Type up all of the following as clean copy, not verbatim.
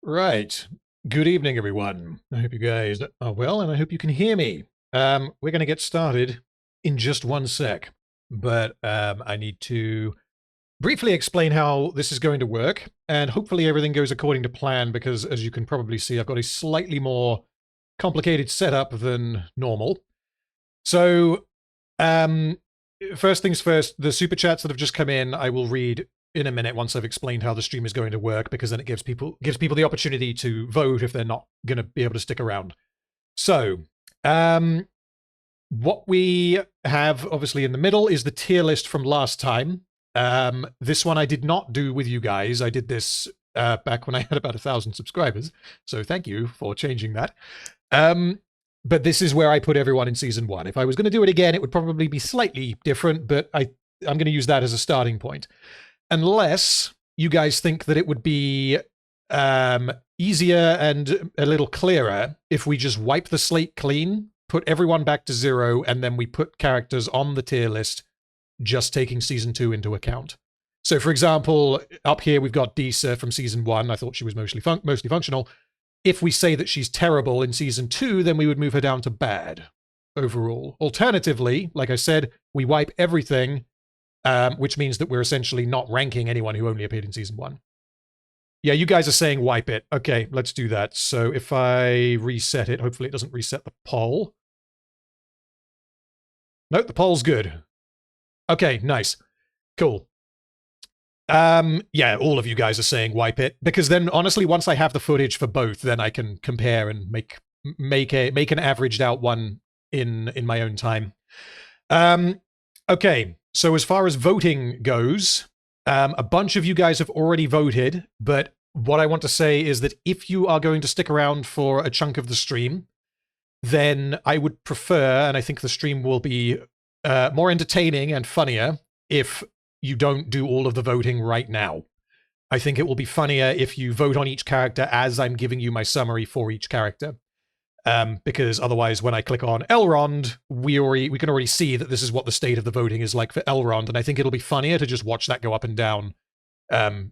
Right. Good evening, everyone. I hope you guys are well, and I hope you can hear me. We're going to get started in just one sec, but I need to briefly explain how this is going to work, and hopefully everything goes according to plan, because as you can probably see, I've got a slightly more complicated setup than normal. So, first things first, the super chats that have just come in, I will read in a minute once I've explained how the stream is going to work, because then it gives people the opportunity to vote if they're not going to be able to stick around. So, what we have obviously in the middle is the tier list from last time. This one I did not do with you guys. I did this back when I had about 1,000 subscribers. So thank you for changing that. But this is where I put everyone in season 1. If I was going to do it again, it would probably be slightly different, but I'm going to use that as a starting point. Unless you guys think that it would be easier and a little clearer if we just wipe the slate clean, put everyone back to 0, and then we put characters on the tier list, just taking season 2 into account. So, for example, up here we've got Disa from season 1. I thought she was mostly functional. If we say that she's terrible in season 2, then we would move her down to bad overall. Alternatively, like I said, we wipe everything, which means that we're essentially not ranking anyone who only appeared in season 1. Yeah, you guys are saying wipe it. Okay, let's do that. So if I reset it, hopefully it doesn't reset the poll. Nope, the poll's good. Okay, nice. Cool. Yeah, all of you guys are saying wipe it, because then honestly, once I have the footage for both, then I can compare and make an averaged out one in my own time. Okay, so as far as voting goes, a bunch of you guys have already voted, but what I want to say is that if you are going to stick around for a chunk of the stream, then I would prefer, and I think the stream will be more entertaining and funnier if you don't do all of the voting right now. I think it will be funnier if you vote on each character as I'm giving you my summary for each character. Because otherwise, when I click on Elrond, we can already see that this is what the state of the voting is like for Elrond, and I think it'll be funnier to just watch that go up and down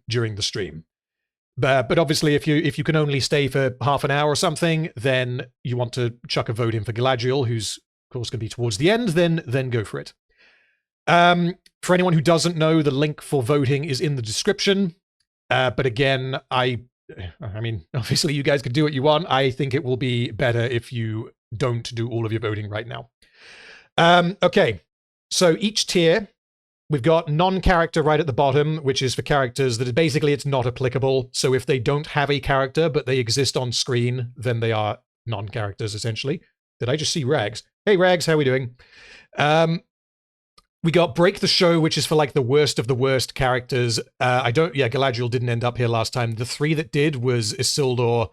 during the stream. But obviously, if you can only stay for half an hour or something, then you want to chuck a vote in for Galadriel, who's of course going to be towards the end, then go for it. For anyone who doesn't know, the link for voting is in the description. But again, I mean, obviously you guys can do what you want. I think it will be better if you don't do all of your voting right now. Okay, so each tier, we've got non-character right at the bottom, which is for characters that basically it's not applicable. So if they don't have a character, but they exist on screen, then they are non-characters, essentially. Did I just see Rags? Hey, Rags, how are we doing? We got Break the Show, which is for like the worst of the worst characters. Galadriel didn't end up here last time. The 3 that did was Isildur,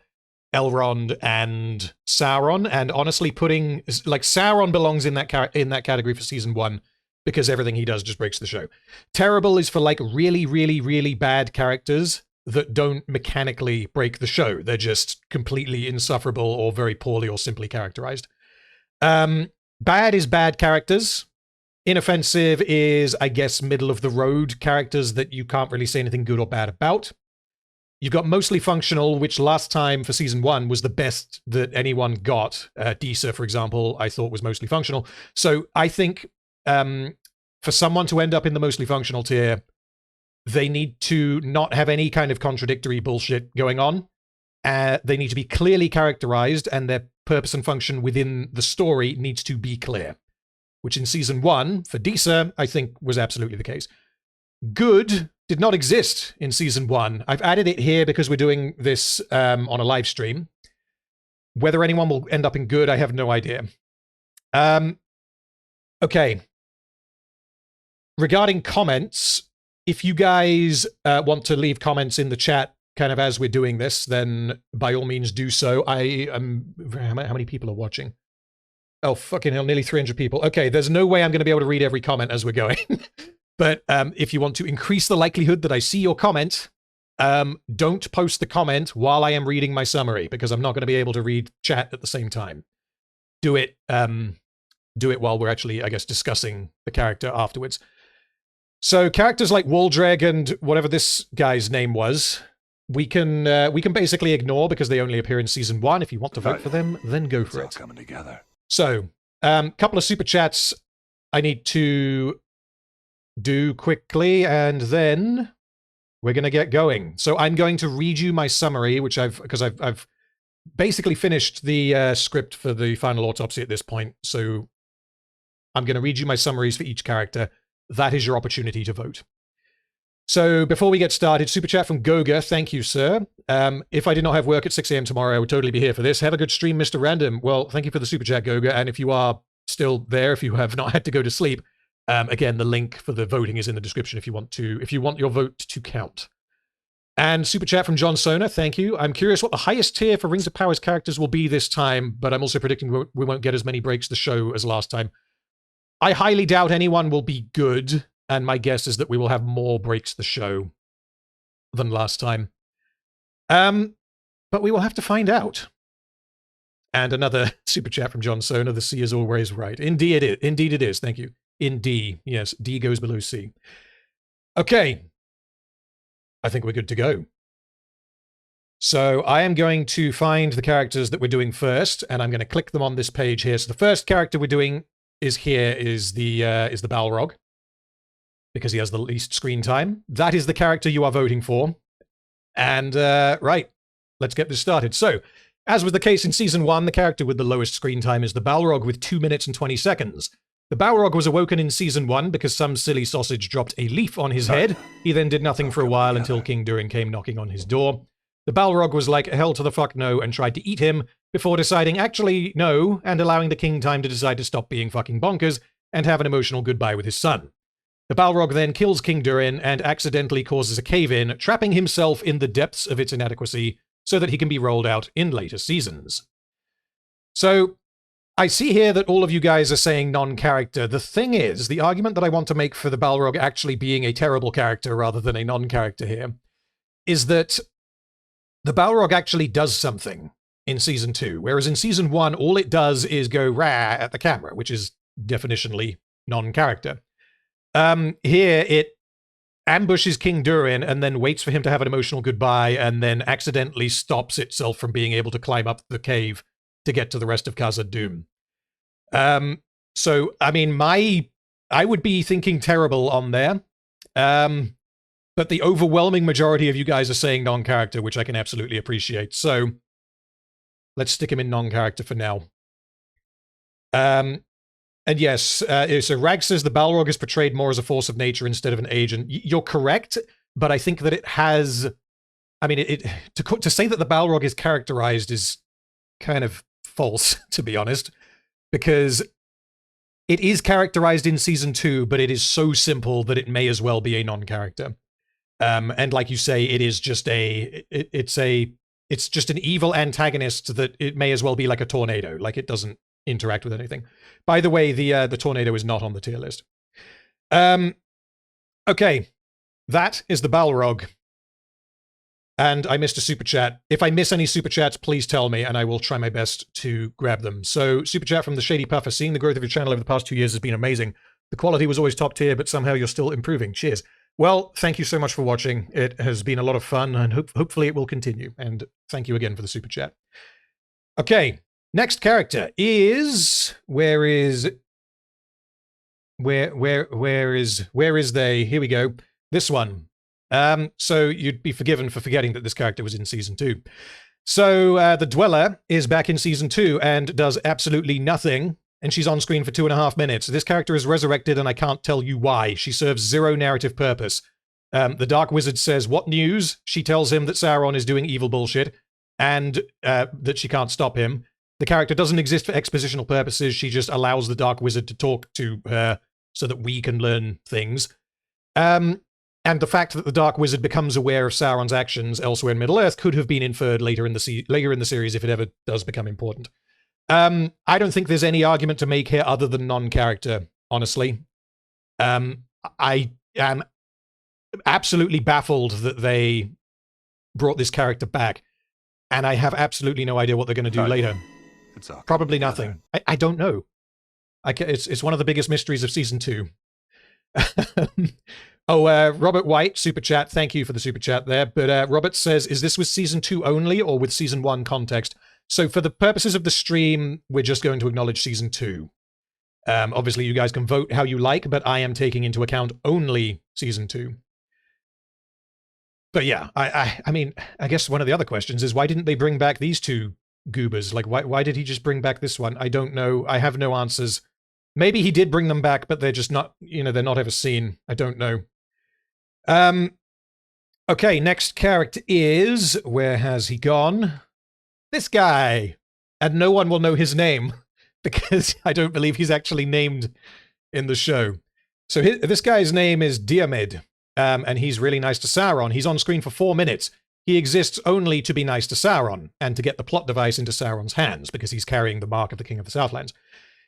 Elrond, and Sauron. And honestly, putting like Sauron belongs in that category for season 1 because everything he does just breaks the show. Terrible is for like really, really, really bad characters that don't mechanically break the show. They're just completely insufferable or very poorly or simply characterized. Bad is bad characters. Inoffensive is, I guess, middle of the road characters that you can't really say anything good or bad about. You've got mostly functional, which last time for season 1 was the best that anyone got. Disa, for example, I thought was mostly functional. So I think for someone to end up in the mostly functional tier, they need to not have any kind of contradictory bullshit going on. They need to be clearly characterized, and their purpose and function within the story needs to be clear. Which in season 1, for Disa, I think was absolutely the case. Good did not exist in season 1. I've added it here because we're doing this on a live stream. Whether anyone will end up in good, I have no idea. Okay. Regarding comments, if you guys want to leave comments in the chat kind of as we're doing this, then by all means do so. How many people are watching? Oh, fucking hell, nearly 300 people. Okay, there's no way I'm going to be able to read every comment as we're going. But if you want to increase the likelihood that I see your comment, don't post the comment while I am reading my summary, because I'm not going to be able to read chat at the same time. Do it while we're actually, I guess, discussing the character afterwards. So characters like Waldreg and whatever this guy's name was, we can basically ignore because they only appear in season 1. If you want to vote for them, then go for it. It's all coming together. So, couple of super chats I need to do quickly, and then we're going to get going. So I'm going to read you my summary, which I've basically finished the script for the final autopsy at this point. So I'm going to read you my summaries for each character. That is your opportunity to vote. So before we get started, super chat from Goga. Thank you, sir. If I did not have work at 6 a.m. tomorrow, I would totally be here for this. Have a good stream, Mr. Random. Well, thank you for the super chat, Goga. And if you are still there, if you have not had to go to sleep, again, the link for the voting is in the description if you want your vote to count. And super chat from John Sona. Thank you. I'm curious what the highest tier for Rings of Power's characters will be this time, but I'm also predicting we won't get as many breaks to show as last time. I highly doubt anyone will be good. And my guess is that we will have more breaks to show than last time. But we will have to find out. And another super chat from John Sona. The C is always right. Indeed it is. Indeed it is. Thank you. In D. Yes, D goes below C. Okay. I think we're good to go. So I am going to find the characters that we're doing first, and I'm going to click them on this page here. So the first character we're doing is the Balrog, because he has the least screen time. That is the character you are voting for. And, right, let's get this started. So, as was the case in Season 1, the character with the lowest screen time is the Balrog with 2 minutes and 20 seconds. The Balrog was awoken in Season 1 because some silly sausage dropped a leaf on his head. He then did nothing for a while until King Durin came knocking on his door. The Balrog was like, hell to the fuck no, and tried to eat him, before deciding actually no, and allowing the king time to decide to stop being fucking bonkers and have an emotional goodbye with his son. The Balrog then kills King Durin and accidentally causes a cave-in, trapping himself in the depths of its inadequacy so that he can be rolled out in later seasons. So, I see here that all of you guys are saying non-character. The thing is, the argument that I want to make for the Balrog actually being a terrible character rather than a non-character here is that the Balrog actually does something in Season 2, whereas in Season 1, all it does is go rah at the camera, which is definitionally non-character. Here, it ambushes King Durin and then waits for him to have an emotional goodbye and then accidentally stops itself from being able to climb up the cave to get to the rest of Khazad-dûm. So, I mean, I would be thinking terrible on there. But the overwhelming majority of you guys are saying non-character, which I can absolutely appreciate. So, let's stick him in non-character for now. And yes, so Rag says the Balrog is portrayed more as a force of nature instead of an agent. You're correct, but I think that it has... I mean, to say that the Balrog is characterized is kind of false, to be honest, because it is characterized in Season 2, but it is so simple that it may as well be a non-character. And like you say, it is just it's just an evil antagonist that it may as well be like a tornado. Like, it doesn't interact with anything. By the way, the tornado is not on the tier list. Okay, that is the Balrog. And I missed a super chat. If I miss any super chats, please tell me, and I will try my best to grab them. So, super chat from the Shady Puffer. Seeing the growth of your channel over the past 2 years has been amazing. The quality was always top tier, but somehow you're still improving. Cheers. Well, thank you so much for watching. It has been a lot of fun, and hopefully it will continue. And thank you again for the super chat. Okay. Next character is... Where is they? Here we go. This one. So you'd be forgiven for forgetting that this character was in Season 2. So the Dweller is back in Season 2 and does absolutely nothing, and she's on screen for 2.5 minutes. This character is resurrected, and I can't tell you why. She serves zero narrative purpose. The Dark Wizard says, "What news?" She tells him that Sauron is doing evil bullshit, and that she can't stop him. The character doesn't exist for expositional purposes. She just allows the Dark Wizard to talk to her so that we can learn things. And the fact that the Dark Wizard becomes aware of Sauron's actions elsewhere in Middle-earth could have been inferred later in the series if it ever does become important. I don't think there's any argument to make here other than non-character, honestly. I am absolutely baffled that they brought this character back, and I have absolutely no idea what they're going to do later. Probably nothing. I don't know. It's one of the biggest mysteries of Season 2. Robert White, super chat. Thank you for the super chat there. But Robert says, is this with season 2 only or with season 1 context? So for the purposes of the stream, we're just going to acknowledge season 2. Obviously, you guys can vote how you like, but I am taking into account only season 2. But yeah, I mean, I guess one of the other questions is, why didn't they bring back these two goobers? Like, why did he just bring back this one? I don't know. I have no answers. Maybe he did bring them back, but they're just not, they're not ever seen. I don't know. Okay, next character is, where has he gone? This guy. And no one will know his name, because I don't believe he's actually named in the show. So this guy's name is Diarmid. And he's really nice to Sauron. He's on screen for 4 minutes. He exists only to be nice to Sauron, and to get the plot device into Sauron's hands, because he's carrying the mark of the King of the Southlands.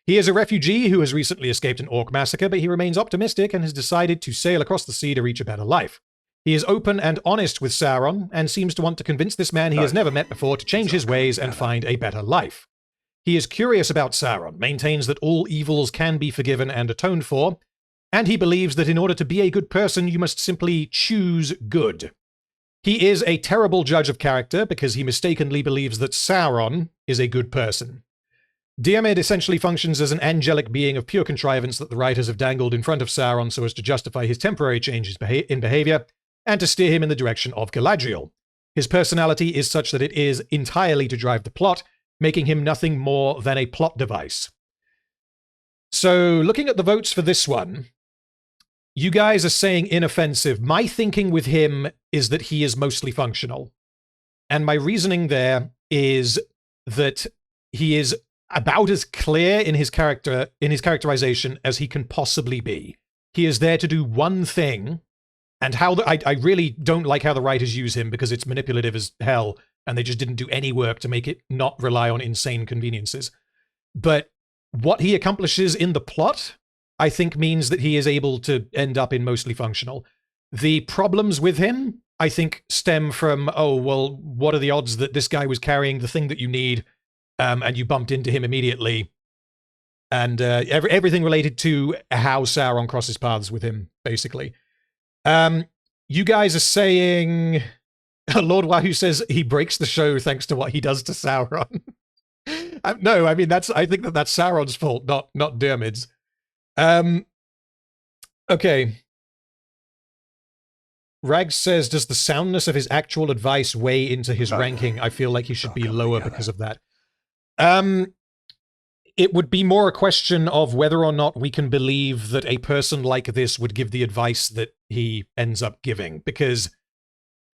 He is a refugee who has recently escaped an orc massacre, but he remains optimistic and has decided to sail across the sea to reach a better life. He is open and honest with Sauron, and seems to want to convince this man he has never met before to change his ways and find a better life. He is curious about Sauron, maintains that all evils can be forgiven and atoned for, and he believes that in order to be a good person, you must simply choose good. He is a terrible judge of character because he mistakenly believes that Sauron is a good person. Diarmid essentially functions as an angelic being of pure contrivance that the writers have dangled in front of Sauron so as to justify his temporary changes in behavior and to steer him in the direction of Galadriel. His personality is such that it is entirely to drive the plot, making him nothing more than a plot device. So, looking at the votes for this one, you guys are saying inoffensive. My thinking with him is that he is mostly functional. And my reasoning there is that he is about as clear in his characterization as he can possibly be. He is there to do one thing, and I really don't like how the writers use him, because it's manipulative as hell, and they just didn't do any work to make it not rely on insane conveniences. But what he accomplishes in the plot, I think, means that he is able to end up in mostly functional. The problems with him, I think, stem from, oh, well, what are the odds that this guy was carrying the thing that you need, and you bumped into him immediately, and everything related to how Sauron crosses paths with him, basically. You guys are saying, Lord Wahoo says he breaks the show thanks to what he does to Sauron. No, I mean, I think that's Sauron's fault, not Diarmid's. Okay. Rags says, does the soundness of his actual advice weigh into his ranking? I feel like he should be lower because of that. It would be more a question of whether or not we can believe that a person like this would give the advice that he ends up giving, because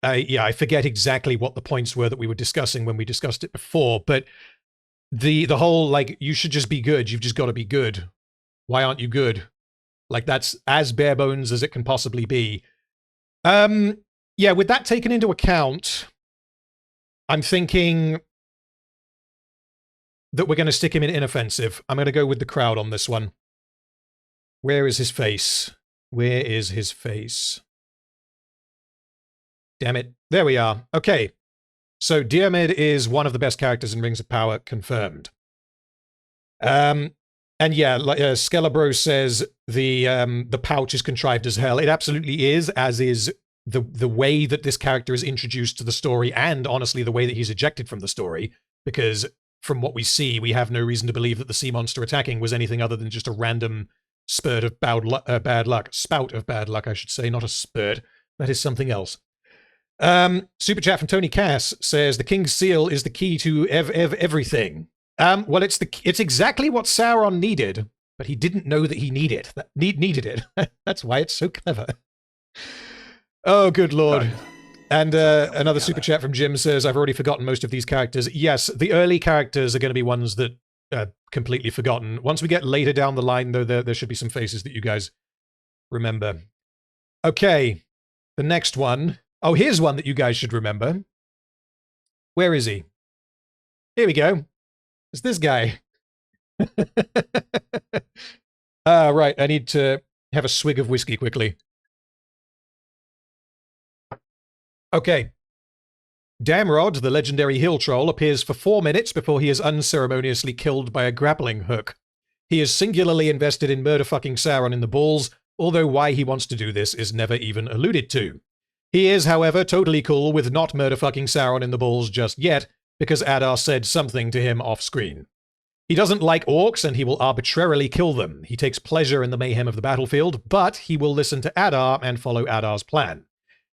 I forget exactly what the points were that we were discussing when we discussed it before, but the whole, like, you should just be good, you've just got to be good. Why aren't you good? Like, that's as bare bones as it can possibly be. Yeah, with that taken into account, I'm thinking that we're going to stick him in inoffensive. I'm going to go with the crowd on this one. Where is his face? Where is his face? Damn it. There we are. Okay. So Diarmid is one of the best characters in Rings of Power, confirmed. And yeah, like Skelebro says, the pouch is contrived as hell. It absolutely is, as is the way that this character is introduced to the story, and honestly the way that he's ejected from the story, because from what we see, we have no reason to believe that the sea monster attacking was anything other than just a random spout of bad luck, I should say, not a spurt. That is something else. Super chat from Tony Cass says, the King's Seal is the key to everything. Well, it's exactly what Sauron needed, but he didn't know that he needed it. That's why it's so clever. Oh, good lord. And another super chat from Jim says, I've already forgotten most of these characters. Yes, the early characters are going to be ones that are completely forgotten. Once we get later down the line, though, there should be some faces that you guys remember. Okay, the next one. Oh, here's one that you guys should remember. Where is he? Here we go. It's this guy. Right, I need to have a swig of whiskey quickly. Okay. Damrod, the legendary hill troll, appears for 4 minutes before he is unceremoniously killed by a grappling hook. He is singularly invested in murder-fucking Sauron in the balls, although why he wants to do this is never even alluded to. He is, however, totally cool with not murder-fucking Sauron in the balls just yet, because Adar said something to him off-screen. He doesn't like orcs, and he will arbitrarily kill them. He takes pleasure in the mayhem of the battlefield, but he will listen to Adar and follow Adar's plan.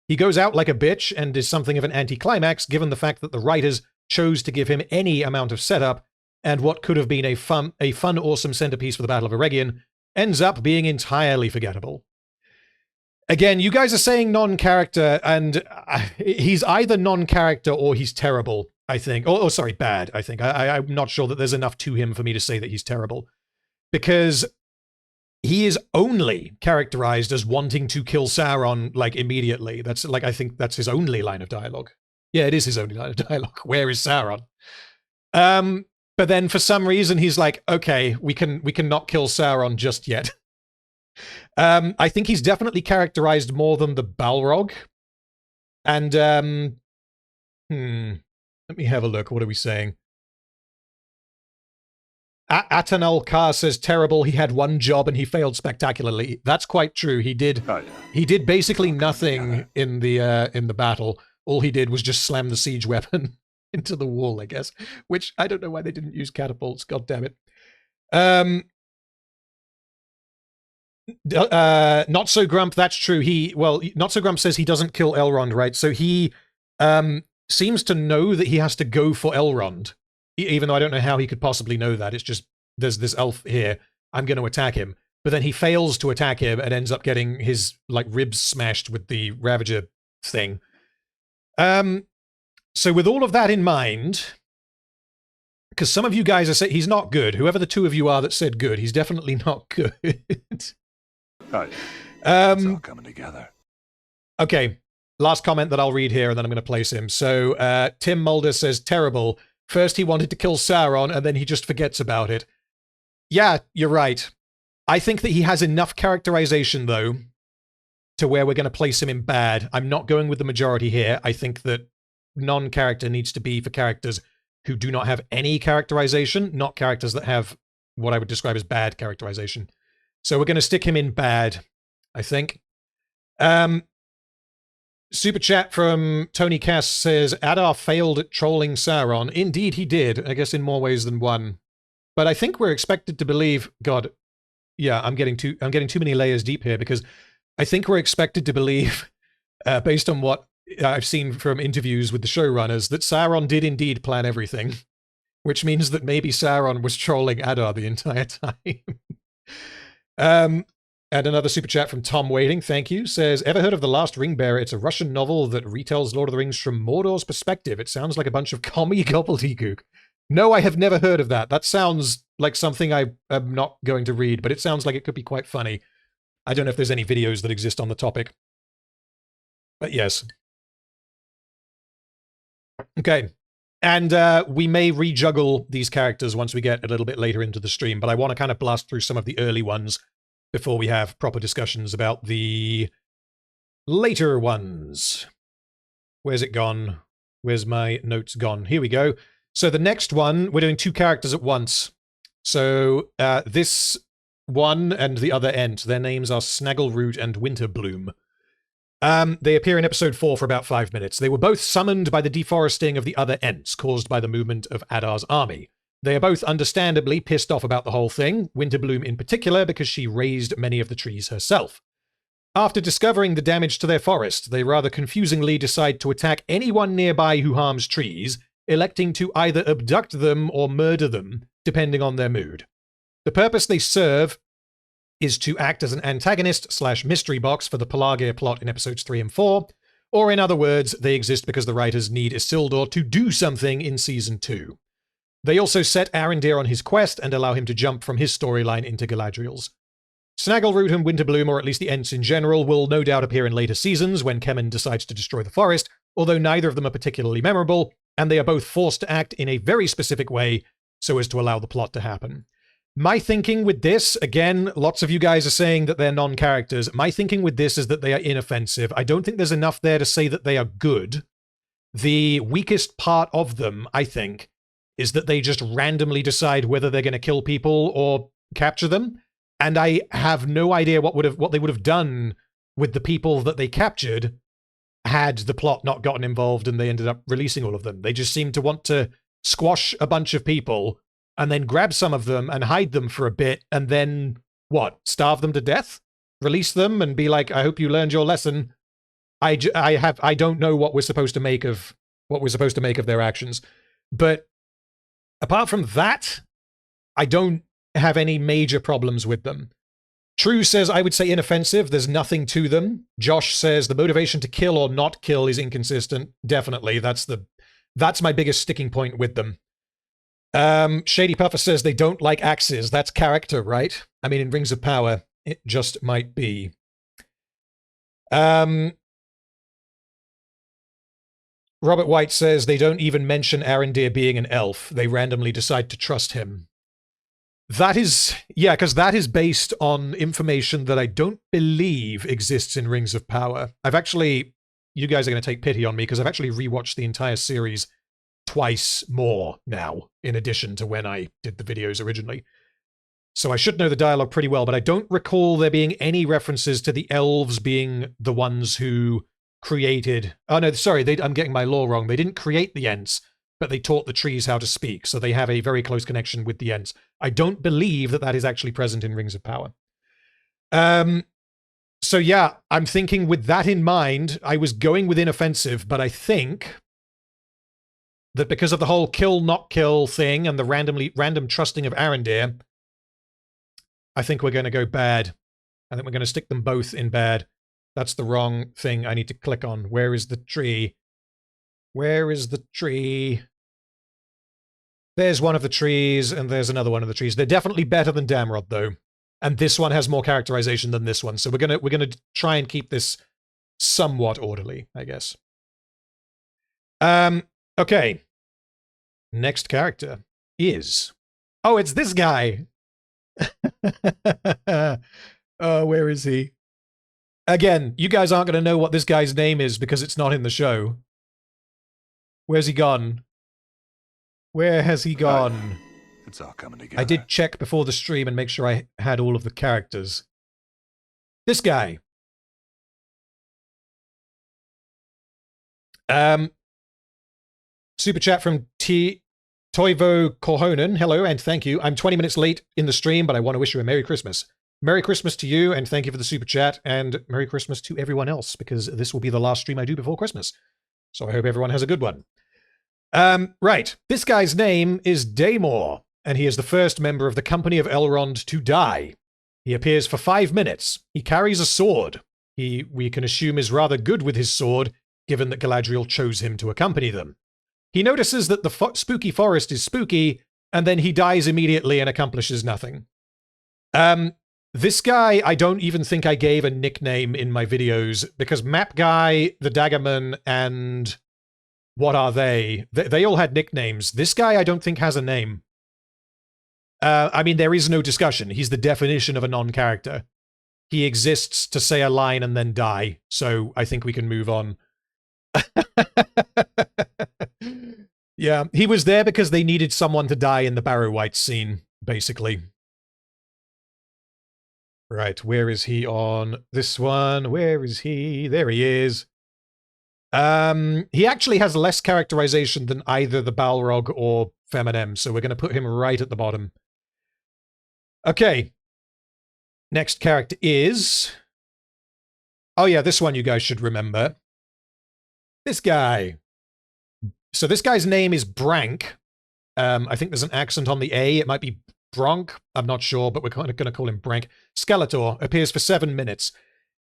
He goes out like a bitch and is something of an anticlimax given the fact that the writers chose to give him any amount of setup, and what could have been a fun, awesome centerpiece for the Battle of Eregion ends up being entirely forgettable. Again, you guys are saying non-character, and he's either non-character or he's terrible, I think. Sorry, bad, I think. I'm not sure that there's enough to him for me to say that he's terrible. Because he is only characterized as wanting to kill Sauron, like, immediately. That's, like, I think that's his only line of dialogue. Yeah, it is his only line of dialogue. Where is Sauron? But then for some reason he's like, okay, we can not kill Sauron just yet. I think he's definitely characterized more than the Balrog. And, let me have a look. What are we saying? Atanal Kar says terrible. He had one job and he failed spectacularly. That's quite true. He did. Oh, yeah. He did basically nothing in the battle. All he did was just slam the siege weapon into the wall, I guess. Which I don't know why they didn't use catapults. God damn it. Not So Grump. That's true. Not So Grump says he doesn't kill Elrond, right? So he seems to know that he has to go for Elrond. Even though I don't know how he could possibly know that. It's just, there's this elf here, I'm going to attack him. But then he fails to attack him and ends up getting his, like, ribs smashed with the Ravager thing. So with all of that in mind, because some of you guys are saying he's not good. Whoever the two of you are that said good, he's definitely not good. Oh, yeah. It's all coming together. Okay, last comment that I'll read here, and then I'm going to place him. So Tim Mulder says, terrible. First he wanted to kill Sauron, and then he just forgets about it. Yeah, you're right. I think that he has enough characterization, though, to where we're going to place him in bad. I'm not going with the majority here. I think that non-character needs to be for characters who do not have any characterization, not characters that have what I would describe as bad characterization. So we're going to stick him in bad, I think. Super chat from Tony Cass says, Adar failed at trolling Sauron. Indeed he did, I guess in more ways than one. But I think we're expected to believe, God, yeah, I'm getting too many layers deep here, because I think we're expected to believe, based on what I've seen from interviews with the showrunners, that Sauron did indeed plan everything. Which means that maybe Sauron was trolling Adar the entire time. And another super chat from Tom Waiting, thank you, says, ever heard of The Last Ringbearer? It's a Russian novel that retells Lord of the Rings from Mordor's perspective. It sounds like a bunch of commie gobbledygook. No, I have never heard of that. That sounds like something I am not going to read, but it sounds like it could be quite funny. I don't know if there's any videos that exist on the topic. But yes. Okay. And we may rejuggle these characters once we get a little bit later into the stream, but I want to kind of blast through some of the early ones before we have proper discussions about the later ones. Where's it gone? Where's my notes gone? Here we go. So the next one, we're doing two characters at once. So this one and the other Ent, their names are Snaggleroot and Winterbloom. They appear in episode 4 for about 5 minutes. They were both summoned by the deforesting of the other Ents caused by the movement of Adar's army. They are both understandably pissed off about the whole thing, Winterbloom in particular because she raised many of the trees herself. After discovering the damage to their forest, they rather confusingly decide to attack anyone nearby who harms trees, electing to either abduct them or murder them, depending on their mood. The purpose they serve is to act as an antagonist/mystery box for the Pelargir plot in episodes 3 and 4, or in other words, they exist because the writers need Isildur to do something in Season 2. They also set Arondir on his quest and allow him to jump from his storyline into Galadriel's. Snaggleroot and Winterbloom, or at least the Ents in general, will no doubt appear in later seasons when Kemen decides to destroy the forest, although neither of them are particularly memorable, and they are both forced to act in a very specific way so as to allow the plot to happen. My thinking with this, again, lots of you guys are saying that they're non-characters. My thinking with this is that they are inoffensive. I don't think there's enough there to say that they are good. The weakest part of them, I think, is that they just randomly decide whether they're going to kill people or capture them. And I have no idea what they would have done with the people that they captured had the plot not gotten involved and they ended up releasing all of them. They just seemed to want to squash a bunch of people and then grab some of them and hide them for a bit and then, what, starve them to death? Release them and be like, I hope you learned your lesson. I don't know what we're supposed to make of their actions. But apart from that, I don't have any major problems with them. True says, I would say inoffensive. There's nothing to them. Josh says the motivation to kill or not kill is inconsistent. Definitely. That's my biggest sticking point with them. Shady Puffer says they don't like axes. That's character, right? I mean, in Rings of Power, it just might be. Robert White says they don't even mention Arendir being an elf. They randomly decide to trust him. That is, yeah, because that is based on information that I don't believe exists in Rings of Power. You guys are going to take pity on me because I've actually rewatched the entire series twice more now, in addition to when I did the videos originally. So I should know the dialogue pretty well, but I don't recall there being any references to the elves being the ones who created... Oh, no, sorry, I'm getting my lore wrong. They didn't create the Ents, but they taught the trees how to speak, so they have a very close connection with the Ents. I don't believe that is actually present in Rings of Power. So yeah, I'm thinking with that in mind, I was going with inoffensive, but I think that because of the whole kill, not kill thing and the random trusting of Arendir, I think we're going to go bad. I think we're going to stick them both in bad. That's the wrong thing I need to click on. Where is the tree? Where is the tree? There's one of the trees, and there's another one of the trees. They're definitely better than Damrod, though. And this one has more characterization than this one. So we're gonna try and keep this somewhat orderly, I guess. Okay. Next character is... Oh, it's this guy! Oh, where is he? Again, you guys aren't going to know what this guy's name is because it's not in the show. Where's he gone? Where has he gone? It's all coming together. I did check before the stream and make sure I had all of the characters. This guy. Super chat from Toivo Korhonen. Hello and thank you. I'm 20 minutes late in the stream, but I want to wish you a Merry Christmas. Merry Christmas to you, and thank you for the super chat, and Merry Christmas to everyone else, because this will be the last stream I do before Christmas. So I hope everyone has a good one. Right. This guy's name is Daemor, and he is the first member of the Company of Elrond to die. He appears for 5 minutes. He carries a sword. We can assume is rather good with his sword, given that Galadriel chose him to accompany them. He notices that the spooky forest is spooky, and then he dies immediately and accomplishes nothing. This guy, I don't even think I gave a nickname in my videos, because Map Guy, the Daggerman, and what are they? They all had nicknames. This guy, I don't think has a name. I mean, there is no discussion. He's the definition of a non-character. He exists to say a line and then die, so I think we can move on. Yeah, he was there because they needed someone to die in the Barrow White scene, basically. Right, where is he on this one? Where is he? There he is. He actually has less characterization than either the Balrog or Feminem, so we're going to put him right at the bottom. Okay. Next character is... Oh yeah, this one you guys should remember. This guy. So this guy's name is Brank. I think there's an accent on the A. It might be Bronk. I'm not sure, but we're kind of going to call him Brank. Skeletor appears for 7 minutes.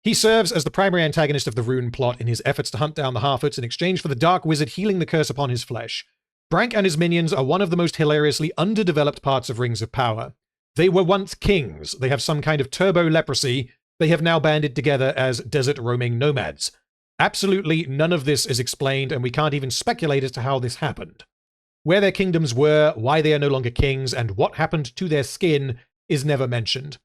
He serves as the primary antagonist of the Rune plot in his efforts to hunt down the Harfoots in exchange for the Dark Wizard healing the curse upon his flesh. Brank and his minions are one of the most hilariously underdeveloped parts of Rings of Power. They were once kings. They have some kind of turbo leprosy. They have now banded together as desert roaming nomads. Absolutely none of this is explained, and we can't even speculate as to how this happened. Where their kingdoms were, why they are no longer kings, and what happened to their skin is never mentioned.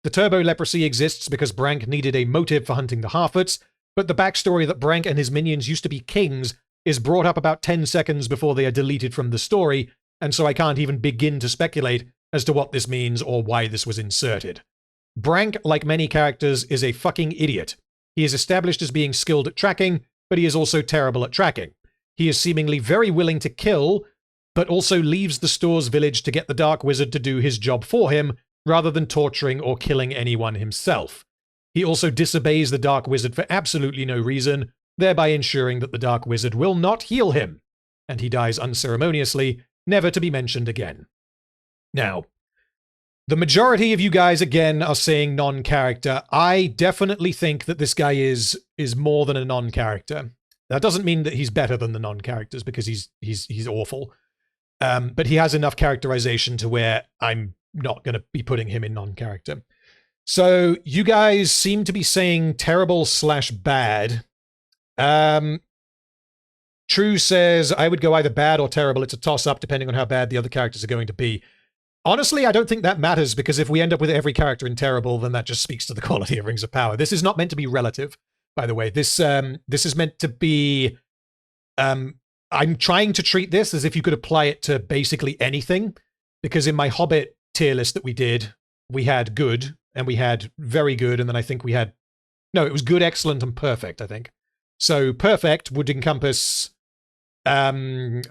The turbo leprosy exists because Brank needed a motive for hunting the Harfoots, but the backstory that Brank and his minions used to be kings is brought up about 10 seconds before they are deleted from the story, and so I can't even begin to speculate as to what this means or why this was inserted. Brank, like many characters, is a fucking idiot. He is established as being skilled at tracking, but he is also terrible at tracking. He is seemingly very willing to kill, but also leaves the store's village to get the Dark Wizard to do his job for him, rather than torturing or killing anyone himself. He also disobeys the Dark Wizard for absolutely no reason, thereby ensuring that the Dark Wizard will not heal him, and he dies unceremoniously, never to be mentioned again. Now, the majority of you guys, again, are saying non-character. I definitely think that this guy is more than a non-character. That doesn't mean that he's better than the non-characters, because he's awful. But he has enough characterization to where I'm not going to be putting him in non-character. So you guys seem to be saying terrible/bad. True says, I would go either bad or terrible. It's a toss-up depending on how bad the other characters are going to be. Honestly, I don't think that matters, because if we end up with every character in terrible, then that just speaks to the quality of Rings of Power. This is not meant to be relative, by the way. This is meant to be... I'm trying to treat this as if you could apply it to basically anything, because in my Hobbit tier list that we did, we had good, and we had very good, and then I think we had... No, it was good, excellent, and perfect, I think. So perfect would encompass, I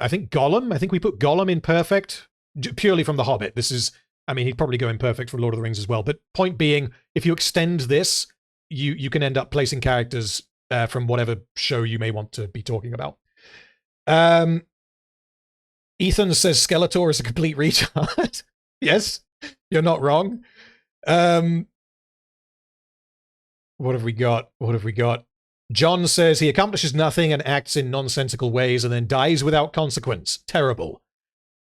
think Gollum. I think we put Gollum in perfect, purely from The Hobbit. This is, I mean, he'd probably go in perfect for Lord of the Rings as well. But point being, if you extend this, you can end up placing characters from whatever show you may want to be talking about. Ethan says Skeletor is a complete retard. Yes, you're not wrong. What have we got? What have we got? John says he accomplishes nothing and acts in nonsensical ways and then dies without consequence. Terrible.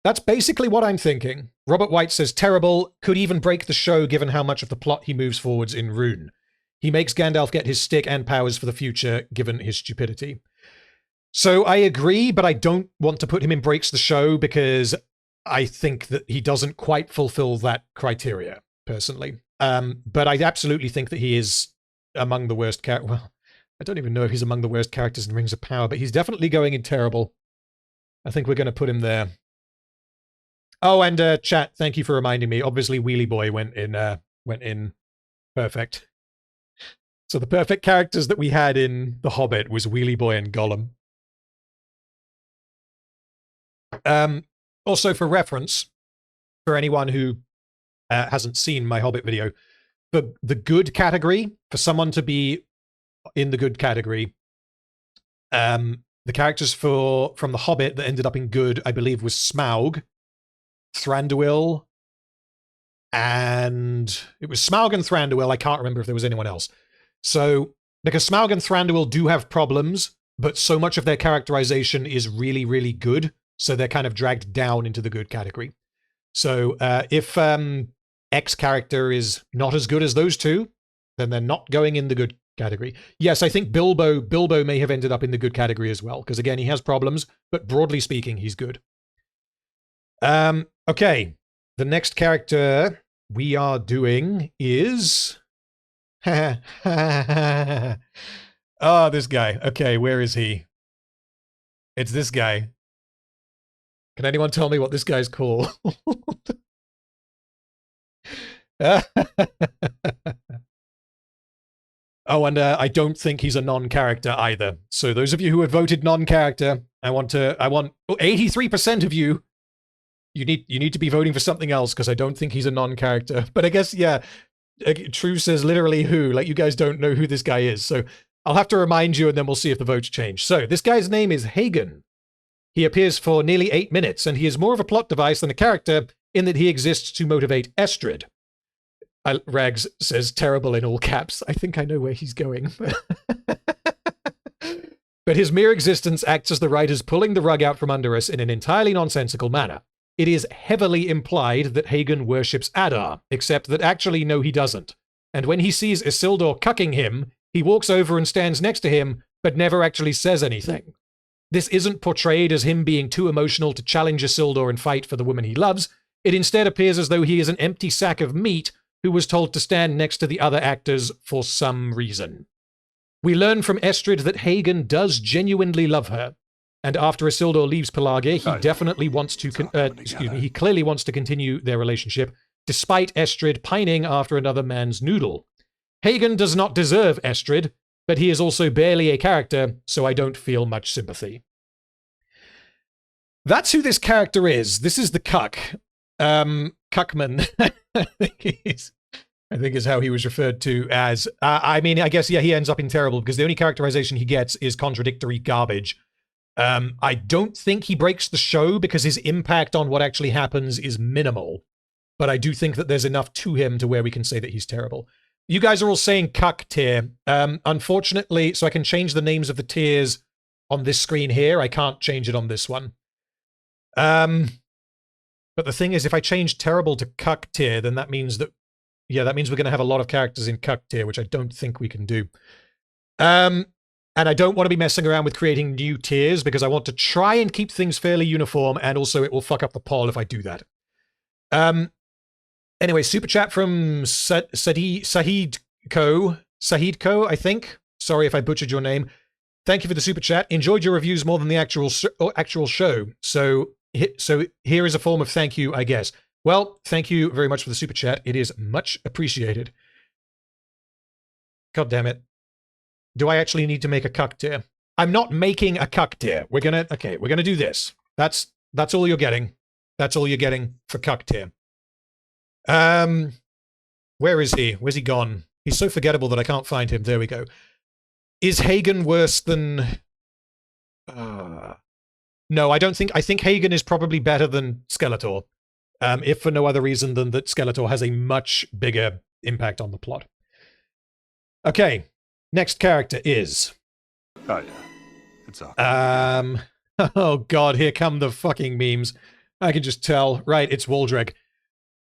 That's basically what I'm thinking. Robert White says terrible, could even break the show given how much of the plot he moves forwards in Rune. He makes Gandalf get his stick and powers for the future, given his stupidity. So I agree, but I don't want to put him in breaks the show because I think that he doesn't quite fulfill that criteria, personally. But I absolutely think that he is among the worst characters. Well, I don't even know if he's among the worst characters in Rings of Power, but he's definitely going in terrible. I think we're going to put him there. Oh, and chat, thank you for reminding me. Obviously, Wheelie Boy went in perfect. So the perfect characters that we had in The Hobbit was Wheelie Boy and Gollum. Also, for reference, for anyone who hasn't seen my Hobbit video, the good category, for someone to be in the good category, the characters from The Hobbit that ended up in good, I believe, was Smaug, Thranduil, and it was Smaug and Thranduil. I can't remember if there was anyone else. So, because Smaug and Thranduil do have problems, but so much of their characterization is really, really good, so they're kind of dragged down into the good category. So, if X character is not as good as those two, then they're not going in the good category. Yes, I think Bilbo may have ended up in the good category as well, because again, he has problems, but broadly speaking, he's good. Okay, the next character we are doing is... Oh, this guy. Okay, where is he? It's this guy. Can anyone tell me what this guy's called? Oh, and I don't think he's a non-character either. So those of you who have voted non-character, I want 83% of you. You need to be voting for something else, because I don't think he's a non-character. But I guess, yeah, True says literally who. Like, you guys don't know who this guy is. So I'll have to remind you, and then we'll see if the votes change. So this guy's name is Hagen. He appears for nearly 8 minutes, and he is more of a plot device than a character in that he exists to motivate Estrid. Rags says terrible in all caps. I think I know where he's going. But his mere existence acts as the writers pulling the rug out from under us in an entirely nonsensical manner. It is heavily implied that Hagen worships Adar, except that actually no he doesn't. And when he sees Isildur cucking him, he walks over and stands next to him, but never actually says anything. This isn't portrayed as him being too emotional to challenge Isildur and fight for the woman he loves. It instead appears as though he is an empty sack of meat who was told to stand next to the other actors for some reason. We learn from Estrid that Hagen does genuinely love her, and after Isildur leaves Pelargir, he definitely wants to, he clearly wants to continue their relationship, despite Estrid pining after another man's noodle. Hagen does not deserve Estrid, but he is also barely a character, so I don't feel much sympathy. That's who this character is. This is the cuck. Cuckman, I think is how he was referred to as. I mean, I guess, yeah, he ends up in terrible because the only characterization he gets is contradictory garbage. I don't think he breaks the show because his impact on what actually happens is minimal. But I do think that there's enough to him to where we can say that he's terrible. You guys are all saying cuck tier. Unfortunately, so I can change the names of the tiers on this screen here. I can't change it on this one. But the thing is, if I change terrible to cuck tier, then that means that, yeah, that means we're going to have a lot of characters in cuck tier, which I don't think we can do. And I don't want to be messing around with creating new tiers because I want to try and keep things fairly uniform, and also it will fuck up the poll if I do that. Anyway, super chat from Sahid Co, I think. Sorry if I butchered your name. Thank you for the super chat. Enjoyed your reviews more than the actual show. So here is a form of thank you, I guess. Well, thank you very much for the super chat. It is much appreciated. God damn it. Do I actually need to make a cuck tier? I'm not making a cuck tier. We're gonna do this. That's all you're getting. That's all you're getting for cuck tier. Where is he? Where's he gone? He's so forgettable that I can't find him. There we go. Is Hagen worse than... No, I don't think... I think Hagen is probably better than Skeletor. If for no other reason than that Skeletor has a much bigger impact on the plot. Okay. Next character is... Oh, yeah. It's awkward. Oh, God. Here come the fucking memes. I can just tell. Right, it's Waldreg.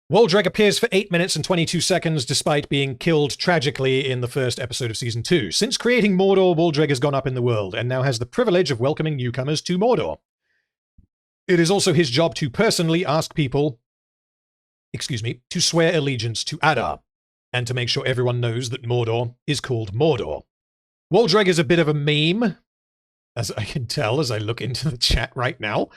Waldreg appears for 8 minutes and 22 seconds despite being killed tragically in the first episode of Season 2. Since creating Mordor, Waldreg has gone up in the world and now has the privilege of welcoming newcomers to Mordor. It is also his job to personally ask people, to swear allegiance to Adar, and to make sure everyone knows that Mordor is called Mordor. Waldreg is a bit of a meme, as I can tell as I look into the chat right now.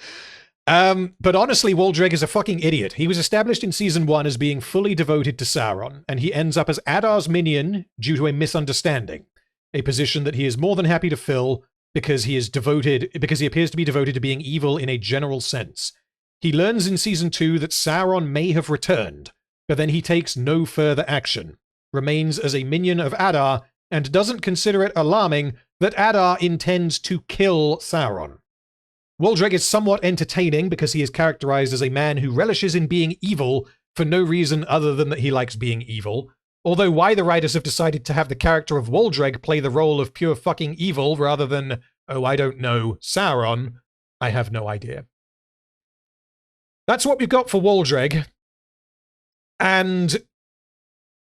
But honestly, Waldreg is a fucking idiot. He was established in Season 1 as being fully devoted to Sauron, and he ends up as Adar's minion due to a misunderstanding, a position that he is more than happy to fill because he appears to be devoted to being evil in a general sense. He learns in Season 2 that Sauron may have returned, but then he takes no further action, remains as a minion of Adar, and doesn't consider it alarming that Adar intends to kill Sauron. Waldreg is somewhat entertaining because he is characterized as a man who relishes in being evil for no reason other than that he likes being evil, although why the writers have decided to have the character of Waldreg play the role of pure fucking evil rather than, oh, I don't know, Sauron, I have no idea. That's what we've got for Waldreg. And,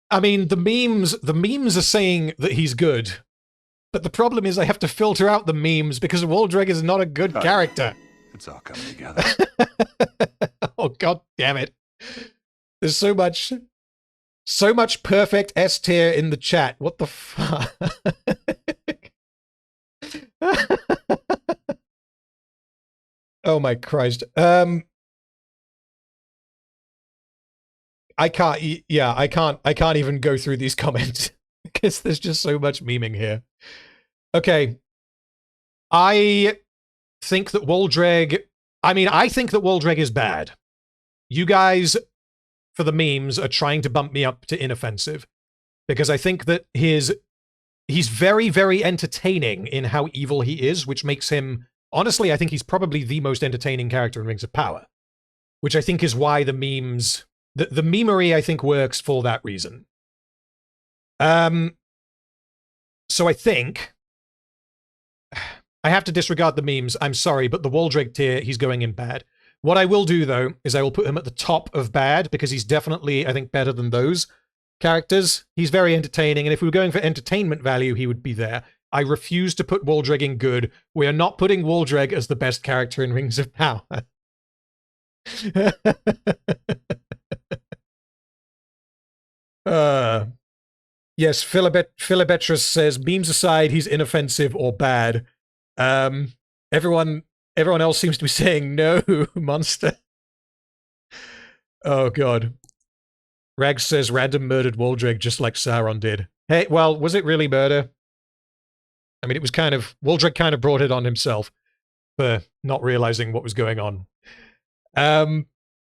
I mean, the memes are saying that he's good. But the problem is I have to filter out the memes because Waldreg is not a good character. It's all coming together. Oh, God damn it. There's so much perfect S tier in the chat. What the fuck? Oh my Christ. I can't even go through these comments because there's just so much memeing here. Okay. I think that Waldreg is bad. You guys, for the memes, are trying to bump me up to inoffensive. Because I think that he's very, very entertaining in how evil he is, which makes him... Honestly, I think he's probably the most entertaining character in Rings of Power. Which I think is why the memes... The memery, I think, works for that reason. So I think... I have to disregard the memes. I'm sorry, but the Waldreg tier, he's going in bad. What I will do, though, is I will put him at the top of bad, because he's definitely, I think, better than those characters. He's very entertaining, and if we were going for entertainment value, he would be there. I refuse to put Waldreg in good. We are not putting Waldreg as the best character in Rings of Power. Yes, Philibetrus says, memes aside, he's inoffensive or bad. Everyone else seems to be saying no, monster. Oh, God. Rags says random murdered Waldreg just like Sauron did. Hey, well, was it really murder? I mean, it was kind of... Waldreg kind of brought it on himself for not realizing what was going on.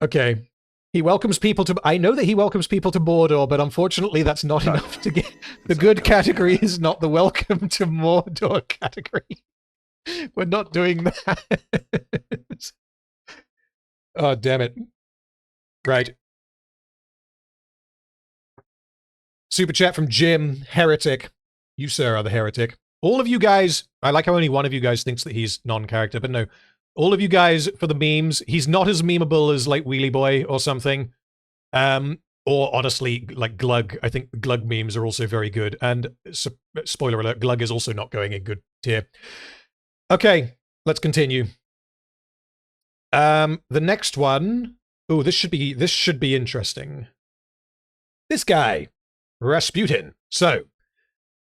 Okay. He welcomes people to... I know that he welcomes people to Mordor, but unfortunately that's not enough to get... The good category is not the welcome to Mordor category. We're not doing that. Oh, damn it. Right. Super chat from Jim, heretic. You, sir, are the heretic. All of you guys, I like how only one of you guys thinks that he's non-character, but no. All of you guys, for the memes, he's not as memeable as, like, Wheelie Boy or something. Or, honestly, like, Glug. I think Glug memes are also very good. And, spoiler alert, Glug is also not going in good tier. Okay, let's continue. The next one... Oh, this should be interesting. This guy, Rasputin. So,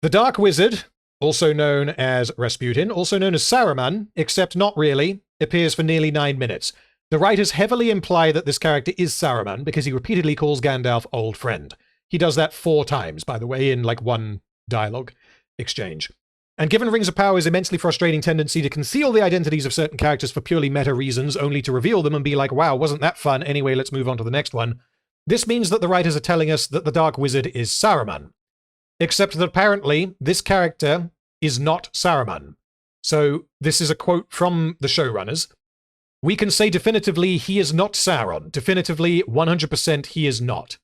the Dark Wizard, also known as Rasputin, also known as Saruman, except not really, appears for nearly 9 minutes. The writers heavily imply that this character is Saruman because he repeatedly calls Gandalf old friend. He does that 4 times, by the way, in like one dialogue exchange. And given Rings of Power's immensely frustrating tendency to conceal the identities of certain characters for purely meta reasons, only to reveal them and be like, wow, wasn't that fun? Anyway, let's move on to the next one. This means that the writers are telling us that the Dark Wizard is Saruman. Except that apparently, this character is not Saruman. So, this is a quote from the showrunners. We can say definitively he is not Sauron. Definitively, 100% he is not.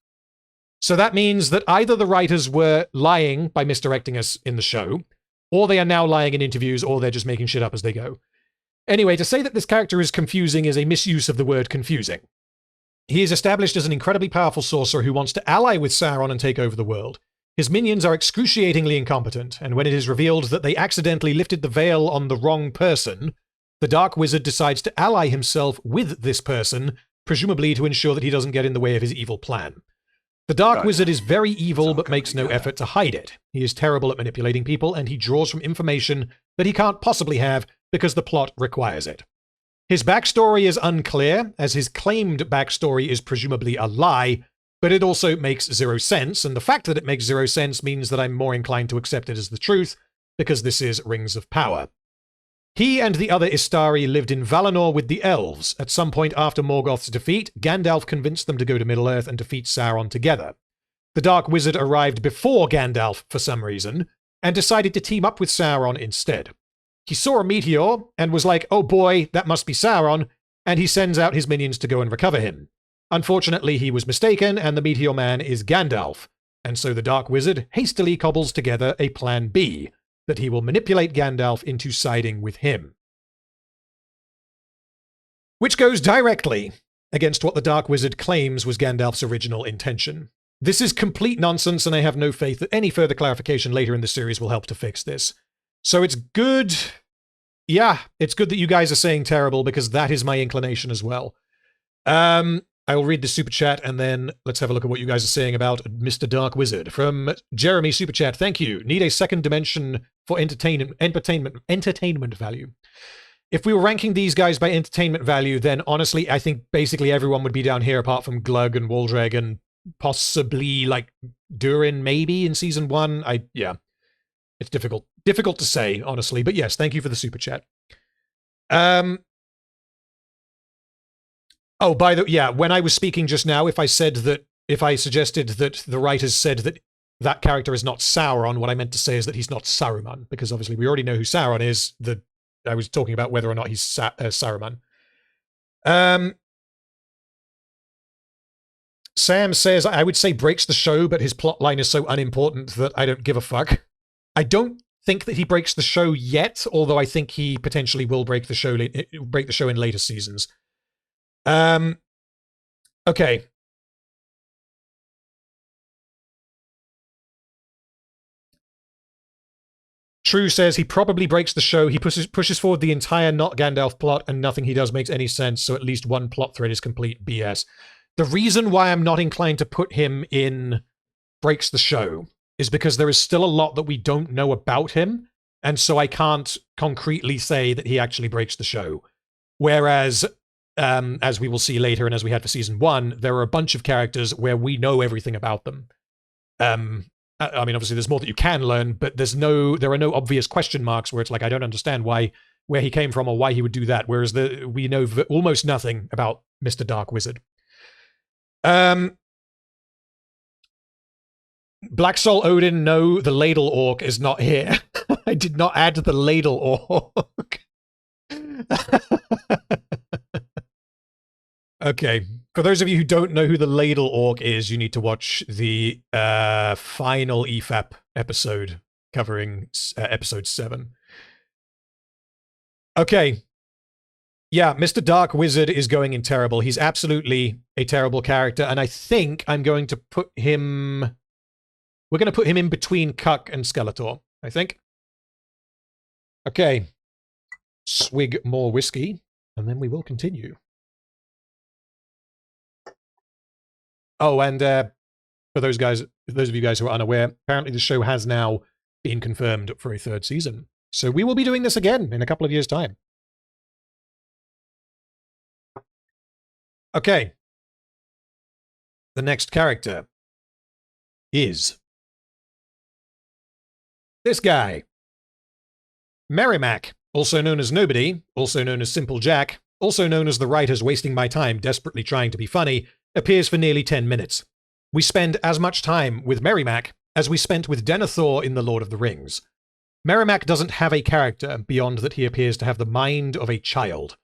So that means that either the writers were lying by misdirecting us in the show, or they are now lying in interviews, or they're just making shit up as they go. Anyway, to say that this character is confusing is a misuse of the word confusing. He is established as an incredibly powerful sorcerer who wants to ally with Sauron and take over the world. His minions are excruciatingly incompetent, and when it is revealed that they accidentally lifted the veil on the wrong person, the Dark Wizard decides to ally himself with this person, presumably to ensure that he doesn't get in the way of his evil plan. The Dark Wizard is very evil but makes no effort to hide it. He is terrible at manipulating people, and he draws from information that he can't possibly have because the plot requires it. His backstory is unclear, as his claimed backstory is presumably a lie, but it also makes 0 sense, and the fact that it makes 0 sense means that I'm more inclined to accept it as the truth, because this is Rings of Power. He and the other Istari lived in Valinor with the elves. At some point after Morgoth's defeat, Gandalf convinced them to go to Middle-earth and defeat Sauron together. The Dark Wizard arrived before Gandalf for some reason, and decided to team up with Sauron instead. He saw a meteor, and was like, oh boy, that must be Sauron, and he sends out his minions to go and recover him. Unfortunately, he was mistaken, and the Meteor Man is Gandalf, and so the Dark Wizard hastily cobbles together a plan B, that he will manipulate Gandalf into siding with him. Which goes directly against what the Dark Wizard claims was Gandalf's original intention. This is complete nonsense, and I have no faith that any further clarification later in the series will help to fix this. So it's good... Yeah, it's good that you guys are saying terrible, because that is my inclination as well. I will read the super chat, and then let's have a look at what you guys are saying about Mr. Dark Wizard. From Jeremy Super Chat, thank you. Need a second dimension for entertainment value. If we were ranking these guys by entertainment value, then honestly, I think basically everyone would be down here apart from Glug and Waldreg and possibly, like, Durin, maybe, in Season 1. Yeah. It's difficult. Difficult to say, honestly. But yes, thank you for the super chat. Oh, yeah, when I was speaking just now, if I suggested that the writers said that that character is not Sauron, what I meant to say is that he's not Saruman, because obviously we already know who Sauron is. I was talking about whether or not he's Saruman. Sam says, I would say breaks the show, but his plot line is so unimportant that I don't give a fuck. I don't think that he breaks the show yet, although I think he potentially will break the show in later seasons. Okay. True says he probably breaks the show. He pushes forward the entire not Gandalf plot, and nothing he does makes any sense, so at least one plot thread is complete BS. The reason why I'm not inclined to put him in breaks the show is because there is still a lot that we don't know about him, and so I can't concretely say that he actually breaks the show. Whereas as we will see later and as we had for season 1, there are a bunch of characters where we know everything about them. I mean, obviously there's more that you can learn, but there are no obvious question marks where it's like, I don't understand where he came from or why he would do that, whereas we know almost nothing about Mr. Dark Wizard. Black Soul Odin, no, the Ladle Orc is not here. I did not add the Ladle Orc. Okay, for those of you who don't know who the Ladle Orc is, you need to watch the final EFAP episode covering episode 7. Okay. Yeah, Mr. Dark Wizard is going in terrible. He's absolutely a terrible character, and I think I'm going to put him... We're going to put him in between Cuck and Skeletor, I think. Okay. Swig more whiskey, and then we will continue. Oh, and for those of you guys who are unaware, apparently the show has now been confirmed for a 3rd season. So we will be doing this again in a couple of years' time. Okay. The next character is this guy. Merimac, also known as Nobody, also known as Simple Jack, also known as the writers wasting my time desperately trying to be funny, appears for nearly 10 minutes. We spend as much time with Merimac as we spent with Denethor in The Lord of the Rings. Merimac doesn't have a character beyond that he appears to have the mind of a child.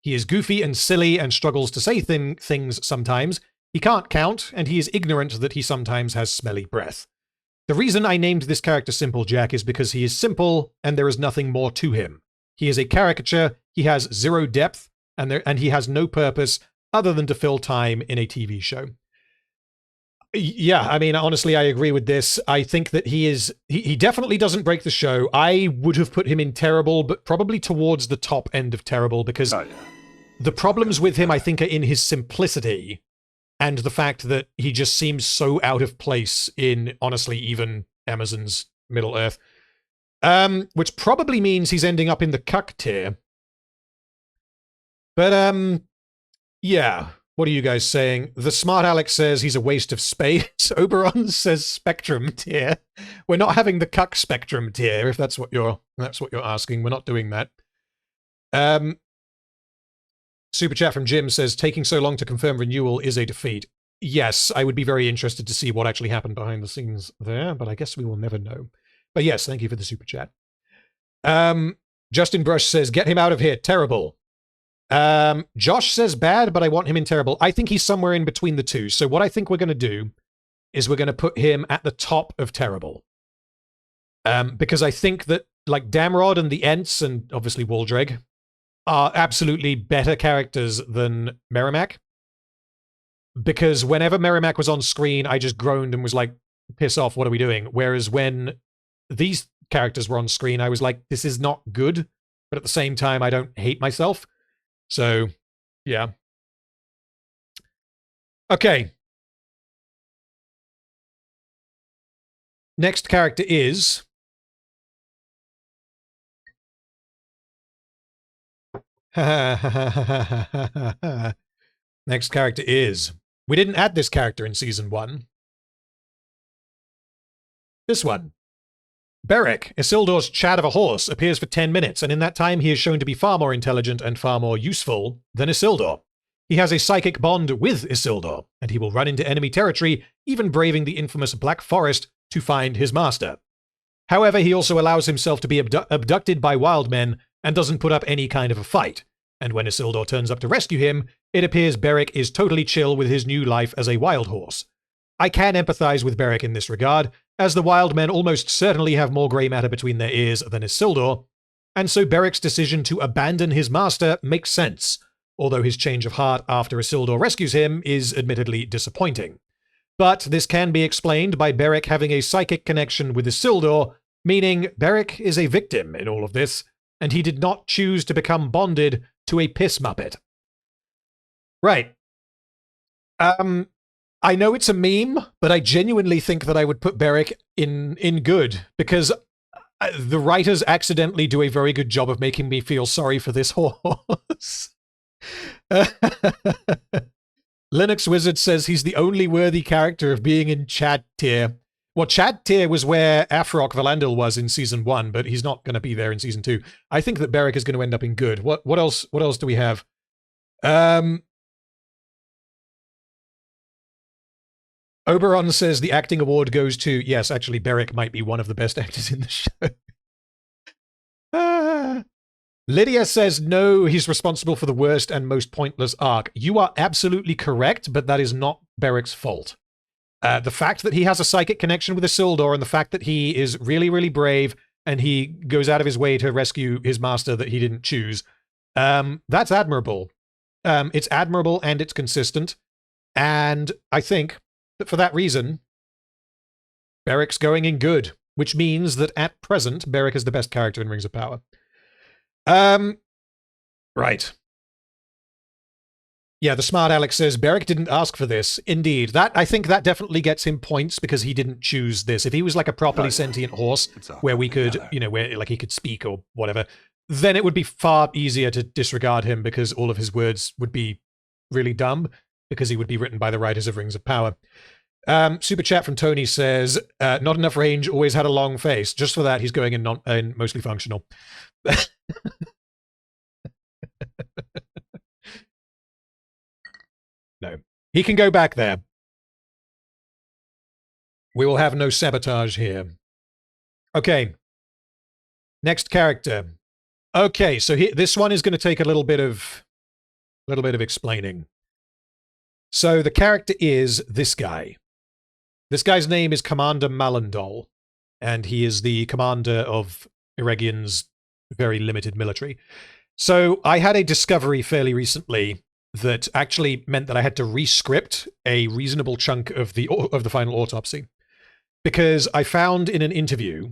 He is goofy and silly and struggles to say things sometimes. He can't count, and he is ignorant that he sometimes has smelly breath. The reason I named this character Simple Jack is because he is simple, and there is nothing more to him. He is a caricature, he has zero depth, and he has no purpose other than to fill time in a TV show. Yeah, I mean, honestly, I agree with this. I think that he definitely doesn't break the show. I would have put him in terrible, but probably towards the top end of terrible, because the problems with him, I think, are in his simplicity and the fact that he just seems so out of place in, honestly, even Amazon's Middle-earth. Which probably means he's ending up in the cuck tier. But, yeah. What are you guys saying? The smart Alex says he's a waste of space. Oberon says Spectrum tier. We're not having the cuck Spectrum tier, if that's what you're asking. We're not doing that. Super chat from Jim says, taking so long to confirm renewal is a defeat. Yes, I would be very interested to see what actually happened behind the scenes there, but I guess we will never know. But yes, thank you for the super chat. Justin Brush says, get him out of here. Terrible. Josh says bad, but I want him in terrible. I think he's somewhere in between the two. So what I think we're going to do is we're going to put him at the top of terrible. Because I think that, like, Damrod and the Ents, and obviously Waldreg, are absolutely better characters than Merimac. Because whenever Merimac was on screen, I just groaned and was like, piss off, what are we doing? Whereas when these characters were on screen, I was like, this is not good, but at the same time, I don't hate myself. So, yeah. Okay. Next character is... Next character is... We didn't add this character in Season 1. This one. Berek, Isildur's Chad of a horse, appears for 10 minutes, and in that time he is shown to be far more intelligent and far more useful than Isildur. He has a psychic bond with Isildur, and he will run into enemy territory, even braving the infamous Black Forest to find his master. However, he also allows himself to be abducted by wild men and doesn't put up any kind of a fight. And when Isildur turns up to rescue him, it appears Berek is totally chill with his new life as a wild horse. I can empathize with Berek in this regard, as the wild men almost certainly have more grey matter between their ears than Isildur, and so Berek's decision to abandon his master makes sense, although his change of heart after Isildur rescues him is admittedly disappointing. But this can be explained by Berek having a psychic connection with Isildur, meaning Berek is a victim in all of this, and he did not choose to become bonded to a piss muppet. Right. I know it's a meme, but I genuinely think that I would put Berek in good, because the writers accidentally do a very good job of making me feel sorry for this horse. Linux Wizard says he's the only worthy character of being in Chad tier. Well, Chad tier was where Afrock Valandil was in season 1, but he's not going to be there in season 2. I think that Berek is going to end up in good. What else do we have? Oberon says the acting award goes to, yes, actually, Berek might be one of the best actors in the show. Lydia says, no, he's responsible for the worst and most pointless arc. You are absolutely correct, but that is not Berek's fault. The fact that he has a psychic connection with Isildur and the fact that he is really, really brave and he goes out of his way to rescue his master that he didn't choose, that's admirable. It's admirable and it's consistent. And I think that for that reason, Berek's going in good, which means that at present, Berek is the best character in Rings of Power. Right. Yeah, the smart Alex says, Berek didn't ask for this. Indeed. I think that definitely gets him points because he didn't choose this. If he was like a properly sentient horse where we could, where like he could speak or whatever, then it would be far easier to disregard him because all of his words would be really dumb because he would be written by the writers of Rings of Power. Super chat from Tony says, not enough range, always had a long face. Just for that, he's going in mostly functional. No. He can go back there. We will have no sabotage here. Okay. Next character. Okay, so this one is going to take a little bit of explaining. So the character is this guy. This guy's name is Commander Malendol, and he is the commander of Eregion's very limited military. So I had a discovery fairly recently that actually meant that I had to rescript a reasonable chunk of the final autopsy. Because I found in an interview,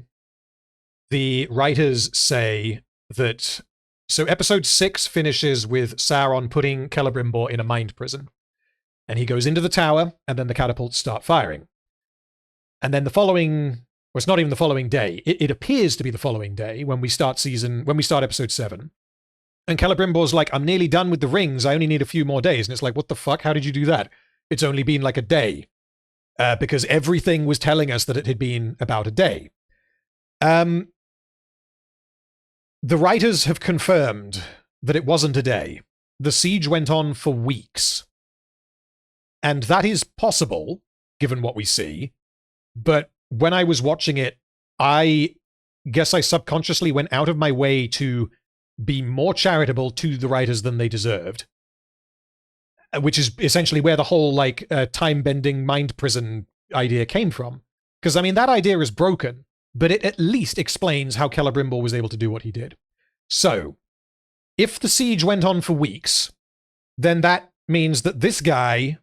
the writers say that... So episode 6 finishes with Sauron putting Celebrimbor in a mind prison. And he goes into the tower, and then the catapults start firing. And then the following... Well, it's not even the following day. It appears to be the following day when we start episode 7. And Celebrimbor's like, I'm nearly done with the rings. I only need a few more days. And it's like, what the fuck? How did you do that? It's only been like a day. Because everything was telling us that it had been about a day. The writers have confirmed that it wasn't a day. The siege went on for weeks. And that is possible, given what we see. But when I was watching it, I guess I subconsciously went out of my way to be more charitable to the writers than they deserved. Which is essentially where the whole, like, time-bending mind prison idea came from. Because, I mean, that idea is broken, but it at least explains how Celebrimbor was able to do what he did. So, if the siege went on for weeks, then that means that this guy...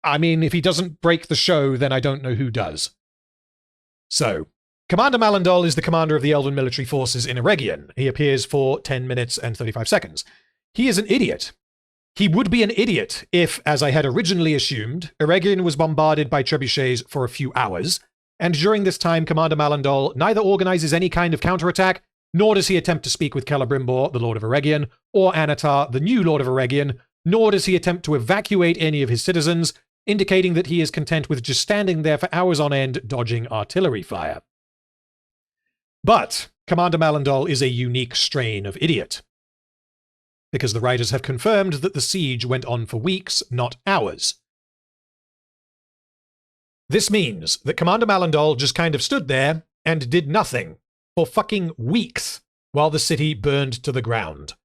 I mean, if he doesn't break the show, then I don't know who does. So, Commander Malendol is the commander of the Elven military forces in Eregion. He appears for 10 minutes and 35 seconds. He is an idiot. He would be an idiot if, as I had originally assumed, Eregion was bombarded by trebuchets for a few hours, and during this time Commander Malendol neither organizes any kind of counterattack, nor does he attempt to speak with Celebrimbor, the Lord of Eregion, or Anatar, the new Lord of Eregion, nor does he attempt to evacuate any of his citizens, indicating that he is content with just standing there for hours on end, dodging artillery fire. But Commander Malendol is a unique strain of idiot, because the writers have confirmed that the siege went on for weeks, not hours. This means that Commander Malendol just kind of stood there and did nothing for fucking weeks while the city burned to the ground.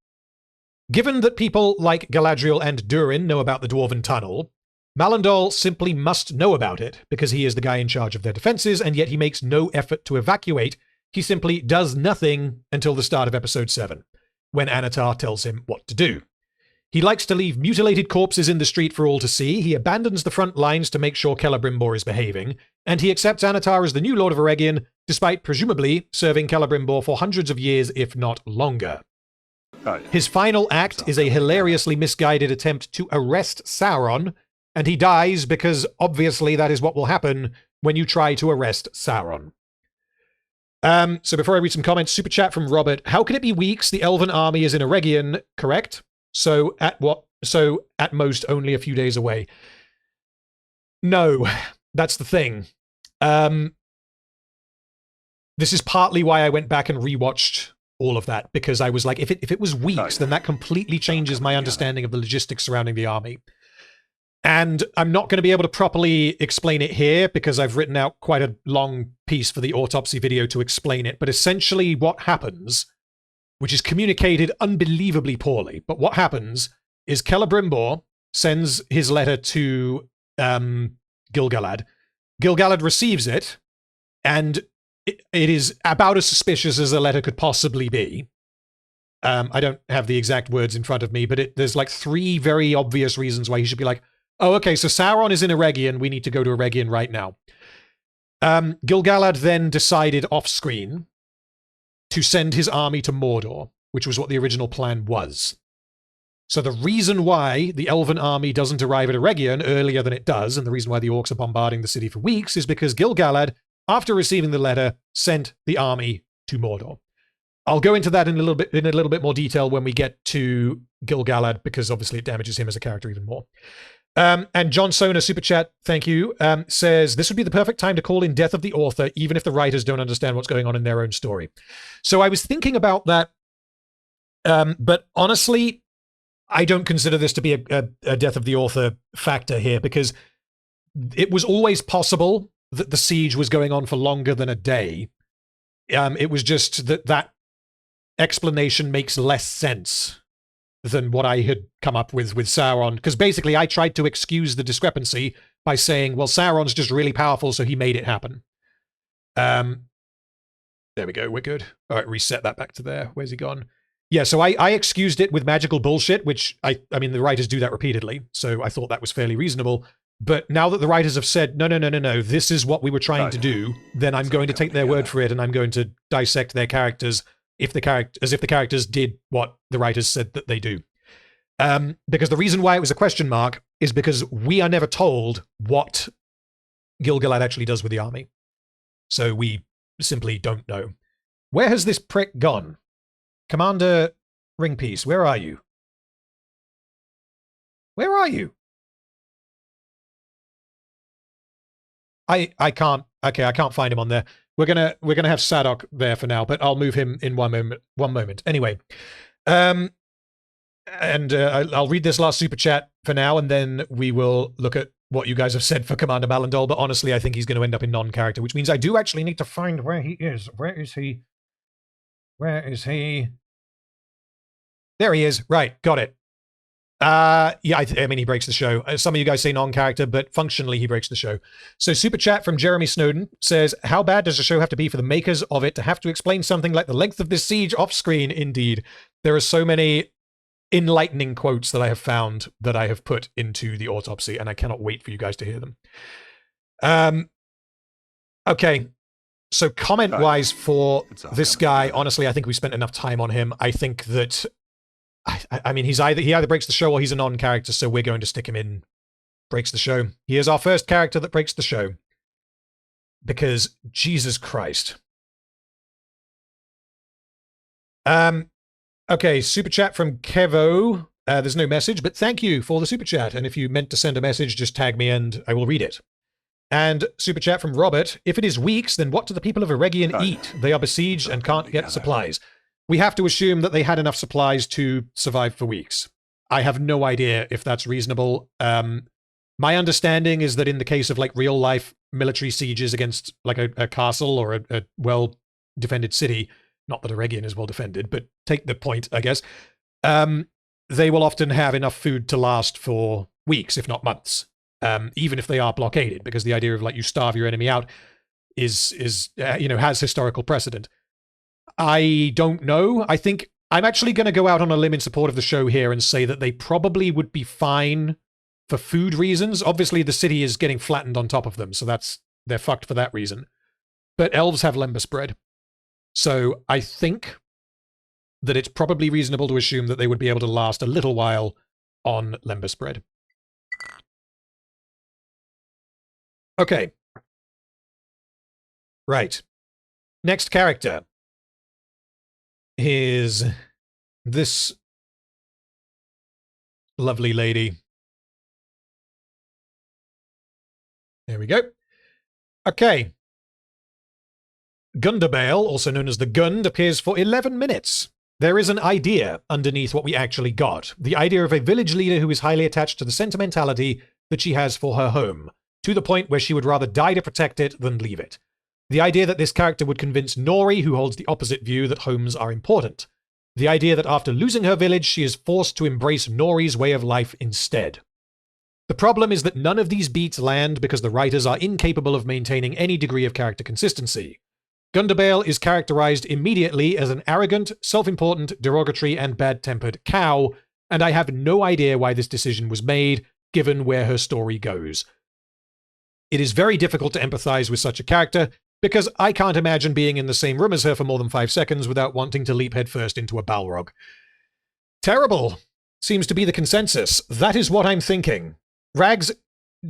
Given that people like Galadriel and Durin know about the Dwarven Tunnel, Malendol simply must know about it because he is the guy in charge of their defenses, and yet he makes no effort to evacuate. He simply does nothing until the start of episode 7, when Anatar tells him what to do. He likes to leave mutilated corpses in the street for all to see, he abandons the front lines to make sure Celebrimbor is behaving, and he accepts Anatar as the new Lord of Eregion, despite presumably serving Celebrimbor for hundreds of years, if not longer. His final act is a hilariously misguided attempt to arrest Sauron, and he dies because obviously that is what will happen when you try to arrest Sauron. So before I read some comments, super chat from Robert. How can it be weeks? The Elven army is in Eregion, correct? So at most only a few days away. No, that's the thing. This is partly why I went back and rewatched all of that, because I was like, if it was weeks, then that completely changes my understanding of the logistics surrounding the army. And I'm not going to be able to properly explain it here because I've written out quite a long piece for the autopsy video to explain it. But essentially what happens, which is communicated unbelievably poorly, but what happens is Celebrimbor sends his letter to Gil-Galad. Gil-Galad receives it, and it is about as suspicious as a letter could possibly be. I don't have the exact words in front of me, but there's like 3 very obvious reasons why he should be like, oh, okay, so Sauron is in Eregion. We need to go to Eregion right now. Gil-Galad then decided off-screen to send his army to Mordor, which was what the original plan was. So the reason why the Elven army doesn't arrive at Eregion earlier than it does, and the reason why the orcs are bombarding the city for weeks, is because Gil-Galad, after receiving the letter, sent the army to Mordor. I'll go into that in a little bit more detail when we get to Gil-Galad, because obviously it damages him as a character even more. And John Sona, super chat, thank you, says, this would be the perfect time to call in death of the author, even if the writers don't understand what's going on in their own story. So I was thinking about that, but honestly, I don't consider this to be a death of the author factor here, because it was always possible that the siege was going on for longer than a day. It was just that explanation makes less sense than what I had come up with Sauron, because basically I tried to excuse the discrepancy by saying, well, Sauron's just really powerful, so he made it happen. There we go, we're good. All right, reset that back to there. Where's he gone? Yeah, so I excused it with magical bullshit, which, I mean, the writers do that repeatedly, so I thought that was fairly reasonable. But now that the writers have said, no, this is what we were trying to do, then I'm going to take their word for it, and I'm going to dissect their characters as if the characters did what the writers said that they do. Because the reason why it was a question mark is because we are never told what Gil-Galad actually does with the army. So we simply don't know. Where has this prick gone? Commander Ringpiece, where are you? Where are you? I can't. Okay, I can't find him on there. We're gonna have Sadok there for now, but I'll move him in one moment. Anyway, and I'll read this last super chat for now, and then we will look at what you guys have said for Commander Malendol. But honestly, I think he's going to end up in non-character, which means I do actually need to find where he is. Where is he? Where is he? There he is. Right, got it. Yeah, I mean, he breaks the show. Some of you guys say non-character, but functionally he breaks the show. So super chat from Jeremy Snowden says, how bad does the show have to be for the makers of it to have to explain something like the length of this siege off-screen? Indeed. There are so many enlightening quotes that I have found that I have put into the autopsy, and I cannot wait for you guys to hear them. Okay. So comment-wise for this guy, honestly, I think we spent enough time on him. I think that I mean, he either breaks the show or he's a non-character, so we're going to stick him in breaks the show. He is our first character that breaks the show. Because, Jesus Christ. Okay, super chat from Kevo. There's no message, but thank you for the super chat. And if you meant to send a message, just tag me and I will read it. And super chat from Robert. If it is weeks, then what do the people of Eregion eat? They are besieged and can't get supplies. We have to assume that they had enough supplies to survive for weeks. I have no idea if that's reasonable. My understanding is that in the case of like real life military sieges against like a castle or a well-defended city, not that Eregion is well defended, but take the point, I guess, they will often have enough food to last for weeks, if not months, even if they are blockaded, because the idea of like you starve your enemy out is has historical precedent. I don't know. I think I'm actually going to go out on a limb in support of the show here and say that they probably would be fine for food reasons. Obviously, the city is getting flattened on top of them, so they're fucked for that reason. But elves have lembas bread. So I think that it's probably reasonable to assume that they would be able to last a little while on lembas bread. Okay. Right. Next character is this lovely lady. There we go. Okay. Gundabale, also known as the Gund, appears for 11 minutes. There is an idea underneath what we actually got. The idea of a village leader who is highly attached to the sentimentality that she has for her home, to the point where she would rather die to protect it than leave it. The idea that this character would convince Nori, who holds the opposite view, that homes are important. The idea that after losing her village, she is forced to embrace Nori's way of life instead. The problem is that none of these beats land because the writers are incapable of maintaining any degree of character consistency. Gundabale is characterized immediately as an arrogant, self-important, derogatory, and bad-tempered cow, and I have no idea why this decision was made, given where her story goes. It is very difficult to empathize with such a character, because I can't imagine being in the same room as her for more than 5 seconds without wanting to leap headfirst into a Balrog. Terrible seems to be the consensus. That is what I'm thinking. Rags,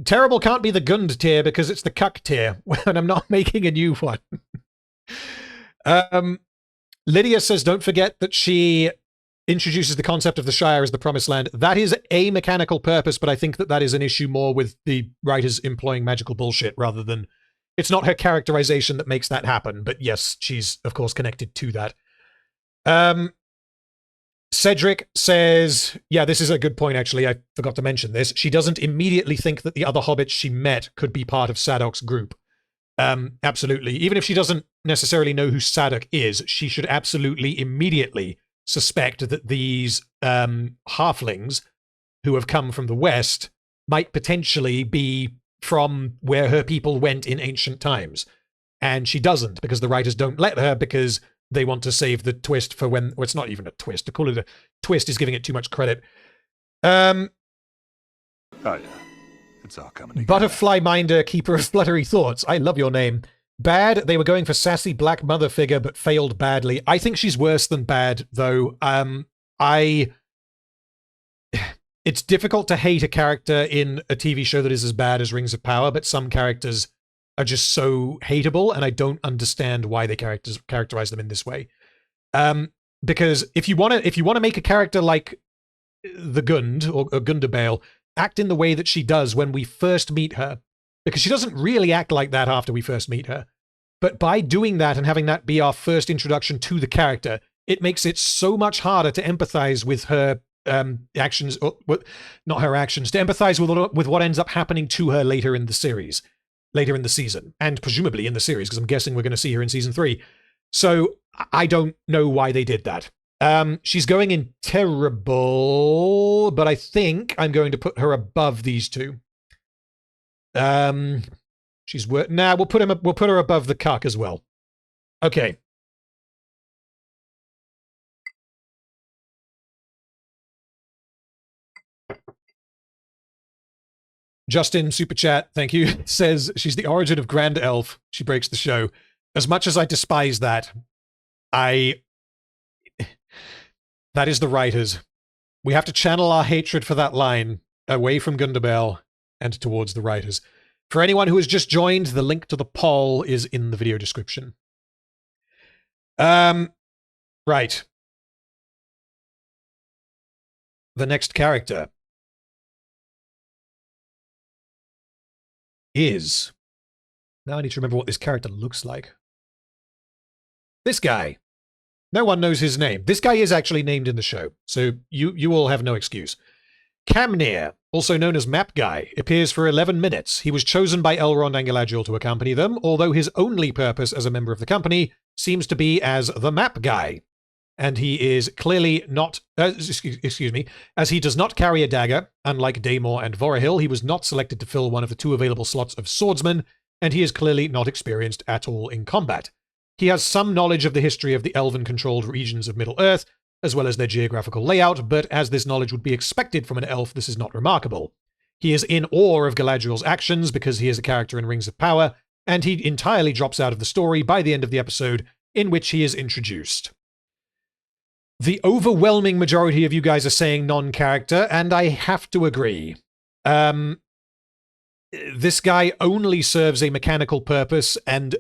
terrible can't be the Gund tier because it's the cuck tier, and I'm not making a new one. Lydia says, don't forget that she introduces the concept of the Shire as the Promised Land. That is a mechanical purpose, but I think that that is an issue more with the writers employing magical bullshit rather than... It's not her characterization that makes that happen, but yes, she's, of course, connected to that. Cedric says, yeah, this is a good point, actually. I forgot to mention this. She doesn't immediately think that the other hobbits she met could be part of Sadok's group. Absolutely. Even if she doesn't necessarily know who Sadok is, she should absolutely immediately suspect that these halflings who have come from the west might potentially be from where her people went in ancient times. And she doesn't, because the writers don't let her, because they want to save the twist for when... Well, it's not even a twist. To call it a twist is giving it too much credit. Oh, yeah. It's all coming together. Butterfly Minder, Keeper of Fluttery Thoughts. I love your name. Bad. They were going for sassy black mother figure, but failed badly. I think she's worse than bad, though. It's difficult to hate a character in a TV show that is as bad as Rings of Power, but some characters are just so hateable, and I don't understand why they characterize them in this way. Because if you want to make a character like the Gund or Gundabale act in the way that she does when we first meet her, because she doesn't really act like that after we first meet her, but by doing that and having that be our first introduction to the character, it makes it so much harder to empathize with her actions, or not her actions, to empathize with what ends up happening to her later in the series, later in the season, and presumably in the series, because I'm guessing we're going to see her in season 3. So I don't know why they did that. She's going in terrible, but I think I'm going to put her above these two. She's we'll put her above the cuck as well. Okay. Justin, Super Chat, thank you, says she's the origin of Grand Elf. She breaks the show. As much as I despise that, that is the writers. We have to channel our hatred for that line away from Gundabale and towards the writers. For anyone who has just joined, the link to the poll is in the video description. Right. The next character is... Now I need to remember what this character looks like. This guy. No one knows his name. This guy is actually named in the show, so you all have no excuse. Camnir, also known as Map Guy, appears for 11 minutes. He was chosen by Elrond and Galadriel to accompany them, although his only purpose as a member of the company seems to be as the Map Guy. And he is clearly not... excuse me. As he does not carry a dagger, unlike Daemor and Vorohil, he was not selected to fill one of the 2 available slots of swordsman, and he is clearly not experienced at all in combat. He has some knowledge of the history of the elven-controlled regions of Middle-earth, as well as their geographical layout, but as this knowledge would be expected from an elf, this is not remarkable. He is in awe of Galadriel's actions because he is a character in Rings of Power, and he entirely drops out of the story by the end of the episode in which he is introduced. The overwhelming majority of you guys are saying non-character, and I have to agree. This guy only serves a mechanical purpose, and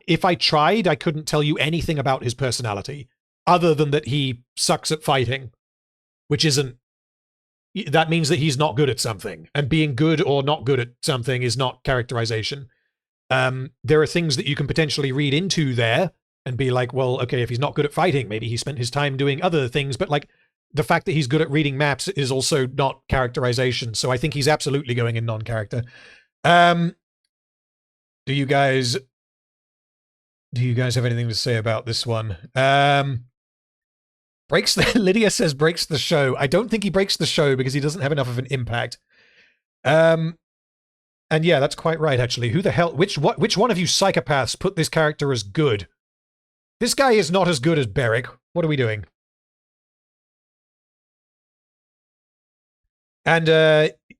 if I tried, I couldn't tell you anything about his personality other than that he sucks at fighting, which isn't. That means that he's not good at something, and being good or not good at something is not characterization. There are things that you can potentially read into there and be like, well, okay, if he's not good at fighting, maybe he spent his time doing other things, but like the fact that he's good at reading maps is also not characterization, so I think he's absolutely going in non-character. Do you guys have anything to say about this one? Lydia says breaks the show. I don't think he breaks the show because he doesn't have enough of an impact. And yeah, that's quite right, actually. Who the hell, which one of you psychopaths put this character as good? This guy is not as good as Berek. What are we doing? And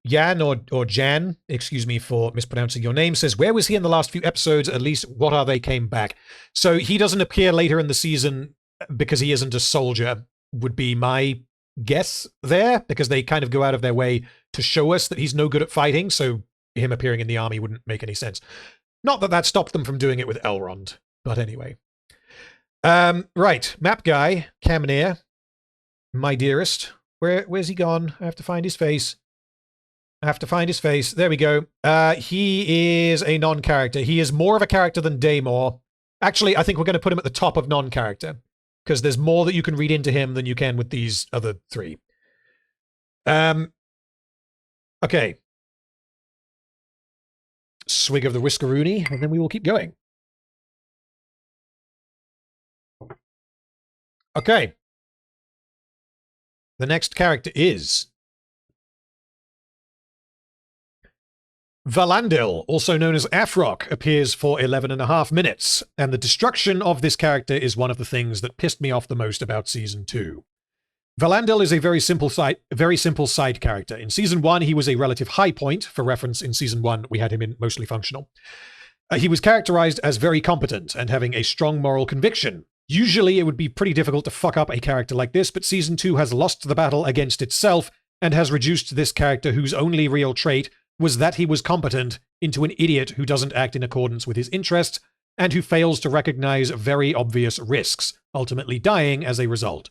Jan or Jan, excuse me for mispronouncing your name, says, where was he in the last few episodes? At least what are they came back? So he doesn't appear later in the season because he isn't a soldier, would be my guess there, because they kind of go out of their way to show us that he's no good at fighting, so him appearing in the army wouldn't make any sense. Not that that stopped them from doing it with Elrond, but anyway. Right, map guy, Camnir, my dearest. Where's he gone? I have to find his face. There we go. He is a non-character. He is more of a character than Daemor. Actually, I think we're going to put him at the top of non-character, because there's more that you can read into him than you can with these other three. Okay. Swig of the whiskeroony, and then we will keep going. Okay. The next character is Valandil, also known as Afrock, appears for 11.5 minutes, and the destruction of this character is one of the things that pissed me off the most about Season 2. Valandil is a very simple side character. In Season 1, he was a relative high point. For reference, in Season 1, we had him in mostly functional. He was characterized as very competent and having a strong moral conviction. Usually, it would be pretty difficult to fuck up a character like this, but Season 2 has lost the battle against itself and has reduced this character whose only real trait was that he was competent into an idiot who doesn't act in accordance with his interests and who fails to recognize very obvious risks, ultimately dying as a result.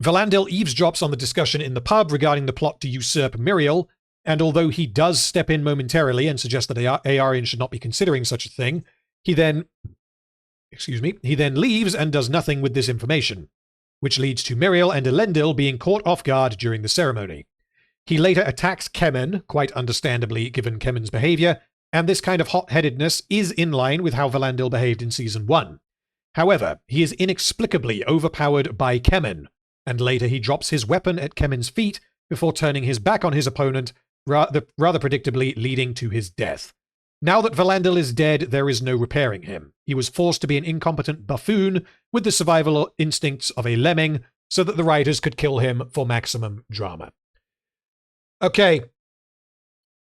Valandil eavesdrops on the discussion in the pub regarding the plot to usurp Miriel, and although he does step in momentarily and suggest that Arian should not be considering such a thing, he then leaves and does nothing with this information, which leads to Miriel and Elendil being caught off guard during the ceremony. He later attacks Kemen, quite understandably given Kemen's behavior, and this kind of hot-headedness is in line with how Valandil behaved in Season 1. However, he is inexplicably overpowered by Kemen, and later he drops his weapon at Kemen's feet before turning his back on his opponent, rather predictably leading to his death. Now that Valandil is dead, there is no repairing him. He was forced to be an incompetent buffoon with the survival instincts of a lemming so that the writers could kill him for maximum drama. Okay.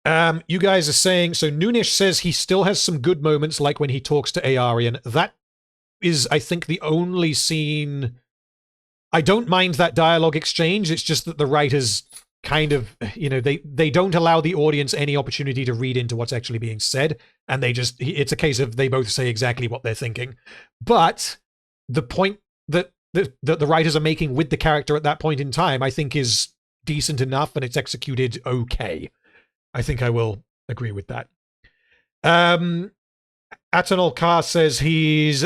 You guys are saying, so Noonish says he still has some good moments, like when he talks to Arian. That is, I think, the only scene. I don't mind that dialogue exchange. It's just that the writers kind of, they don't allow the audience any opportunity to read into what's actually being said, and it's a case of they both say exactly what they're thinking. But the point that the writers are making with the character at that point in time, I think, is decent enough, and it's executed okay. I think I will agree with that. Atanol Kar says he's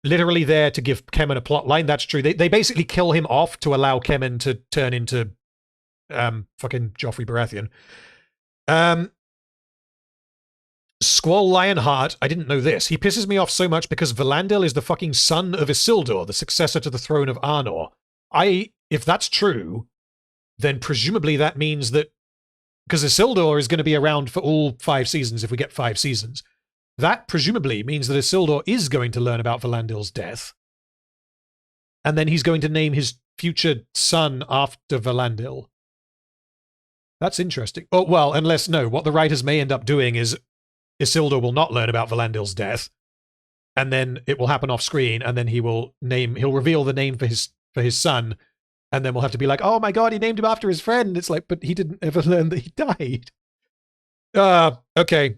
literally there to give Kemen a plot line. That's true. They basically kill him off to allow Kemen to turn into fucking Joffrey Baratheon. Squall Lionheart, I didn't know this. He pisses me off so much because Valandil is the fucking son of Isildur, the successor to the throne of Arnor. If that's true, then presumably that means that, because Isildur is going to be around for all 5 seasons if we get 5 seasons, that presumably means that Isildur is going to learn about Valandil's death. And then he's going to name his future son after Valandil. That's interesting. Oh, well, unless, no, what the writers may end up doing is Isildur will not learn about Valandil's death, and then it will happen off screen, and then he'll reveal the name for his son, and then we'll have to be like, oh my god, he named him after his friend. It's like, but he didn't ever learn that he died. Okay.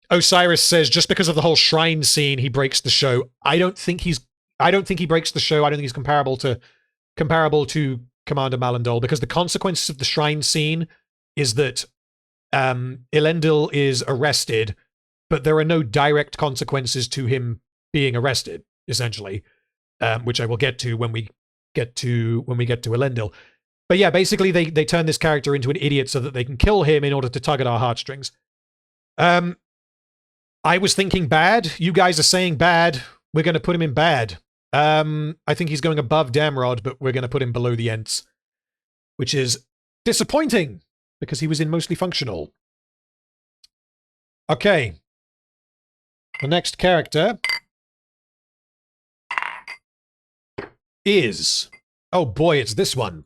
Osiris says, just because of the whole shrine scene, he breaks the show. I don't think he breaks the show. I don't think he's comparable to Commander Malendol, because the consequences of the shrine scene is that Elendil is arrested, but there are no direct consequences to him being arrested, essentially, which I will get to when we get to Elendil. But yeah, basically they turn this character into an idiot so that they can kill him in order to tug at our heartstrings. I was thinking bad. You guys are saying bad. We're going to put him in bad. I think he's going above Damrod, but we're going to put him below the Ents, which is disappointing because he was in mostly functional. Okay. The next character is... Oh boy, it's this one.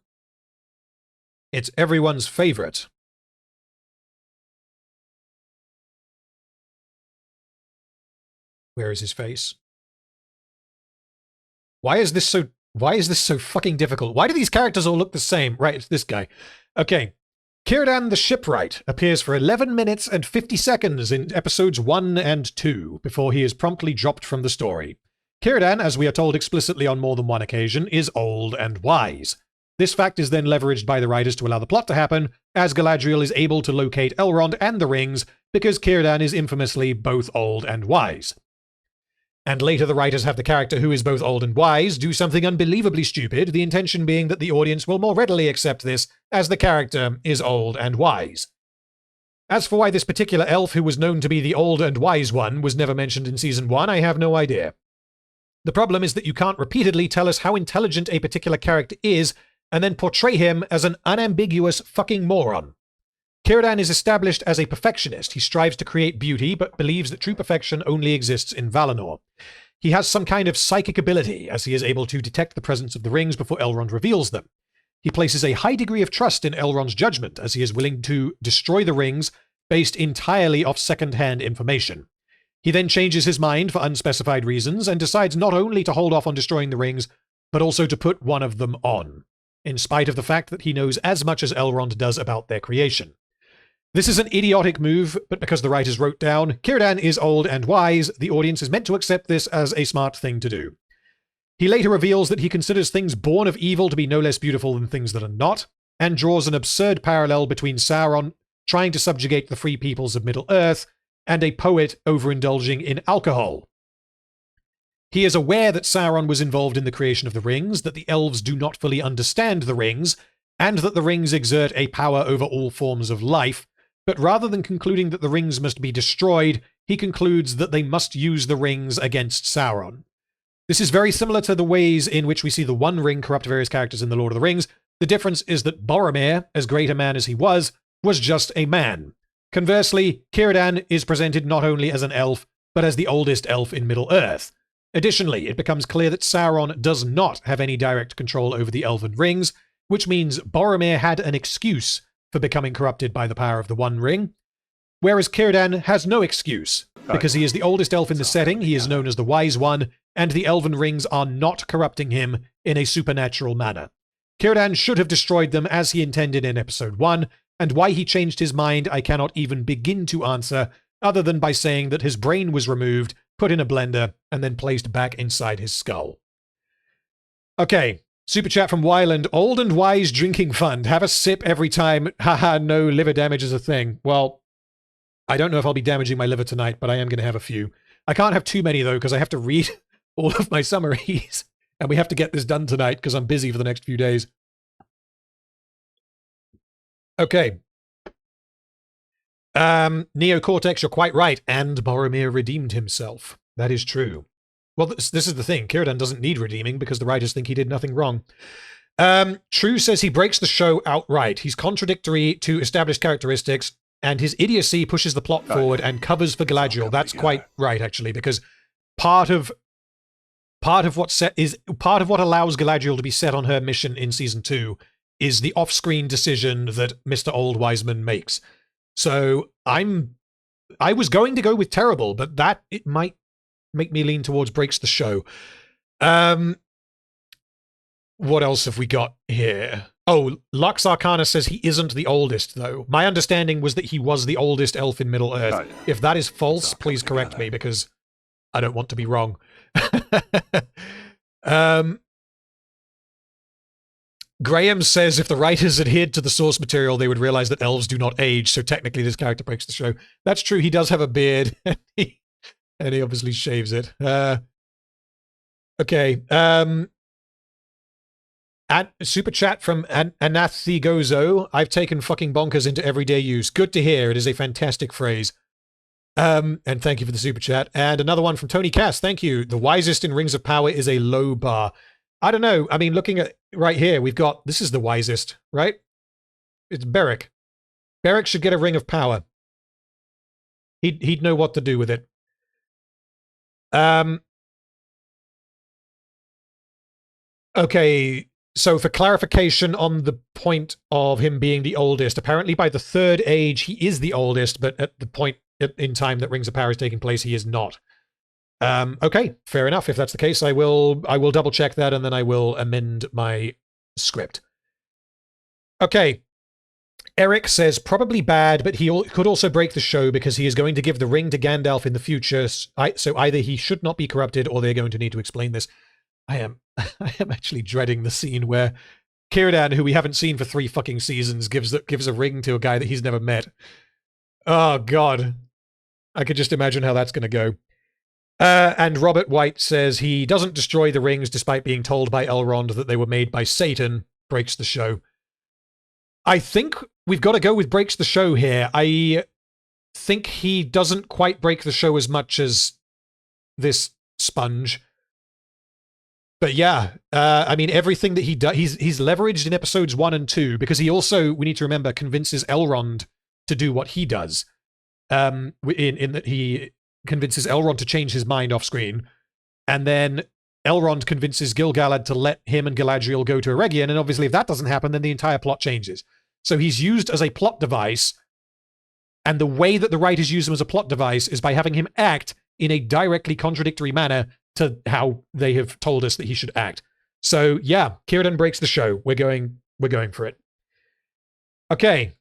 It's everyone's favorite. Where is his face? Why is this so fucking difficult? Why do these characters all look the same? Right, it's this guy. Okay. Cirdan the Shipwright appears for 11 minutes and 50 seconds in episodes 1 and 2 before he is promptly dropped from the story. Cirdan, as we are told explicitly on more than one occasion, is old and wise. This fact is then leveraged by the writers to allow the plot to happen, as Galadriel is able to locate Elrond and the rings because Cirdan is infamously both old and wise. And later the writers have the character who is both old and wise do something unbelievably stupid, the intention being that the audience will more readily accept this as the character is old and wise. As for why this particular elf who was known to be the old and wise one was never mentioned in Season 1, I have no idea. The problem is that you can't repeatedly tell us how intelligent a particular character is and then portray him as an unambiguous fucking moron. Cirdan is established as a perfectionist. He strives to create beauty, but believes that true perfection only exists in Valinor. He has some kind of psychic ability, as he is able to detect the presence of the rings before Elrond reveals them. He places a high degree of trust in Elrond's judgment, as he is willing to destroy the rings based entirely off second-hand information. He then changes his mind for unspecified reasons, and decides not only to hold off on destroying the rings, but also to put one of them on, in spite of the fact that he knows as much as Elrond does about their creation. This is an idiotic move, but because the writers wrote down, Cirdan is old and wise, the audience is meant to accept this as a smart thing to do. He later reveals that he considers things born of evil to be no less beautiful than things that are not, and draws an absurd parallel between Sauron trying to subjugate the free peoples of Middle-earth and a poet overindulging in alcohol. He is aware that Sauron was involved in the creation of the rings, that the elves do not fully understand the rings, and that the rings exert a power over all forms of life, but rather than concluding that the rings must be destroyed, he concludes that they must use the rings against Sauron. This is very similar to the ways in which we see the One Ring corrupt various characters in The Lord of the Rings. The difference is that Boromir, as great a man as he was just a man. Conversely, Cirdan is presented not only as an elf, but as the oldest elf in Middle-earth. Additionally, it becomes clear that Sauron does not have any direct control over the Elven Rings, which means Boromir had an excuse for becoming corrupted by the power of the One Ring, whereas Cirdan has no excuse. Because he is the oldest elf in the setting, he is known as the Wise One, and the Elven Rings are not corrupting him in a supernatural manner. Cirdan should have destroyed them as he intended in Episode 1, and why he changed his mind I cannot even begin to answer, other than by saying that his brain was removed, put in a blender, and then placed back inside his skull. Okay. Super chat from Wyland. Old and wise drinking fund. Have a sip every time. Haha, no liver damage is a thing. Well, I don't know if I'll be damaging my liver tonight, but I am going to have a few. I can't have too many, though, because I have to read all of my summaries. And we have to get this done tonight, because I'm busy for the next few days. Okay. Neocortex, you're quite right. And Boromir redeemed himself. That is true. Well, this is the thing. Cirdan doesn't need redeeming because the writers think he did nothing wrong. True says he breaks the show outright. He's contradictory to established characteristics, and his idiocy pushes the plot forward and covers for Galadriel. That's quite right, actually, because part of what allows Galadriel to be set on her mission in Season 2 is the off-screen decision that Mr. Old Wiseman makes. So I was going to go with terrible, but it might make me lean towards breaks the show. What else have we got here? Oh, Lux Arcana says he isn't the oldest, though. My understanding was that he was the oldest elf in Middle-earth. Oh, yeah. If that is false, please correct me, because I don't want to be wrong. Graham says if the writers adhered to the source material, they would realize that elves do not age, so technically this character breaks the show. That's true, he does have a beard, and he obviously shaves it. Okay, and super chat from Anathigozo. I've taken fucking bonkers into everyday use. Good to hear. It is a fantastic phrase. And thank you for the super chat. And another one from Tony Cass. Thank you. The wisest in Rings of Power is a low bar. I don't know. I mean, looking at right here, we've got, this is the wisest, right? It's Berek. Berek should get a Ring of Power. He'd know what to do with it. Okay. So for clarification on the point of him being the oldest, apparently by the third age, he is the oldest, but at the point in time that Rings of Power is taking place, he is not. Okay, fair enough. If that's the case, I will double check that, and then I will amend my script. Okay. Eric says, probably bad, but he could also break the show because he is going to give the ring to Gandalf in the future, so either he should not be corrupted or they're going to need to explain this. I am actually dreading the scene where Cirdan, who we haven't seen for 3 fucking seasons, gives a ring to a guy that he's never met. Oh, God. I could just imagine how that's going to go. And Robert White says he doesn't destroy the rings despite being told by Elrond that they were made by Satan. Breaks the show. I think we've got to go with breaks the show here. I think he doesn't quite break the show as much as this sponge. But yeah, I mean, everything that he does, he's leveraged in episodes 1 and 2, because he also, we need to remember, convinces Elrond to do what he does. In that he convinces Elrond to change his mind off screen, and then Elrond convinces Gil-Galad to let him and Galadriel go to Eregion, and obviously if that doesn't happen, then the entire plot changes. So he's used as a plot device, and the way that the writers use him as a plot device is by having him act in a directly contradictory manner to how they have told us that he should act. So yeah, Cirdan breaks the show. We're going for it. Okay.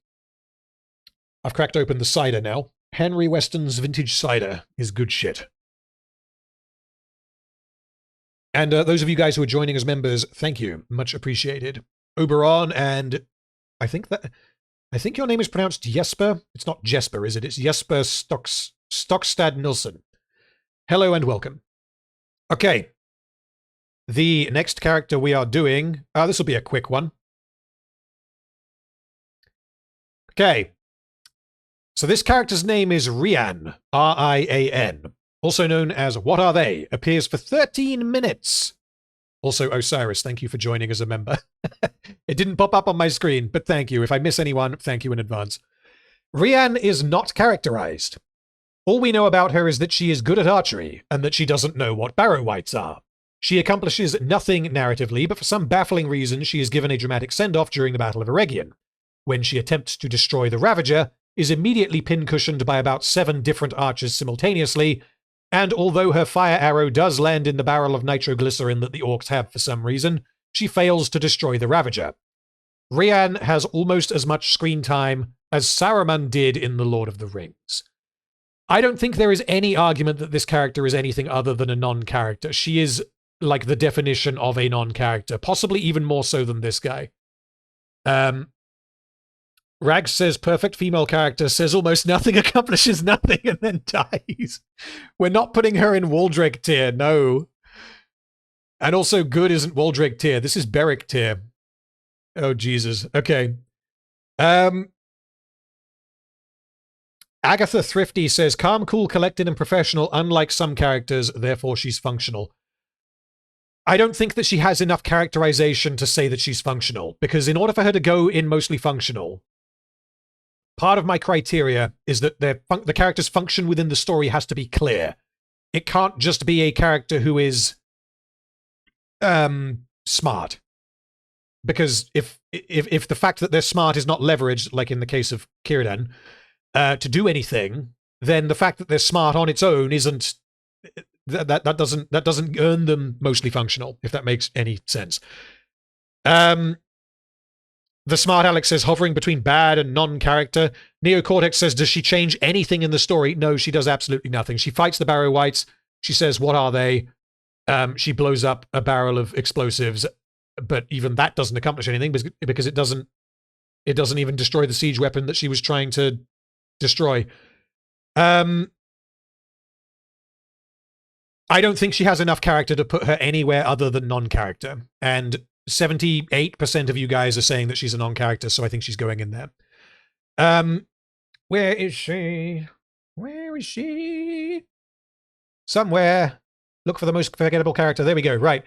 I've cracked open the cider now. Henry Weston's vintage cider is good shit. And those of you guys who are joining as members, thank you. Much appreciated. Oberon, and I think your name is pronounced Jesper. It's not Jesper, is it? It's Jesper Stockstad Nilsson. Hello and welcome. Okay. The next character we are doing, this will be a quick one. Okay. So this character's name is Rian, R-I-A-N, also known as What Are They? Appears for 13 minutes. Also, Osiris, thank you for joining as a member. It didn't pop up on my screen, but thank you. If I miss anyone, thank you in advance. Rian is not characterized. All we know about her is that she is good at archery, and that she doesn't know what barrow wights are. She accomplishes nothing narratively, but for some baffling reason, she is given a dramatic send-off during the Battle of Eregion. When she attempts to destroy the Ravager, is immediately pin-cushioned by about 7 different archers simultaneously, and although her fire arrow does land in the barrel of nitroglycerin that the orcs have for some reason, she fails to destroy the Ravager. Rian has almost as much screen time as Saruman did in The Lord of the Rings. I don't think there is any argument that this character is anything other than a non-character. She is like the definition of a non-character, possibly even more so than this guy. Rags says perfect female character, says almost nothing, accomplishes nothing, and then dies. We're not putting her in Waldreg tier, no. And also good isn't Waldreg tier. This is Berek tier. Oh, Jesus. Okay. Agatha Thrifty says, calm, cool, collected, and professional, unlike some characters, therefore she's functional. I don't think that she has enough characterization to say that she's functional, because in order for her to go in mostly functional, part of my criteria is that the character's function within the story has to be clear. It can't just be a character who is smart. Because if the fact that they're smart is not leveraged, like in the case of Cirdan, to do anything, then the fact that they're smart on its own isn't that doesn't earn them mostly functional, if that makes any sense. The Smart Alex says hovering between bad and non-character. Neocortex says, does she change anything in the story? No, she does absolutely nothing. She fights the Barrow Whites. She says, what are they? She blows up a barrel of explosives, but even that doesn't accomplish anything because it doesn't even destroy the siege weapon that she was trying to destroy. I don't think she has enough character to put her anywhere other than non-character. And 78% of you guys are saying that she's a non-character, so I think she's going in there. Where is she? Where is she? Somewhere. Look for the most forgettable character. There we go. Right.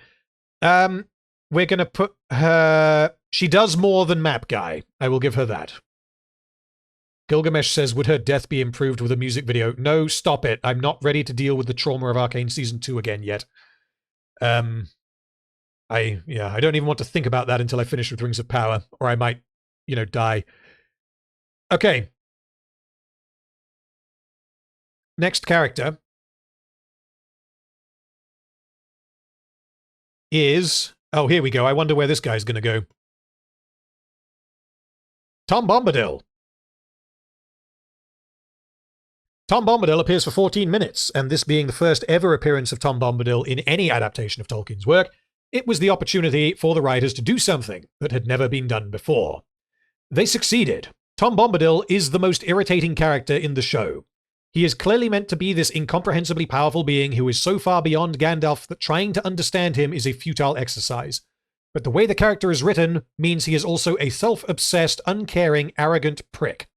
We're going to put her... She does more than Map Guy. I will give her that. Gilgamesh says, would her death be improved with a music video? No, stop it. I'm not ready to deal with the trauma of Arcane Season 2 again yet. I don't even want to think about that until I finish with Rings of Power, or I might, die. Okay. Next character is... Oh, here we go. I wonder where this guy's going to go. Tom Bombadil. Tom Bombadil appears for 14 minutes, and this being the first ever appearance of Tom Bombadil in any adaptation of Tolkien's work, it was the opportunity for the writers to do something that had never been done before. They succeeded. Tom Bombadil is the most irritating character in the show. He is clearly meant to be this incomprehensibly powerful being who is so far beyond Gandalf that trying to understand him is a futile exercise. But the way the character is written means he is also a self-obsessed, uncaring, arrogant prick.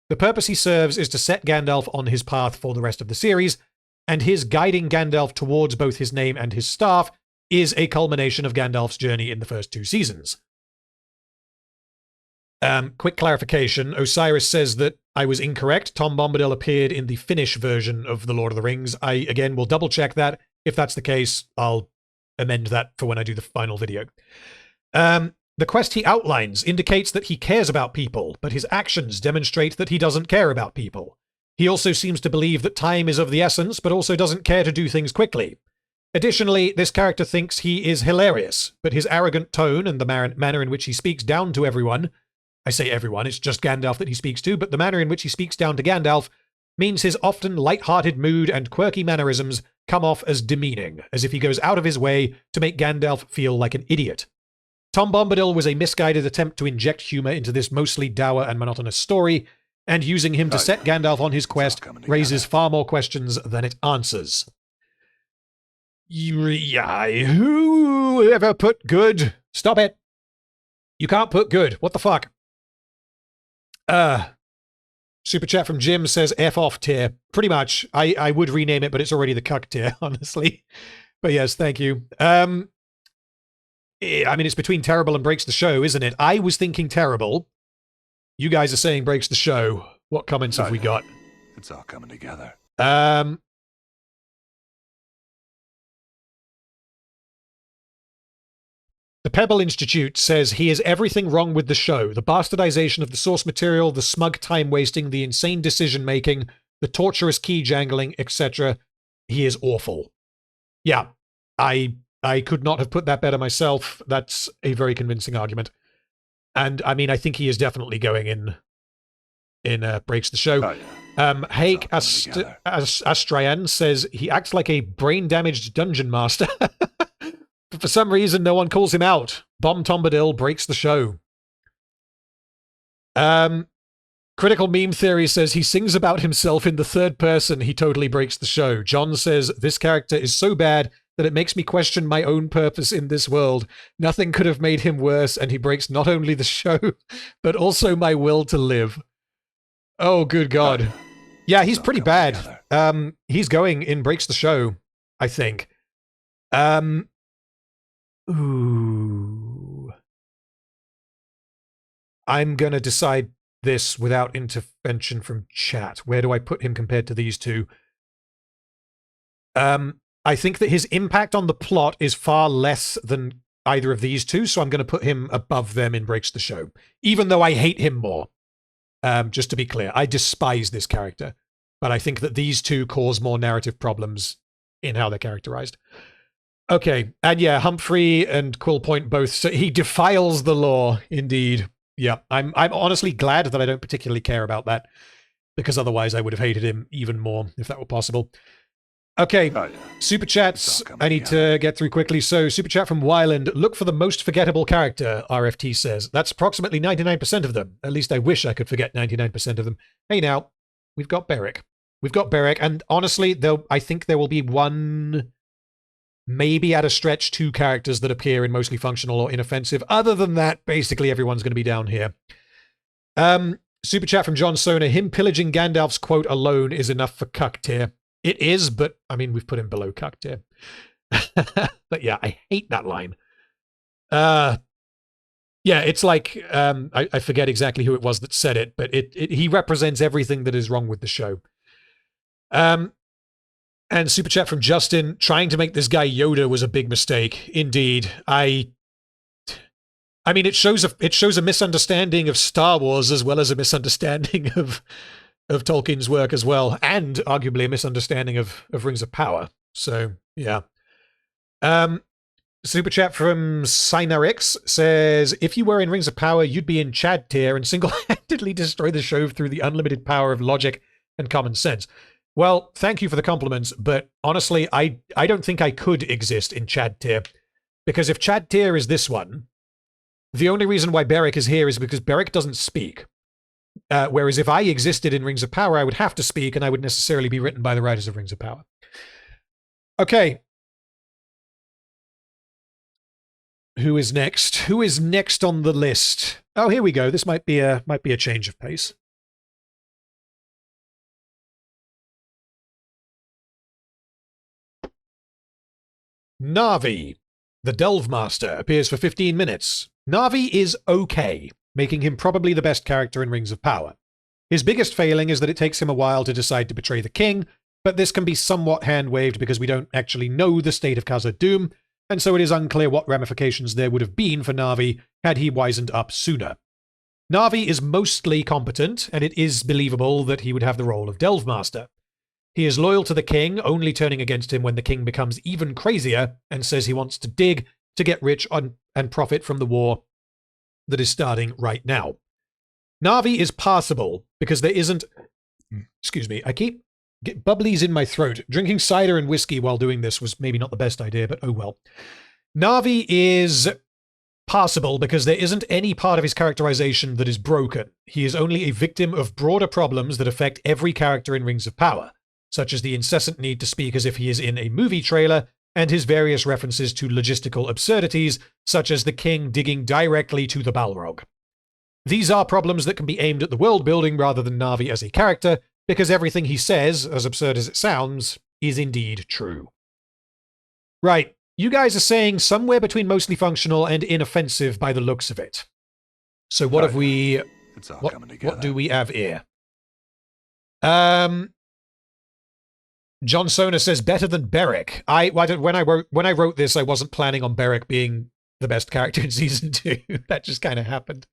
The purpose he serves is to set Gandalf on his path for the rest of the series, and his guiding Gandalf towards both his name and his staff is a culmination of Gandalf's journey in the first 2 seasons. Quick clarification. Osiris says that I was incorrect. Tom Bombadil appeared in the Finnish version of The Lord of the Rings. I, again, will double-check that. If that's the case, I'll amend that for when I do the final video. The quest he outlines indicates that he cares about people, but his actions demonstrate that he doesn't care about people. He also seems to believe that time is of the essence, but also doesn't care to do things quickly. Additionally, this character thinks he is hilarious, but his arrogant tone and the manner in which he speaks down to everyone, I say everyone, it's just Gandalf that he speaks to, but the manner in which he speaks down to Gandalf means his often light-hearted mood and quirky mannerisms come off as demeaning, as if he goes out of his way to make Gandalf feel like an idiot. Tom Bombadil was a misguided attempt to inject humor into this mostly dour and monotonous story, and using him to set Gandalf on his quest raises far more questions than it answers. Whoever put good? Stop it. You can't put good. What the fuck? Super chat from Jim says F off tier. Pretty much. I would rename it, but it's already the cuck tier, honestly. But yes, thank you. I mean, it's between terrible and breaks the show, isn't it? I was thinking terrible. You guys are saying breaks the show. What comments have we got? It's all coming together. The Pebble Institute says he is everything wrong with the show. The bastardization of the source material, the smug time wasting, the insane decision making, the torturous key jangling, etc. He is awful. Yeah, I could not have put that better myself. That's a very convincing argument. And I mean, I think he is definitely going in breaks the show. Oh, yeah. Hake Astrayan says he acts like a brain-damaged dungeon master. But for some reason, no one calls him out. Bomb Bombadil breaks the show. Critical Meme Theory says he sings about himself in the third person. He totally breaks the show. John says this character is so bad that it makes me question my own purpose in this world. Nothing could have made him worse, and he breaks not only the show, but also my will to live. Oh, good God. Yeah, he's pretty bad. He's going in breaks the show, I think. Ooh. I'm going to decide this without intervention from chat. Where do I put him compared to these two? I think that his impact on the plot is far less than either of these two, so I'm going to put him above them in breaks the show, even though I hate him more. Just to be clear, I despise this character, but I think that these two cause more narrative problems in how they're characterized. Okay, and yeah, Humphrey and Quillpoint both, so he defiles the law, indeed. Yeah, I'm honestly glad that I don't particularly care about that, because otherwise I would have hated him even more if that were possible. Okay, super chats I need to get through quickly. So, super chat from Wyland. Look for the most forgettable character, RFT says. That's approximately 99% of them. At least I wish I could forget 99% of them. Hey now, we've got Berek. We've got Berek, and honestly, I think there will be one, maybe at a stretch, 2 characters that appear in mostly functional or inoffensive. Other than that, basically everyone's going to be down here. Super chat from John Sona. Him pillaging Gandalf's quote alone is enough for cuck tier. It is, but, I mean, we've put him below cuck tier. But yeah, I hate that line. Yeah, it's like, I forget exactly who it was that said it, but he represents everything that is wrong with the show. And super chat from Justin. Trying to make this guy Yoda was a big mistake. Indeed. I mean, it shows a misunderstanding of Star Wars as well as a misunderstanding of Tolkien's work as well, and arguably a misunderstanding of Rings of Power. So, yeah. Super chat from Synarix says, if you were in Rings of Power, you'd be in Chad tier and single-handedly destroy the show through the unlimited power of logic and common sense. Well, thank you for the compliments, but honestly, I don't think I could exist in Chad tier, because if Chad tier is this one, the only reason why Berek is here is because Berek doesn't speak. Whereas if I existed in Rings of Power, I would have to speak, and I would necessarily be written by the writers of Rings of Power. Okay. Who is next? Who is next on the list? Oh, here we go. This might be a change of pace. Narvi, the Delve Master, appears for 15 minutes. Narvi is okay, making him probably the best character in Rings of Power. His biggest failing is that it takes him a while to decide to betray the king, but this can be somewhat hand-waved because we don't actually know the state of Khazad-dûm, and so it is unclear what ramifications there would have been for Narvi had he wisened up sooner. Narvi is mostly competent, and it is believable that he would have the role of Delve Master. He is loyal to the king, only turning against him when the king becomes even crazier and says he wants to dig to get rich and profit from the war that is starting right now. Narvi is passable because there isn't... Excuse me, I keep get bubblies in my throat. Drinking cider and whiskey while doing this was maybe not the best idea, but oh well. Narvi is passable because there isn't any part of his characterization that is broken. He is only a victim of broader problems that affect every character in Rings of Power, such as the incessant need to speak as if he is in a movie trailer, and his various references to logistical absurdities, such as the king digging directly to the Balrog. These are problems that can be aimed at the world building rather than Narvi as a character, because everything he says, as absurd as it sounds, is indeed true. Right, you guys are saying somewhere between mostly functional and inoffensive by the looks of it. So what have we... What do we have here? John Sona says better than Berek. When I wrote this, I wasn't planning on Berek being the best character in season 2. That just kind of happened.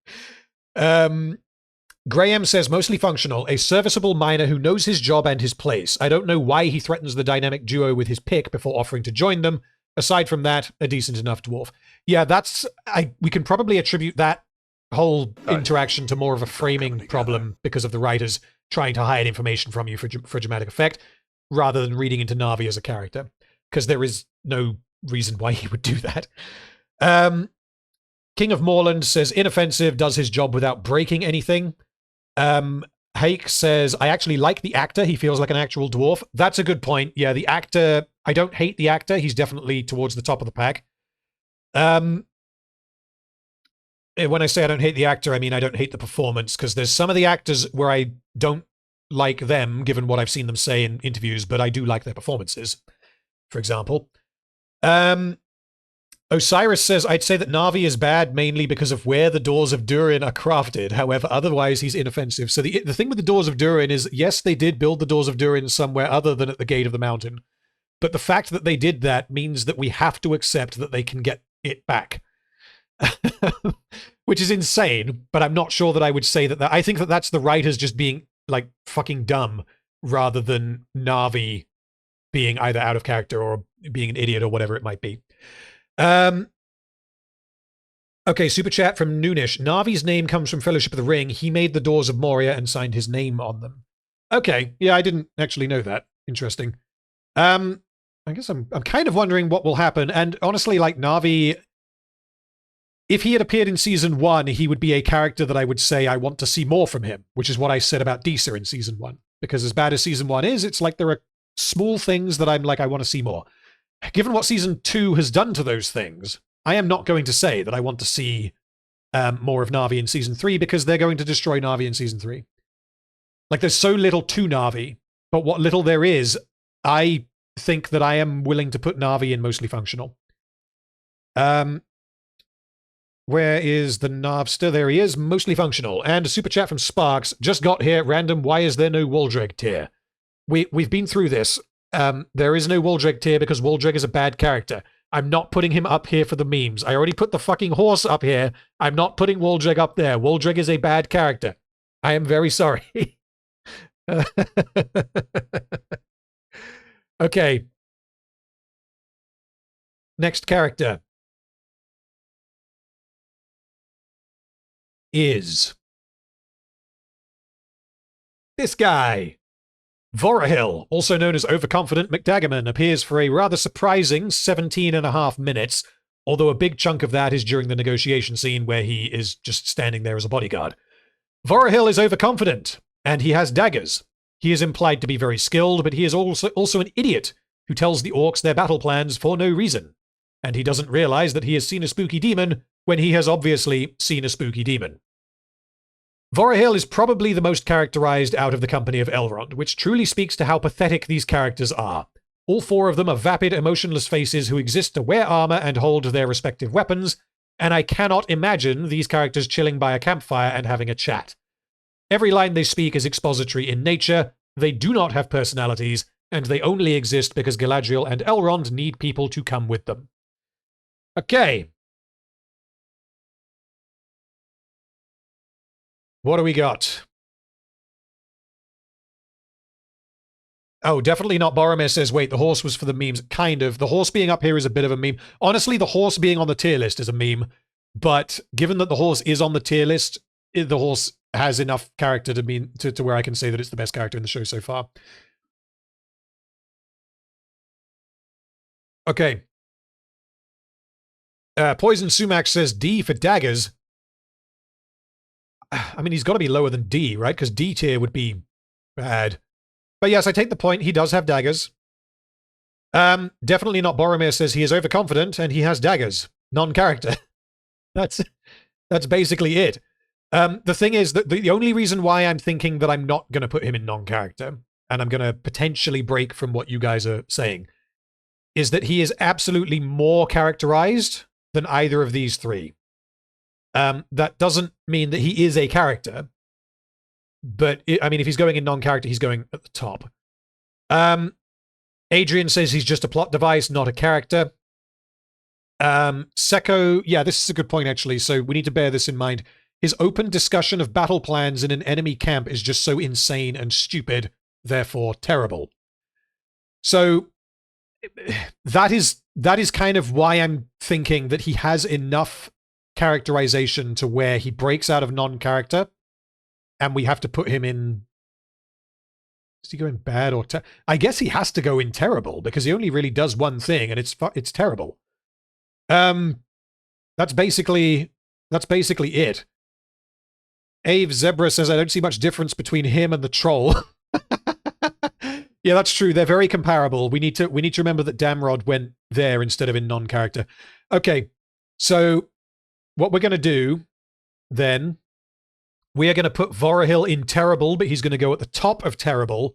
Graham says mostly functional, a serviceable miner who knows his job and his place. I don't know why he threatens the dynamic duo with his pick before offering to join them. Aside from that, a decent enough dwarf. Yeah, we can probably attribute that whole interaction to more of a framing problem because of the writers trying to hide information from you for dramatic effect, rather than reading into Narvi as a character, because there is no reason why he would do that. King of Moorland says, inoffensive, does his job without breaking anything. Hake says, I actually like the actor. He feels like an actual dwarf. That's a good point. Yeah, the actor, I don't hate the actor. He's definitely towards the top of the pack. When I say I don't hate the actor, I mean I don't hate the performance, because there's some of the actors where I don't like them, given what I've seen them say in interviews, but I do like their performances, for example. Osiris says, I'd say that Narvi is bad mainly because of where the doors of Durin are crafted. However, otherwise he's inoffensive. So the thing with the doors of Durin is, yes, they did build the doors of Durin somewhere other than at the gate of the mountain. But the fact that they did that means that we have to accept that they can get it back. Which is insane, but I'm not sure that I would say that. I think that that's the writers just being, like, fucking dumb, rather than Narvi being either out of character or being an idiot or whatever it might be. Okay, super chat from Noonish. Narvi's name comes from Fellowship of the Ring. He made the doors of Moria and signed his name on them. Okay, yeah, I didn't actually know that. Interesting. I guess I'm kind of wondering what will happen. And honestly, like, Narvi, if he had appeared in Season 1, he would be a character that I would say I want to see more from him, which is what I said about Disa in Season 1. Because as bad as Season 1 is, it's like there are small things that I'm like, I want to see more. Given what Season 2 has done to those things, I am not going to say that I want to see more of Narvi in Season 3, because they're going to destroy Narvi in Season 3. Like, there's so little to Narvi, but what little there is, I think that I am willing to put Narvi in mostly functional. Where is the Narvster? There he is, mostly functional. And a super chat from Sparks. Just got here, random, why is there no Waldreg tier? We've been through this. There is no Waldreg tier because Waldreg is a bad character. I'm not putting him up here for the memes. I already put the fucking horse up here. I'm not putting Waldreg up there. Waldreg is a bad character. I am very sorry. Okay. Next character is this guy. Vorohil, also known as Overconfident McDaggerman, appears for a rather surprising 17.5 minutes, although a big chunk of that is during the negotiation scene where he is just standing there as a bodyguard. Vorohil is overconfident, and he has daggers. He is implied to be very skilled, but he is also an idiot who tells the orcs their battle plans for no reason. And he doesn't realize that he has seen a spooky demon when he has obviously seen a spooky demon. Vorohil is probably the most characterized out of the company of Elrond, which truly speaks to how pathetic these characters are. All four of them are vapid, emotionless faces who exist to wear armor and hold their respective weapons, and I cannot imagine these characters chilling by a campfire and having a chat. Every line they speak is expository in nature, they do not have personalities, and they only exist because Galadriel and Elrond need people to come with them. Okay. What do we got? Oh, definitely not. Boromir says, wait, the horse was for the memes. Kind of. The horse being up here is a bit of a meme. Honestly, the horse being on the tier list is a meme. But given that the horse is on the tier list, the horse has enough character to mean to where I can say that it's the best character in the show so far. Okay. Poison Sumac says D for daggers. I mean, he's got to be lower than D, right? Because D tier would be bad. But yes, I take the point. He does have daggers. Definitely not. Boromir says he is overconfident and he has daggers. Non-character. That's basically it. The thing is that the only reason why I'm thinking that I'm not going to put him in non-character, and I'm going to potentially break from what you guys are saying, is that he is absolutely more characterized than either of these three. That doesn't mean that he is a character, but I mean, if he's going in non-character, he's going at the top. Adrian says he's just a plot device, not a character. Seko, yeah, this is a good point, actually, so we need to bear this in mind. His open discussion of battle plans in an enemy camp is just so insane and stupid, therefore terrible. So that is kind of why I'm thinking that he has enough characterization to where he breaks out of non-character, and we have to put him in... Is he going bad or... I guess he has to go in terrible, because he only really does one thing, and it's terrible. That's basically it. Ave Zebra says, I don't see much difference between him and the troll. Yeah, that's true. They're very comparable. We need to remember that Damrod went there instead of in non-character. Okay, so what we're going to do, then, we are going to put Vorohil in terrible, but he's going to go at the top of terrible,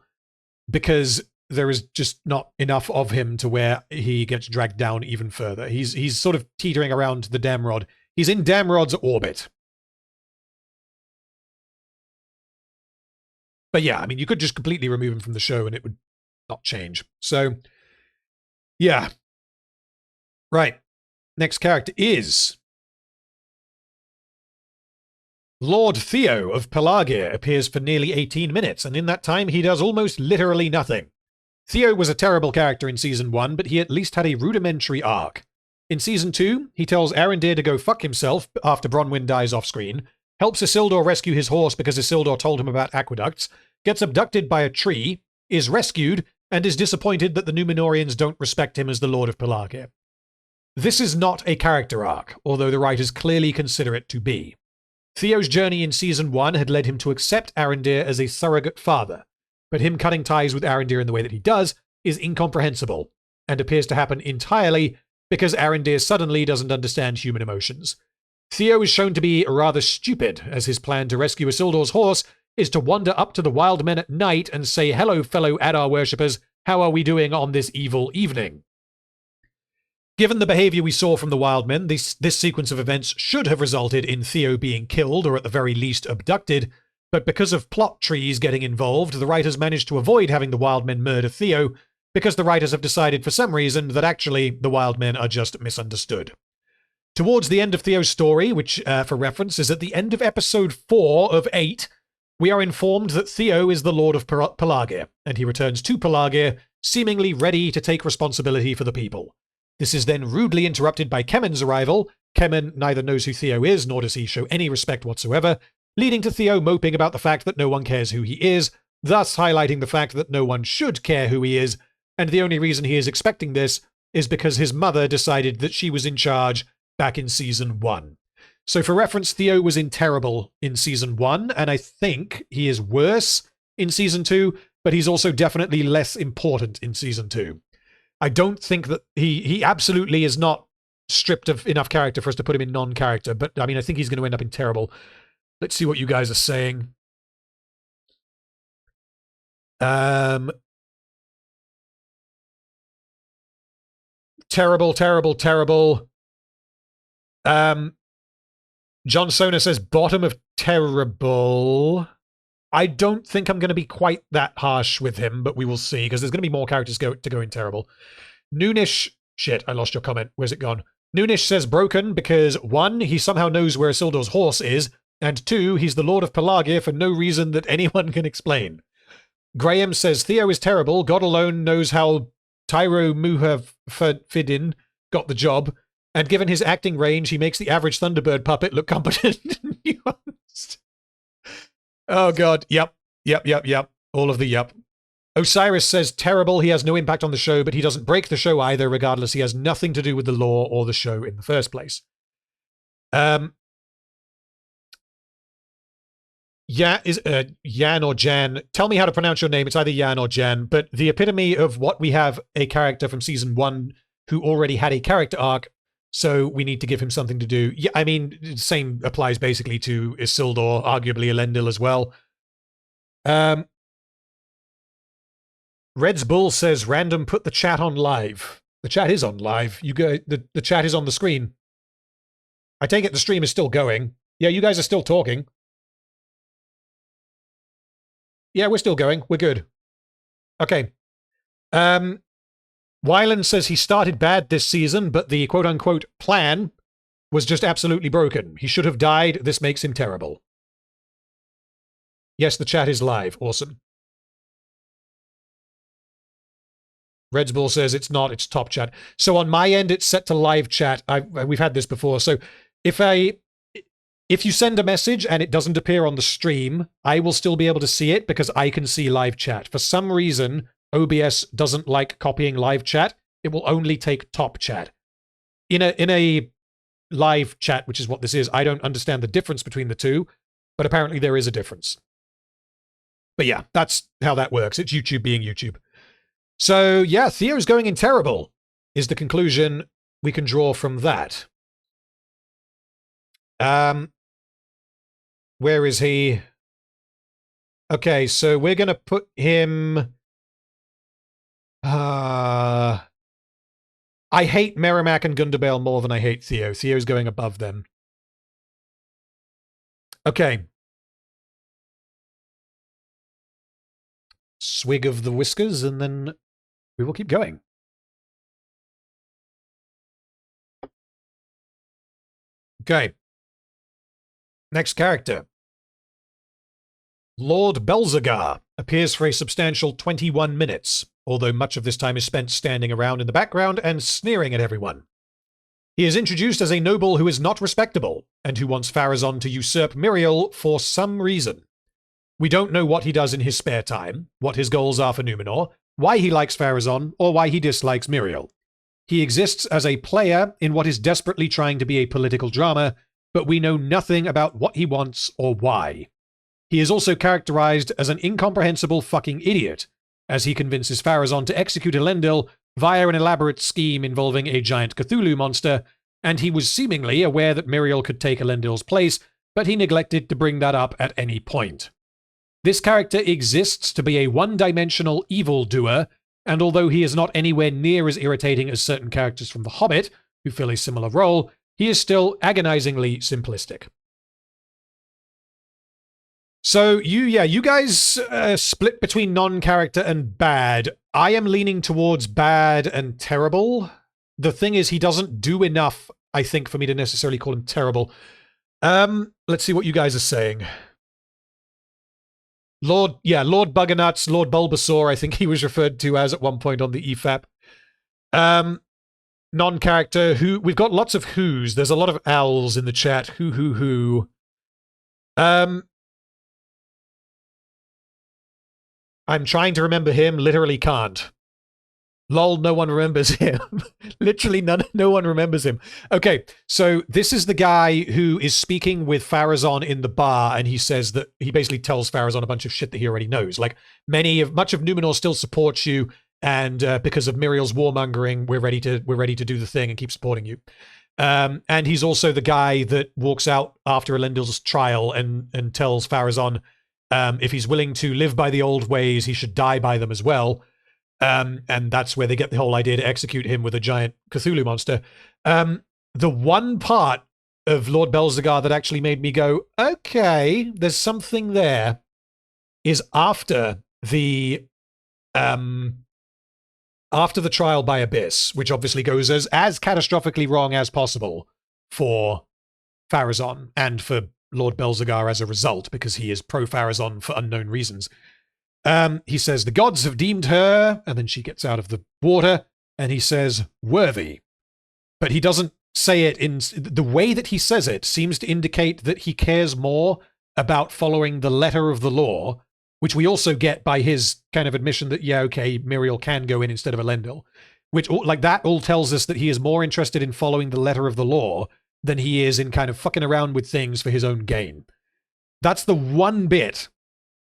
because there is just not enough of him to where he gets dragged down even further. He's sort of teetering around the Damrod. He's in Damrod's orbit. But yeah, I mean, you could just completely remove him from the show and it would not change. So, yeah. Right. Next character is... Lord Theo of Pelagir appears for nearly 18 minutes, and in that time he does almost literally nothing. Theo was a terrible character in Season 1, but he at least had a rudimentary arc. In Season 2, he tells Arondir to go fuck himself after Bronwyn dies off-screen, helps Isildur rescue his horse because Isildur told him about aqueducts, gets abducted by a tree, is rescued, and is disappointed that the Númenóreans don't respect him as the Lord of Pelargir. This is not a character arc, although the writers clearly consider it to be. Theo's journey in Season 1 had led him to accept Arondir as a surrogate father, but him cutting ties with Arondir in the way that he does is incomprehensible, and appears to happen entirely because Arondir suddenly doesn't understand human emotions. Theo is shown to be rather stupid, as his plan to rescue Isildur's horse is to wander up to the wild men at night and say, "Hello, fellow Adar worshippers, how are we doing on this evil evening?" Given the behavior we saw from the wild men, this sequence of events should have resulted in Theo being killed, or at the very least abducted, but because of plot trees getting involved, the writers managed to avoid having the wild men murder Theo, because the writers have decided for some reason that actually the wild men are just misunderstood. Towards the end of Theo's story, which, for reference, is at the end of episode 4 of 8, we are informed that Theo is the Lord of Pelargir, and he returns to Pelargir, seemingly ready to take responsibility for the people. This is then rudely interrupted by Kemen's arrival. Kemen neither knows who Theo is, nor does he show any respect whatsoever, leading to Theo moping about the fact that no one cares who he is, thus highlighting the fact that no one should care who he is, and the only reason he is expecting this is because his mother decided that she was in charge back in Season 1. So for reference, Theo was terrible in Season 1, and I think he is worse in Season 2, but he's also definitely less important in Season 2. I don't think that he absolutely is not stripped of enough character for us to put him in non-character, but I mean, I think he's going to end up in terrible. Let's see what you guys are saying. Terrible, terrible, terrible. John Sona says bottom of terrible. I don't think I'm going to be quite that harsh with him, but we will see, because there's going to be more characters to go in terrible. Noonish... Shit, I lost your comment. Where's it gone? Noonish says broken because, 1, he somehow knows where Isildur's horse is, and 2, he's the Lord of Pelargir for no reason that anyone can explain. Graham says Theo is terrible. God alone knows how Tyro Muhafidin got the job, and given his acting range, he makes the average Thunderbird puppet look competent and nuanced. Oh god, yep. All of the yep. Osiris says terrible, he has no impact on the show, but he doesn't break the show either, regardless he has nothing to do with the lore or the show in the first place. Yeah, is Jan or Jan. Tell me how to pronounce your name. It's either Jan or Jan, but the epitome of what we have a character from Season 1 who already had a character arc, so we need to give him something to do. Yeah, I mean, the same applies basically to Isildur, arguably Elendil as well. Red's Bull says, random, put the chat on live. The chat is on live. You go. The chat is on the screen. I take it the stream is still going. Yeah, you guys are still talking. Yeah, we're still going. We're good. Okay. Wyland says he started bad this season, but the quote-unquote plan was just absolutely broken. He should have died. This makes him terrible. Yes, the chat is live. Awesome. Reds Bull says it's not. It's top chat. So on my end, it's set to live chat. We've had this before. So if you send a message and it doesn't appear on the stream, I will still be able to see it because I can see live chat. For some reason, OBS doesn't like copying live chat. It will only take top chat. In a live chat, which is what this is, I don't understand the difference between the two, but apparently there is a difference. But yeah, that's how that works. It's YouTube being YouTube. So yeah, Theo's going in terrible, is the conclusion we can draw from that. Where is he? Okay, so we're going to put him... I hate Merimac and Gundabale more than I hate Theo. Theo's going above them. Okay. Swig of the whiskers, and then we will keep going. Okay. Next character. Lord Belzagar appears for a substantial 21 minutes, although much of this time is spent standing around in the background and sneering at everyone. He is introduced as a noble who is not respectable, and who wants Pharazon to usurp Miriel for some reason. We don't know what he does in his spare time, what his goals are for Numenor, why he likes Pharazon, or why he dislikes Miriel. He exists as a player in what is desperately trying to be a political drama, but we know nothing about what he wants or why. He is also characterized as an incomprehensible fucking idiot, as he convinces Pharazon to execute Elendil via an elaborate scheme involving a giant Cthulhu monster, and he was seemingly aware that Miriel could take Elendil's place, but he neglected to bring that up at any point. This character exists to be a one-dimensional evildoer, and although he is not anywhere near as irritating as certain characters from The Hobbit, who fill a similar role, he is still agonizingly simplistic. So, you guys split between non-character and bad. I am leaning towards bad and terrible. The thing is, he doesn't do enough, I think, for me to necessarily call him terrible. Let's see what you guys are saying. Lord Buggernuts, Lord Bulbasaur, I think he was referred to as at one point on the EFAP. Non-character, who, we've got lots of who's. There's a lot of owls in the chat. Who. I'm trying to remember him, literally can't. Lol, no one remembers him. Literally no one remembers him. Okay, so this is the guy who is speaking with Pharazon in the bar, and he says that he basically tells Pharazon a bunch of shit that he already knows. Like, much of Numenor still supports you, and because of Miriel's warmongering, we're ready to do the thing and keep supporting you. And he's also the guy that walks out after Elendil's trial and tells Pharazon if he's willing to live by the old ways, he should die by them as well. And that's where they get the whole idea to execute him with a giant Cthulhu monster. The one part of Lord Belzagar that actually made me go, okay, there's something there, is after the trial by Abyss, which obviously goes as catastrophically wrong as possible for Pharazon and for Lord Belzagar as a result, because he is pro-Pharazon for unknown reasons. He says, the gods have deemed her, and then she gets out of the water, and he says, worthy. But he doesn't say it in... The way that he says it seems to indicate that he cares more about following the letter of the law, which we also get by his kind of admission that, yeah, okay, Miriel can go in instead of Elendil. Which, like, that all tells us that he is more interested in following the letter of the law than he is in kind of fucking around with things for his own gain. That's the one bit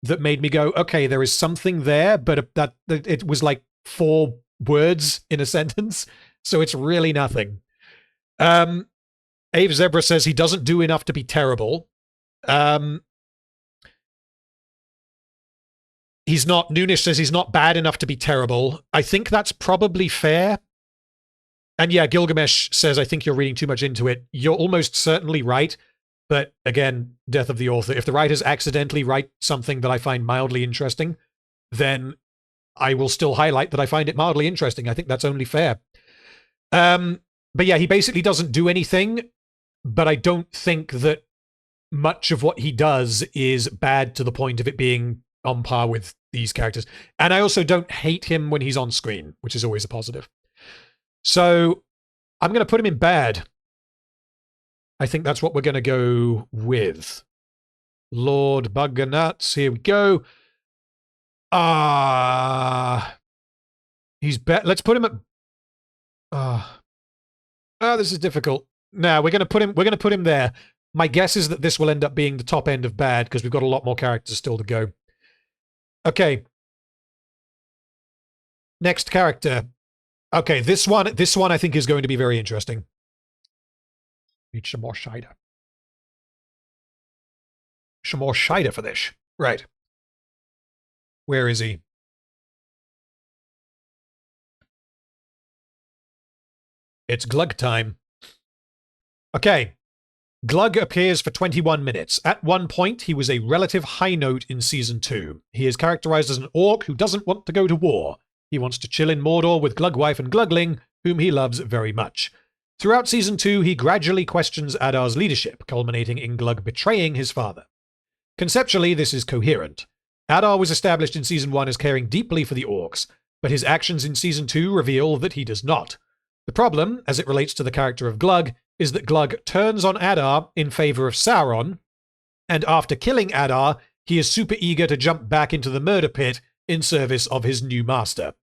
that made me go, okay, there is something there, but that it was like 4 words in a sentence, so it's really nothing. Ave Zebra says he doesn't do enough to be terrible. Noonish says he's not bad enough to be terrible. I think that's probably fair. And yeah, Gilgamesh says, I think you're reading too much into it. You're almost certainly right. But again, death of the author. If the writers accidentally write something that I find mildly interesting, then I will still highlight that I find it mildly interesting. I think that's only fair. But yeah, he basically doesn't do anything, but I don't think that much of what he does is bad to the point of it being on par with these characters. And I also don't hate him when he's on screen, which is always a positive. So I'm going to put him in bad. I think that's what we're going to go with. Lord Buggernuts, here we go. He's bad. Let's put him at... this is difficult. No, we're going to put him there. My guess is that this will end up being the top end of bad, because we've got a lot more characters still to go. Okay. Next character. Okay, this one I think is going to be very interesting. Need some more cider. Some more cider for this. Right. Where is he? It's Glug time. Okay. Glug appears for 21 minutes. At one point, he was a relative high note in Season 2. He is characterized as an orc who doesn't want to go to war. He wants to chill in Mordor with Glugwife and Glugling, whom he loves very much. Throughout Season 2, he gradually questions Adar's leadership, culminating in Glug betraying his father. Conceptually, this is coherent. Adar was established in Season 1 as caring deeply for the orcs, but his actions in Season 2 reveal that he does not. The problem, as it relates to the character of Glug, is that Glug turns on Adar in favor of Sauron, and after killing Adar, he is super eager to jump back into the murder pit in service of his new master.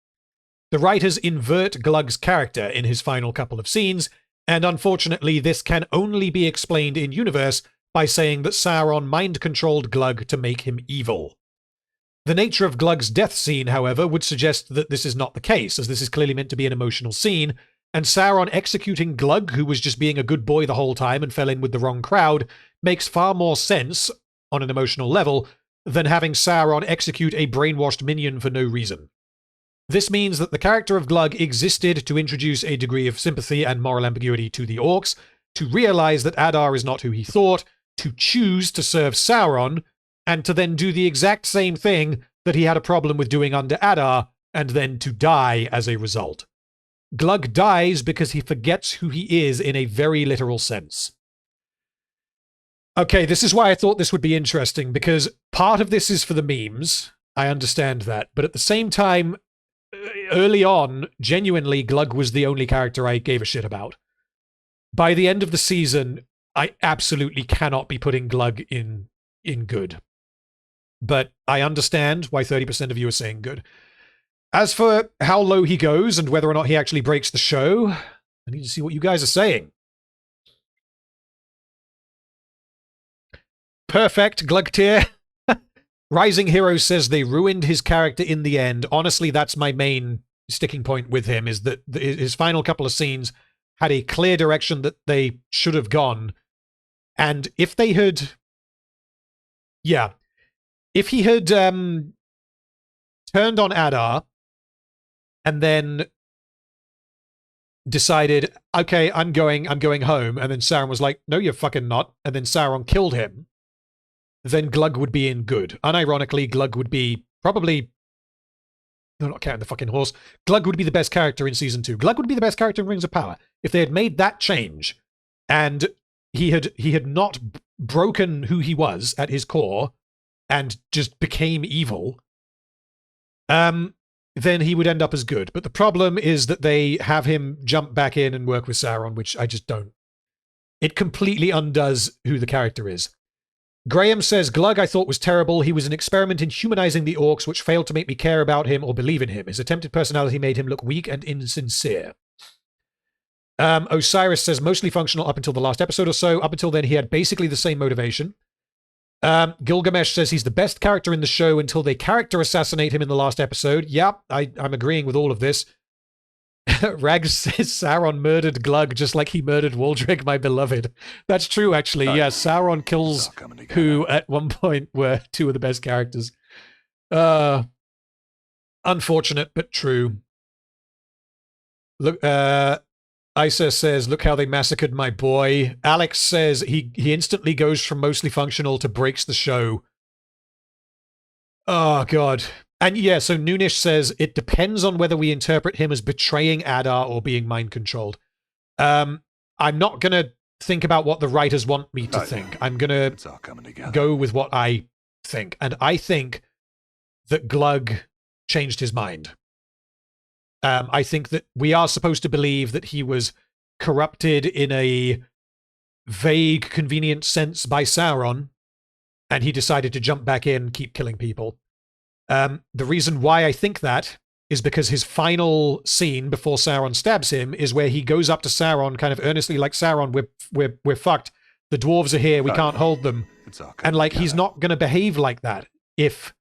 The writers invert Glug's character in his final couple of scenes, and unfortunately this can only be explained in universe by saying that Sauron mind-controlled Glug to make him evil. The nature of Glug's death scene, however, would suggest that this is not the case, as this is clearly meant to be an emotional scene, and Sauron executing Glug, who was just being a good boy the whole time and fell in with the wrong crowd, makes far more sense, on an emotional level, than having Sauron execute a brainwashed minion for no reason. This means that the character of Glug existed to introduce a degree of sympathy and moral ambiguity to the orcs, to realize that Adar is not who he thought, to choose to serve Sauron, and to then do the exact same thing that he had a problem with doing under Adar, and then to die as a result. Glug dies because he forgets who he is in a very literal sense. Okay, this is why I thought this would be interesting, because part of this is for the memes. I understand that. But at the same time, early on, genuinely, Glug was the only character I gave a shit about. By the end of the season, I absolutely cannot be putting Glug in good. But I understand why 30% of you are saying good. As for how low he goes and whether or not he actually breaks the show, I need to see what you guys are saying. Perfect, Glug tier. Rising Hero says they ruined his character in the end. Honestly, that's my main sticking point with him, is that his final couple of scenes had a clear direction that they should have gone. And if they had... Yeah. If he had turned on Adar and then decided, okay, I'm going home, and then Sauron was like, no, you're fucking not, and then Sauron killed him, then Glug would be in good. Unironically, Glug would be probably... No, not counting the fucking horse. Glug would be the best character in Season 2. Glug would be the best character in Rings of Power. If they had made that change, and he had not broken who he was at his core, and just became evil, then he would end up as good. But the problem is that they have him jump back in and work with Sauron, which I just don't. It completely undoes who the character is. Graham says, Glug I thought was terrible. He was an experiment in humanizing the orcs, which failed to make me care about him or believe in him. His attempted personality made him look weak and insincere. Osiris says, mostly functional up until the last episode or so. Up until then, he had basically the same motivation. Gilgamesh says he's the best character in the show until they character assassinate him in the last episode. Yep, I'm agreeing with all of this. Rags says Sauron murdered Glug just like he murdered Waldreg, my beloved. That's true, actually. Yeah, Sauron kills who at one point were two of the best characters. Unfortunate, but true. Look, Isa says, look how they massacred my boy. Alex says he instantly goes from mostly functional to breaks the show. Oh, God. And yeah, so Noonish says, it depends on whether we interpret him as betraying Adar or being mind-controlled. I'm not going to think about what the writers want me to think. I'm going to go with what I think. And I think that Glug changed his mind. I think that we are supposed to believe that he was corrupted in a vague, convenient sense by Sauron, and he decided to jump back in and keep killing people. The reason why I think that is because his final scene before Sauron stabs him is where he goes up to Sauron kind of earnestly like, Sauron, we're fucked. The dwarves are here. We can't hold them. And like, he's not going to behave like that if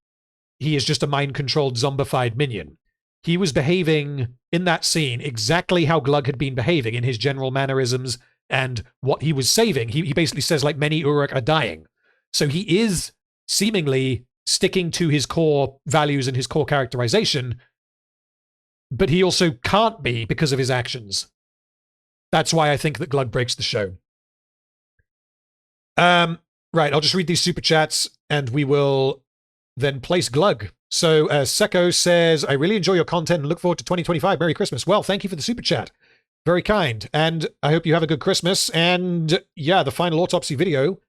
he is just a mind-controlled, zombified minion. He was behaving in that scene exactly how Glug had been behaving in his general mannerisms and what he was saving. He basically says, like, many Uruk are dying. So he is seemingly sticking to his core values and his core characterization, but he also can't be because of his actions. That's why I think that Glug breaks the show. Right, I'll just read these super chats and we will then place Glug. So Seko says, I really enjoy your content and look forward to 2025. Merry Christmas. Well, thank you for the super chat. Very kind. And I hope you have a good Christmas. And yeah, the final autopsy video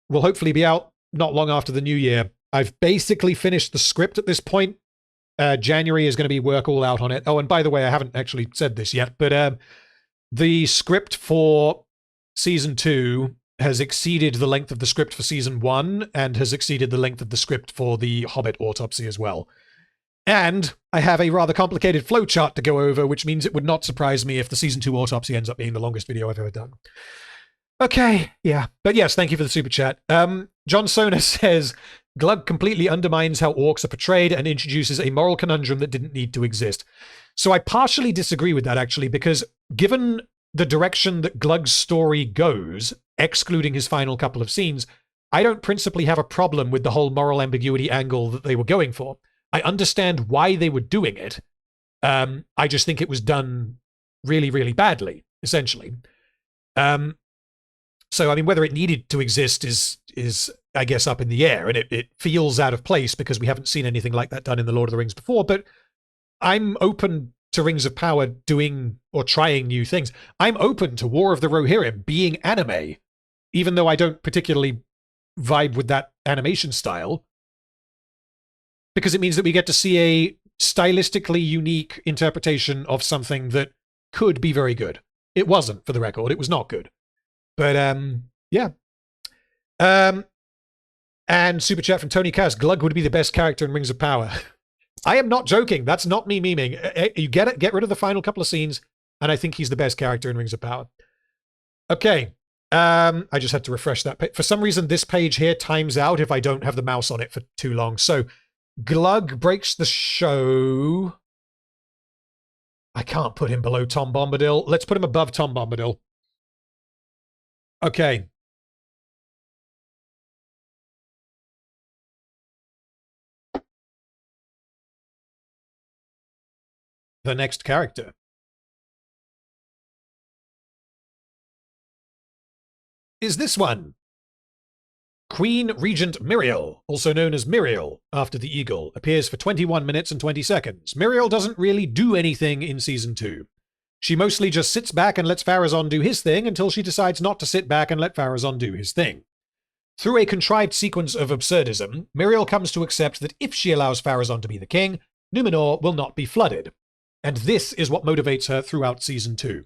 will hopefully be out not long after the new year. I've basically finished the script at this point. January is going to be work all out on it. Oh, and by the way, I haven't actually said this yet, but the script for Season 2 has exceeded the length of the script for Season 1 and has exceeded the length of the script for the Hobbit autopsy as well. And I have a rather complicated flowchart to go over, which means it would not surprise me if the Season 2 autopsy ends up being the longest video I've ever done. Okay, yeah. But yes, thank you for the super chat. John Sona says, Glug completely undermines how orcs are portrayed and introduces a moral conundrum that didn't need to exist. So I partially disagree with that, actually, because given the direction that Glug's story goes, excluding his final couple of scenes, I don't principally have a problem with the whole moral ambiguity angle that they were going for. I understand why they were doing it. I just think it was done really, really badly, essentially. So, I mean, whether it needed to exist is I guess, up in the air, and it feels out of place because we haven't seen anything like that done in The Lord of the Rings before, but I'm open to Rings of Power doing or trying new things. I'm open to War of the Rohirrim being anime, even though I don't particularly vibe with that animation style, because it means that we get to see a stylistically unique interpretation of something that could be very good. It wasn't, for the record. It was not good. But, yeah. And super chat from Tony Cass, Glug would be the best character in Rings of Power. I am not joking. That's not me memeing. You get it. Get rid of the final couple of scenes, and I think he's the best character in Rings of Power. Okay. I just had to refresh that. For some reason, this page here times out if I don't have the mouse on it for too long. So, Glug breaks the show. I can't put him below Tom Bombadil. Let's put him above Tom Bombadil. Okay. The next character. Is this one. Queen Regent Miriel, also known as Miriel, after the eagle, appears for 21 minutes and 20 seconds. Miriel doesn't really do anything in Season 2. She mostly just sits back and lets Pharazon do his thing until she decides not to sit back and let Pharazon do his thing. Through a contrived sequence of absurdism, Miriel comes to accept that if she allows Pharazon to be the king, Numenor will not be flooded. And this is what motivates her throughout Season 2.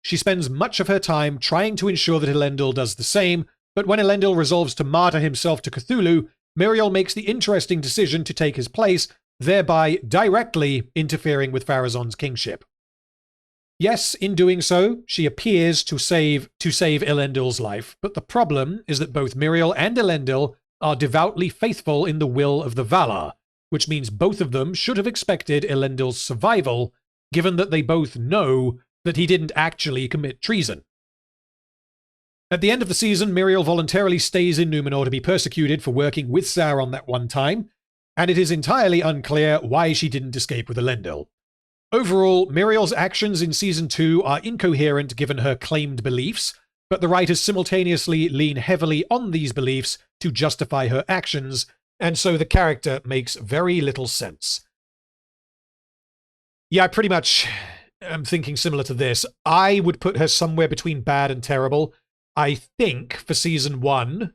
She spends much of her time trying to ensure that Elendil does the same, but when Elendil resolves to martyr himself to Cthulhu, Miriel makes the interesting decision to take his place, thereby directly interfering with Pharazon's kingship. Yes, in doing so, she appears to save Elendil's life, but the problem is that both Miriel and Elendil are devoutly faithful in the will of the Valar, which means both of them should have expected Elendil's survival, given that they both know that he didn't actually commit treason. At the end of the season, Miriel voluntarily stays in Numenor to be persecuted for working with Sauron that one time, and it is entirely unclear why she didn't escape with Elendil. Overall, Miriel's actions in Season 2 are incoherent given her claimed beliefs, but the writers simultaneously lean heavily on these beliefs to justify her actions, and so the character makes very little sense. Yeah, I pretty much am thinking similar to this. I would put her somewhere between bad and terrible. I think for Season 1,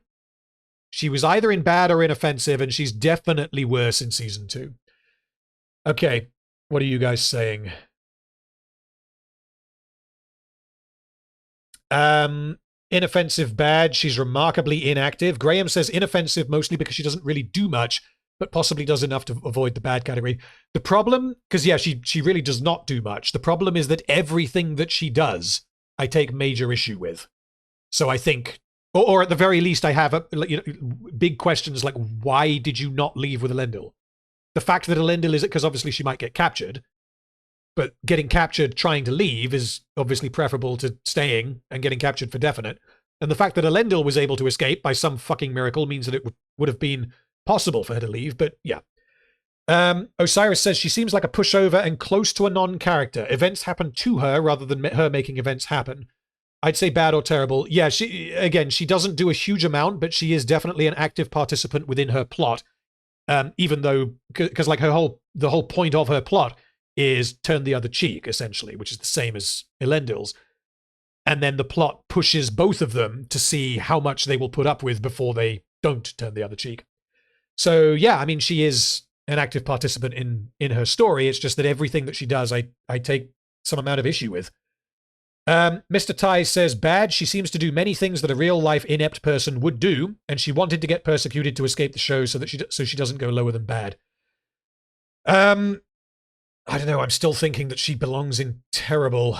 she was either in bad or inoffensive, and she's definitely worse in Season 2. Okay, what are you guys saying? Inoffensive, bad. She's remarkably inactive. Graham says inoffensive mostly because she doesn't really do much, but possibly does enough to avoid the bad category. The problem, because yeah, she really does not do much. The problem is that everything that she does, I take major issue with. So I think, or at the very least, I have big questions like, why did you not leave with Elendil? The fact that Elendil is it because obviously she might get captured, but getting captured trying to leave is obviously preferable to staying and getting captured for definite. And the fact that Elendil was able to escape by some fucking miracle means that it would have been possible for her to leave, but yeah. Osiris says she seems like a pushover and close to a non-character. Events happen to her rather than her making events happen. I'd say bad or terrible. Yeah, she doesn't do a huge amount, but she is definitely an active participant within her plot. Even though, because like the whole point of her plot is turn the other cheek, essentially, which is the same as Elendil's. And then the plot pushes both of them to see how much they will put up with before they don't turn the other cheek. So yeah, I mean, she is an active participant in her story. It's just that everything that she does, I take some amount of issue with. Mr. Ty says, bad. She seems to do many things that a real-life inept person would do, and she wanted to get persecuted to escape the show so that she doesn't go lower than bad. I don't know. I'm still thinking that she belongs in terrible.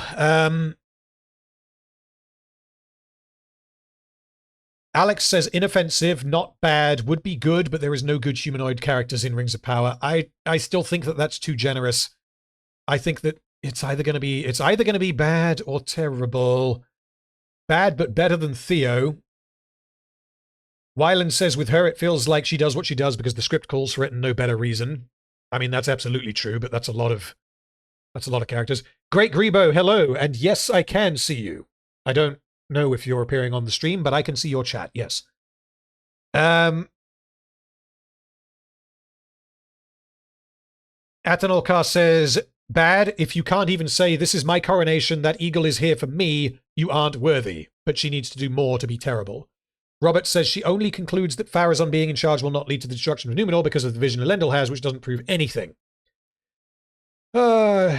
Alex says inoffensive, not bad, would be good, but there is no good humanoid characters in Rings of Power. I still think that that's too generous. I think that it's either going to be bad or terrible. Bad, but better than Theo. Wyland says with her, it feels like she does what she does because the script calls for it and no better reason. I mean, that's absolutely true, but that's a lot of characters. Great Grebo, hello, and yes, I can see you. I don't know if you're appearing on the stream, but I can see your chat, yes. Atanolkar says, bad, if you can't even say, this is my coronation, that eagle is here for me, you aren't worthy. But she needs to do more to be terrible. Robert says she only concludes that Pharazon being in charge will not lead to the destruction of Numenor because of the vision Malendol has, which doesn't prove anything.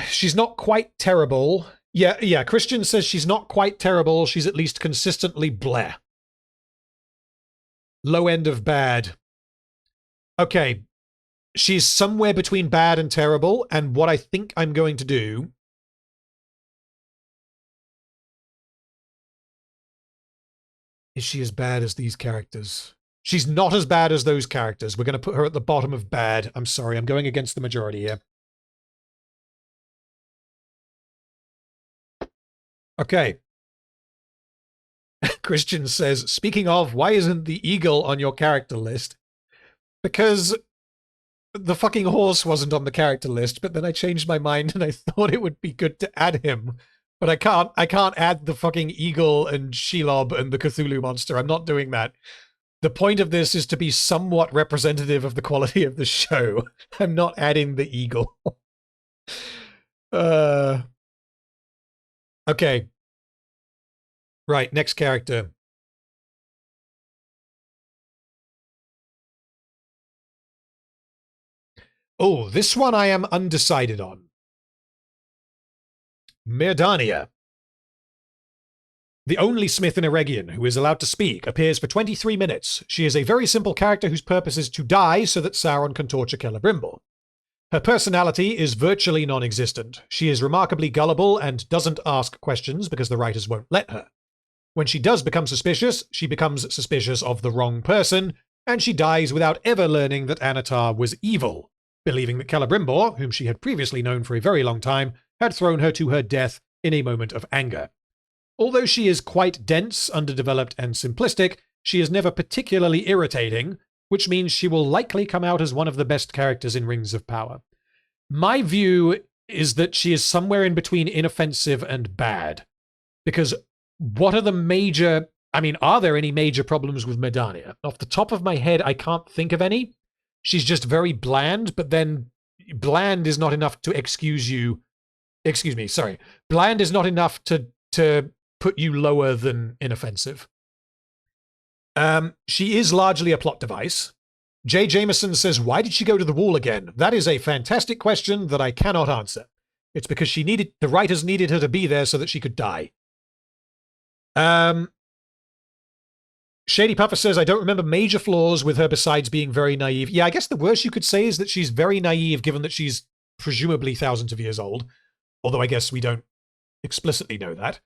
She's not quite terrible. Yeah, Christian says she's not quite terrible. She's at least consistently bleh. Low end of bad. Okay. She's somewhere between bad and terrible, and what I think I'm going to do is she as bad as these characters? She's not as bad as those characters. We're going to put her at the bottom of bad. I'm sorry, I'm going against the majority here. Okay. Christian says, speaking of, why isn't the eagle on your character list? Because the fucking horse wasn't on the character list, but then I changed my mind and I thought it would be good to add him. But I can't add the fucking eagle and Shelob and the Cthulhu monster. I'm not doing that. The point of this is to be somewhat representative of the quality of the show. I'm not adding the eagle. Okay. Right, next character. Oh, this one I am undecided on. Mirdania. The only smith in Eregion who is allowed to speak appears for 23 minutes. She is a very simple character whose purpose is to die so that Sauron can torture Celebrimbor. Her personality is virtually non-existent. She is remarkably gullible and doesn't ask questions because the writers won't let her. When she does become suspicious, she becomes suspicious of the wrong person, and she dies without ever learning that Anatar was evil, believing that Celebrimbor, whom she had previously known for a very long time, had thrown her to her death in a moment of anger. Although she is quite dense, underdeveloped, and simplistic, she is never particularly irritating, which means she will likely come out as one of the best characters in Rings of Power. My view is that she is somewhere in between inoffensive and bad. Because what are the major... I mean, are there any major problems with Mirdania? Off the top of my head, I can't think of any. She's just very bland, but then bland is not enough to excuse you... Excuse me, sorry. Bland is not enough to put you lower than inoffensive. She is largely a plot device. Jay Jameson says, why did she go to the wall again? That is a fantastic question that I cannot answer. It's because the writers needed her to be there so that she could die. Shady Puffer says, I don't remember major flaws with her besides being very naive. Yeah, I guess the worst you could say is that she's very naive given that she's presumably thousands of years old. Although I guess we don't explicitly know that.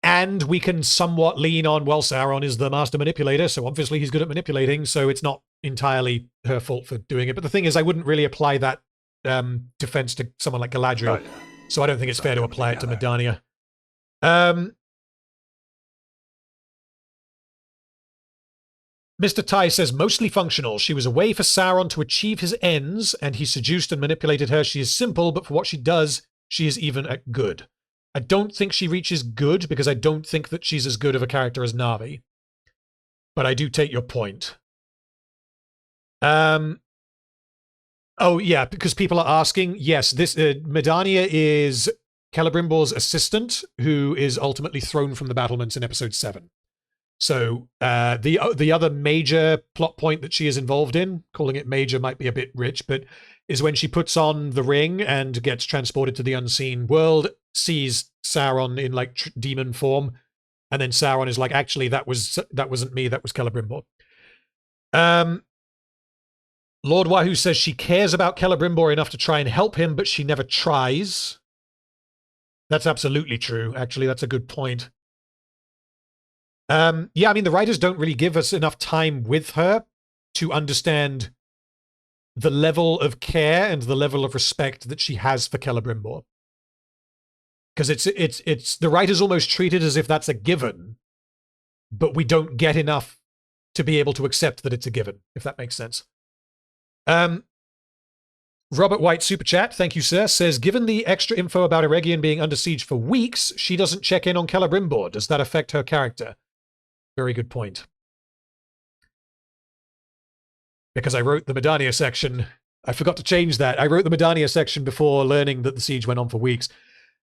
And we can somewhat lean on, well, Sauron is the master manipulator, so obviously he's good at manipulating, so it's not entirely her fault for doing it. But the thing is, I wouldn't really apply that defense to someone like Galadriel, so I don't think it's fair to apply it to Mirdania. Mr. Ty says, mostly functional. She was a way for Sauron to achieve his ends, and he seduced and manipulated her. She is simple, but for what she does, she is even at good. I don't think she reaches good, because I don't think that she's as good of a character as Narvi. But I do take your point. Oh, yeah, because people are asking, yes, this Mirdania is Celebrimbor's assistant, who is ultimately thrown from the battlements in episode 7. So the other major plot point that she is involved in, calling it major might be a bit rich, but is when she puts on the ring and gets transported to the unseen world, sees Sauron in like demon form, and then Sauron is like, actually, that wasn't me, that was Celebrimbor. Lord Wahoo says she cares about Celebrimbor enough to try and help him, but she never tries. That's absolutely true. Actually, that's a good point. Yeah, I mean, the writers don't really give us enough time with her to understand the level of care and the level of respect that she has for Celebrimbor. Because it's the writers almost treat it as if that's a given, but we don't get enough to be able to accept that it's a given, if that makes sense. Robert White Super Chat, thank you, sir, says, given the extra info about Eregion being under siege for weeks, she doesn't check in on Celebrimbor. Does that affect her character? Very good point. Because I wrote the Mirdania section. I forgot to change that. I wrote the Mirdania section before learning that the siege went on for weeks.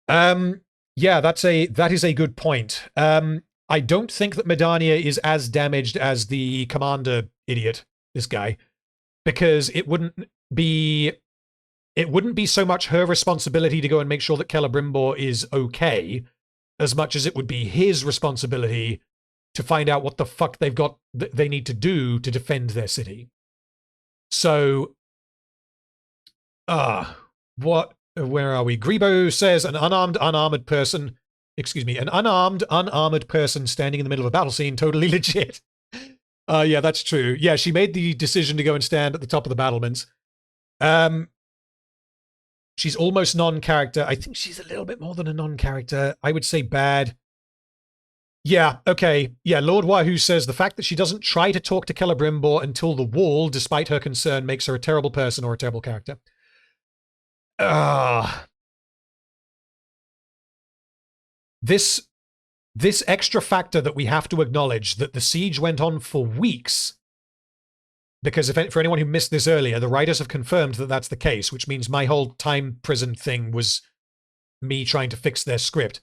Yeah, that is a good point. I don't think that Mirdania is as damaged as the commander idiot, this guy, because it wouldn't be so much her responsibility to go and make sure that Celebrimbor is okay, as much as it would be his responsibility to find out what the fuck they need to do to defend their city. So, where are we? Grebo says an unarmed, unarmored person standing in the middle of a battle scene, totally legit. Yeah, that's true. Yeah, she made the decision to go and stand at the top of the battlements. She's almost non-character. I think she's a little bit more than a non-character. I would say bad. Yeah, okay. Yeah, Lord Wahoo says the fact that she doesn't try to talk to Celebrimbor until the wall, despite her concern, makes her a terrible person or a terrible character. This extra factor that we have to acknowledge, that the siege went on for weeks, because for anyone who missed this earlier, the writers have confirmed that that's the case, which means my whole time prison thing was me trying to fix their script.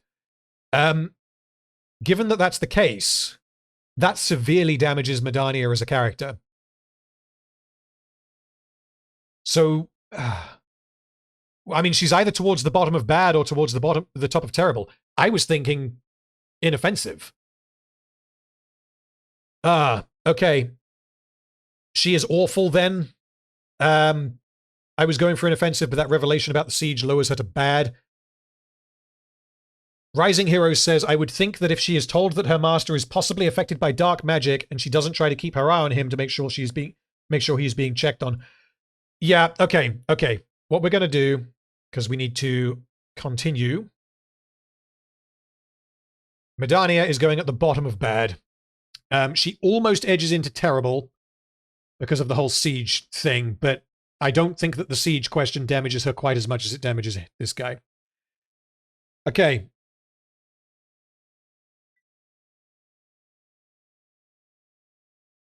Given that that's the case, that severely damages Mirdania as a character. So, I mean, she's either towards the bottom of bad or towards the top of terrible. I was thinking inoffensive. Okay. She is awful then. I was going for inoffensive, but that revelation about the siege lowers her to bad. Rising Hero says, I would think that if she is told that her master is possibly affected by dark magic and she doesn't try to keep her eye on him to make sure he's being checked on. Yeah, okay. What we're going to do, because we need to continue. Mirdania is going at the bottom of bad. She almost edges into terrible because of the whole siege thing, but I don't think that the siege question damages her quite as much as it damages this guy. Okay.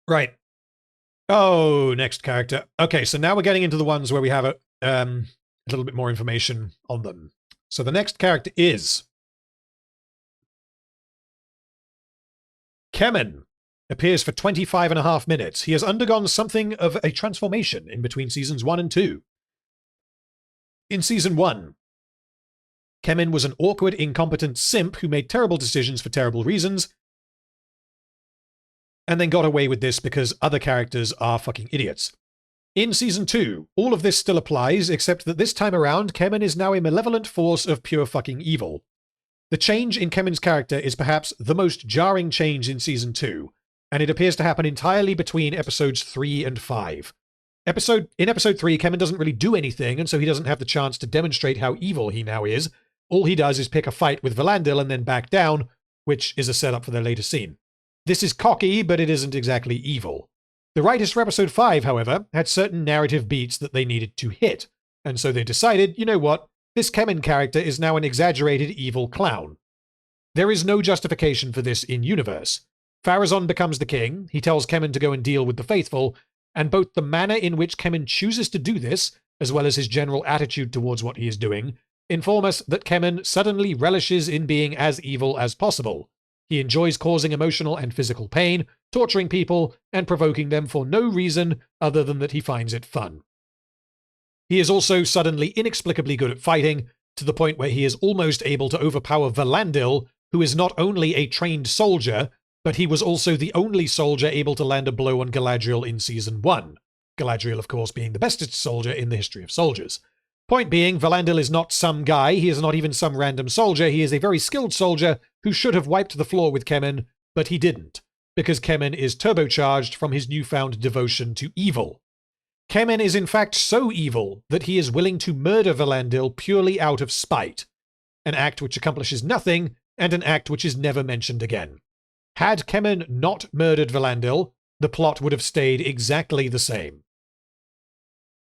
Right. Oh, next character. Okay, so now we're getting into the ones where we have a little bit more information on them. So the next character is Kemen. Appears for 25.5 minutes. He has undergone something of a transformation in between seasons 1 and 2. In season 1, Kemen was an awkward, incompetent simp who made terrible decisions for terrible reasons, and then got away with this because other characters are fucking idiots. In season 2, all of this still applies, except that this time around, Kemen is now a malevolent force of pure fucking evil. The change in Kemen's character is perhaps the most jarring change in season 2, and it appears to happen entirely between episodes 3 and 5. In episode 3, Kemen doesn't really do anything, and so he doesn't have the chance to demonstrate how evil he now is. All he does is pick a fight with Valandil and then back down, which is a setup for their later scene. This is cocky, but it isn't exactly evil. The writers for episode 5, however, had certain narrative beats that they needed to hit, and so they decided, you know what, this Kemen character is now an exaggerated evil clown. There is no justification for this in-universe. Pharazon becomes the king, he tells Kemen to go and deal with the faithful, and both the manner in which Kemen chooses to do this, as well as his general attitude towards what he is doing, inform us that Kemen suddenly relishes in being as evil as possible. He enjoys causing emotional and physical pain, torturing people, and provoking them for no reason other than that he finds it fun. He is also suddenly inexplicably good at fighting, to the point where he is almost able to overpower Valandil, who is not only a trained soldier, but he was also the only soldier able to land a blow on Galadriel in Season 1. Galadriel, of course, being the bestest soldier in the history of soldiers. Point being, Valandil is not some guy, he is not even some random soldier, he is a very skilled soldier who should have wiped the floor with Kemen, but he didn't, because Kemen is turbocharged from his newfound devotion to evil. Kemen is in fact so evil that he is willing to murder Valandil purely out of spite, an act which accomplishes nothing, and an act which is never mentioned again. Had Kemen not murdered Valandil, the plot would have stayed exactly the same.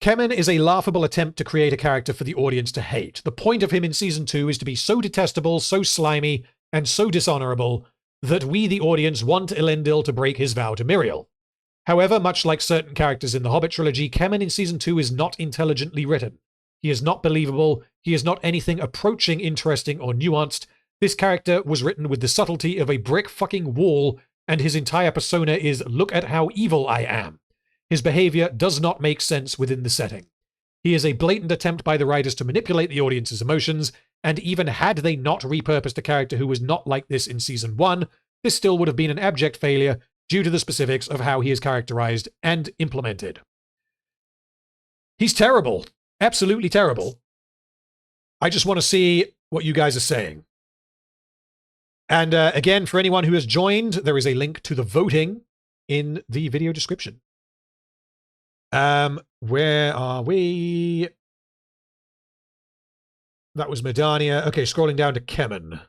Kemen is a laughable attempt to create a character for the audience to hate. The point of him in Season 2 is to be so detestable, so slimy, and so dishonorable that we, the audience, want Elendil to break his vow to Miriel. However, much like certain characters in the Hobbit trilogy, Kemen in Season 2 is not intelligently written. He is not believable, he is not anything approaching interesting or nuanced. This character was written with the subtlety of a brick fucking wall, and his entire persona is, look at how evil I am. His behavior does not make sense within the setting. He is a blatant attempt by the writers to manipulate the audience's emotions, and even had they not repurposed a character who was not like this in Season 1, this still would have been an abject failure due to the specifics of how he is characterized and implemented. He's terrible. Absolutely terrible. I just want to see what you guys are saying. And again, for anyone who has joined, there is a link to the voting in the video description. Where are we? That was Mirdania. Okay, scrolling down to Kemen.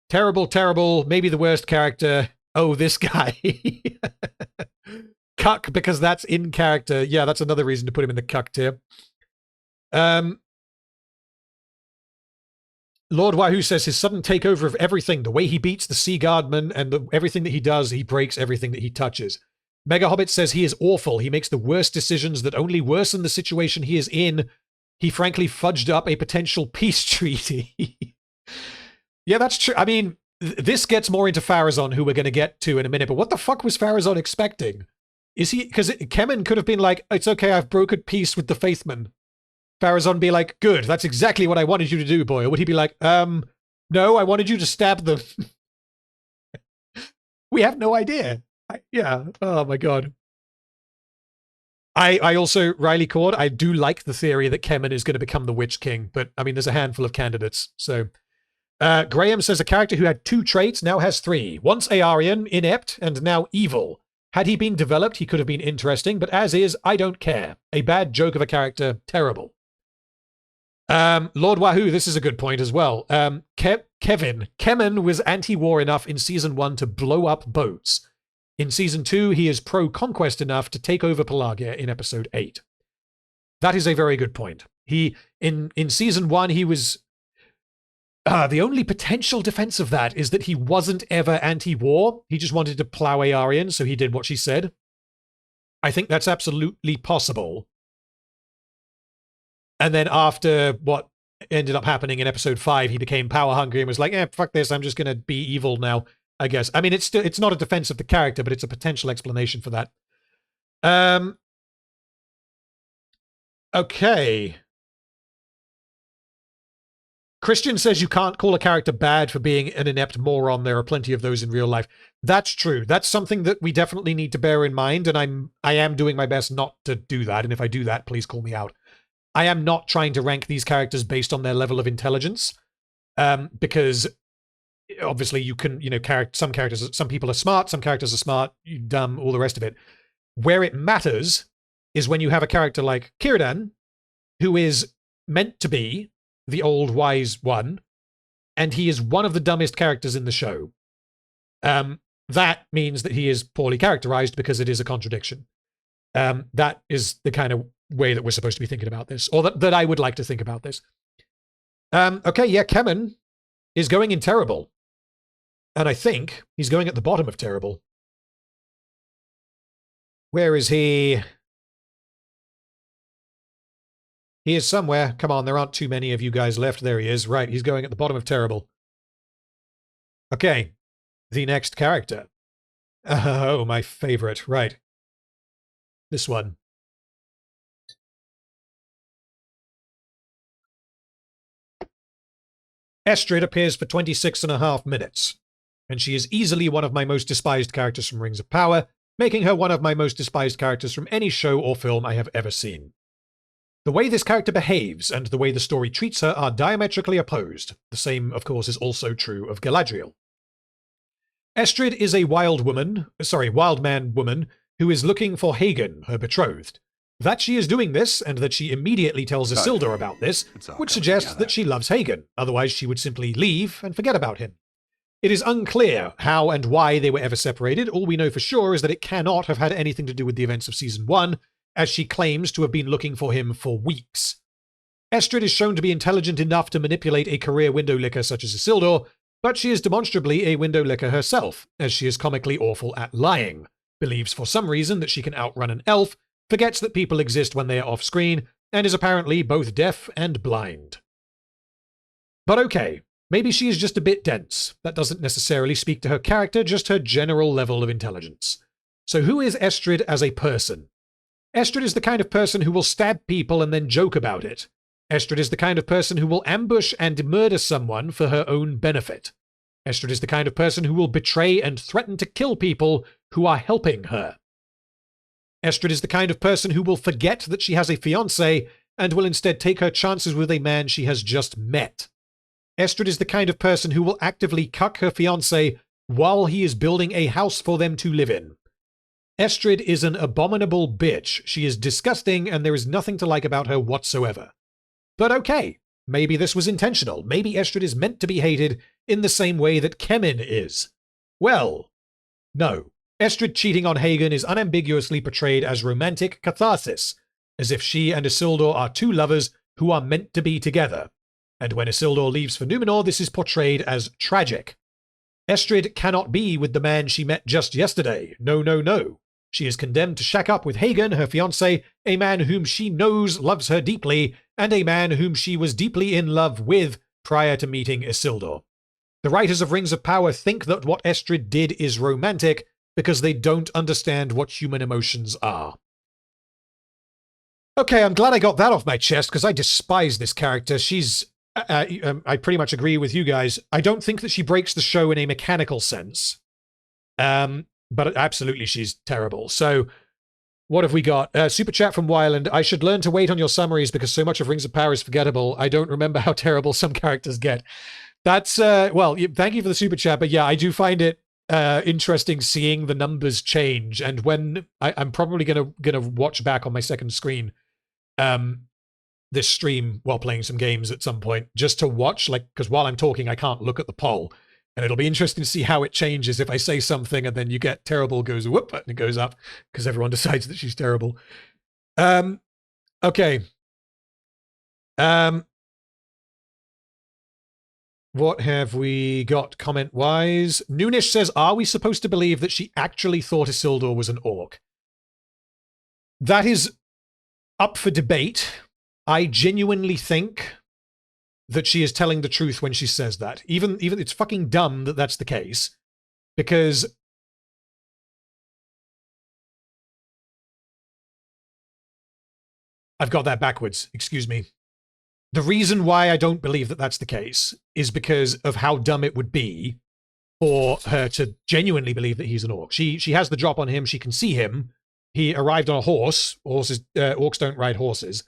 Terrible, terrible, maybe the worst character. Oh, this guy. Cuck, because that's in character. Yeah, that's another reason to put him in the cuck tier. Lord Wahoo says his sudden takeover of everything, the way he beats the Sea Guardman and everything that he does, he breaks everything that he touches. Mega Hobbit says he is awful. He makes the worst decisions that only worsen the situation he is in. He frankly fudged up a potential peace treaty. Yeah, that's true. I mean, this gets more into Pharazon, who we're going to get to in a minute, but what the fuck was Pharazon expecting? Is he... Because Kemen could have been like, it's okay, I've brokered peace with the Faithman. Pharazon be like, good, that's exactly what I wanted you to do, boy. Or would he be like, no, I wanted you to stab them. We have no idea. Yeah, oh my god. I also, Riley Cord, I do like the theory that Kemen is going to become the Witch King, but I mean, there's a handful of candidates, so... Graham says a character who had 2 traits now has 3. Once Aarian, inept, and now evil. Had he been developed, he could have been interesting, but as is, I don't care. A bad joke of a character, terrible. Lord Wahoo, this is a good point as well. Kemen was anti-war enough in Season 1 to blow up boats. In Season 2, he is pro-conquest enough to take over Pelagia in Episode 8. That is a very good point. In Season 1, he was... the only potential defense of that is that he wasn't ever anti-war. He just wanted to plow Aarian, so he did what she said. I think that's absolutely possible. And then after what ended up happening in Episode 5, he became power-hungry and was like, fuck this, I'm just going to be evil now, I guess. I mean, it's not a defense of the character, but it's a potential explanation for that. Okay. Christian says you can't call a character bad for being an inept moron. There are plenty of those in real life. That's true. That's something that we definitely need to bear in mind, and I am doing my best not to do that, and if I do that, please call me out. I am not trying to rank these characters based on their level of intelligence, because obviously you can, some people are smart, some characters are smart, dumb, all the rest of it. Where it matters is when you have a character like Cirdan, who is meant to be the old wise one, and he is one of the dumbest characters in the show. That means that he is poorly characterized because it is a contradiction. That is the kind of way that we're supposed to be thinking about this, or that I would like to think about this. Okay, yeah, Kemen is going in terrible. And I think he's going at the bottom of terrible. Where is he? He is somewhere. Come on, there aren't too many of you guys left. There he is. Right, he's going at the bottom of terrible. Okay, the next character. Oh, my favorite. Right. This one. Estrid appears for 26.5 minutes, and she is easily one of my most despised characters from Rings of Power, making her one of my most despised characters from any show or film I have ever seen. The way this character behaves and the way the story treats her are diametrically opposed. The same, of course, is also true of Galadriel. Estrid is a wild man woman who is looking for Hagen, her betrothed. That she is doing this, and that she immediately tells Isildur about this, would suggest that she loves Hagen, otherwise she would simply leave and forget about him. It is unclear how and why they were ever separated. All we know for sure is that it cannot have had anything to do with the events of Season 1, as she claims to have been looking for him for weeks. Estrid is shown to be intelligent enough to manipulate a career window-licker such as Isildur, but she is demonstrably a window-licker herself, as she is comically awful at lying, believes for some reason that she can outrun an elf, forgets that people exist when they are off-screen, and is apparently both deaf and blind. But okay, maybe she is just a bit dense. That doesn't necessarily speak to her character, just her general level of intelligence. So who is Estrid as a person? Estrid is the kind of person who will stab people and then joke about it. Estrid is the kind of person who will ambush and murder someone for her own benefit. Estrid is the kind of person who will betray and threaten to kill people who are helping her. Estrid is the kind of person who will forget that she has a fiancé and will instead take her chances with a man she has just met. Estrid is the kind of person who will actively cuck her fiancé while he is building a house for them to live in. Estrid is an abominable bitch. She is disgusting, and there is nothing to like about her whatsoever. But okay, maybe this was intentional. Maybe Estrid is meant to be hated in the same way that Kemen is. Well, no. Estrid cheating on Hagen is unambiguously portrayed as romantic catharsis, as if she and Isildur are two lovers who are meant to be together. And when Isildur leaves for Numenor, this is portrayed as tragic. Estrid cannot be with the man she met just yesterday. No, no, no. She is condemned to shack up with Hagen, her fiancé, a man whom she knows loves her deeply, and a man whom she was deeply in love with prior to meeting Isildur. The writers of Rings of Power think that what Estrid did is romantic, because they don't understand what human emotions are. Okay, I'm glad I got that off my chest, because I despise this character. She's... I pretty much agree with you guys. I don't think that she breaks the show in a mechanical sense. But absolutely she's terrible. So, what have we got? Super chat from Wyland. I should learn to wait on your summaries because so much of Rings of Power is forgettable. I don't remember how terrible some characters get. That's, well, thank you for the super chat, but yeah, I do find it interesting seeing the numbers change, and when I'm probably gonna watch back on my second screen this stream while playing some games at some point, just to watch, like, because while I'm talking I can't look at the poll, and it'll be interesting to see how it changes if I say something and then you get terrible goes whoop and it goes up because everyone decides that she's terrible. Okay. What have we got comment-wise? Noonish says, are we supposed to believe that she actually thought Isildur was an orc? That is up for debate. I genuinely think that she is telling the truth when she says that. Even it's fucking dumb that that's the case. Because... I've got that backwards. Excuse me. The reason why I don't believe that that's the case is because of how dumb it would be for her to genuinely believe that he's an orc. She has the drop on him. She can see him. He arrived on a horse. Orcs don't ride horses.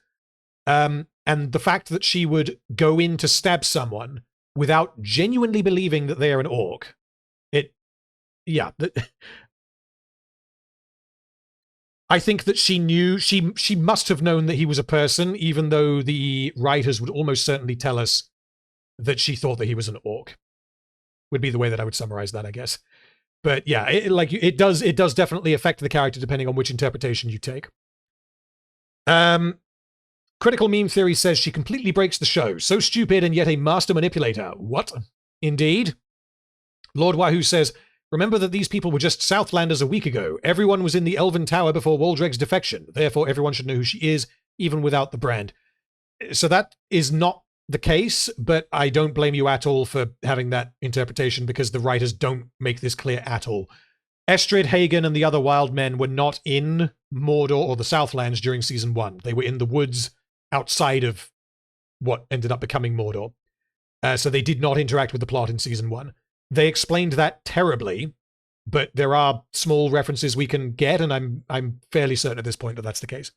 And the fact that she would go in to stab someone without genuinely believing that they are an orc, I think that she knew, she must have known that he was a person, even though the writers would almost certainly tell us that she thought that he was an orc. Would be the way that I would summarize that, I guess. But yeah, it does definitely affect the character depending on which interpretation you take. Critical Meme Theory says she completely breaks the show. So stupid and yet a master manipulator. What? Indeed. Lord Wahoo says, remember that these people were just Southlanders a week ago. Everyone was in the Elven Tower before Waldreg's defection. Therefore, everyone should know who she is, even without the brand. So that is not the case, but I don't blame you at all for having that interpretation because the writers don't make this clear at all. Estrid, Hagen, and the other wild men were not in Mordor or the Southlands during Season 1. They were in the woods outside of what ended up becoming Mordor. So they did not interact with the plot in Season 1. They explained that terribly, but there are small references we can get, and I'm fairly certain at this point that that's the case.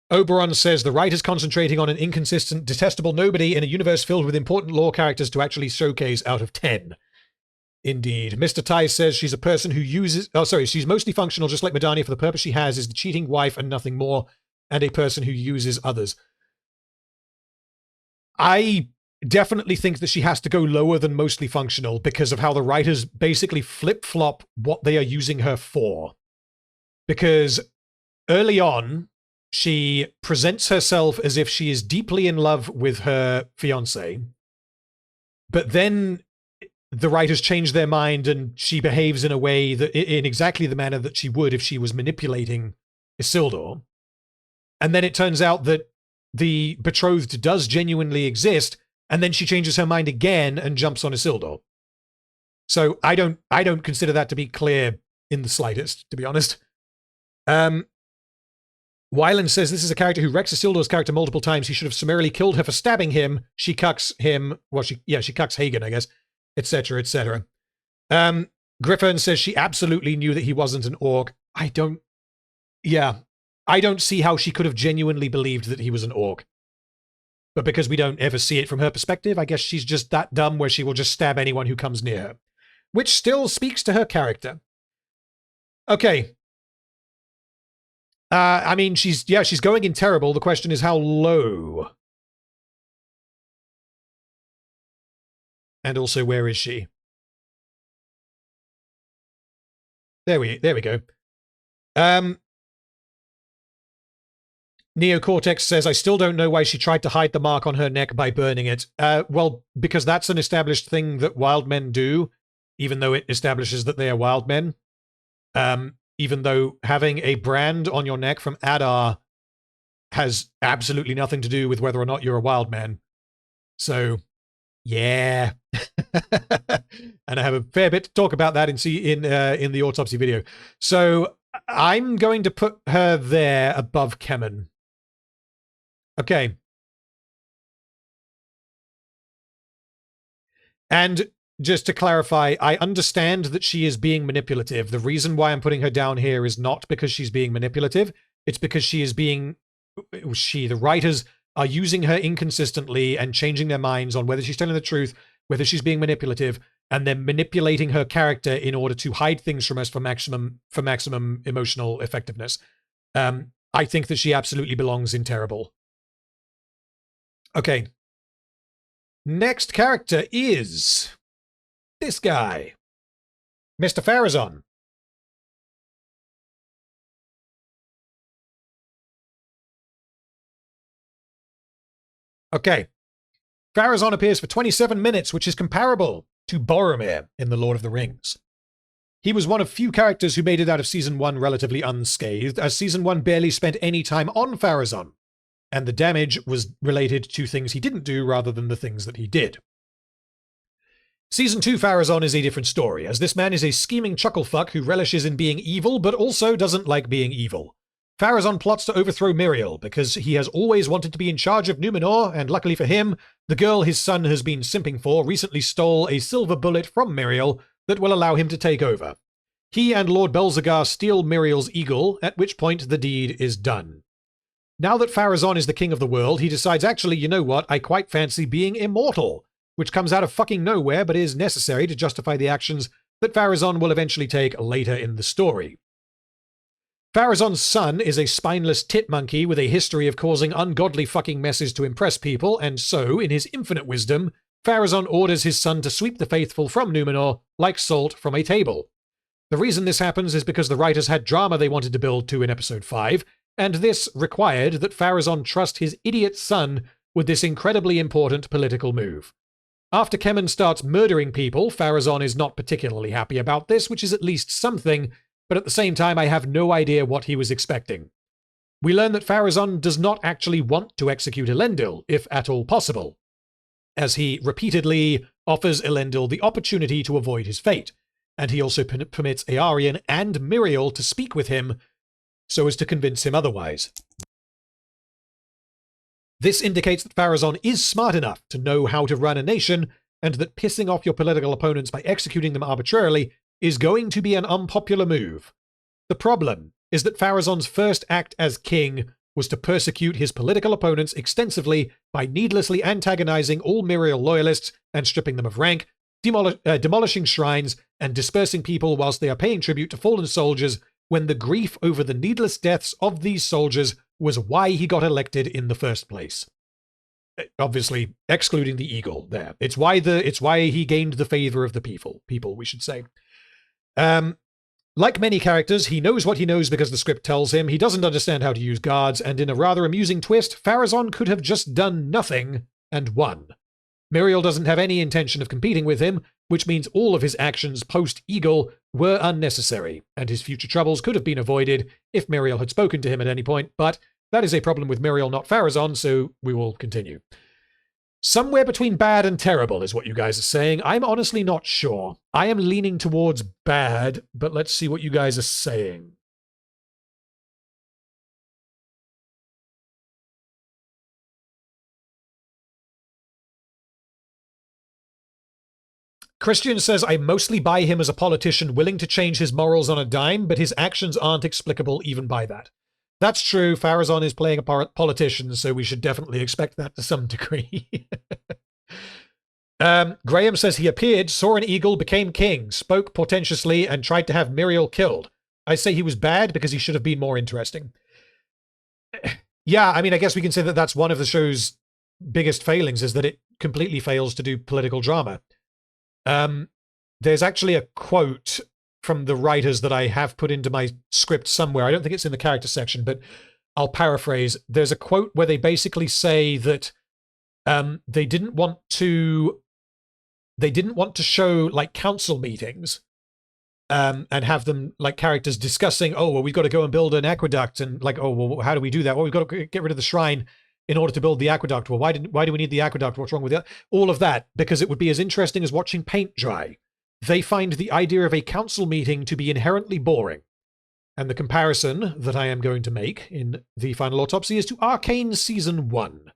Oberon says, the writer's concentrating on an inconsistent, detestable nobody in a universe filled with important lore characters to actually showcase out of 10. Indeed. Mr. Ty says she's a person who uses... Oh, sorry, she's mostly functional, just like Mirdania, for the purpose she has is the cheating wife and nothing more, and a person who uses others. I definitely think that she has to go lower than mostly functional because of how the writers basically flip-flop what they are using her for. Because early on, she presents herself as if she is deeply in love with her fiancé, but then the writers change their mind and she behaves in a way that, in exactly the manner that she would if she was manipulating Isildur. And then it turns out that the betrothed does genuinely exist, and then she changes her mind again and jumps on Isildur. So I don't consider that to be clear in the slightest, to be honest. Wyland says this is a character who wrecks Isildur's character multiple times. He should have summarily killed her for stabbing him. She cucks him. Well, she cucks Hagen, I guess, etc., etc. Griffin says she absolutely knew that he wasn't an orc. I don't see how she could have genuinely believed that he was an orc. But because we don't ever see it from her perspective, I guess she's just that dumb where she will just stab anyone who comes near her. Which still speaks to her character. Okay. I mean, she's going in terrible. The question is how low? And also, where is she? There we go. Neocortex says, I still don't know why she tried to hide the mark on her neck by burning it. Well, because that's an established thing that wild men do, even though it establishes that they are wild men. Even though having a brand on your neck from Adar has absolutely nothing to do with whether or not you're a wild man. So, yeah. And I have a fair bit to talk about that in the autopsy video. So, I'm going to put her there above Kemen. Okay. And just to clarify, I understand that she is being manipulative. The reason why I'm putting her down here is not because she's being manipulative. It's because she is being... the writers are using her inconsistently and changing their minds on whether she's telling the truth, whether she's being manipulative, and then manipulating her character in order to hide things from us for maximum emotional effectiveness. I think that she absolutely belongs in terrible. Okay. Next character is... this guy. Mr. Pharazon. Okay. Pharazon appears for 27 minutes, which is comparable to Boromir in The Lord of the Rings. He was one of few characters who made it out of Season 1 relatively unscathed, as Season 1 barely spent any time on Pharazon, and the damage was related to things he didn't do rather than the things that he did. Season 2 Pharazon is a different story, as this man is a scheming chucklefuck who relishes in being evil, but also doesn't like being evil. Pharazon plots to overthrow Miriel, because he has always wanted to be in charge of Numenor, and luckily for him, the girl his son has been simping for recently stole a silver bullet from Miriel that will allow him to take over. He and Lord Belzagar steal Miriel's eagle, at which point the deed is done. Now that Pharazon is the king of the world, he decides, actually, you know what, I quite fancy being immortal, which comes out of fucking nowhere but is necessary to justify the actions that Pharazon will eventually take later in the story. Pharazon's son is a spineless tit monkey with a history of causing ungodly fucking messes to impress people, and so, in his infinite wisdom, Pharazon orders his son to sweep the faithful from Numenor like salt from a table. The reason this happens is because the writers had drama they wanted to build to in Episode 5, and this required that Pharazon trust his idiot son with this incredibly important political move. After Kemen starts murdering people, Pharazon is not particularly happy about this, which is at least something, but at the same time I have no idea what he was expecting. We learn that Pharazon does not actually want to execute Elendil, if at all possible, as he repeatedly offers Elendil the opportunity to avoid his fate, and he also permits Aarian and Miriel to speak with him so as to convince him otherwise. This indicates that Pharazon is smart enough to know how to run a nation, and that pissing off your political opponents by executing them arbitrarily is going to be an unpopular move. The problem is that Pharazon's first act as king was to persecute his political opponents extensively by needlessly antagonizing all Miriel loyalists and stripping them of rank, demolishing shrines, and dispersing people whilst they are paying tribute to fallen soldiers, when the grief over the needless deaths of these soldiers was why he got elected in the first place. Obviously, excluding the eagle there. It's why he gained the favor of the people, we should say. Like many characters, he knows what he knows because the script tells him. He doesn't understand how to use guards, and in a rather amusing twist, Pharazon could have just done nothing and won. Miriel doesn't have any intention of competing with him, which means all of his actions post-Eagle were unnecessary, and his future troubles could have been avoided if Miriel had spoken to him at any point, but that is a problem with Miriel, not Pharazon, so we will continue. Somewhere between bad and terrible is what you guys are saying. I'm honestly not sure. I am leaning towards bad, but let's see what you guys are saying. Christian says, I mostly buy him as a politician willing to change his morals on a dime, but his actions aren't explicable even by that. That's true. Pharazon is playing a politician, so we should definitely expect that to some degree. Graham says he appeared, saw an eagle, became king, spoke portentously, and tried to have Miriel killed. I say he was bad because he should have been more interesting. Yeah, I mean, I guess we can say that that's one of the show's biggest failings, is that it completely fails to do political drama. There's actually a quote from the writers that I have put into my script somewhere. I don't think it's in the character section, but I'll paraphrase. There's a quote where they basically say that they didn't want to show like council meetings and have them like characters discussing, oh, well, we've got to go and build an aqueduct, and like, oh, well, how do we do that? Well, we've got to get rid of the shrine in order to build the aqueduct. Well, why do we need the aqueduct? What's wrong with it? All of that, because it would be as interesting as watching paint dry. They find the idea of a council meeting to be inherently boring. And the comparison that I am going to make in the final autopsy is to Arcane Season 1,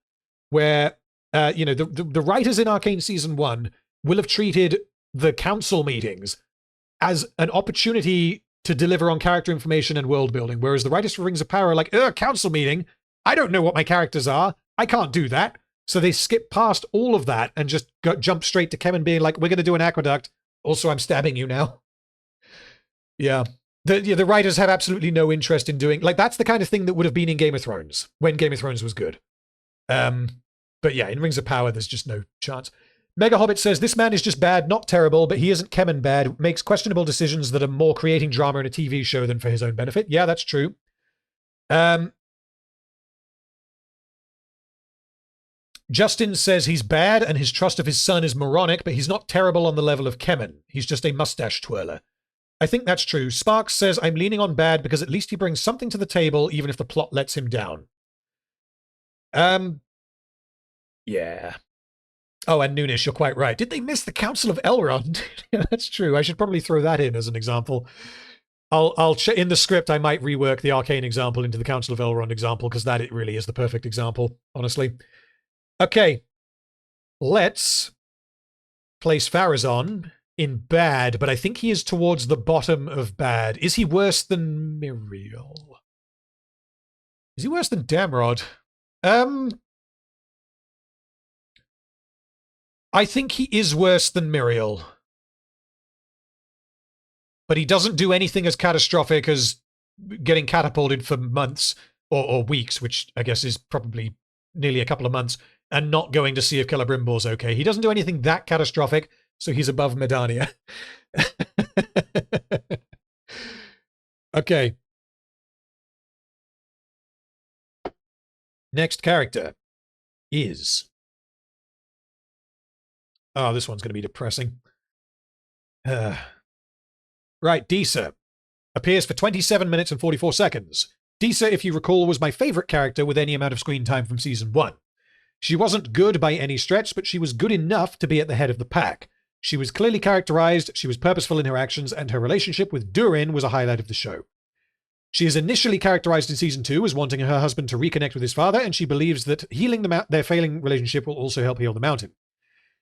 where, the writers in Arcane Season 1 will have treated the council meetings as an opportunity to deliver on character information and world building, whereas the writers for Rings of Power are like, council meeting? I don't know what my characters are. I can't do that. So they skip past all of that and just jump straight to Kemen being like, we're going to do an aqueduct. Also, I'm stabbing you now. Yeah. The writers have absolutely no interest in doing... Like, that's the kind of thing that would have been in Game of Thrones, when Game of Thrones was good. But yeah, in Rings of Power, there's just no chance. Mega Hobbit says, this man is just bad, not terrible, but he isn't Kemen bad. Makes questionable decisions that are more creating drama in a TV show than for his own benefit. Yeah, that's true. Justin says he's bad and his trust of his son is moronic, but he's not terrible on the level of Kemen. He's just a mustache twirler. I think that's true. Sparks says I'm leaning on bad because at least he brings something to the table, even if the plot lets him down. Yeah. Oh, and Noonish, you're quite right. Did they miss the Council of Elrond? Yeah, that's true. I should probably throw that in as an example. I'll in the script, I might rework the Arcane example into the Council of Elrond example, because that it really is the perfect example, honestly. Okay, let's place Pharazon in bad, but I think he is towards the bottom of bad. Is he worse than Miriel? Is he worse than Damrod? I think he is worse than Miriel. But he doesn't do anything as catastrophic as getting catapulted for months or weeks, which I guess is probably nearly a couple of months, and not going to see if Celebrimbor's okay. He doesn't do anything that catastrophic, so he's above Mirdania. Okay. Next character is Oh, this one's going to be depressing. Right, Disa. Appears for 27 minutes and 44 seconds. Disa, if you recall, was my favorite character with any amount of screen time from Season 1. She wasn't good by any stretch, but she was good enough to be at the head of the pack. She was clearly characterized, she was purposeful in her actions, and her relationship with Durin was a highlight of the show. She is initially characterized in Season 2 as wanting her husband to reconnect with his father, and she believes that healing their failing relationship will also help heal the mountain.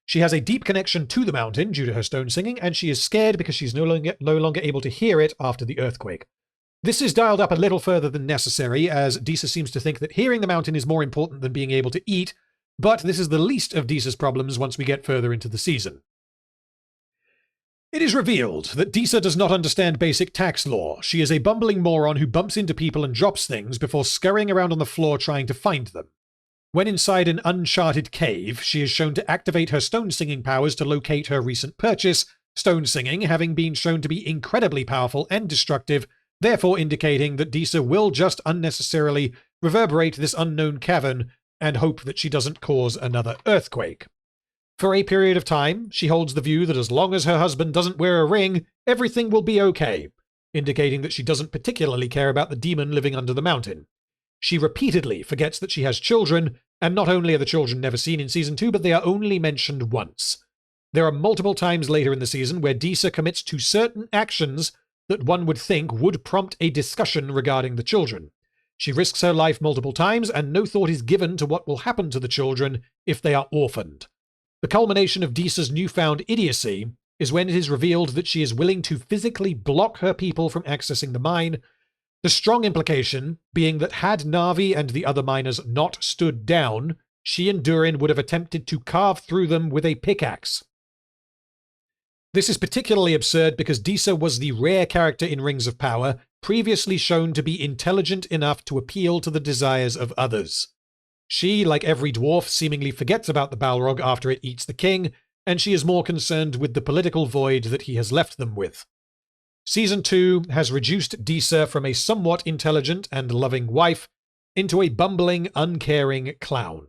She has a deep connection to the mountain due to her stone singing, and she is scared because she's no longer able to hear it after the earthquake. This is dialed up a little further than necessary, as Disa seems to think that hearing the mountain is more important than being able to eat, but this is the least of Disa's problems once we get further into the season. It is revealed that Disa does not understand basic tax law. She is a bumbling moron who bumps into people and drops things before scurrying around on the floor trying to find them. When inside an uncharted cave, she is shown to activate her stone singing powers to locate her recent purchase, stone singing having been shown to be incredibly powerful and destructive, therefore indicating that Disa will just unnecessarily reverberate this unknown cavern and hope that she doesn't cause another earthquake. For a period of time, she holds the view that as long as her husband doesn't wear a ring, everything will be okay, indicating that she doesn't particularly care about the demon living under the mountain. She repeatedly forgets that she has children, and not only are the children never seen in Season 2, but they are only mentioned once. There are multiple times later in the season where Disa commits to certain actions that one would think would prompt a discussion regarding the children. She risks her life multiple times, and no thought is given to what will happen to the children if they are orphaned. The culmination of Disa's newfound idiocy is when it is revealed that she is willing to physically block her people from accessing the mine, the strong implication being that had Narvi and the other miners not stood down, she and Durin would have attempted to carve through them with a pickaxe. This is particularly absurd because Disa was the rare character in Rings of Power previously shown to be intelligent enough to appeal to the desires of others. She, like every dwarf, seemingly forgets about the Balrog after it eats the king, and she is more concerned with the political void that he has left them with. Season 2 has reduced Disa from a somewhat intelligent and loving wife into a bumbling, uncaring clown.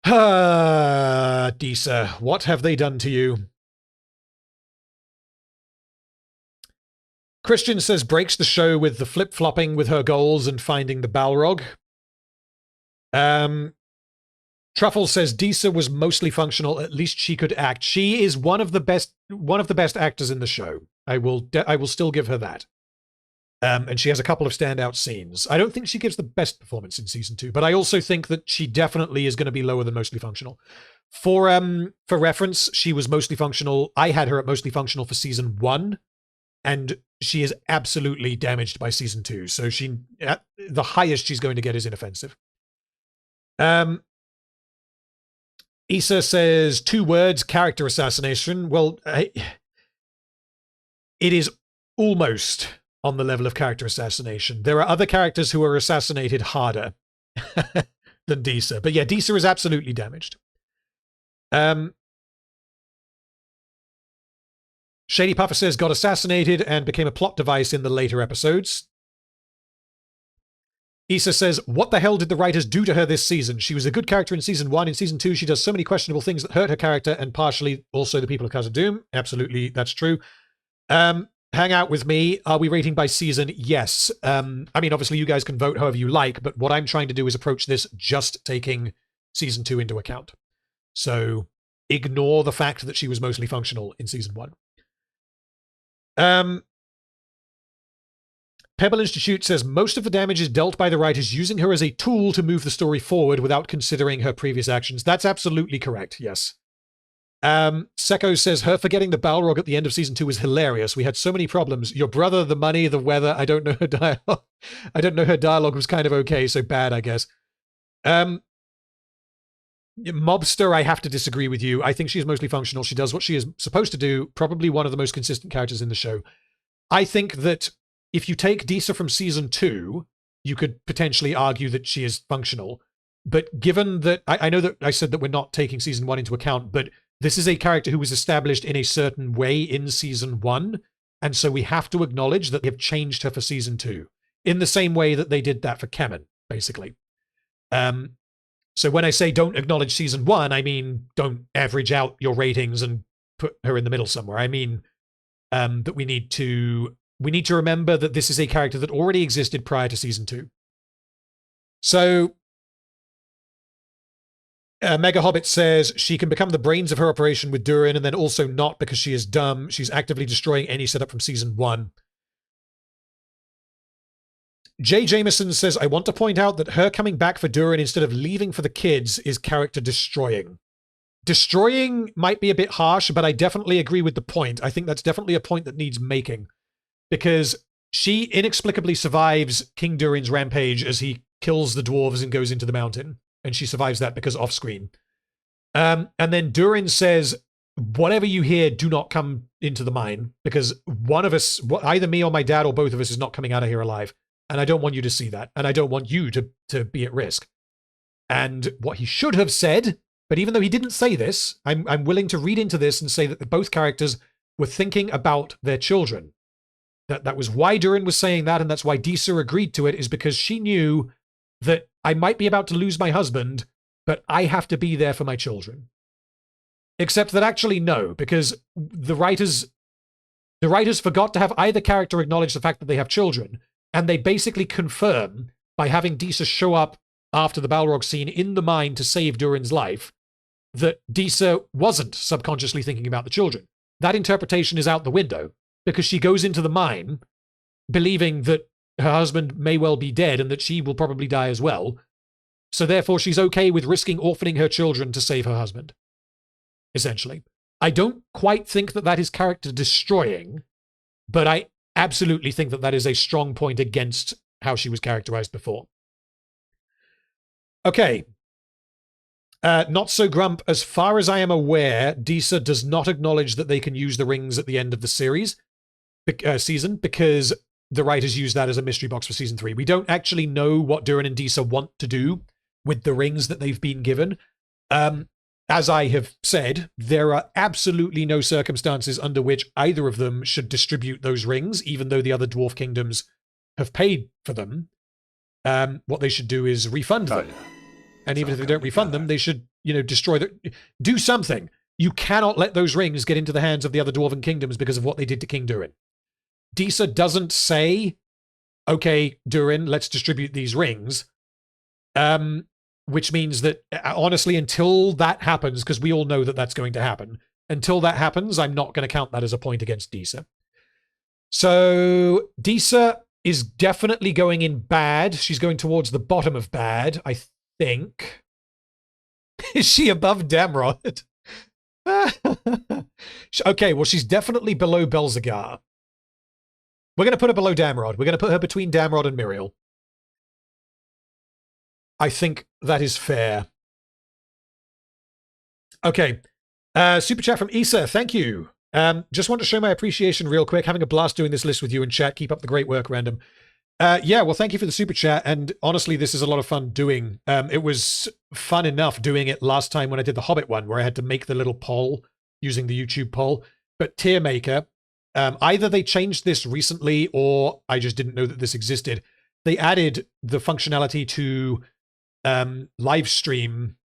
Ah, Disa, what have they done to you? Christian says breaks the show with the flip-flopping with her goals and finding the Balrog. Truffle says Disa was mostly functional. At least she could act. She is one of the best actors in the show. I will still give her that. And she has a couple of standout scenes. I don't think she gives the best performance in Season 2, but I also think that she definitely is going to be lower than mostly functional. For reference, she was mostly functional. I had her at mostly functional for Season 1, and she is absolutely damaged by Season 2. So the highest she's going to get is inoffensive. Issa says 2 words, character assassination. Well, it is almost on the level of character assassination. There are other characters who are assassinated harder than Disa. But yeah, Disa is absolutely damaged. Shady Puffer says got assassinated and became a plot device in the later episodes. Issa says, what the hell did the writers do to her this season? She was a good character in Season 1. In Season 2, she does so many questionable things that hurt her character and partially also the people of Casa Doom. Absolutely, that's true. Hang out with me. Are we rating by season? Yes. I mean, obviously, you guys can vote however you like, but what I'm trying to do is approach this just taking Season 2 into account. So ignore the fact that she was mostly functional in Season 1. Pebble Institute says most of the damage is dealt by the writers using her as a tool to move the story forward without considering her previous actions. That's absolutely correct, yes. Seko says her forgetting the Balrog at the end of Season 2 was hilarious. We had so many problems. Your brother, the money, the weather. I don't know her dialogue. I don't know her dialogue was kind of okay, so bad, I guess. Mobster, I have to disagree with you. I think she's mostly functional. She does what she is supposed to do. Probably one of the most consistent characters in the show. I think that if you take Disa from Season 2, you could potentially argue that she is functional. But given that, I know that I said that we're not taking Season 1 into account, but this is a character who was established in a certain way in Season 1, and so we have to acknowledge that they have changed her for Season 2, in the same way that they did that for Kemen, basically. So when I say don't acknowledge season 1, I mean don't average out your ratings and put her in the middle somewhere. I mean that we need to remember that this is a character that already existed prior to season 2. So Mega Hobbit says she can become the brains of her operation with Durin, and then also not because she is dumb. She's actively destroying any setup from season 1. Jay Jameson says, I want to point out that her coming back for Durin instead of leaving for the kids is character destroying. Destroying might be a bit harsh, but I definitely agree with the point. I think that's definitely a point that needs making. Because she inexplicably survives King Durin's rampage as he kills the dwarves and goes into the mountain. And she survives that because off-screen. And then Durin says, whatever you hear, do not come into the mine. Because one of us, either me or my dad or both of us, is not coming out of here alive. And I don't want you to see that. And I don't want you to be at risk. And what he should have said, but even though he didn't say this, I'm willing to read into this and say that both characters were thinking about their children. That was why Durin was saying that, and that's why Disa agreed to it, is because she knew that I might be about to lose my husband, but I have to be there for my children. Except that actually no, because the writers forgot to have either character acknowledge the fact that they have children, and they basically confirm by having Disa show up after the Balrog scene in the mine to save Durin's life that Disa wasn't subconsciously thinking about the children. That interpretation is out the window, because she goes into the mine believing that her husband may well be dead and that she will probably die as well. So therefore she's okay with risking orphaning her children to save her husband. Essentially. I don't quite think that that is character destroying, but I absolutely think that that is a strong point against how she was characterized before. Okay. Not so grump. As far as I am aware, Disa does not acknowledge that they can use the rings at the end of the season, because the writers use that as a mystery box for season 3. We don't actually know what Durin and Disa want to do with the rings that they've been given. As I have said, there are absolutely no circumstances under which either of them should distribute those rings, even though the other dwarf kingdoms have paid for them. What they should do is refund them. And even if they don't refund them, they should, destroy do something. You cannot let those rings get into the hands of the other dwarven kingdoms because of what they did to King Durin. Disa doesn't say, okay, Durin, let's distribute these rings. Which means that, honestly, until that happens, because we all know that that's going to happen, until that happens, I'm not going to count that as a point against Disa. So, Disa is definitely going in bad. She's going towards the bottom of bad, I think. Is she above Damrod? Okay, well, she's definitely below Belzagar. We're going to put her below Damrod. We're going to put her between Damrod and Miriel. I think that is fair. Okay. Super chat from Issa. Thank you. Just want to show my appreciation real quick. Having a blast doing this list with you in chat. Keep up the great work, Random. Yeah, well, thank you for the super chat. And honestly, this is a lot of fun doing. It was fun enough doing it last time when I did the Hobbit one, where I had to make the little poll using the YouTube poll. But Tier Maker, either they changed this recently or I just didn't know that this existed. They added the functionality to live stream,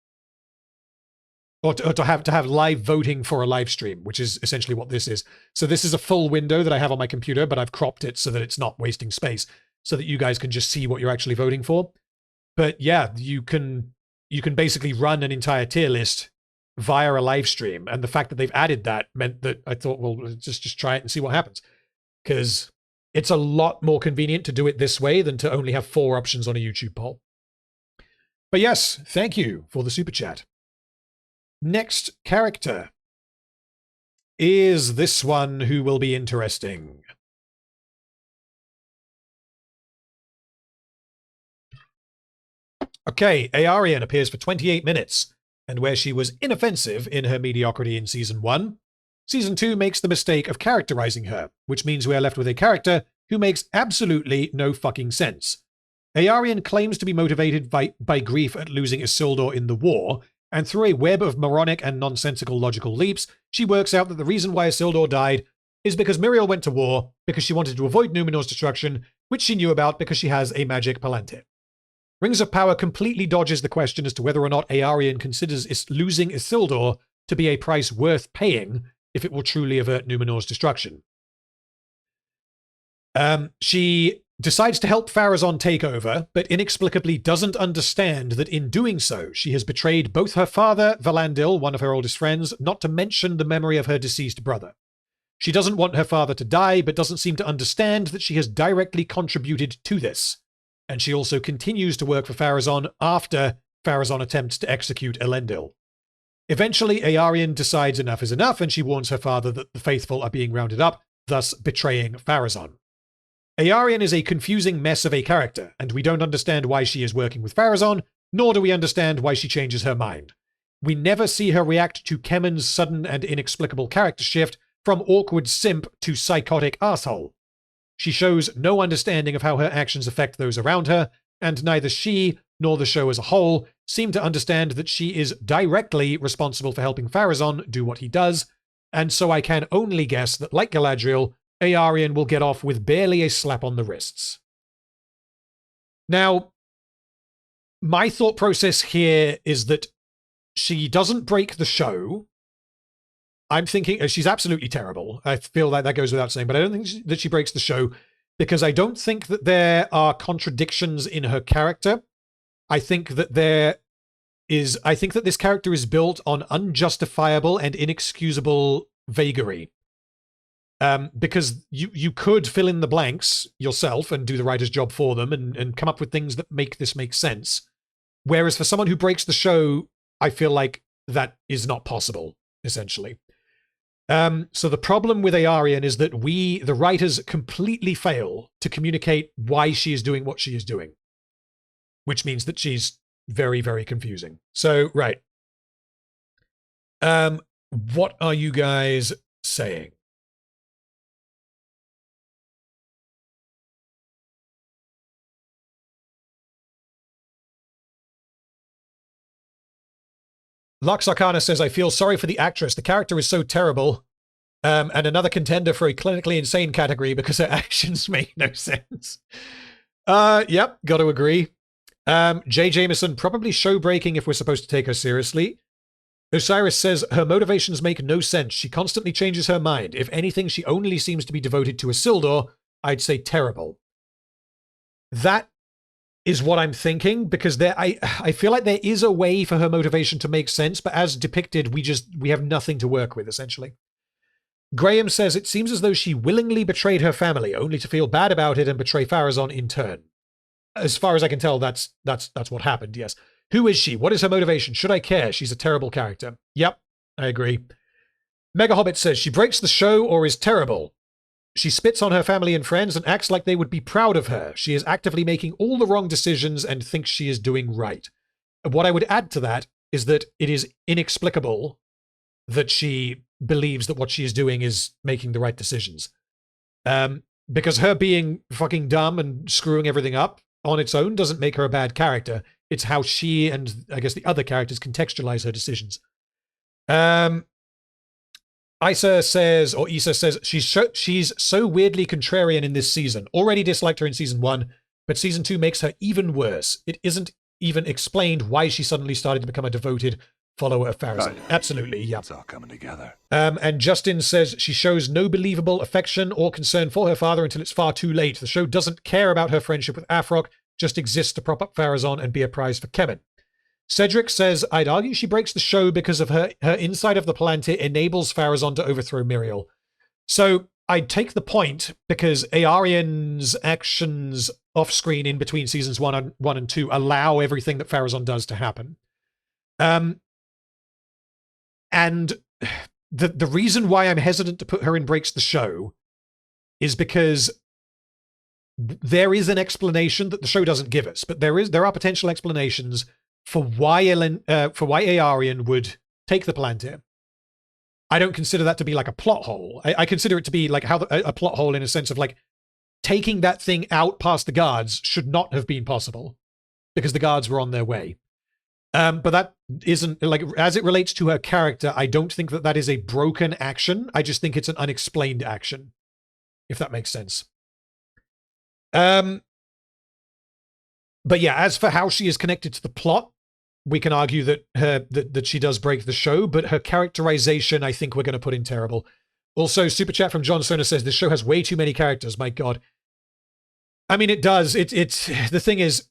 or to have live voting for a live stream, which is essentially what this is. So this is a full window that I have on my computer, but I've cropped it so that it's not wasting space, so that you guys can just see what you're actually voting for. But yeah, you can basically run an entire tier list via a live stream, and the fact that they've added that meant that I thought, well, let's just try it and see what happens, because it's a lot more convenient to do it this way than to only have 4 options on a YouTube poll. But yes, thank you for the super chat. Next character is this one, who will be interesting. Okay, Aarian appears for 28 minutes, and where she was inoffensive in her mediocrity in Season 1, Season 2 makes the mistake of characterizing her, which means we are left with a character who makes absolutely no fucking sense. Aarian claims to be motivated by grief at losing Isildur in the war, and through a web of moronic and nonsensical logical leaps, she works out that the reason why Isildur died is because Miriel went to war because she wanted to avoid Numenor's destruction, which she knew about because she has a magic Palantir. Rings of Power completely dodges the question as to whether or not Aarion considers losing Isildur to be a price worth paying if it will truly avert Numenor's destruction. She decides to help Pharazon take over, but inexplicably doesn't understand that in doing so, she has betrayed both her father, Valandil, one of her oldest friends, not to mention the memory of her deceased brother. She doesn't want her father to die, but doesn't seem to understand that she has directly contributed to this. And she also continues to work for Pharazon after Pharazon attempts to execute Elendil. Eventually, Aarion decides enough is enough, and she warns her father that the faithful are being rounded up, thus betraying Pharazon. Aarion is a confusing mess of a character, and we don't understand why she is working with Pharazon, nor do we understand why she changes her mind. We never see her react to Kemen's sudden and inexplicable character shift from awkward simp to psychotic asshole. She shows no understanding of how her actions affect those around her, and neither she nor the show as a whole seem to understand that she is directly responsible for helping Pharazon do what he does, and so I can only guess that, like Galadriel, Aarion will get off with barely a slap on the wrists. Now, my thought process here is that she doesn't break the show. I'm thinking she's absolutely terrible. I feel like that goes without saying, but I don't think that she breaks the show because I don't think that there are contradictions in her character. I think that this character is built on unjustifiable and inexcusable vagary. Because you could fill in the blanks yourself and do the writer's job for them and come up with things that make this make sense. Whereas for someone who breaks the show, I feel like that is not possible, essentially. So the problem with Aarion is that we, the writers, completely fail to communicate why she is doing what she is doing. Which means that she's very, very confusing. So, right. What are you guys saying? Lux Arcana says, I feel sorry for the actress. The character is so terrible. And another contender for a clinically insane category because her actions make no sense. Yep, got to agree. Jay Jameson, probably show-breaking if we're supposed to take her seriously. Osiris says, her motivations make no sense. She constantly changes her mind. If anything, she only seems to be devoted to Isildur. I'd say terrible. That is what I'm thinking, because I feel like there is a way for her motivation to make sense, but as depicted, we have nothing to work with, essentially. Graham says, it seems as though she willingly betrayed her family, only to feel bad about it and betray Pharazon in turn. As far as I can tell, that's what happened, yes. Who is she? What is her motivation? Should I care? She's a terrible character. Yep, I agree. Mega Hobbit says, she breaks the show or is terrible. She spits on her family and friends and acts like they would be proud of her. She is actively making all the wrong decisions and thinks she is doing right. What I would add to that is that it is inexplicable that she believes that what she is doing is making the right decisions. Because her being fucking dumb and screwing everything up on its own doesn't make her a bad character. It's how she and, I guess, the other characters contextualize her decisions. Isa says, she's so weirdly contrarian in this season. Already disliked her in season 1, but season 2 makes her even worse. It isn't even explained why she suddenly started to become a devoted follower of Pharazon. Absolutely, yeah. It's all coming together. And Justin says she shows no believable affection or concern for her father until it's far too late. The show doesn't care about her friendship with Afrock, just exists to prop up Pharazon and be a prize for Kemen. Cedric says, I'd argue she breaks the show because of her insight of the Palantir enables Pharazon to overthrow Miriel. So I'd take the point because Aarion's actions off-screen in between seasons 1 and 2 allow everything that Pharazon does to happen. And the reason why I'm hesitant to put her in breaks the show is because there is an explanation that the show doesn't give us, but there are potential explanations for why Aarion would take the Palantir. I don't consider that to be like a plot hole. I consider it to be like a plot hole in a sense of like taking that thing out past the guards should not have been possible because the guards were on their way. But that isn't, like, as it relates to her character, I don't think that is a broken action. I just think it's an unexplained action, if that makes sense. But yeah, as for how she is connected to the plot, we can argue that that she does break the show, but her characterization, I think we're going to put in terrible. Also, super chat from John Sona says this show has way too many characters. My God. I mean, it does. It's the thing is,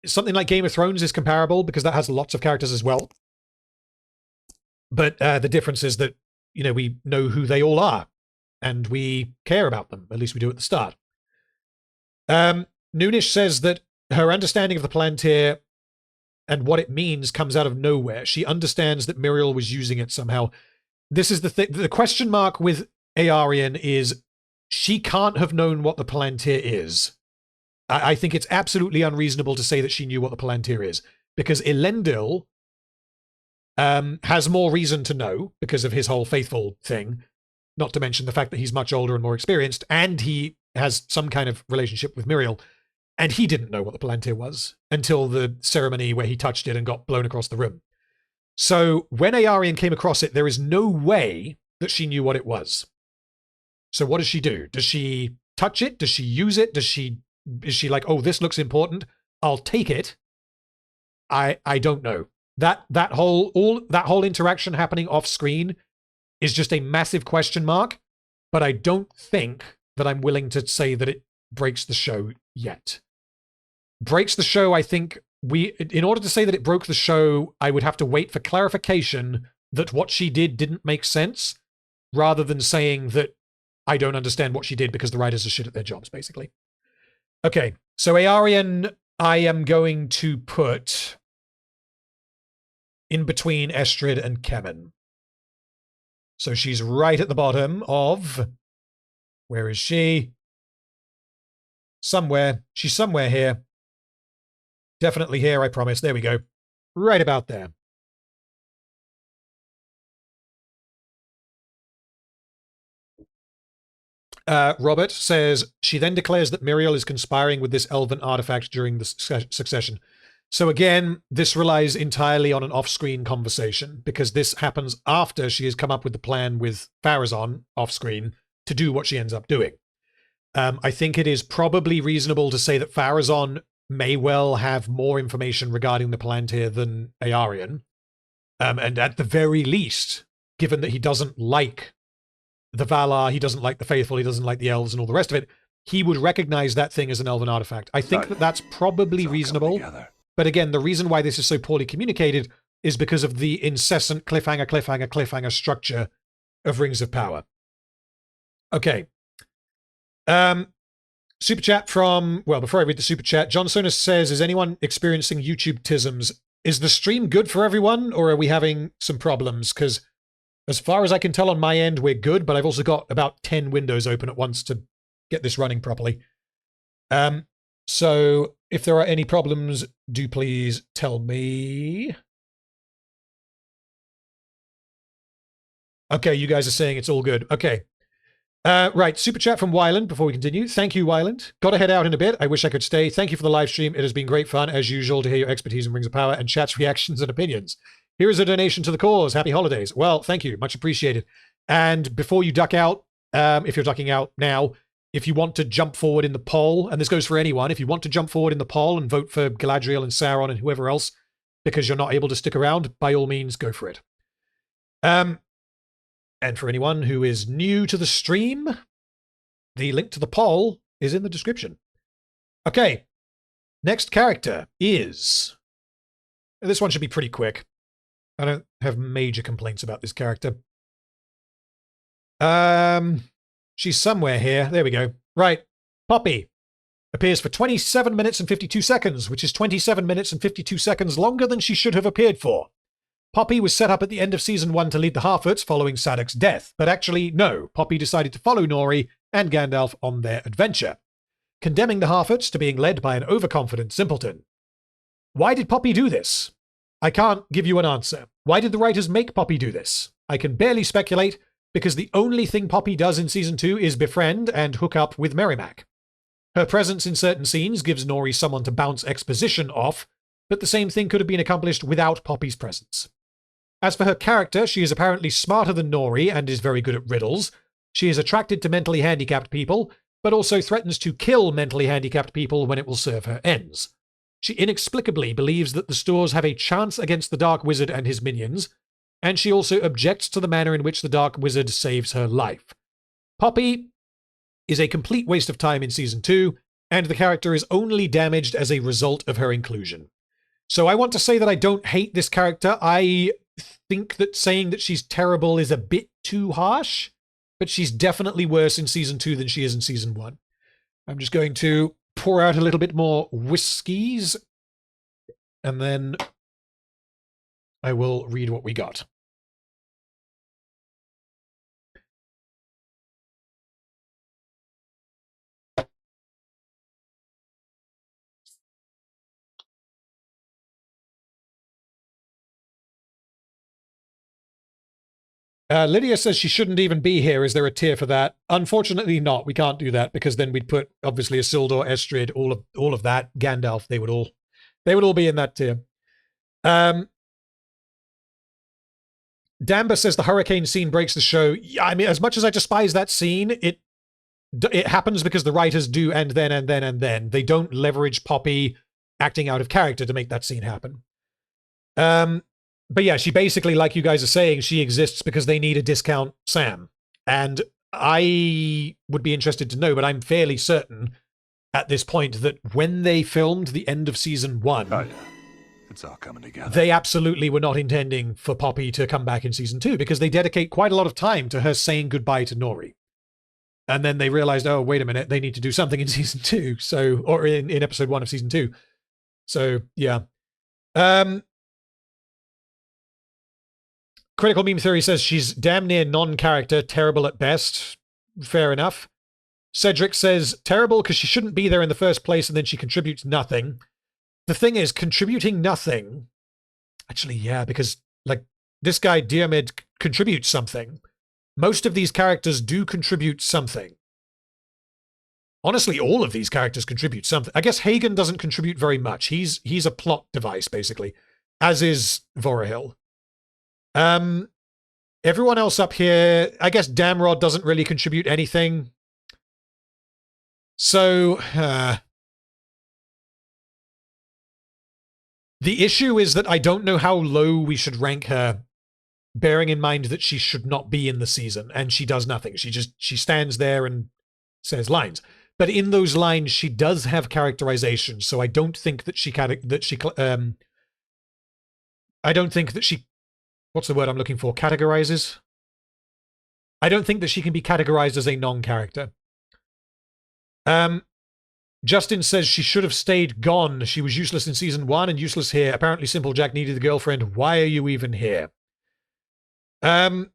something like Game of Thrones is comparable because that has lots of characters as well. But the difference is that, you know, we know who they all are and we care about them. At least we do at the start. Noonish says that her understanding of the Palantir and what it means comes out of nowhere. She understands that Miriel was using it somehow. This is the thing. The question mark with Aarian is she can't have known what the Palantir is. I think it's absolutely unreasonable to say that she knew what the Palantir is, because Elendil has more reason to know because of his whole faithful thing, not to mention the fact that he's much older and more experienced, and he has some kind of relationship with Miriel, and he didn't know what the Palantir was until the ceremony where he touched it and got blown across the room. So when Aarian came across it, there is no way that she knew what it was. So what does she do? Does she touch it? Does she use it? Is she like, oh, this looks important, I'll take it? I don't know. That whole interaction happening off screen is just a massive question mark, but I don't think that I'm willing to say that it breaks the show yet. Breaks the show, I think in order to say that it broke the show, I would have to wait for clarification that what she did didn't make sense, rather than saying that I don't understand what she did because the writers are shit at their jobs, basically. Okay, so Aarian, I am going to put in between Estrid and Kemen. So she's right at the bottom of... Where is she? Somewhere. She's somewhere here. Definitely here, I promise. There we go. Right about there. Robert says, she then declares that Miriel is conspiring with this elven artifact during the succession. So again, this relies entirely on an off-screen conversation, because this happens after she has come up with the plan with Pharazon off-screen to do what she ends up doing. I think it is probably reasonable to say that Pharazon may well have more information regarding the Palantir than Aarian. And at the very least, given that he doesn't like the Valar, he doesn't like the Faithful, he doesn't like the Elves and all the rest of it, he would recognize that thing as an elven artifact. I think that that's probably reasonable. But again, the reason why this is so poorly communicated is because of the incessant cliffhanger structure of Rings of Power. Okay. Super chat from, well, before I read the super chat, John Sonus says, is anyone experiencing YouTube tisms? Is the stream good for everyone, or are we having some problems? Because as far as I can tell on my end, we're good, but I've also got about 10 windows open at once to get this running properly. So if there are any problems, do please tell me. Okay, you guys are saying it's all good. Okay. Right, super chat from Wyland before we continue. Thank you, Wyland. Got to head out in a bit. I wish I could stay. Thank you for the live stream. It has been great fun, as usual, to hear your expertise in Rings of Power and chat's reactions and opinions. Here is a donation to the cause. Happy holidays. Well, thank you. Much appreciated. And before you duck out, if you're ducking out now, if you want to jump forward in the poll, and this goes for anyone, if you want to jump forward in the poll and vote for Galadriel and Sauron and whoever else, because you're not able to stick around, by all means, go for it. And for anyone who is new to the stream, the link to the poll is in the description. Okay, next character is... This one should be pretty quick. I don't have major complaints about this character. She's somewhere here. There we go. Right. Poppy appears for 27 minutes and 52 seconds, which is 27 minutes and 52 seconds longer than she should have appeared for. Poppy was set up at the end of Season 1 to lead the Harfoots following Sadoc's death, but actually, no. Poppy decided to follow Nori and Gandalf on their adventure, condemning the Harfoots to being led by an overconfident simpleton. Why did Poppy do this? I can't give you an answer. Why did the writers make Poppy do this? I can barely speculate, because the only thing Poppy does in Season 2 is befriend and hook up with Merimac. Her presence in certain scenes gives Nori someone to bounce exposition off, but the same thing could have been accomplished without Poppy's presence. As for her character, she is apparently smarter than Nori and is very good at riddles. She is attracted to mentally handicapped people, but also threatens to kill mentally handicapped people when it will serve her ends. She inexplicably believes that the stores have a chance against the Dark Wizard and his minions, and she also objects to the manner in which the Dark Wizard saves her life. Poppy is a complete waste of time in Season 2, and the character is only damaged as a result of her inclusion. So I want to say that I don't hate this character. I think that saying that she's terrible is a bit too harsh, but she's definitely worse in Season 2 than she is in Season 1. I'm just going to pour out a little bit more whiskies, and then I will read what we got. Lydia says she shouldn't even be here. Is there a tier for that? Unfortunately not. We can't do that because then we'd put obviously Isildur, Estrid, all of that, Gandalf, they would all be in that tier. Damba says the hurricane scene breaks the show. Yeah, I mean, as much as I despise that scene, it happens because the writers do and then. They don't leverage Poppy acting out of character to make that scene happen. But yeah, she basically, like you guys are saying, she exists because they need a discount Sam. And I would be interested to know, but I'm fairly certain at this point that when they filmed the end of Season 1, Oh, yeah. It's all coming together. They absolutely were not intending for Poppy to come back in Season 2 because they dedicate quite a lot of time to her saying goodbye to Nori. And then they realized, oh, wait a minute, they need to do something in Season 2. So, or in Episode 1 of Season 2. So, yeah. Critical Meme Theory says she's damn near non-character, terrible at best. Fair enough. Cedric says, terrible because she shouldn't be there in the first place and then she contributes nothing. The thing is, contributing nothing... Actually, yeah, because, like, this guy, Diarmid, contributes something. Most of these characters do contribute something. Honestly, all of these characters contribute something. I guess Hagen doesn't contribute very much. He's a plot device, basically. As is Vorohil. Everyone else up here, I guess Damrod doesn't really contribute anything. So, the issue is that I don't know how low we should rank her, bearing in mind that she should not be in the season, and she does nothing. She stands there and says lines. But in those lines, she does have characterization, so I don't think that what's the word I'm looking for? Categorizes? I don't think that she can be categorized as a non-character. Justin says she should have stayed gone. She was useless in Season 1 and useless here. Apparently Simple Jack needed a girlfriend. Why are you even here? Okay.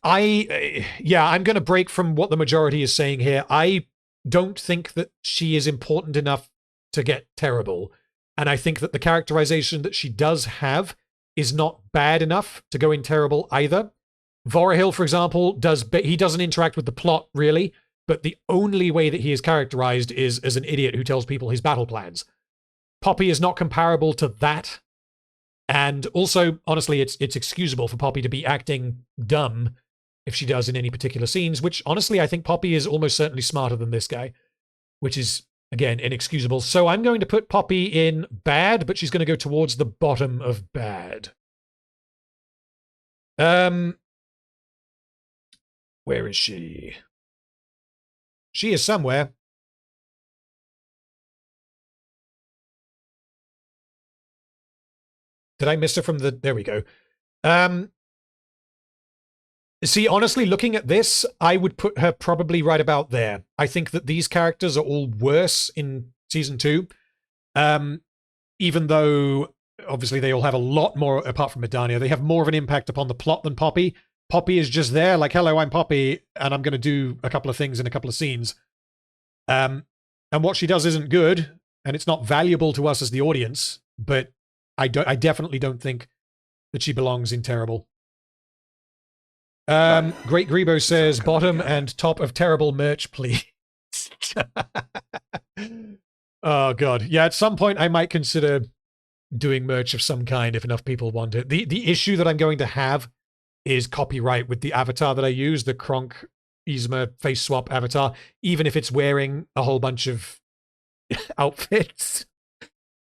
I'm going to break from what the majority is saying here. I don't think that she is important enough to get terrible. And I think that the characterization that she does have is not bad enough to go in terrible either. Vorohil, for example, he doesn't interact with the plot, really, but the only way that he is characterized is as an idiot who tells people his battle plans. Poppy is not comparable to that. And also, honestly, it's excusable for Poppy to be acting dumb if she does in any particular scenes, which, honestly, I think Poppy is almost certainly smarter than this guy, which is... Again, inexcusable. So I'm going to put Poppy in bad, but she's going to go towards the bottom of bad. Where is she? She is somewhere. Did I miss her from the... There we go. See, honestly, looking at this, I would put her probably right about there. I think that these characters are all worse in Season 2. Even though, obviously, they all have a lot more, apart from Mirdania, they have more of an impact upon the plot than Poppy. Poppy is just there, like, hello, I'm Poppy, and I'm going to do a couple of things in a couple of scenes. And what she does isn't good, and it's not valuable to us as the audience, but I definitely don't think that she belongs in terrible. Great Grebo says, bottom and top of terrible merch, please. Oh, God. Yeah, at some point I might consider doing merch of some kind if enough people want it. The issue that I'm going to have is copyright with the avatar that I use, the Kronk Yzma face swap avatar, even if it's wearing a whole bunch of outfits.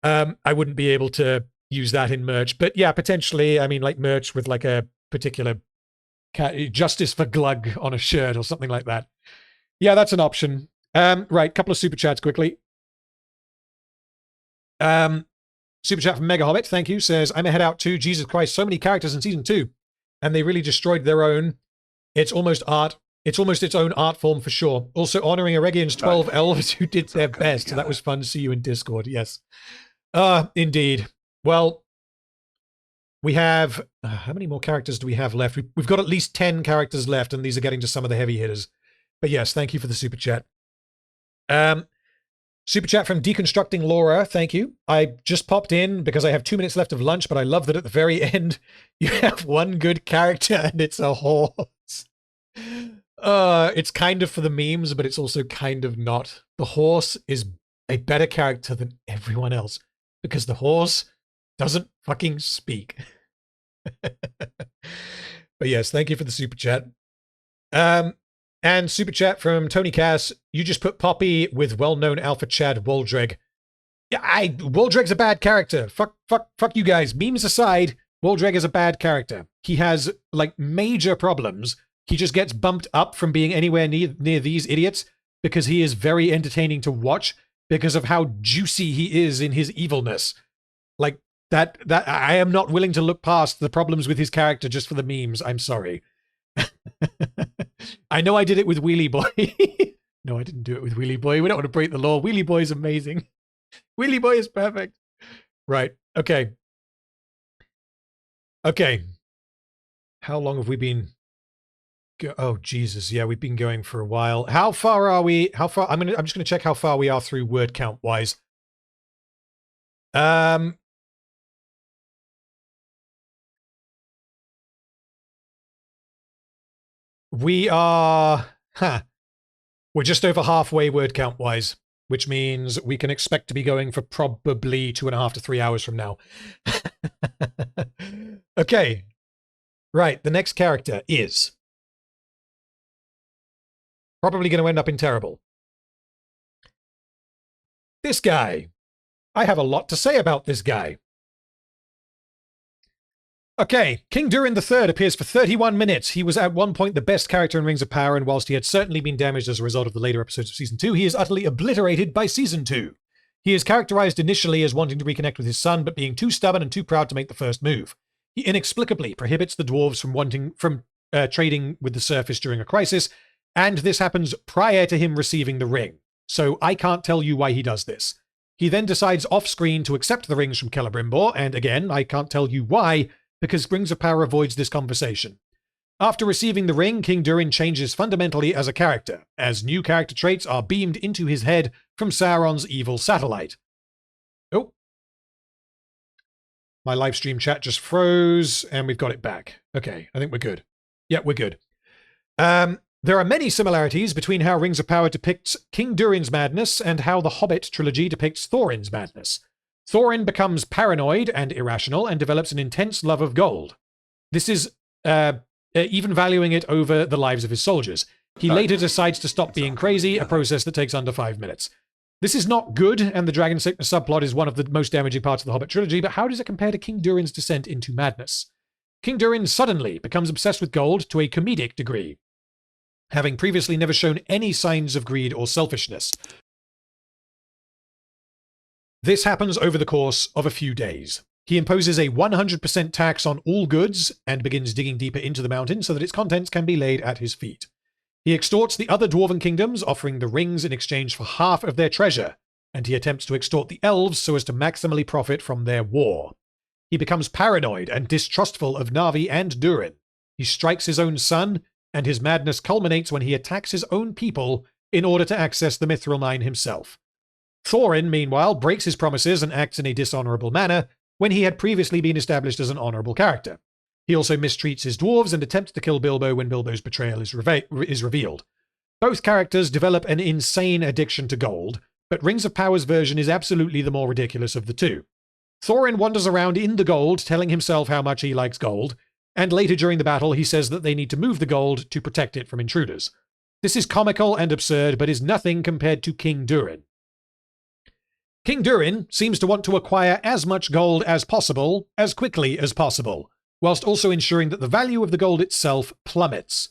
I wouldn't be able to use that in merch. But yeah, potentially, I mean, like merch with like a particular Justice for Glug on a shirt or something like that. Yeah, that's an option. Right, couple of super chats quickly. Super chat from Mega Hobbit, thank you, says, I'm a head out too. Jesus Christ, so many characters in season 2. And they really destroyed their own. It's almost art. It's almost its own art form for sure. Also honoring Eregian's 12 elves who did their best. That was fun to see you in Discord, yes. Indeed. Well, we have... how many more characters do we have left? We've got at least 10 characters left, and these are getting to some of the heavy hitters. But yes, thank you for the super chat. Super chat from Deconstructing Laura, thank you. I just popped in because I have 2 minutes left of lunch, but I love that at the very end you have one good character and it's a horse. It's kind of for the memes, but it's also kind of not. The horse is a better character than everyone else because the horse doesn't fucking speak. But yes, thank you for the super chat. And super chat from Tony Cass, you just put Poppy with well-known Alpha Chad Waldreg. Yeah, Waldreg's a bad character. Fuck you guys. Memes aside, Waldreg is a bad character. He has, like, major problems. He just gets bumped up from being anywhere near these idiots because he is very entertaining to watch because of how juicy he is in his evilness. Like, that I am not willing to look past the problems with his character just for the memes. I'm sorry. I know I did it with Wheelie Boy. No, I didn't do it with Wheelie Boy. We don't want to break the law. Wheelie Boy is amazing. Wheelie Boy is perfect. Right. Okay. Okay. How long have we been? Oh, Jesus. Yeah, we've been going for a while. How far are we? How far? I'm just going to check how far we are through word count wise. We are, we're just over halfway word count wise, which means we can expect to be going for probably 2.5 to 3 hours from now. Okay. Right. The next character is probably going to end up in terrible. This guy. I have a lot to say about this guy. Okay, King Durin III appears for 31 minutes. He was at one point the best character in Rings of Power, and whilst he had certainly been damaged as a result of the later episodes of Season 2, he is utterly obliterated by Season 2. He is characterized initially as wanting to reconnect with his son, but being too stubborn and too proud to make the first move. He inexplicably prohibits the dwarves from trading with the surface during a crisis, and this happens prior to him receiving the ring. So I can't tell you why he does this. He then decides off-screen to accept the rings from Celebrimbor, and again, I can't tell you why, because Rings of Power avoids this conversation. After receiving the ring, King Durin changes fundamentally as a character, as new character traits are beamed into his head from Sauron's evil satellite. Oh. My live stream chat just froze, and we've got it back. Okay, I think we're good. Yeah, we're good. There are many similarities between how Rings of Power depicts King Durin's madness and how the Hobbit trilogy depicts Thorin's madness. Thorin becomes paranoid and irrational and develops an intense love of gold. This is even valuing it over the lives of his soldiers. He later decides to stop being crazy, a process that takes under 5 minutes. This is not good, and the Dragon Sickness subplot is one of the most damaging parts of the Hobbit trilogy, but how does it compare to King Durin's descent into madness? King Durin suddenly becomes obsessed with gold to a comedic degree, having previously never shown any signs of greed or selfishness. This happens over the course of a few days. He imposes a 100% tax on all goods and begins digging deeper into the mountain so that its contents can be laid at his feet. He extorts the other dwarven kingdoms, offering the rings in exchange for half of their treasure, and he attempts to extort the elves so as to maximally profit from their war. He becomes paranoid and distrustful of Narvi and Durin. He strikes his own son, and his madness culminates when he attacks his own people in order to access the Mithril Mine himself. Thorin, meanwhile, breaks his promises and acts in a dishonorable manner when he had previously been established as an honorable character. He also mistreats his dwarves and attempts to kill Bilbo when Bilbo's betrayal is revealed. Both characters develop an insane addiction to gold, but Rings of Power's version is absolutely the more ridiculous of the two. Thorin wanders around in the gold, telling himself how much he likes gold, and later during the battle he says that they need to move the gold to protect it from intruders. This is comical and absurd, but is nothing compared to King Durin. King Durin seems to want to acquire as much gold as possible, as quickly as possible, whilst also ensuring that the value of the gold itself plummets.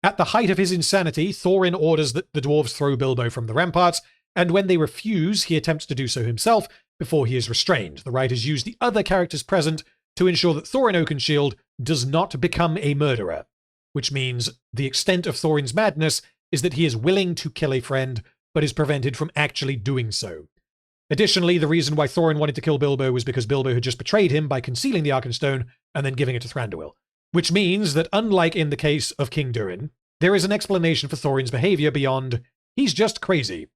At the height of his insanity, Thorin orders that the dwarves throw Bilbo from the ramparts, and when they refuse, he attempts to do so himself before he is restrained. The writers use the other characters present to ensure that Thorin Oakenshield does not become a murderer, which means the extent of Thorin's madness is that he is willing to kill a friend, but is prevented from actually doing so. Additionally, the reason why Thorin wanted to kill Bilbo was because Bilbo had just betrayed him by concealing the Arkenstone and then giving it to Thranduil. Which means that, unlike in the case of King Durin, there is an explanation for Thorin's behavior beyond, he's just crazy.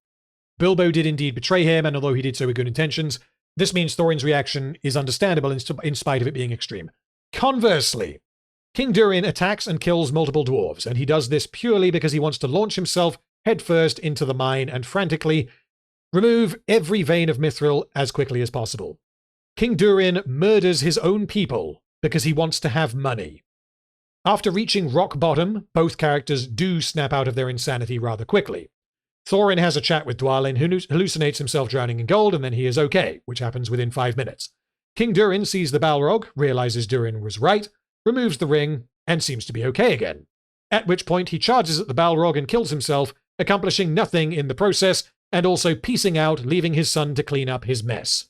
Bilbo did indeed betray him, and although he did so with good intentions, this means Thorin's reaction is understandable in spite of it being extreme. Conversely, King Durin attacks and kills multiple dwarves, and he does this purely because he wants to launch himself headfirst into the mine and frantically remove every vein of mithril as quickly as possible. King Durin murders his own people because he wants to have money. After reaching rock bottom, both characters do snap out of their insanity rather quickly. Thorin has a chat with Dwalin, who hallucinates himself drowning in gold, and then he is okay, which happens within 5 minutes. King Durin sees the Balrog, realizes Durin was right, removes the ring, and seems to be okay again. At which point he charges at the Balrog and kills himself, accomplishing nothing in the process, and also peacing out, leaving his son to clean up his mess.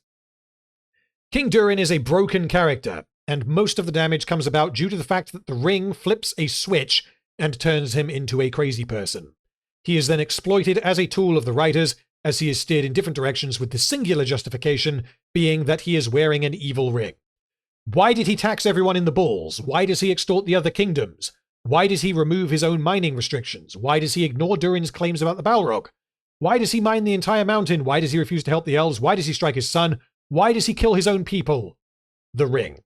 King Durin is a broken character, and most of the damage comes about due to the fact that the ring flips a switch and turns him into a crazy person. He is then exploited as a tool of the writers, as he is steered in different directions with the singular justification being that he is wearing an evil ring. Why did he tax everyone in the balls? Why does he extort the other kingdoms? Why does he remove his own mining restrictions? Why does he ignore Durin's claims about the Balrog? Why does he mine the entire mountain? Why does he refuse to help the elves? Why does he strike his son? Why does he kill his own people? The ring.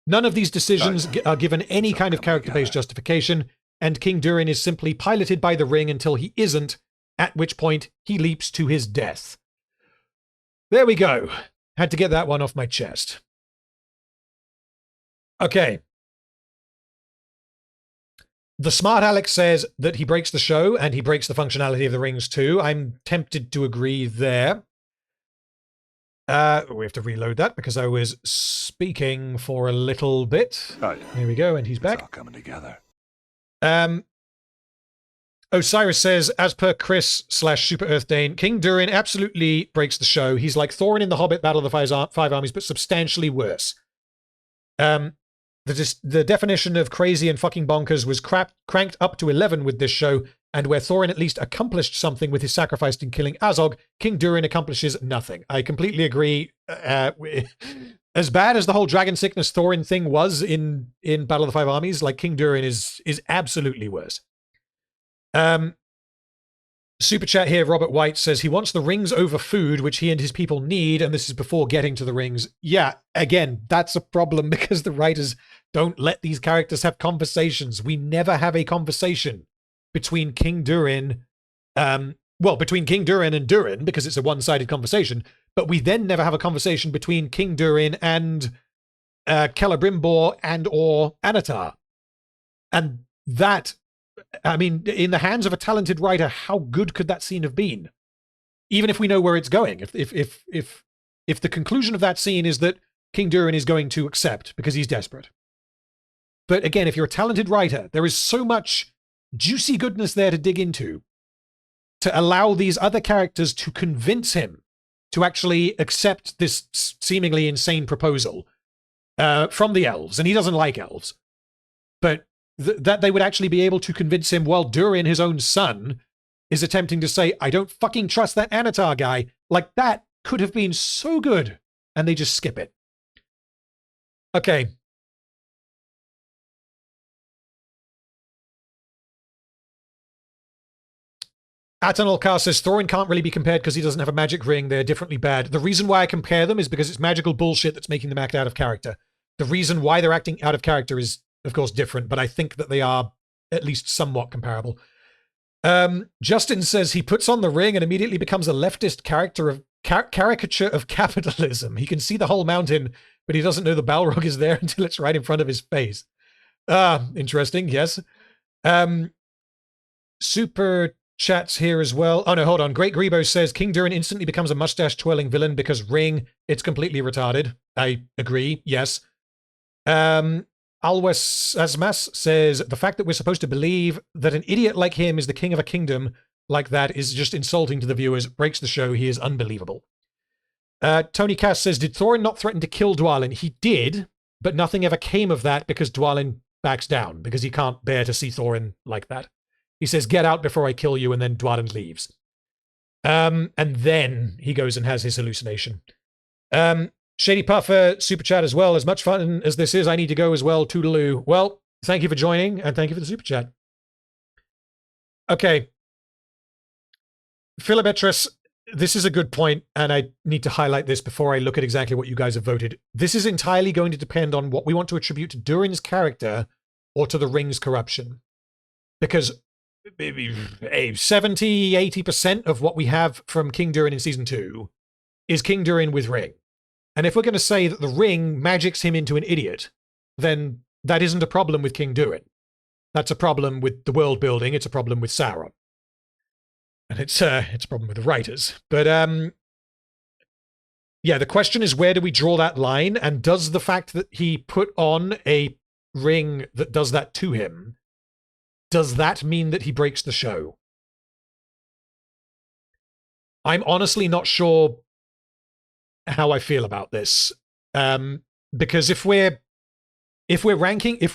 None of these decisions are given any kind of character-based justification, and King Durin is simply piloted by the ring until he isn't, at which point he leaps to his death. There we go. Had to get that one off my chest. Okay. The smart Alex says that he breaks the show, and he breaks the functionality of the rings too. I'm tempted to agree there. We have to reload that because I was speaking for a little bit. Oh, yeah. Here we go, and he's back. It's all coming together. Osiris says, as per Chris/Super Earth Dane, King Durin absolutely breaks the show. He's like Thorin in the Hobbit Battle of the Five Armies, but substantially worse. The definition of crazy and fucking bonkers was cranked up to 11 with this show, and where Thorin at least accomplished something with his sacrifice in killing Azog, King Durin accomplishes nothing. I completely agree. As bad as the whole dragon sickness Thorin thing was in Battle of the Five Armies, like King Durin is absolutely worse. Super chat here, Robert White says he wants the rings over food, which he and his people need, and this is before getting to the rings. Yeah, again, that's a problem because the writers don't let these characters have conversations. We never have a conversation between King Durin, between King Durin and Durin, because it's a one-sided conversation, but we then never have a conversation between King Durin and Celebrimbor and or Anatar. And that, I mean, in the hands of a talented writer, how good could that scene have been? Even if we know where it's going, if the conclusion of that scene is that King Durin is going to accept because he's desperate. But again, if you're a talented writer, there is so much juicy goodness there to dig into, to allow these other characters to convince him to actually accept this seemingly insane proposal from the elves. And he doesn't like elves. But that they would actually be able to convince him while Durin, his own son, is attempting to say, I don't fucking trust that Anatar guy. Like, that could have been so good. And they just skip it. Okay. Atanol Car says, Thorin can't really be compared because he doesn't have a magic ring. They're differently bad. The reason why I compare them is because it's magical bullshit that's making them act out of character. The reason why they're acting out of character is, of course, different, but I think that they are at least somewhat comparable. Justin says he puts on the ring and immediately becomes a leftist caricature of capitalism. He can see the whole mountain, but he doesn't know the Balrog is there until it's right in front of his face. Interesting, yes. super chats here as well. Oh no, hold on. Great Grebo says King Durin instantly becomes a mustache-twirling villain because Ring, it's completely retarded. I agree, yes. Alwes Asmas says the fact that we're supposed to believe that an idiot like him is the king of a kingdom like that is just insulting to the viewers, breaks the show. He is unbelievable. Tony Cass says, did Thorin not threaten to kill Dwalin? He did, but nothing ever came of that because Dwalin backs down, because he can't bear to see Thorin like that. He says, get out before I kill you, and then Dwalin leaves. And then he goes and has his hallucination. Shady Puffer, super chat as well. As much fun as this is, I need to go as well. Toodaloo. Well, thank you for joining, and thank you for the super chat. Okay. Philibetris, this is a good point, and I need to highlight this before I look at exactly what you guys have voted. This is entirely going to depend on what we want to attribute to Durin's character or to the Ring's corruption. Because 70-80% of what we have from King Durin in Season 2 is King Durin with Ring. And if we're going to say that the Ring magics him into an idiot, then that isn't a problem with King Durin. That's a problem with the world building. It's a problem with Sauron. And it's a problem with the writers. But, yeah, the question is, where do we draw that line? And does the fact that he put on a ring that does that to him, does that mean that he breaks the show? I'm honestly not sure how I feel about this. Because if we're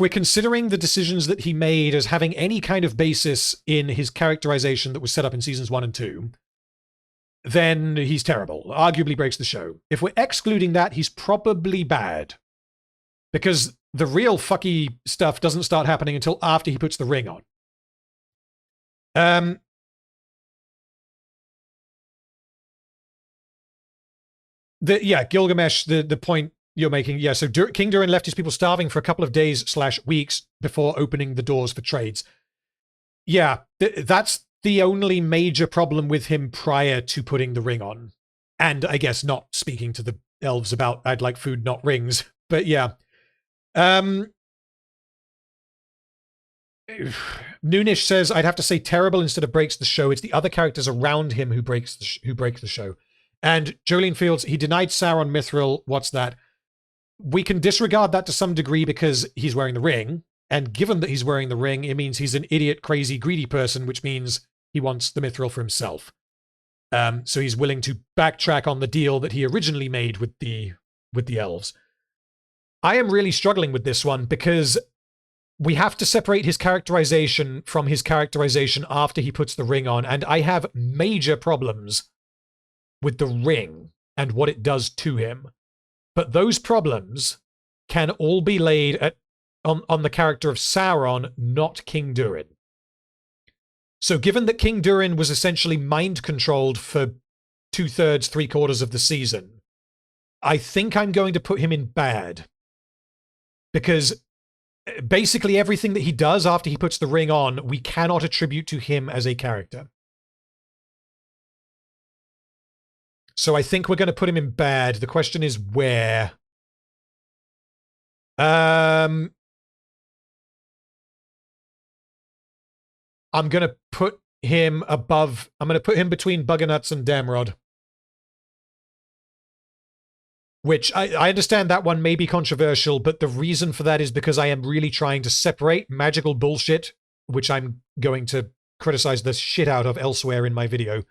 considering the decisions that he made as having any kind of basis in his characterization that was set up in seasons 1 and 2, then he's terrible. Arguably breaks the show. If we're excluding that, he's probably bad. Because the real fucky stuff doesn't start happening until after he puts the ring on. Gilgamesh, the point you're making, yeah, so King Durin left his people starving for a couple of days/weeks before opening the doors for trades. Yeah, that's the only major problem with him prior to putting the ring on. And I guess not speaking to the elves about I'd like food, not rings. But yeah. Noonish says, I'd have to say terrible instead of breaks the show. It's the other characters around him who break the show. And Jolene Fields, he denied Sauron Mithril. What's that? We can disregard that to some degree because he's wearing the ring. And given that he's wearing the ring, it means he's an idiot, crazy, greedy person, which means he wants the Mithril for himself. So he's willing to backtrack on the deal that he originally made with the elves. I am really struggling with this one because we have to separate his characterization from his characterization after he puts the ring on. And I have major problems with the ring and what it does to him. But those problems can all be laid on the character of Sauron, not King Durin. So given that King Durin was essentially mind-controlled for 2/3, 3/4 of the season, I think I'm going to put him in bad. Because basically everything that he does after he puts the ring on, we cannot attribute to him as a character. So I think we're going to put him in bad. The question is where. I'm going to put him above. I'm going to put him between Buggernuts and Damrod. Which I understand that one may be controversial, but the reason for that is because I am really trying to separate magical bullshit, which I'm going to criticize the shit out of elsewhere in my video,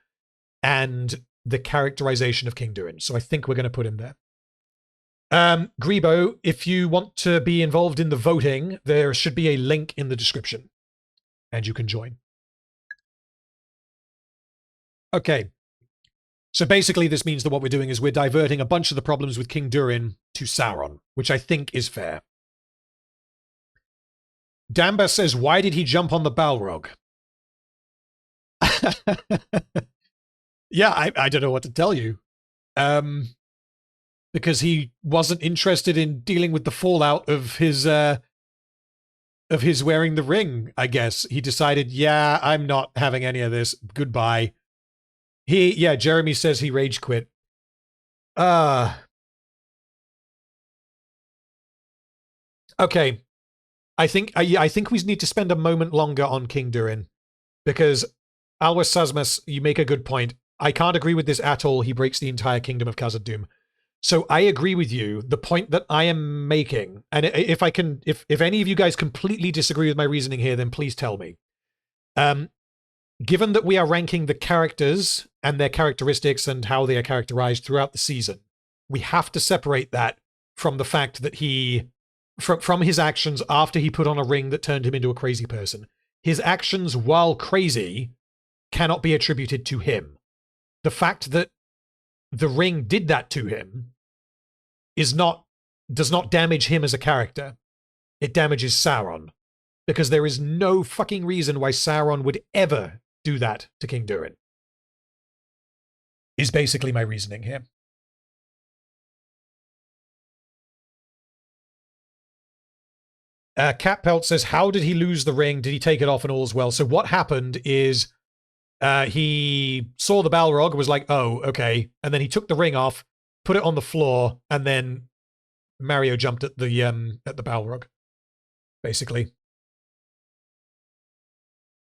and the characterization of King Durin. So I think we're going to put him there. Grebo, if you want to be involved in the voting, there should be a link in the description, and you can join. Okay. So basically this means that what we're doing is we're diverting a bunch of the problems with King Durin to Sauron, which I think is fair. Damba says, why did he jump on the Balrog? Yeah, I don't know what to tell you. Because he wasn't interested in dealing with the fallout of his wearing the ring, I guess. He decided, yeah, I'm not having any of this. Goodbye. Jeremy says he rage quit. Okay. I think we need to spend a moment longer on King Durin. Because Alwys Sasmas, you make a good point. I can't agree with this at all. He breaks the entire kingdom of Khazad-dûm. So I agree with you. The point that I am making, and if any of you guys completely disagree with my reasoning here, then please tell me. Given that we are ranking the characters and their characteristics and how they are characterized throughout the season, we have to separate that from the fact that from his actions after he put on a ring that turned him into a crazy person. His actions while crazy cannot be attributed to him. The fact that the ring did that to him does not damage him as a character. It damages Sauron. Because there is no fucking reason why Sauron would ever do that to King Durin. Is basically my reasoning here. Catpelt says, how did he lose the ring? Did he take it off and all's well? So what happened is he saw the Balrog, was like, oh, okay. And then he took the ring off, put it on the floor, and then Mario jumped at the Balrog, basically.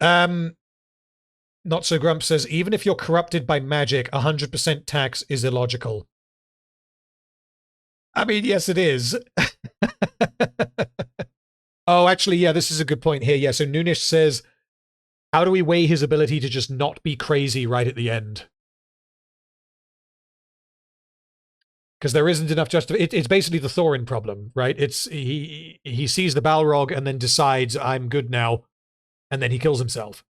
Not So Grump says, even if you're corrupted by magic, 100% tax is illogical. I mean, yes, it is. Oh, actually, yeah, this is a good point here. Yeah, so Noonish says, how do we weigh his ability to just not be crazy right at the end? Because there isn't enough it's basically the Thorin problem, right? It's he sees the Balrog and then decides, I'm good now, and then he kills himself.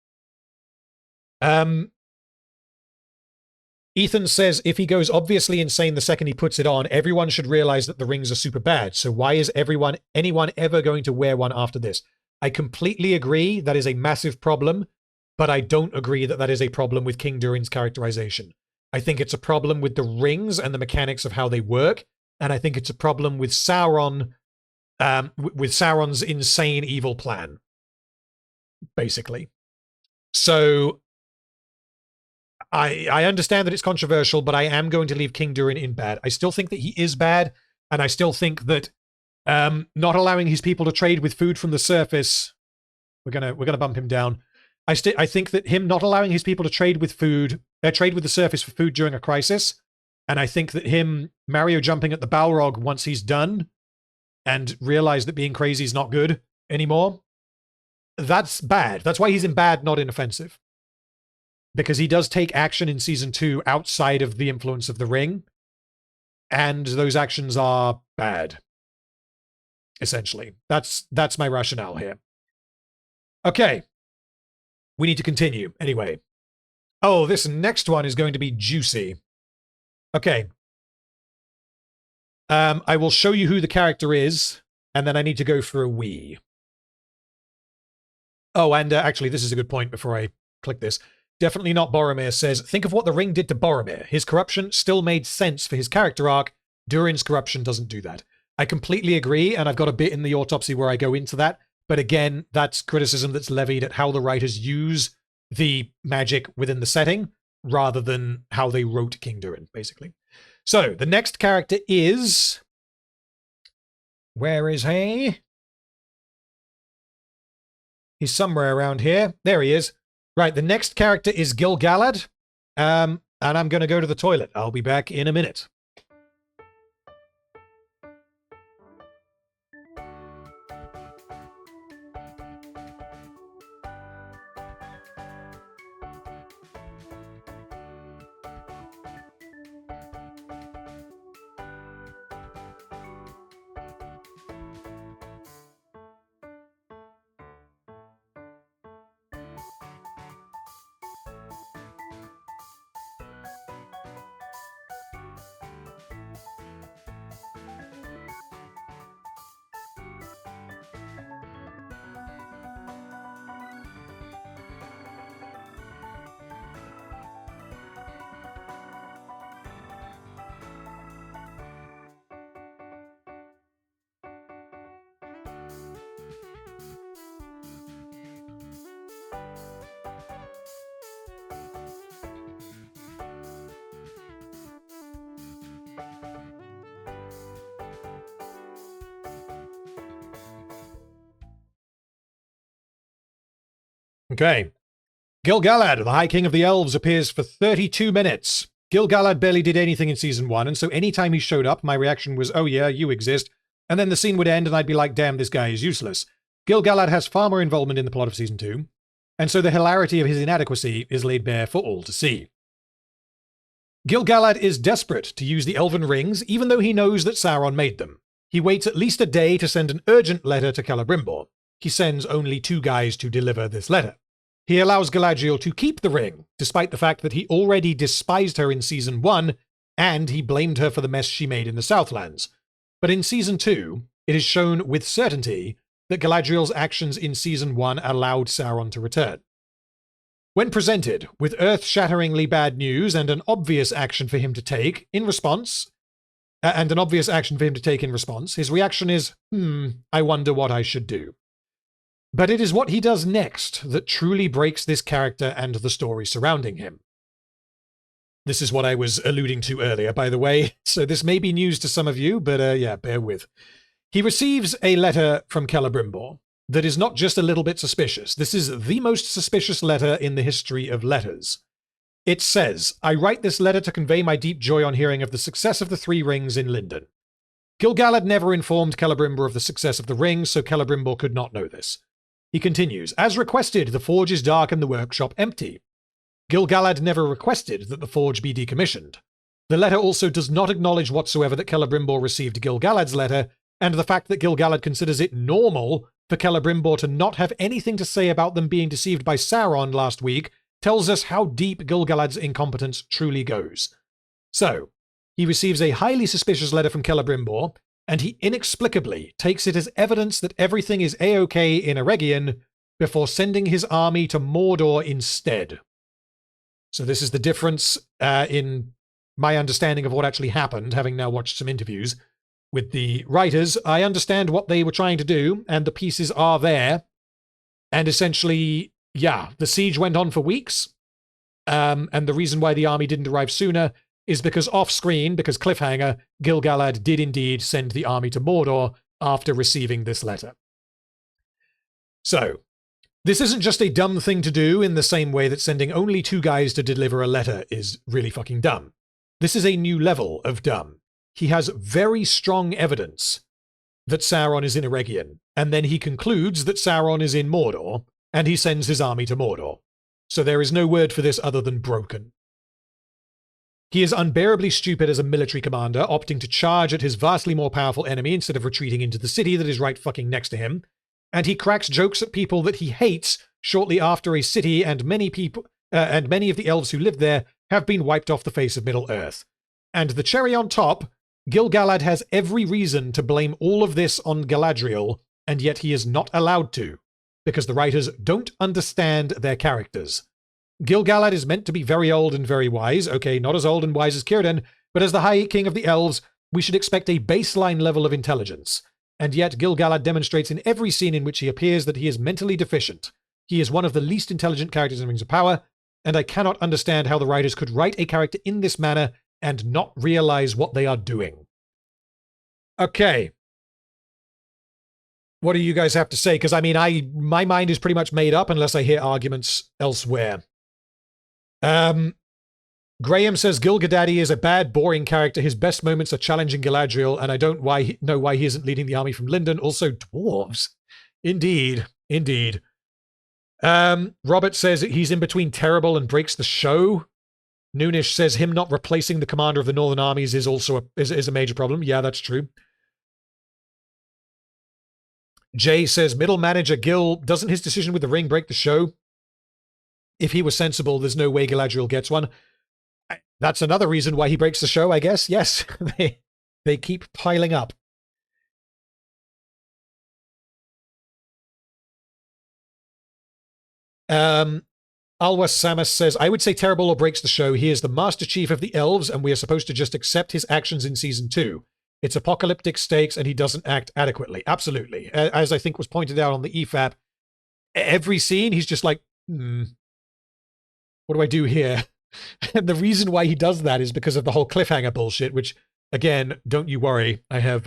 Ethan says, if he goes obviously insane the second he puts it on, everyone should realize that the rings are super bad. So why is anyone ever going to wear one after this? I completely agree that is a massive problem, but I don't agree that that is a problem with King Durin's characterization. I think it's a problem with the rings and the mechanics of how they work, and I think it's a problem with Sauron, with Sauron's insane evil plan, basically. So I understand that it's controversial, but I am going to leave King Durin in bad. I still think that he is bad, and I still think that not allowing his people to trade with food from the surface, we're gonna bump him down. I think that him not allowing his people to trade with the surface for food during a crisis, and I think that him Mario jumping at the Balrog once he's done and realize that being crazy is not good anymore. That's bad. That's why he's in bad, not in offensive. Because he does take action in Season 2 outside of the influence of the ring, and those actions are bad. Essentially. That's my rationale here. Okay. We need to continue. Anyway. Oh, this next one is going to be juicy. Okay. I will show you who the character is, and then I need to go for a wee. Oh, and actually, this is a good point before I click this. Definitely not Boromir says, think of what the ring did to Boromir. His corruption still made sense for his character arc. Durin's corruption doesn't do that. I completely agree, and I've got a bit in the autopsy where I go into that. But again, that's criticism that's levied at how the writers use the magic within the setting, rather than how they wrote King Durin, basically. So, the next character is... Where is he? He's somewhere around here. There he is. Right, the next character is Gil-Galad, and I'm going to go to the toilet. I'll be back in a minute. Okay. Gil-Galad, the High King of the Elves, appears for 32 minutes. Gil-Galad barely did anything in Season 1, and so anytime he showed up, my reaction was, oh yeah, you exist, and then the scene would end and I'd be like, damn, this guy is useless. Gil-Galad has far more involvement in the plot of Season 2, and so the hilarity of his inadequacy is laid bare for all to see. Gil-Galad is desperate to use the Elven Rings, even though he knows that Sauron made them. He waits at least a day to send an urgent letter to Celebrimbor. He sends only 2 guys to deliver this letter. He allows Galadriel to keep the ring, despite the fact that he already despised her in Season 1, and he blamed her for the mess she made in the Southlands. But in Season 2, it is shown with certainty that Galadriel's actions in Season 1 allowed Sauron to return. When presented with earth-shatteringly bad news and an obvious action for him to take in response, his reaction is, I wonder what I should do. But it is what he does next that truly breaks this character and the story surrounding him. This is what I was alluding to earlier, by the way, so this may be news to some of you, but yeah, bear with. He receives a letter from Celebrimbor that is not just a little bit suspicious. This is the most suspicious letter in the history of letters. It says, I write this letter to convey my deep joy on hearing of the success of the 3 rings in Lindon. Gil-Galad never informed Celebrimbor of the success of the rings, so Celebrimbor could not know this. He continues, as requested, the forge is dark and the workshop empty. Gil-Galad never requested that the forge be decommissioned. The letter also does not acknowledge whatsoever that Celebrimbor received Gil-Galad's letter, and the fact that Gil-Galad considers it normal for Celebrimbor to not have anything to say about them being deceived by Sauron last week tells us how deep Gil-Galad's incompetence truly goes. So, he receives a highly suspicious letter from Celebrimbor, and he inexplicably takes it as evidence that everything is A-OK in Eregion before sending his army to Mordor instead. So this is the difference in my understanding of what actually happened, having now watched some interviews with the writers. I understand what they were trying to do, and the pieces are there. And essentially, yeah, the siege went on for weeks, and the reason why the army didn't arrive sooner is because off-screen, because cliffhanger, Gil-Galad did indeed send the army to Mordor after receiving this letter. So, this isn't just a dumb thing to do in the same way that sending only 2 guys to deliver a letter is really fucking dumb. This is a new level of dumb. He has very strong evidence that Sauron is in Eregion, and then he concludes that Sauron is in Mordor, and he sends his army to Mordor. So there is no word for this other than broken. He is unbearably stupid as a military commander, opting to charge at his vastly more powerful enemy instead of retreating into the city that is right fucking next to him. And he cracks jokes at people that he hates shortly after a city and many of the elves who live there have been wiped off the face of Middle-earth. And the cherry on top, Gil-Galad has every reason to blame all of this on Galadriel, and yet he is not allowed to, because the writers don't understand their characters. Gil-Galad is meant to be very old and very wise. Okay, not as old and wise as Cirdan, but as the High King of the Elves, we should expect a baseline level of intelligence. And yet Gil-Galad demonstrates in every scene in which he appears that he is mentally deficient. He is one of the least intelligent characters in Rings of Power, and I cannot understand how the writers could write a character in this manner and not realize what they are doing. Okay. What do you guys have to say? Because, I mean, my mind is pretty much made up unless I hear arguments elsewhere. Graham says Gil-Gadad is a bad, boring character. His best moments are challenging Galadriel, and I don't know why he isn't leading the army from Lindon. Also, dwarves. Indeed. Indeed. Robert says he's in between terrible and breaks the show. Noonish says him not replacing the commander of the Northern armies is also a major problem. Yeah, that's true. Jay says middle manager Gil, doesn't his decision with the ring break the show? If he was sensible, there's no way Galadriel gets one. That's another reason why he breaks the show, I guess. Yes, they keep piling up. Alwas Samus says, I would say terrible or breaks the show. He is the Master Chief of the Elves, and we are supposed to just accept his actions in Season 2. It's apocalyptic stakes, and he doesn't act adequately. Absolutely. As I think was pointed out on the EFAP, every scene, he's just like, what do I do here? And the reason why he does that is because of the whole cliffhanger bullshit, which, again, don't you worry. I've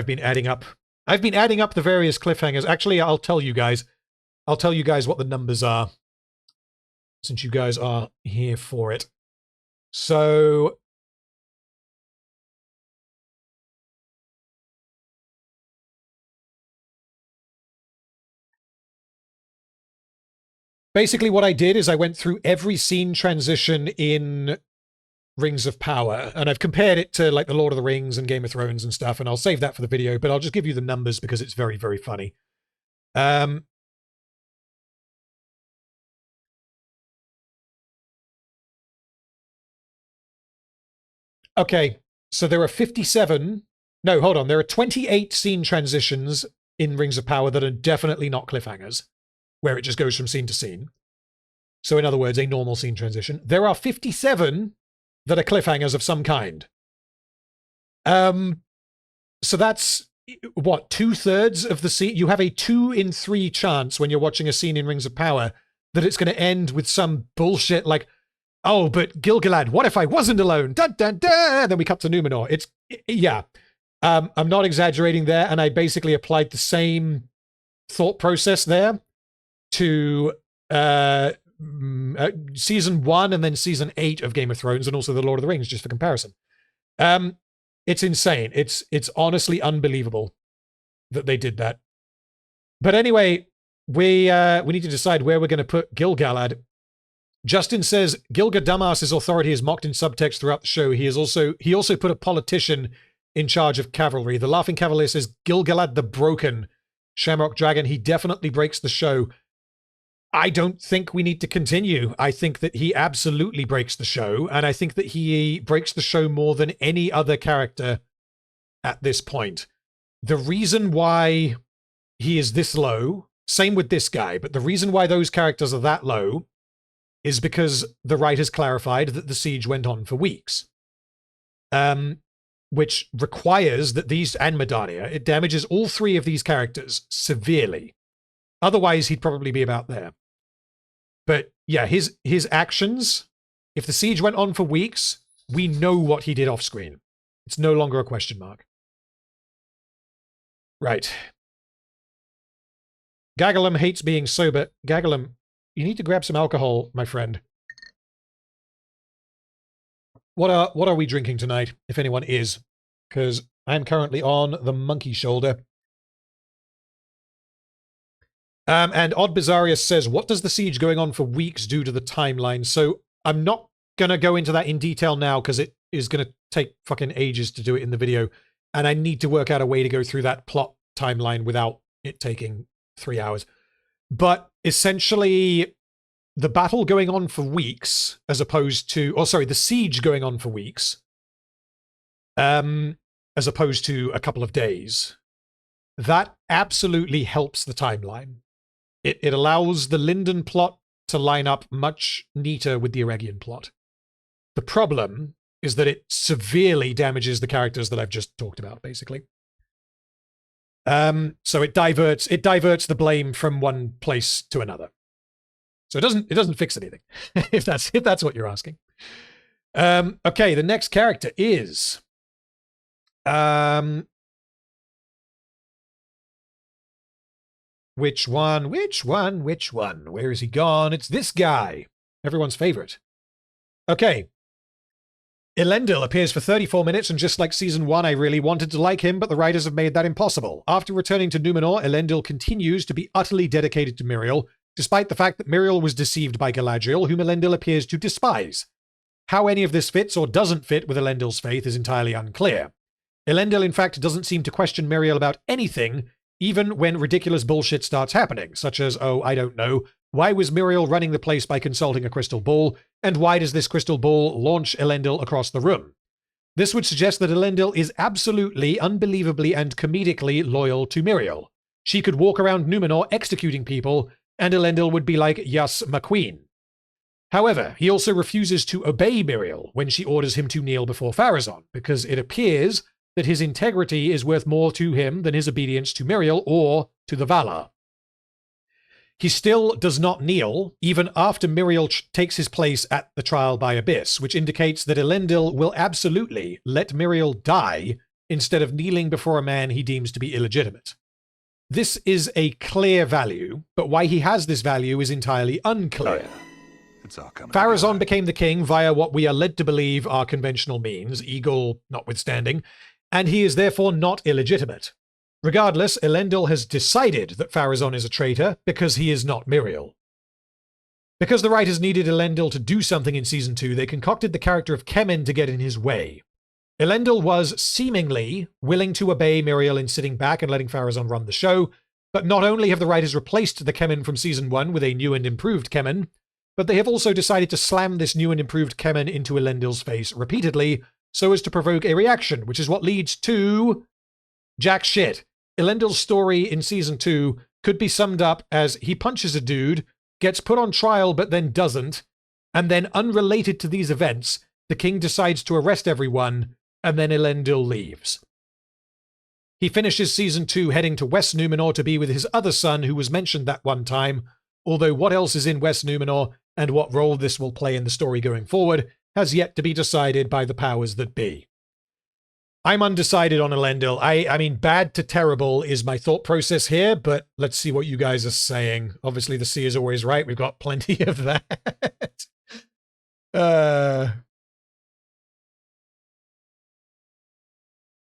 been adding up the various cliffhangers. Actually, I'll tell you guys what the numbers are. since you guys are here for it. So basically what I did is I went through every scene transition in Rings of Power, and I've compared it to like the Lord of the Rings and Game of Thrones and stuff, and I'll save that for the video, but I'll just give you the numbers because it's very, very funny. Okay, so there are 57... No, hold on. There are 28 scene transitions in Rings of Power that are definitely not cliffhangers, where it just goes from scene to scene. So in other words, a normal scene transition. There are 57 that are cliffhangers of some kind. So that's, what, 2/3 of the scene? You have a 2 in 3 chance when you're watching a scene in Rings of Power that it's going to end with some bullshit like, oh, but Gil-Galad, what if I wasn't alone? Dun, dun, dun! Then we cut to Numenor. It's, yeah. I'm not exaggerating there, and I basically applied the same thought process there to season 1 and then season 8 of Game of Thrones and also the Lord of the Rings, just for comparison. It's insane. It's honestly unbelievable that they did that. But anyway, we need to decide where we're going to put Gil-Galad. Justin says Gil-Gadamas's authority is mocked in subtext throughout the show. He also put a politician in charge of cavalry. The Laughing Cavalier says Gil-Galad the Broken, Shamrock Dragon. He definitely breaks the show. I don't think we need to continue. I think that he absolutely breaks the show, and I think that he breaks the show more than any other character at this point. The reason why he is this low, same with this guy, but the reason why those characters are that low is because the writers clarified that the siege went on for weeks. Which requires that these, and Mirdania, it damages all 3 of these characters severely. Otherwise, he'd probably be about there. But yeah, his actions, if the siege went on for weeks, we know what he did off screen. It's no longer a question mark. Right. Gagalum hates being sober. Gagalum, you need to grab some alcohol, my friend. What are we drinking tonight, if anyone is? Because I'm currently on the monkey shoulder. And Odd Bizarrius says, what does the siege going on for weeks do to the timeline? So I'm not going to go into that in detail now because it is going to take fucking ages to do it in the video. And I need to work out a way to go through that plot timeline without it taking 3 hours. But essentially, the battle going on for weeks, as opposed to... Oh, sorry, the siege going on for weeks, as opposed to a couple of days, that absolutely helps the timeline. It allows the Linden plot to line up much neater with the Eregion plot. The problem is that it severely damages the characters that I've just talked about, basically. So it diverts the blame from one place to another. So it doesn't fix anything, if that's what you're asking. Okay, the next character is which one? Where is he gone? It's this guy. Everyone's favorite. Okay. Elendil appears for 34 minutes, and just like Season 1, I really wanted to like him, but the writers have made that impossible. After returning to Numenor, Elendil continues to be utterly dedicated to Miriel, despite the fact that Miriel was deceived by Galadriel, whom Elendil appears to despise. How any of this fits or doesn't fit with Elendil's faith is entirely unclear. Elendil, in fact, doesn't seem to question Miriel about anything, even when ridiculous bullshit starts happening, such as, oh, I don't know, why was Miriel running the place by consulting a crystal ball, and why does this crystal ball launch Elendil across the room? This would suggest that Elendil is absolutely, unbelievably, and comedically loyal to Miriel. She could walk around Numenor executing people, and Elendil would be like, yes, my queen. However, he also refuses to obey Miriel when she orders him to kneel before Pharazon, because it appears that his integrity is worth more to him than his obedience to Miriel or to the Valar. He still does not kneel, even after Miriel takes his place at the trial by Abyss, which indicates that Elendil will absolutely let Miriel die instead of kneeling before a man he deems to be illegitimate. This is a clear value, but why he has this value is entirely unclear. Oh, yeah. It's all coming Pharazon together. became the king via what we are led to believe are conventional means, Eagle notwithstanding, and he is therefore not illegitimate. Regardless, Elendil has decided that Pharazon is a traitor because he is not Miriel. Because the writers needed Elendil to do something in Season 2, they concocted the character of Kemen to get in his way. Elendil was, seemingly, willing to obey Miriel in sitting back and letting Pharazon run the show, but not only have the writers replaced the Kemen from Season 1 with a new and improved Kemen, but they have also decided to slam this new and improved Kemen into Elendil's face repeatedly, so as to provoke a reaction, which is what leads to jack shit. Elendil's story in Season 2 could be summed up as he punches a dude, gets put on trial but then doesn't, and then unrelated to these events, the king decides to arrest everyone, and then Elendil leaves. He finishes Season 2 heading to West Numenor to be with his other son who was mentioned that one time, although what else is in West Numenor and what role this will play in the story going forward has yet to be decided by the powers that be. I'm undecided on Elendil. I mean, bad to terrible is my thought process here, but let's see what you guys are saying. Obviously, the C is always right. We've got plenty of that.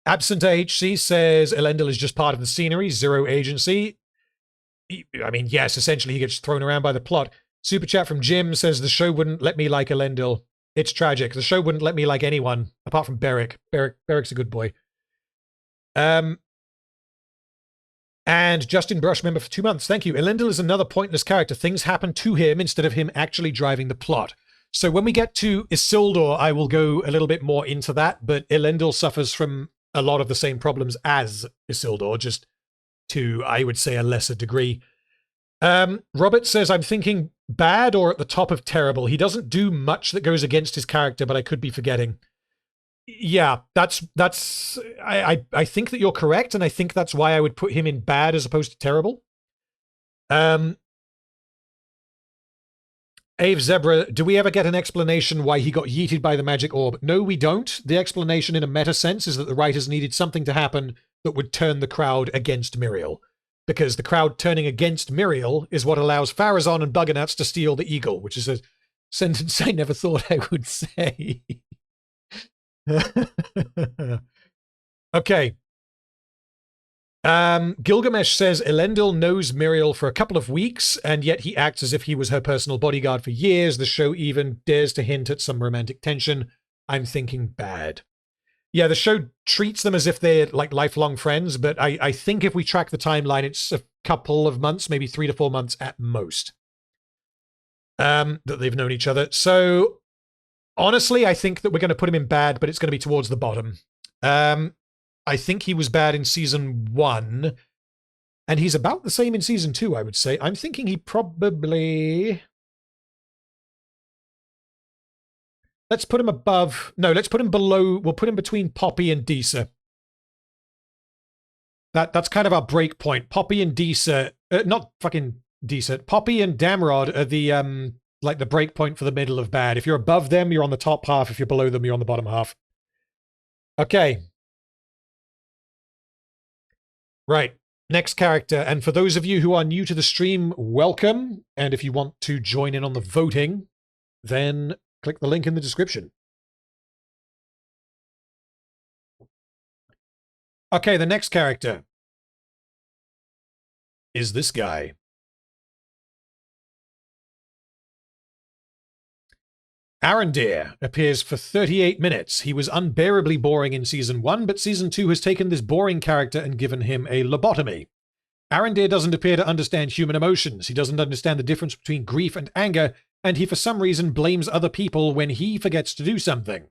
Absent HC says Elendil is just part of the scenery, zero agency. I mean, yes, essentially he gets thrown around by the plot. Super chat from Jim says the show wouldn't let me like Elendil. It's tragic. The show wouldn't let me like anyone, apart from Berek. Berek's a good boy. And Justin Brush member for 2 months. Thank you. Elendil is another pointless character. Things happen to him instead of him actually driving the plot. So when we get to Isildur, I will go a little bit more into that, but Elendil suffers from a lot of the same problems as Isildur, just to, I would say, a lesser degree. Robert says, I'm thinking bad or at the top of terrible. He doesn't do much that goes against his character, but I could be forgetting. Yeah, I think that you're correct, and I think that's why I would put him in bad as opposed to terrible. Ave Zebra, do we ever get an explanation why he got yeeted by the magic orb? No, we don't. The explanation in a meta sense is that the writers needed something to happen that would turn the crowd against Miriel. Because the crowd turning against Miriel is what allows Pharazon and Buggernats to steal the eagle, which is a sentence I never thought I would say. Okay. Gilgamesh says Elendil knows Miriel for a couple of weeks, and yet he acts as if he was her personal bodyguard for years. The show even dares to hint at some romantic tension. I'm thinking bad. Yeah, the show treats them as if they're like lifelong friends, but I think if we track the timeline, it's a couple of months, maybe 3 to 4 months at most, that they've known each other. So honestly, I think that we're going to put him in bad, but it's going to be towards the bottom. I think he was bad in Season 1, and he's about the same in Season 2, I would say. I'm thinking he probably... Let's put him above... No, let's put him below... We'll put him between Poppy and Disa. That's kind of our break point. Poppy and Disa... not fucking Disa. Poppy and Damrod are the, like, the break point for the middle of bad. If you're above them, you're on the top half. If you're below them, you're on the bottom half. Okay. Right, next character. And for those of you who are new to the stream, welcome. And if you want to join in on the voting, then click the link in the description. Okay, the next character is this guy. Arondir appears for 38 minutes. He was unbearably boring in Season 1, but Season 2 has taken this boring character and given him a lobotomy. Arondir doesn't appear to understand human emotions. He doesn't understand the difference between grief and anger, and he for some reason blames other people when he forgets to do something.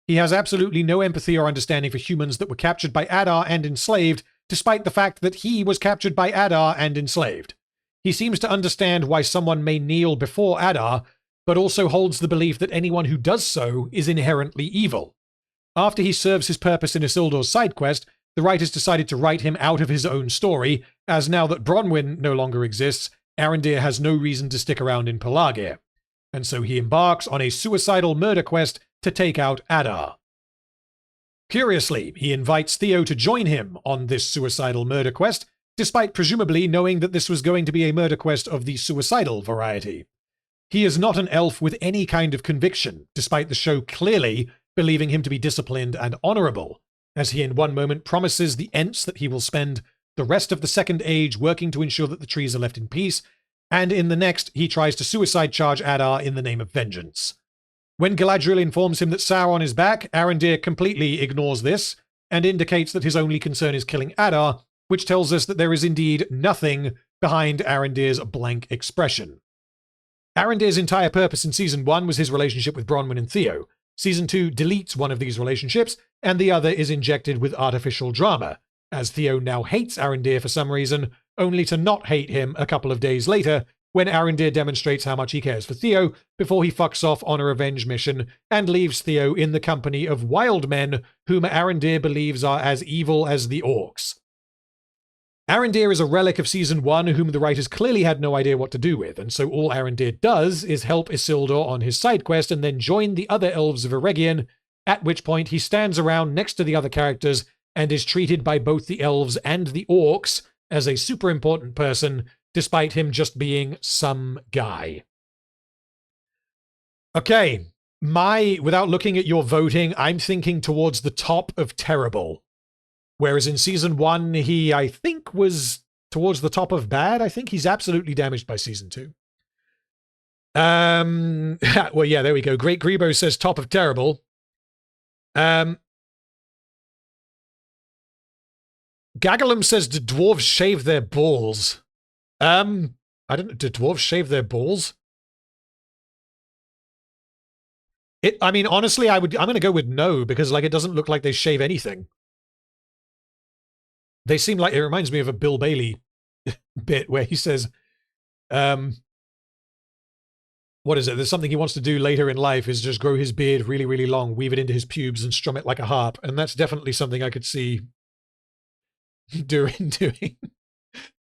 He has absolutely no empathy or understanding for humans that were captured by Adar and enslaved, despite the fact that he was captured by Adar and enslaved. He seems to understand why someone may kneel before Adar, but also holds the belief that anyone who does so is inherently evil. After he serves his purpose in Isildur's side quest, the writers decided to write him out of his own story, as now that Bronwyn no longer exists, Arondir has no reason to stick around in Pelargir. And so he embarks on a suicidal murder quest to take out Adar. Curiously, he invites Theo to join him on this suicidal murder quest, despite presumably knowing that this was going to be a murder quest of the suicidal variety. He is not an elf with any kind of conviction, despite the show clearly believing him to be disciplined and honorable, as he in one moment promises the Ents that he will spend the rest of the Second Age working to ensure that the trees are left in peace, and in the next he tries to suicide charge Adar in the name of vengeance. When Galadriel informs him that Sauron is back, Arondir completely ignores this, and indicates that his only concern is killing Adar, which tells us that there is indeed nothing behind Arondir's blank expression. Arondir's entire purpose in Season 1 was his relationship with Bronwyn and Theo. Season 2 deletes one of these relationships, and the other is injected with artificial drama, as Theo now hates Arondir for some reason, only to not hate him a couple of days later, when Arondir demonstrates how much he cares for Theo before he fucks off on a revenge mission and leaves Theo in the company of wild men whom Arondir believes are as evil as the orcs. Arondir is a relic of Season 1 whom the writers clearly had no idea what to do with, and so all Arondir does is help Isildur on his side quest and then join the other elves of Eregion, at which point he stands around next to the other characters and is treated by both the elves and the orcs as a super important person, despite him just being some guy. Okay, without looking at your voting, I'm thinking towards the top of terrible. Whereas in Season 1, he, I think, was towards the top of bad. I think he's absolutely damaged by Season 2. Well, yeah, there we go. Great Grebo says top of terrible. Gagalum says, did dwarves shave their balls? I don't know. Did dwarves shave their balls? I mean, honestly, I'm going to go with no, because, like, it doesn't look like they shave anything. They seem like, it reminds me of a Bill Bailey bit where he says, what is it? There's something he wants to do later in life is just grow his beard really, really long, weave it into his pubes and strum it like a harp. And that's definitely something I could see Durin doing.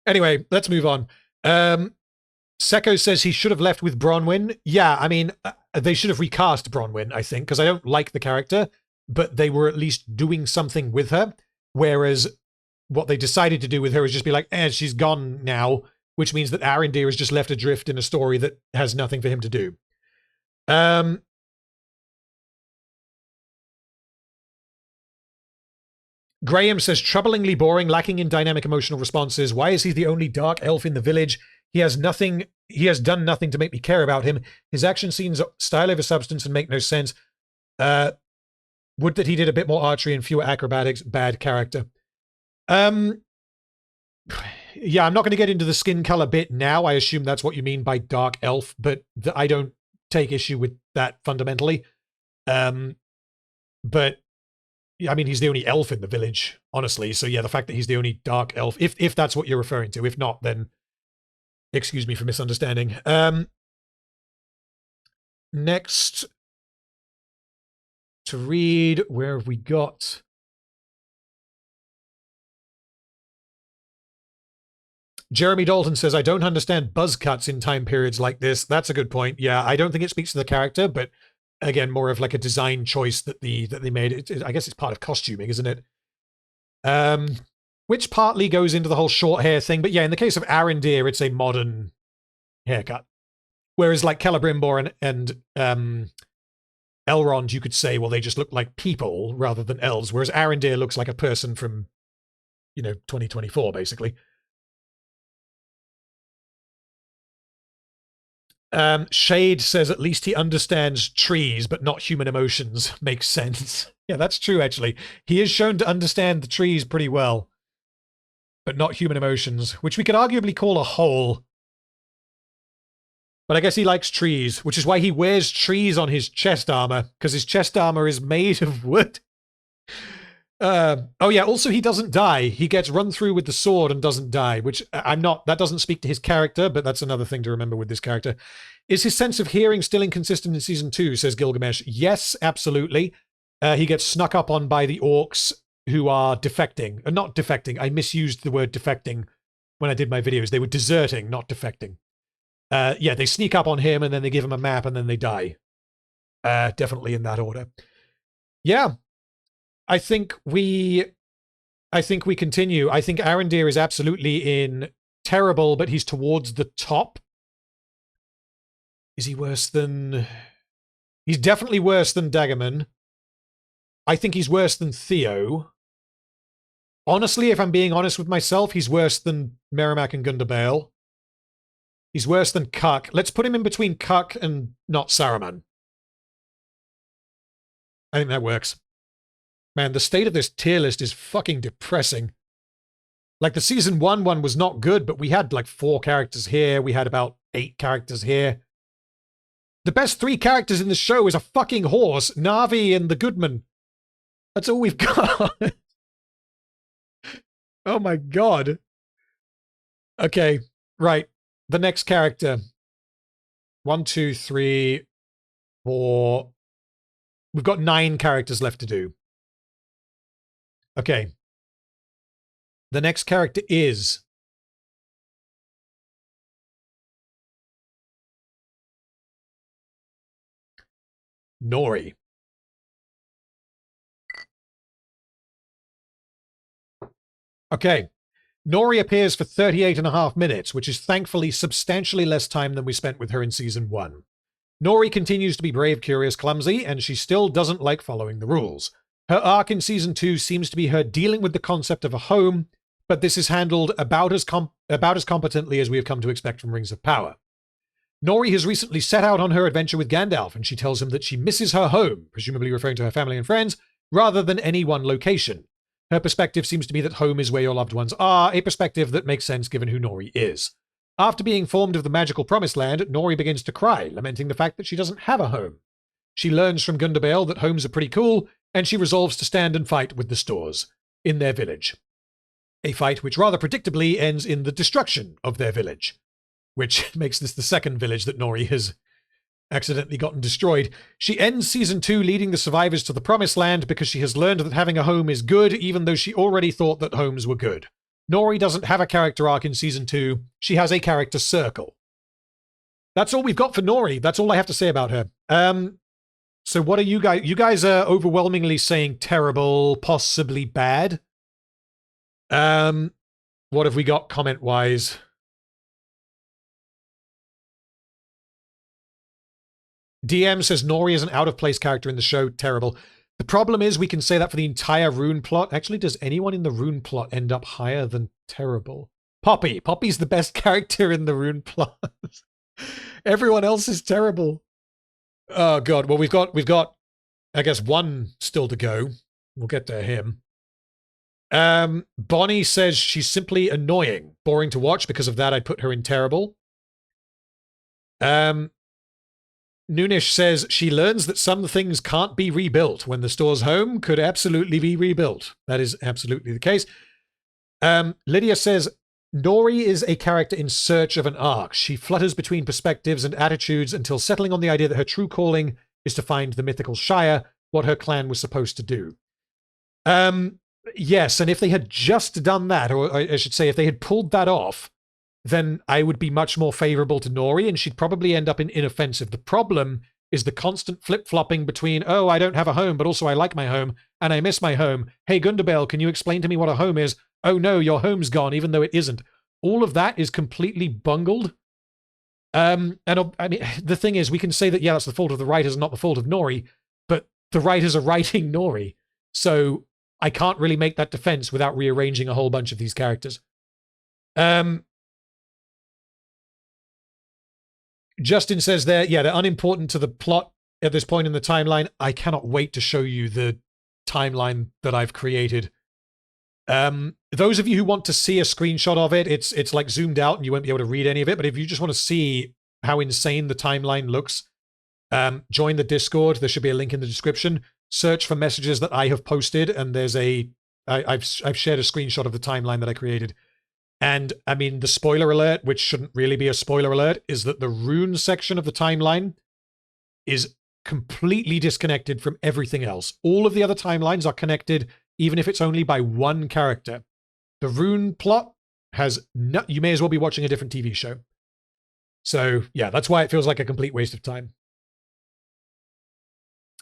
Anyway, let's move on. Seko says he should have left with Bronwyn. Yeah, I mean, they should have recast Bronwyn, I think, because I don't like the character, but they were at least doing something with her. Whereas what they decided to do with her is just be like, she's gone now, which means that Arondir is just left adrift in a story that has nothing for him to do. Graham says, troublingly boring, lacking in dynamic emotional responses. Why is he the only dark elf in the village? He has done nothing to make me care about him. His action scenes style over substance and make no sense. Would that he did a bit more archery and fewer acrobatics. Bad character. Yeah, I'm not going to get into the skin color bit now. I assume that's what you mean by dark elf, but I don't take issue with that fundamentally. But I mean, he's the only elf in the village, honestly. So yeah, the fact that he's the only dark elf, if that's what you're referring to. If not, then excuse me for misunderstanding. Next to read, where have we got? Jeremy Dalton says, I don't understand buzz cuts in time periods like this. That's a good point. Yeah, I don't think it speaks to the character, but again, more of like a design choice that they made. I guess it's part of costuming, isn't it? Which partly goes into the whole short hair thing. But yeah, in the case of Arondir, it's a modern haircut. Whereas like Celebrimbor and Elrond, you could say, well, they just look like people rather than elves. Whereas Arondir looks like a person from, 2024, basically. Shade says, at least he understands trees, but not human emotions. Makes sense. Yeah, that's true, actually. He is shown to understand the trees pretty well, but not human emotions, which we could arguably call a hole. But I guess he likes trees, which is why he wears trees on his chest armor, because his chest armor is made of wood. Oh yeah, also he doesn't die. He gets run through with the sword and doesn't die, which that doesn't speak to his character, but that's another thing to remember with this character. Is his sense of hearing still inconsistent in Season 2, says Gilgamesh? Yes, absolutely. He gets snuck up on by the orcs who are defecting. Not defecting, I misused the word defecting when I did my videos. They were deserting, not defecting. Yeah, they sneak up on him and then they give him a map and then they die. Definitely in that order. Yeah. I think we continue. I think Arondir is absolutely in terrible, but he's towards the top. Is he worse than... He's definitely worse than Daemon. I think he's worse than Theo. Honestly, if I'm being honest with myself, he's worse than Merimac and Gundabale. He's worse than Cuck. Let's put him in between Cuck and not Saruman. I think that works. Man, the state of this tier list is fucking depressing. Like, the Season 1 one was not good, but we had, like, 4 characters here. We had about 8 characters here. The best 3 characters in the show is a fucking horse, Narvi and the Goodman. That's all we've got. Oh my god. Okay, right. The next character. 1, 2, 3, 4. We've got 9 characters left to do. Okay. The next character is... Nori. Okay. Nori appears for 38.5 minutes, which is thankfully substantially less time than we spent with her in Season 1. Nori continues to be brave, curious, clumsy, and she still doesn't like following the rules. Her arc in Season 2 seems to be her dealing with the concept of a home, but this is handled about as competently as we have come to expect from Rings of Power. Nori has recently set out on her adventure with Gandalf, and she tells him that she misses her home, presumably referring to her family and friends, rather than any one location. Her perspective seems to be that home is where your loved ones are, a perspective that makes sense given who Nori is. After being informed of the magical Promised Land, Nori begins to cry, lamenting the fact that she doesn't have a home. She learns from Gundabale that homes are pretty cool, and she resolves to stand and fight with the Stores in their village. A fight which rather predictably ends in the destruction of their village, which makes this the second village that Nori has accidentally gotten destroyed. She ends Season 2 leading the survivors to the Promised Land because she has learned that having a home is good, even though she already thought that homes were good. Nori doesn't have a character arc in Season 2. She has a character circle. That's all we've got for Nori. That's all I have to say about her. So what are you guys? You guys are overwhelmingly saying terrible, possibly bad. What have we got comment-wise? DM says Nori is an out-of-place character in the show. Terrible. The problem is we can say that for the entire rune plot. Actually, does anyone in the rune plot end up higher than terrible? Poppy. Poppy's the best character in the rune plot. Everyone else is terrible. Oh, God. Well, we've got, I guess, one still to go. We'll get to him. Bonnie says she's simply annoying. Boring to watch. Because of that, I'd put her in terrible. Noonish says she learns that some things can't be rebuilt when the Store's home could absolutely be rebuilt. That is absolutely the case. Lydia says Nori is a character in search of an arc. She flutters between perspectives and attitudes until settling on the idea that her true calling is to find the mythical Shire, what her clan was supposed to do. Yes, and if they had just done that, or I should say if they had pulled that off, then I would be much more favorable to Nori, and she'd probably end up in inoffensive. The problem is the constant flip-flopping between, oh, I don't have a home, but also I like my home, and I miss my home. Hey, Gundabale, can you explain to me what a home is? Oh, no, your home's gone, even though it isn't. All of that is completely bungled. And I mean, the thing is, we can say that, yeah, that's the fault of the writers, not the fault of Nori, but the writers are writing Nori. So I can't really make that defense without rearranging a whole bunch of these characters. Justin says there, yeah, they're unimportant to the plot at this point in the timeline. I cannot wait to show you the timeline that I've created. Those of you who want to see a screenshot of it, it's like zoomed out and you won't be able to read any of it. But if you just want to see how insane the timeline looks, join the Discord. There should be a link in the description. Search for messages that I have posted, and there's I've shared a screenshot of the timeline that I created. And, I mean, the spoiler alert, which shouldn't really be a spoiler alert, is that the rune section of the timeline is completely disconnected from everything else. All of the other timelines are connected, even if it's only by one character. The rune plot has no... You may as well be watching a different TV show. So, yeah, that's why it feels like a complete waste of time.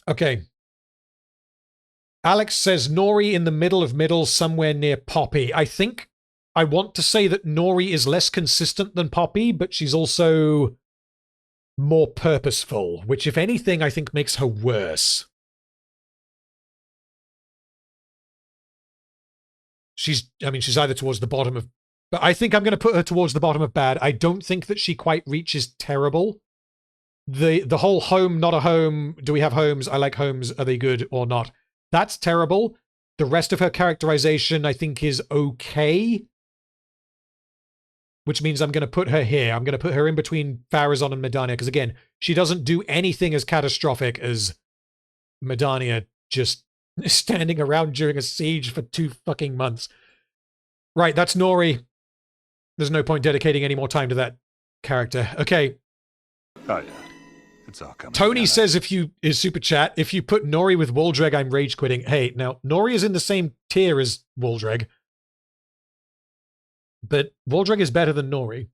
Okay. Alex says Nori in the middle of middle, somewhere near Poppy. I want to say that Nori is less consistent than Poppy, but she's also more purposeful, which, if anything, I think makes her worse. She's either towards the bottom of... But I think I'm going to put her towards the bottom of bad. I don't think that she quite reaches terrible. The whole home, not a home, do we have homes? I like homes, are they good or not? That's terrible. The rest of her characterization, I think, is okay. Which means I'm going to put her here. I'm going to put her in between Pharazon and Mirdania, because again, she doesn't do anything as catastrophic as Mirdania just standing around during a siege for 2 fucking months. Right, that's Nori. There's no point dedicating any more time to that character. Okay. Oh, yeah. It's all coming Tony together. says is super chat, if you put Nori with Waldreg, I'm rage quitting. Hey, now, Nori is in the same tier as Waldreg. But Waldreg is better than Nori.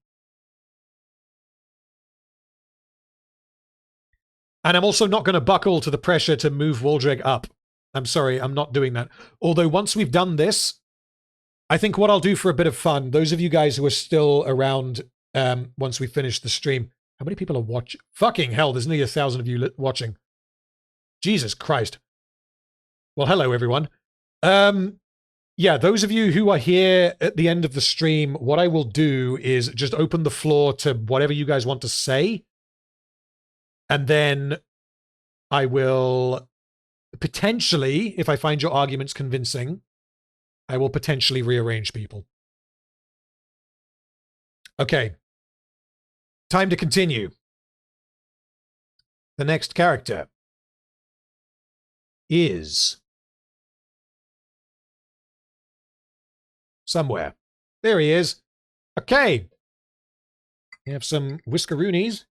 And I'm also not going to buckle to the pressure to move Waldreg up. I'm sorry, I'm not doing that. Although once we've done this, I think what I'll do for a bit of fun, those of you guys who are still around once we finish the stream, how many people are watching? Fucking hell, there's nearly 1,000 of you watching. Jesus Christ. Well, hello, everyone. Yeah, those of you who are here at the end of the stream, what I will do is just open the floor to whatever you guys want to say. And then I will potentially, if I find your arguments convincing, I will potentially rearrange people. Okay. Time to continue. The next character is somewhere. There he is. Okay. We have some whiskeroonies.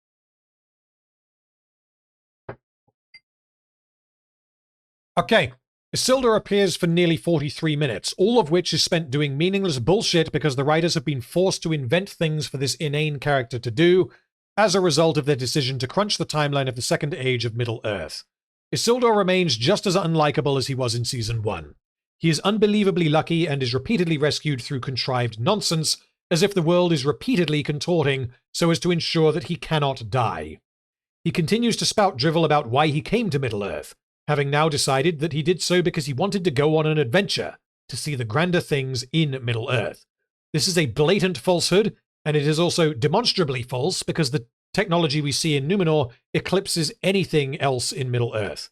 Okay. Isildur appears for nearly 43 minutes, all of which is spent doing meaningless bullshit because the writers have been forced to invent things for this inane character to do as a result of their decision to crunch the timeline of the Second Age of Middle-earth. Isildur remains just as unlikable as he was in Season 1. He is unbelievably lucky and is repeatedly rescued through contrived nonsense, as if the world is repeatedly contorting so as to ensure that he cannot die. He continues to spout drivel about why he came to Middle-earth, having now decided that he did so because he wanted to go on an adventure to see the grander things in Middle-earth. This is a blatant falsehood, and it is also demonstrably false because the technology we see in Numenor eclipses anything else in Middle-earth.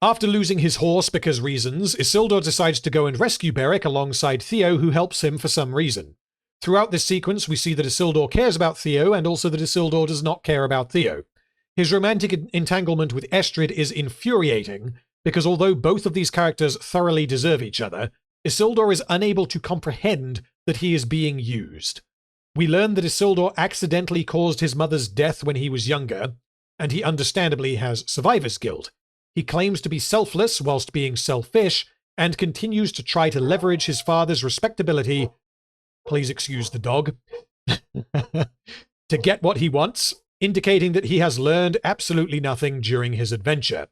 After losing his horse because reasons, Isildur decides to go and rescue Berek alongside Theo, who helps him for some reason. Throughout this sequence, we see that Isildur cares about Theo, and also that Isildur does not care about Theo. His romantic entanglement with Estrid is infuriating, because although both of these characters thoroughly deserve each other, Isildur is unable to comprehend that he is being used. We learn that Isildur accidentally caused his mother's death when he was younger, and he understandably has survivor's guilt. He claims to be selfless whilst being selfish, and continues to try to leverage his father's respectability, please excuse the dog, to get what he wants, indicating that he has learned absolutely nothing during his adventure.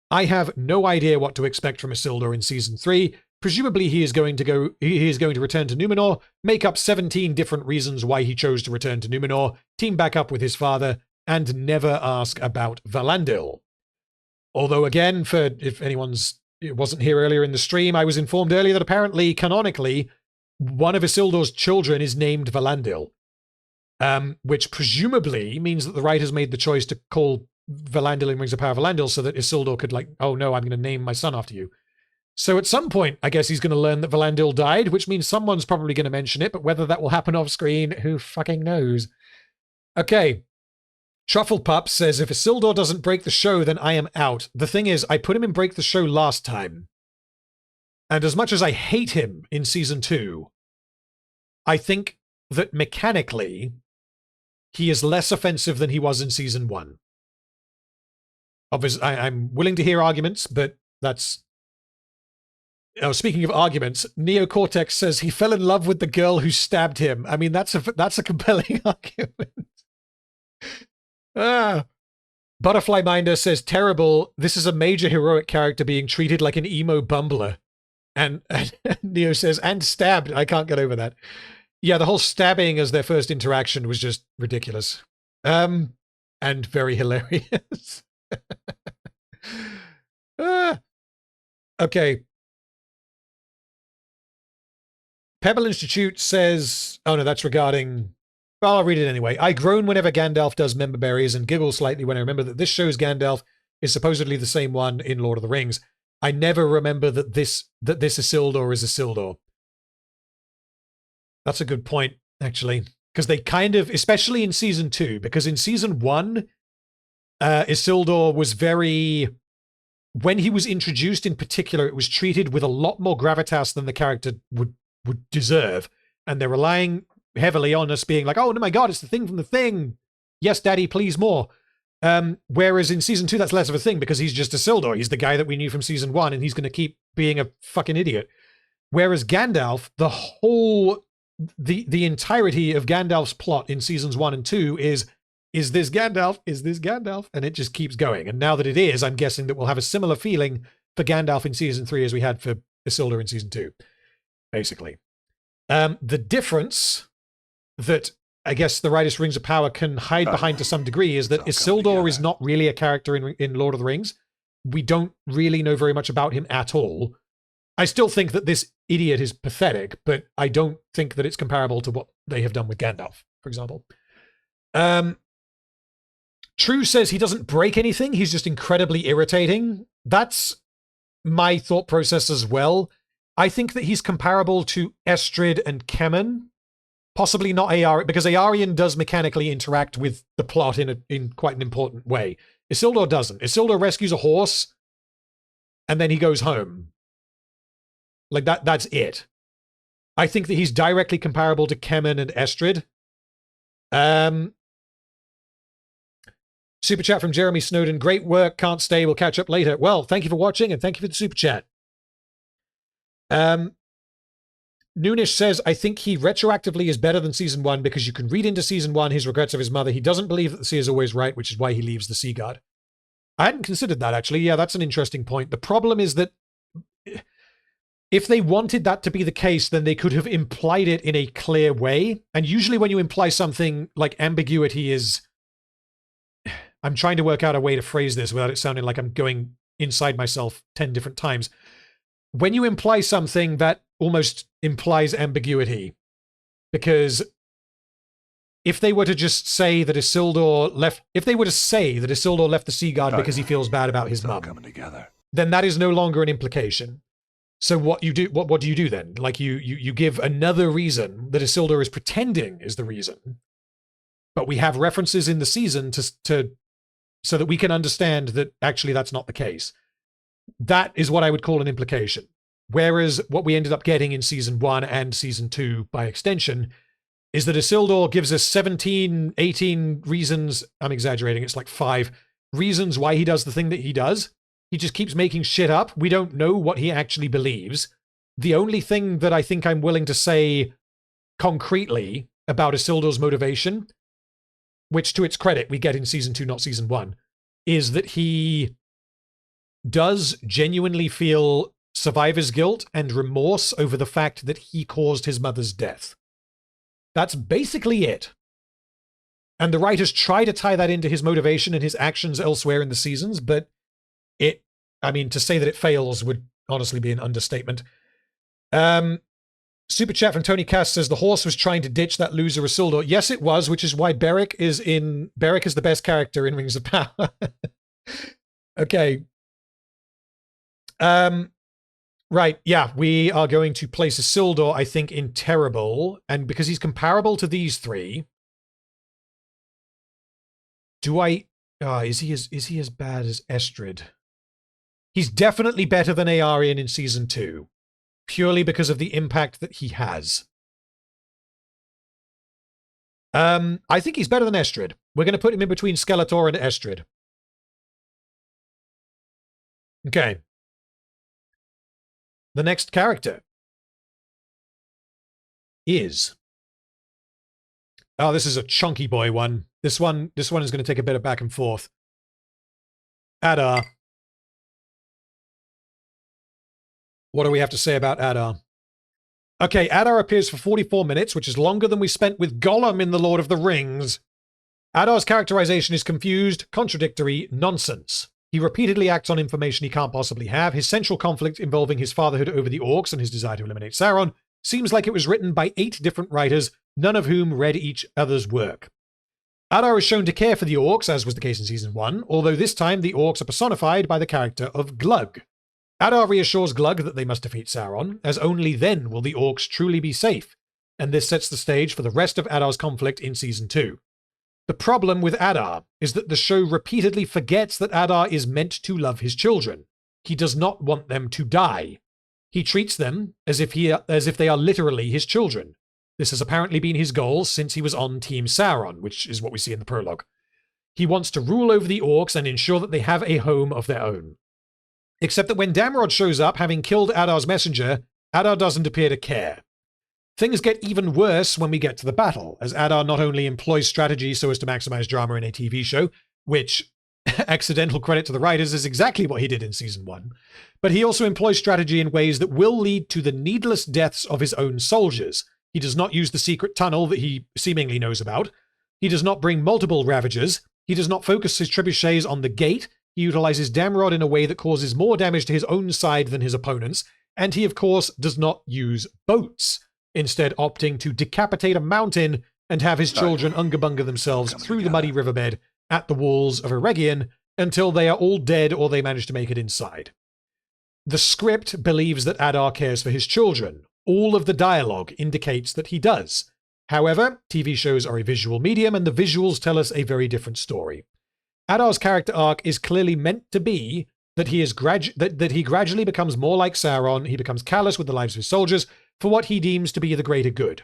I have no idea what to expect from Isildur in Season 3. Presumably he is going to return to Numenor, make up 17 different reasons why he chose to return to Numenor, team back up with his father, and never ask about Valandil. Although again, if it wasn't here earlier in the stream, I was informed earlier that apparently, canonically, one of Isildur's children is named Valandil. Which presumably means that the writers made the choice to call Valandil in Rings of Power Valandil so that Isildur could oh no, I'm going to name my son after you. So at some point, I guess he's going to learn that Valandil died, which means someone's probably going to mention it, but whether that will happen off screen, who fucking knows? Okay. Trufflepup says, if Isildur doesn't break the show, then I am out. The thing is, I put him in Break the Show last time. And as much as I hate him in Season 2, I think that mechanically, he is less offensive than he was in Season 1. Obviously, I'm willing to hear arguments, but that's... Oh, speaking of arguments, Neocortex says he fell in love with the girl who stabbed him. I mean, that's a compelling argument. Butterfly Minder says, terrible. This is a major heroic character being treated like an emo bumbler. And Neo says, and stabbed. I can't get over that. Yeah, the whole stabbing as their first interaction was just ridiculous. And very hilarious. Okay. Pebble Institute says, oh no, that's regarding, well, I'll read it anyway. I groan whenever Gandalf does member berries and giggle slightly when I remember that this show's Gandalf is supposedly the same one in Lord of the Rings. I never remember that this Isildur is Isildur. That's a good point, actually. Because they kind of, especially in Season 2, because in Season 1, Isildur was very... When he was introduced in particular, it was treated with a lot more gravitas than the character would deserve. And they're relying heavily on us being like, oh my god, it's the thing from the thing. Yes, daddy, please more. Whereas in Season 2, that's less of a thing because he's just Isildur. He's the guy that we knew from Season 1, and he's going to keep being a fucking idiot. Whereas Gandalf, the entirety of Gandalf's plot in Seasons 1 and 2 is this Gandalf? Is this Gandalf? And it just keeps going. And now that it is, I'm guessing that we'll have a similar feeling for Gandalf in Season 3 as we had for Isildur in Season 2, basically. The difference that I guess the writer's Rings of Power can hide behind to some degree is that Isildur is not really a character in Lord of the Rings. We don't really know very much about him at all. I still think that this idiot is pathetic, but I don't think that it's comparable to what they have done with Gandalf, for example. True says he doesn't break anything. He's just incredibly irritating. That's my thought process as well. I think that he's comparable to Estrid and Kemen. Possibly not Aarion, because Aarion does mechanically interact with the plot in quite an important way. Isildur doesn't. Isildur rescues a horse, and then he goes home. Like, that's it. I think that he's directly comparable to Kemen and Estrid. Super chat from Jeremy Snowden. Great work. Can't stay. We'll catch up later. Well, thank you for watching, and thank you for the super chat. Noonish says, I think he retroactively is better than Season 1 because you can read into Season 1 his regrets of his mother. He doesn't believe that the sea is always right, which is why he leaves the Sea Guard. I hadn't considered that, actually. Yeah, that's an interesting point. The problem is that if they wanted that to be the case, then they could have implied it in a clear way. And usually when you imply something like ambiguity is... I'm trying to work out a way to phrase this without it sounding like I'm going inside myself 10 different times. When you imply something, that almost implies ambiguity. Because if they were to just say that Isildur left... If they were to say that Isildur left the Sea Guard because he feels bad about his mum, then that is no longer an implication. So what do you do then? Like, you give another reason that Isildur is pretending is the reason. But we have references in the season to so that we can understand that actually that's not the case. That is what I would call an implication. Whereas what we ended up getting in Season 1 and Season 2 by extension is that Isildur gives us 17, 18 reasons, I'm exaggerating, it's like 5 reasons why he does the thing that he does. He just keeps making shit up. We don't know what he actually believes. The only thing that I think I'm willing to say concretely about Isildur's motivation, which to its credit we get in Season 2, not Season 1, is that he does genuinely feel survivor's guilt and remorse over the fact that he caused his mother's death. That's basically it. And the writers try to tie that into his motivation and his actions elsewhere in the seasons, but to say that it fails would honestly be an understatement. Super chat from Tony Cass says, the horse was trying to ditch that loser Isildur. Yes, it was, which is why Berek is the best character in Rings of Power. Okay. Right, yeah, we are going to place Isildur, I think, in terrible, and because he's comparable to these three, is he as bad as Estrid? He's definitely better than Aarion in Season 2, purely because of the impact that he has. I think he's better than Estrid. We're going to put him in between Skeletor and Estrid. Okay. The next character is... Oh, this is a chunky boy one. This one is going to take a bit of back and forth. Adar. What do we have to say about Adar? Okay, Adar appears for 44 minutes, which is longer than we spent with Gollum in The Lord of the Rings. Adar's characterization is confused, contradictory, nonsense. He repeatedly acts on information he can't possibly have. His central conflict involving his fatherhood over the orcs and his desire to eliminate Sauron seems like it was written by 8 different writers, none of whom read each other's work. Adar is shown to care for the orcs, as was the case in Season 1, although this time the orcs are personified by the character of Glug. Adar reassures Glug that they must defeat Sauron, as only then will the orcs truly be safe, and this sets the stage for the rest of Adar's conflict in Season 2. The problem with Adar is that the show repeatedly forgets that Adar is meant to love his children. He does not want them to die. He treats them as if they are literally his children. This has apparently been his goal since he was on Team Sauron, which is what we see in the prologue. He wants to rule over the orcs and ensure that they have a home of their own. Except that when Damrod shows up, having killed Adar's messenger, Adar doesn't appear to care. Things get even worse when we get to the battle, as Adar not only employs strategy so as to maximize drama in a TV show, which, accidental credit to the writers, is exactly what he did in Season 1, but he also employs strategy in ways that will lead to the needless deaths of his own soldiers. He does not use the secret tunnel that he seemingly knows about. He does not bring multiple Ravagers. He does not focus his trebuchets on the gate. He utilizes Damrod in a way that causes more damage to his own side than his opponents, and he, of course, does not use boats, instead opting to decapitate a mountain and have his children unga-bunga themselves through the muddy riverbed at the walls of Eregion until they are all dead or they manage to make it inside. The script believes that Adar cares for his children. All of the dialogue indicates that he does. However, TV shows are a visual medium, and the visuals tell us a very different story. Adar's character arc is clearly meant to be that he gradually becomes more like Sauron. He becomes callous with the lives of his soldiers for what he deems to be the greater good.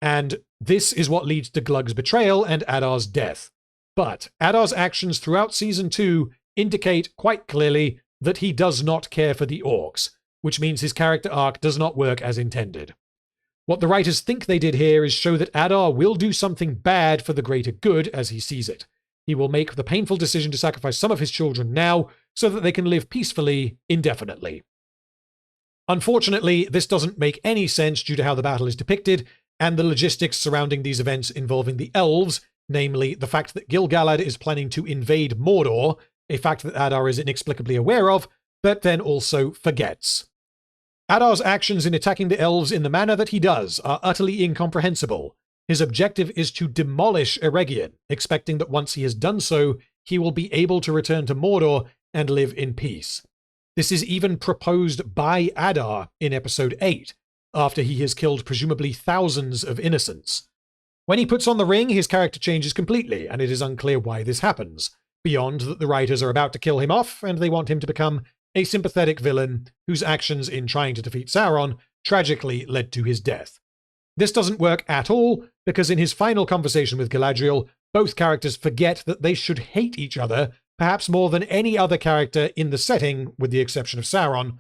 And this is what leads to Glug's betrayal and Adar's death. But Adar's actions throughout Season 2 indicate quite clearly that he does not care for the orcs, which means his character arc does not work as intended. What the writers think they did here is show that Adar will do something bad for the greater good as he sees it. He will make the painful decision to sacrifice some of his children now so that they can live peacefully indefinitely. Unfortunately, this doesn't make any sense due to how the battle is depicted and the logistics surrounding these events involving the elves, namely the fact that Gil-Galad is planning to invade Mordor, a fact that Adar is inexplicably aware of, but then also forgets. Adar's actions in attacking the elves in the manner that he does are utterly incomprehensible. His objective is to demolish Eregion, expecting that once he has done so, he will be able to return to Mordor and live in peace. This is even proposed by Adar in Episode 8, after he has killed presumably thousands of innocents. When he puts on the ring, his character changes completely, and it is unclear why this happens, beyond that the writers are about to kill him off, and they want him to become a sympathetic villain whose actions in trying to defeat Sauron tragically led to his death. This doesn't work at all, because in his final conversation with Galadriel, both characters forget that they should hate each other, perhaps more than any other character in the setting, with the exception of Sauron.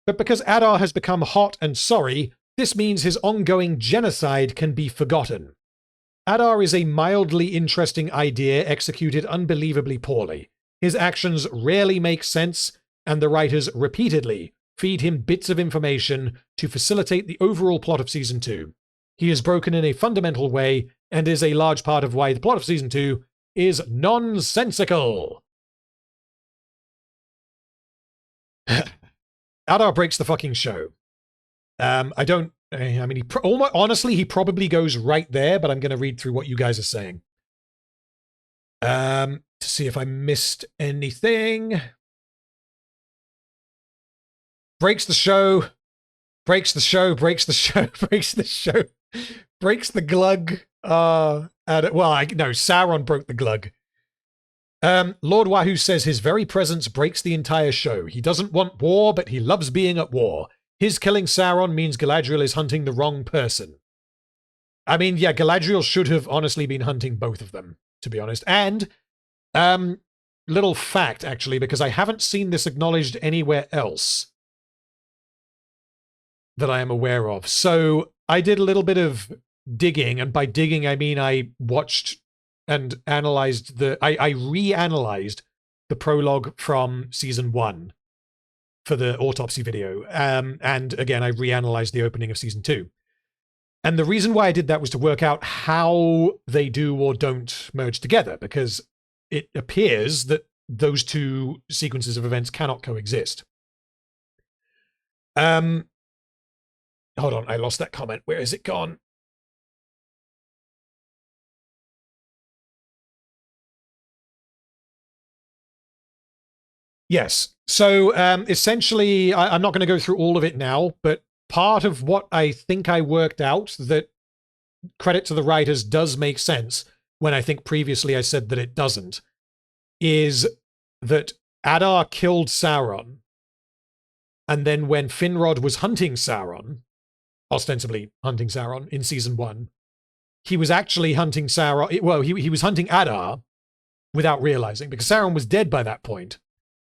But because Adar has become hot and sorry, this means his ongoing genocide can be forgotten. Adar is a mildly interesting idea executed unbelievably poorly. His actions rarely make sense, and the writers repeatedly feed him bits of information to facilitate the overall plot of Season 2. He is broken in a fundamental way, and is a large part of why the plot of Season 2 is nonsensical. Adar breaks the fucking show. Honestly, he probably goes right there, but I'm going to read through what you guys are saying. To see if I missed anything. Breaks the show. Breaks the show. Breaks the show. Breaks the show. Breaks the glug. Sauron broke the glug. Lord Wahoo says his very presence breaks the entire show. He doesn't want war, but he loves being at war. His killing Sauron means Galadriel is hunting the wrong person. I mean, yeah, Galadriel should have honestly been hunting both of them, to be honest. And, little fact, actually, because I haven't seen this acknowledged anywhere else that I am aware of. So I did a little bit of digging, and by digging, I mean I watched and analyzed I reanalyzed the prologue from Season 1 for the autopsy video. And again, I reanalyzed the opening of Season 2. And the reason why I did that was to work out how they do or don't merge together, because it appears that those two sequences of events cannot coexist. Hold on, I lost that comment. Where is it gone? Yes. So essentially, I'm not going to go through all of it now, but part of what I think I worked out, that credit to the writers, does make sense when I think previously I said that it doesn't, is that Adar killed Sauron, and then when Finrod was hunting Sauron, ostensibly hunting Sauron in season 1, he was actually hunting Sauron. Well, he was hunting Adar without realizing, because Sauron was dead by that point,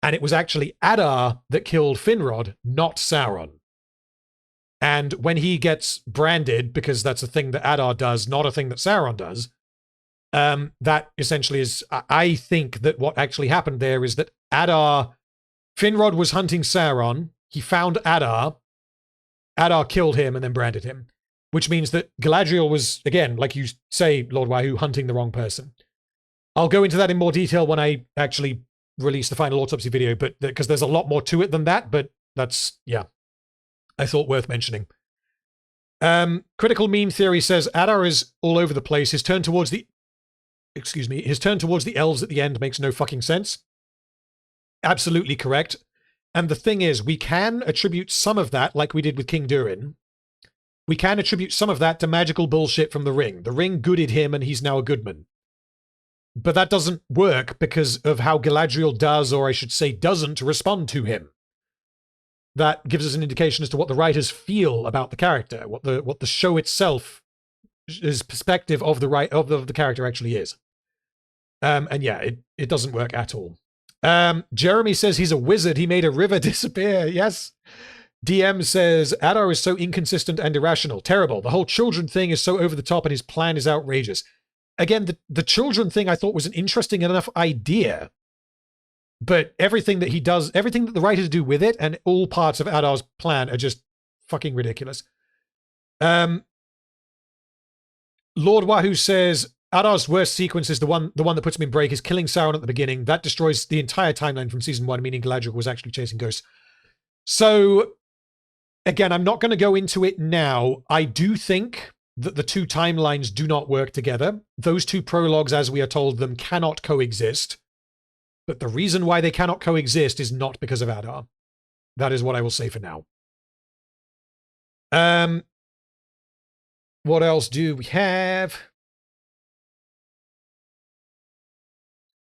and it was actually Adar that killed Finrod, not Sauron. And when he gets branded, because that's a thing that Adar does, not a thing that Sauron does, that essentially is, I think that what actually happened there is that Finrod was hunting Sauron, he found Adar killed him and then branded him, which means that Galadriel was, again, like you say, Lord Wahoo, hunting the wrong person. I'll go into that in more detail when I actually release the final autopsy video, but because there's a lot more to it than that, but that's, yeah, I thought worth mentioning. Critical Meme Theory says Adar is all over the place. His turn towards the elves at the end makes no fucking sense. Absolutely correct. And the thing is, we can attribute some of that, like we did with King Durin. We can attribute some of that to magical bullshit from the ring. The ring gooded him and he's now a goodman. But that doesn't work because of how Galadriel does, or I should say doesn't, respond to him. That gives us an indication as to what the writers feel about the character, what the show itself, his perspective of the character actually is. And yeah, it doesn't work at all. Jeremy says he's a wizard. He made a river disappear. Yes. DM says Adar is so inconsistent and irrational. Terrible. The whole children thing is so over the top and his plan is outrageous. Again, the children thing I thought was an interesting enough idea. But everything that he does, everything that the writers do with it, and all parts of Adar's plan are just fucking ridiculous. Lord Wahoo says Adar's worst sequence is the one that puts him in break is killing Sauron at the beginning. That destroys the entire timeline from season 1, meaning Galadriel was actually chasing ghosts. So, again, I'm not going to go into it now. I do think that the two timelines do not work together. Those two prologues, as we are told them, cannot coexist. But the reason why they cannot coexist is not because of Adar. That is what I will say for now. What else do we have?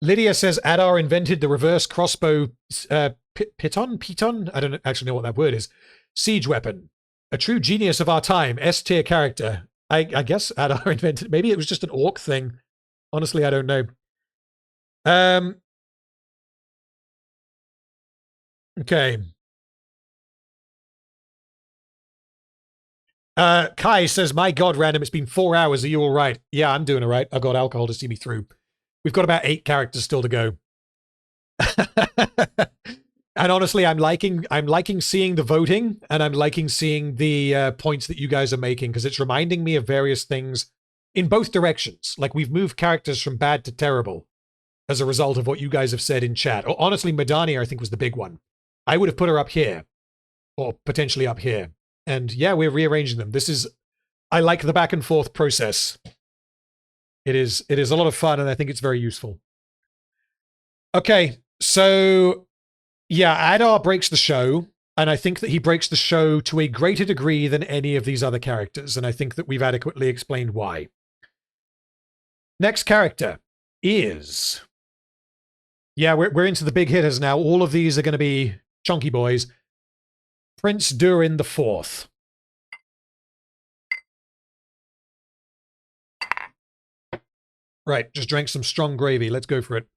Lydia says Adar invented the reverse crossbow piton? I don't actually know what that word is. Siege weapon. A true genius of our time. S-tier character. I guess Adar invented. Maybe it was just an orc thing. Honestly, I don't know. Okay. Kai says, my God, Random, it's been 4 hours. Are you all right? Yeah, I'm doing all right. I've got alcohol to see me through. We've got about 8 characters still to go. And honestly, I'm liking seeing the voting, and I'm liking seeing the points that you guys are making, because it's reminding me of various things in both directions. Like, we've moved characters from bad to terrible as a result of what you guys have said in chat. Or honestly, Mirdania, I think, was the big one. I would have put her up here, or potentially up here. And yeah, we're rearranging them. I like the back and forth process. It is a lot of fun, and I think it's very useful. Okay, so yeah, Adar breaks the show, and I think that he breaks the show to a greater degree than any of these other characters, and I think that we've adequately explained why. Next character is... Yeah, we're into the big hitters now. All of these are going to be chunky boys. Prince Durin IV. Right, just drank some strong gravy. Let's go for it.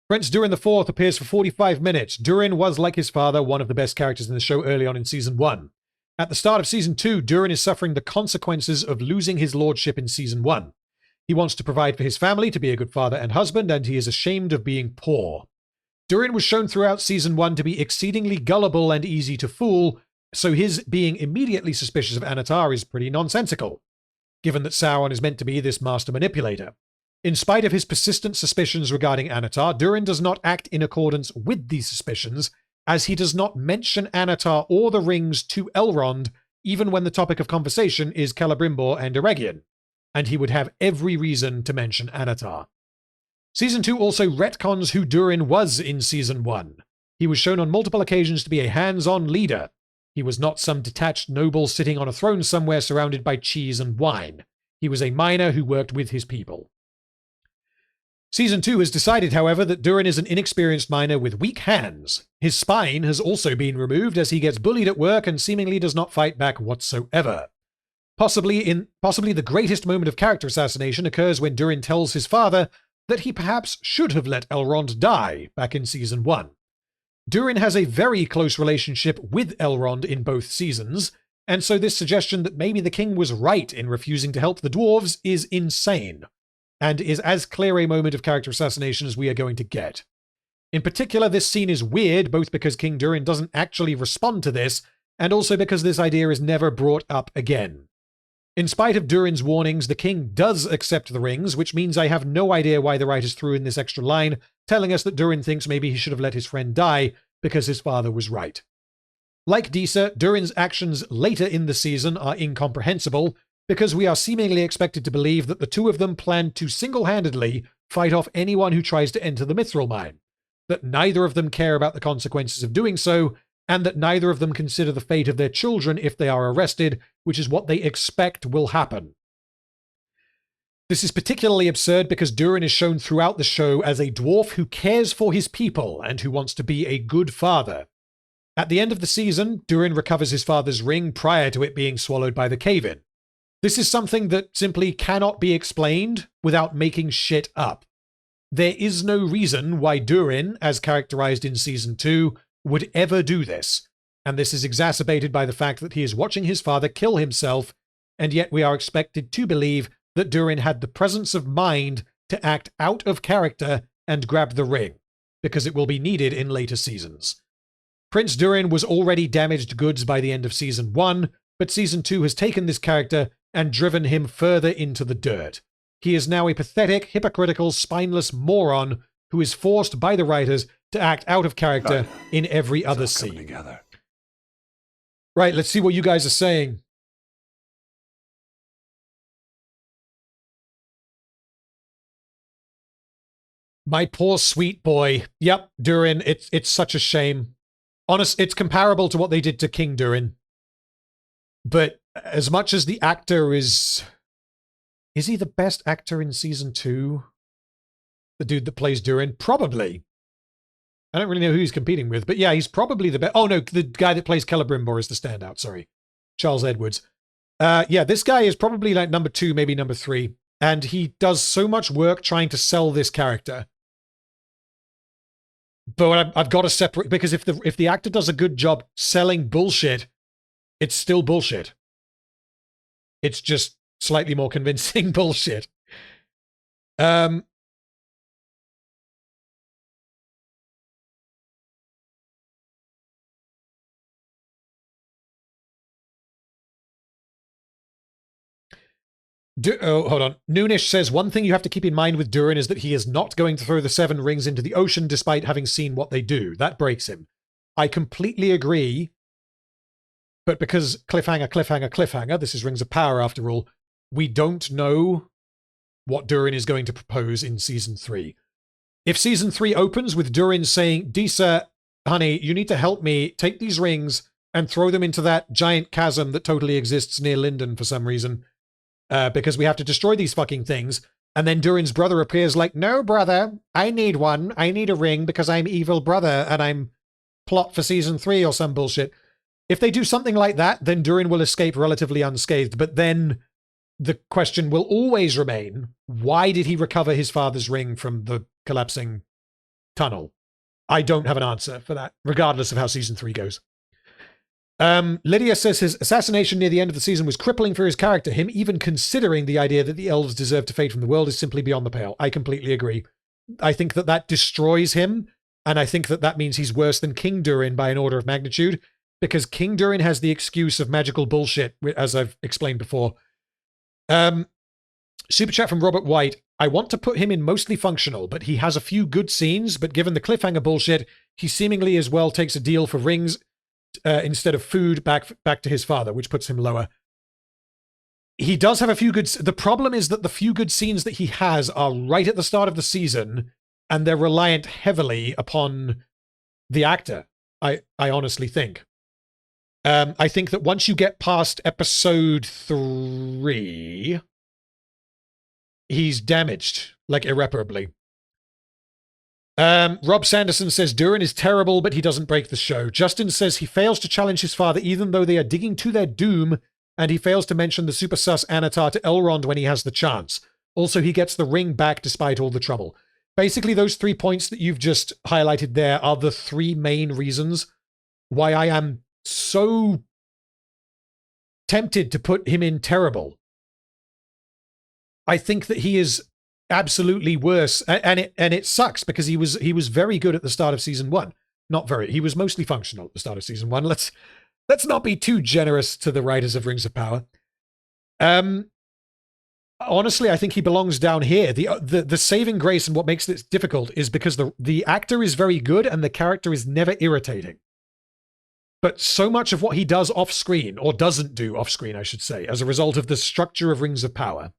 Prince Durin IV appears for 45 minutes. Durin was, like his father, one of the best characters in the show early on in Season 1. At the start of Season 2, Durin is suffering the consequences of losing his lordship in Season 1. He wants to provide for his family, to be a good father and husband, and he is ashamed of being poor. Durin was shown throughout Season 1 to be exceedingly gullible and easy to fool, so his being immediately suspicious of Anatar is pretty nonsensical. given that Sauron is meant to be this master manipulator. In spite of his persistent suspicions regarding Anatar, Durin does not act in accordance with these suspicions, as he does not mention Anatar or the rings to Elrond, even when the topic of conversation is Celebrimbor and Eregion, and he would have every reason to mention Anatar. Season 2 also retcons who Durin was in Season 1. He was shown on multiple occasions to be a hands-on leader. He was not some detached noble sitting on a throne somewhere surrounded by cheese and wine. He was a miner who worked with his people. Season 2 has decided, however, that Durin is an inexperienced miner with weak hands. His spine has also been removed as he gets bullied at work and seemingly does not fight back whatsoever. Possibly the greatest moment of character assassination occurs when Durin tells his father that he perhaps should have let Elrond die back in Season 1. Durin has a very close relationship with Elrond in both seasons, and so this suggestion that maybe the king was right in refusing to help the dwarves is insane, and is as clear a moment of character assassination as we are going to get. In particular, this scene is weird, both because King Durin doesn't actually respond to this, and also because this idea is never brought up again. In spite of Durin's warnings, the king does accept the rings, which means I have no idea why the writers threw in this extra line, telling us that Durin thinks maybe he should have let his friend die because his father was right. Like Disa, Durin's actions later in the season are incomprehensible, because we are seemingly expected to believe that the two of them plan to single-handedly fight off anyone who tries to enter the Mithril Mine, that neither of them care about the consequences of doing so, and that neither of them consider the fate of their children if they are arrested, which is what they expect will happen. This is particularly absurd because Durin is shown throughout the show as a dwarf who cares for his people and who wants to be a good father. At the end of the season, Durin recovers his father's ring prior to it being swallowed by the cave-in. This is something that simply cannot be explained without making shit up. There is no reason why Durin, as characterized in Season 2, would ever do this, and this is exacerbated by the fact that he is watching his father kill himself, and yet we are expected to believe that Durin had the presence of mind to act out of character and grab the ring, because it will be needed in later seasons. Prince Durin was already damaged goods by the end of Season 1, but Season 2 has taken this character and driven him further into the dirt. He is now a pathetic, hypocritical, spineless moron who is forced by the writers to act out of character in every other scene. Together. Right, let's see what you guys are saying. My poor sweet boy. Yep, Durin, it's such a shame. Honest, it's comparable to what they did to King Durin. But as much as the actor is he the best actor in Season 2? The dude that plays Durin? Probably. I don't really know who he's competing with, but yeah, he's probably the best. Oh no, the guy that plays Celebrimbor is the standout, sorry. Charles Edwards. Yeah, this guy is probably like number 2, maybe number 3. And he does so much work trying to sell this character. But I've got to separate, because if the actor does a good job selling bullshit, it's still bullshit. It's just slightly more convincing bullshit. Hold on. Noonish says, one thing you have to keep in mind with Durin is that he is not going to throw the 7 rings into the ocean despite having seen what they do. That breaks him. I completely agree. But because cliffhanger, this is Rings of Power after all, we don't know what Durin is going to propose in Season 3. If Season 3 opens with Durin saying, Disa, honey, you need to help me take these rings and throw them into that giant chasm that totally exists near Linden for some reason, because we have to destroy these fucking things. And then Durin's brother appears like, no, brother, I need one. I need a ring because I'm evil brother and I'm plot for Season 3 or some bullshit. If they do something like that, then Durin will escape relatively unscathed. But then the question will always remain, why did he recover his father's ring from the collapsing tunnel? I don't have an answer for that, regardless of how Season 3 goes. Lydia says his assassination near the end of the season was crippling for his character. Him even considering the idea that the elves deserve to fade from the world is simply beyond the pale. I completely agree. I think that that destroys him, and I think that that means he's worse than King Durin by an order of magnitude, because King Durin has the excuse of magical bullshit, as I've explained before. Super chat from Robert White. I want to put him in mostly functional, but he has a few good scenes, but given the cliffhanger bullshit, he seemingly as well takes a deal for rings instead of food back to his father, which puts him lower. He does have a few good... The problem is that the few good scenes that he has are right at the start of the season, and they're reliant heavily upon the actor, I honestly think. I think that once you get past episode 3, he's damaged, like, irreparably. Rob Sanderson says, Durin is terrible, but he doesn't break the show. Justin says he fails to challenge his father even though they are digging to their doom, and he fails to mention the super sus Anatar to Elrond when he has the chance. Also, he gets the ring back despite all the trouble. Basically, those 3 points that you've just highlighted there are the 3 main reasons why I am so tempted to put him in terrible. I think that he is absolutely worse, and it sucks because he was very good at the start of season 1. He was mostly functional at the start of season 1. Let's not be too generous to the writers of Rings of Power. Honestly, I think he belongs down here. The saving grace and what makes this difficult is because the actor is very good and the character is never irritating. But so much of what he does off-screen, or doesn't do off-screen, I should say, as a result of the structure of Rings of Power,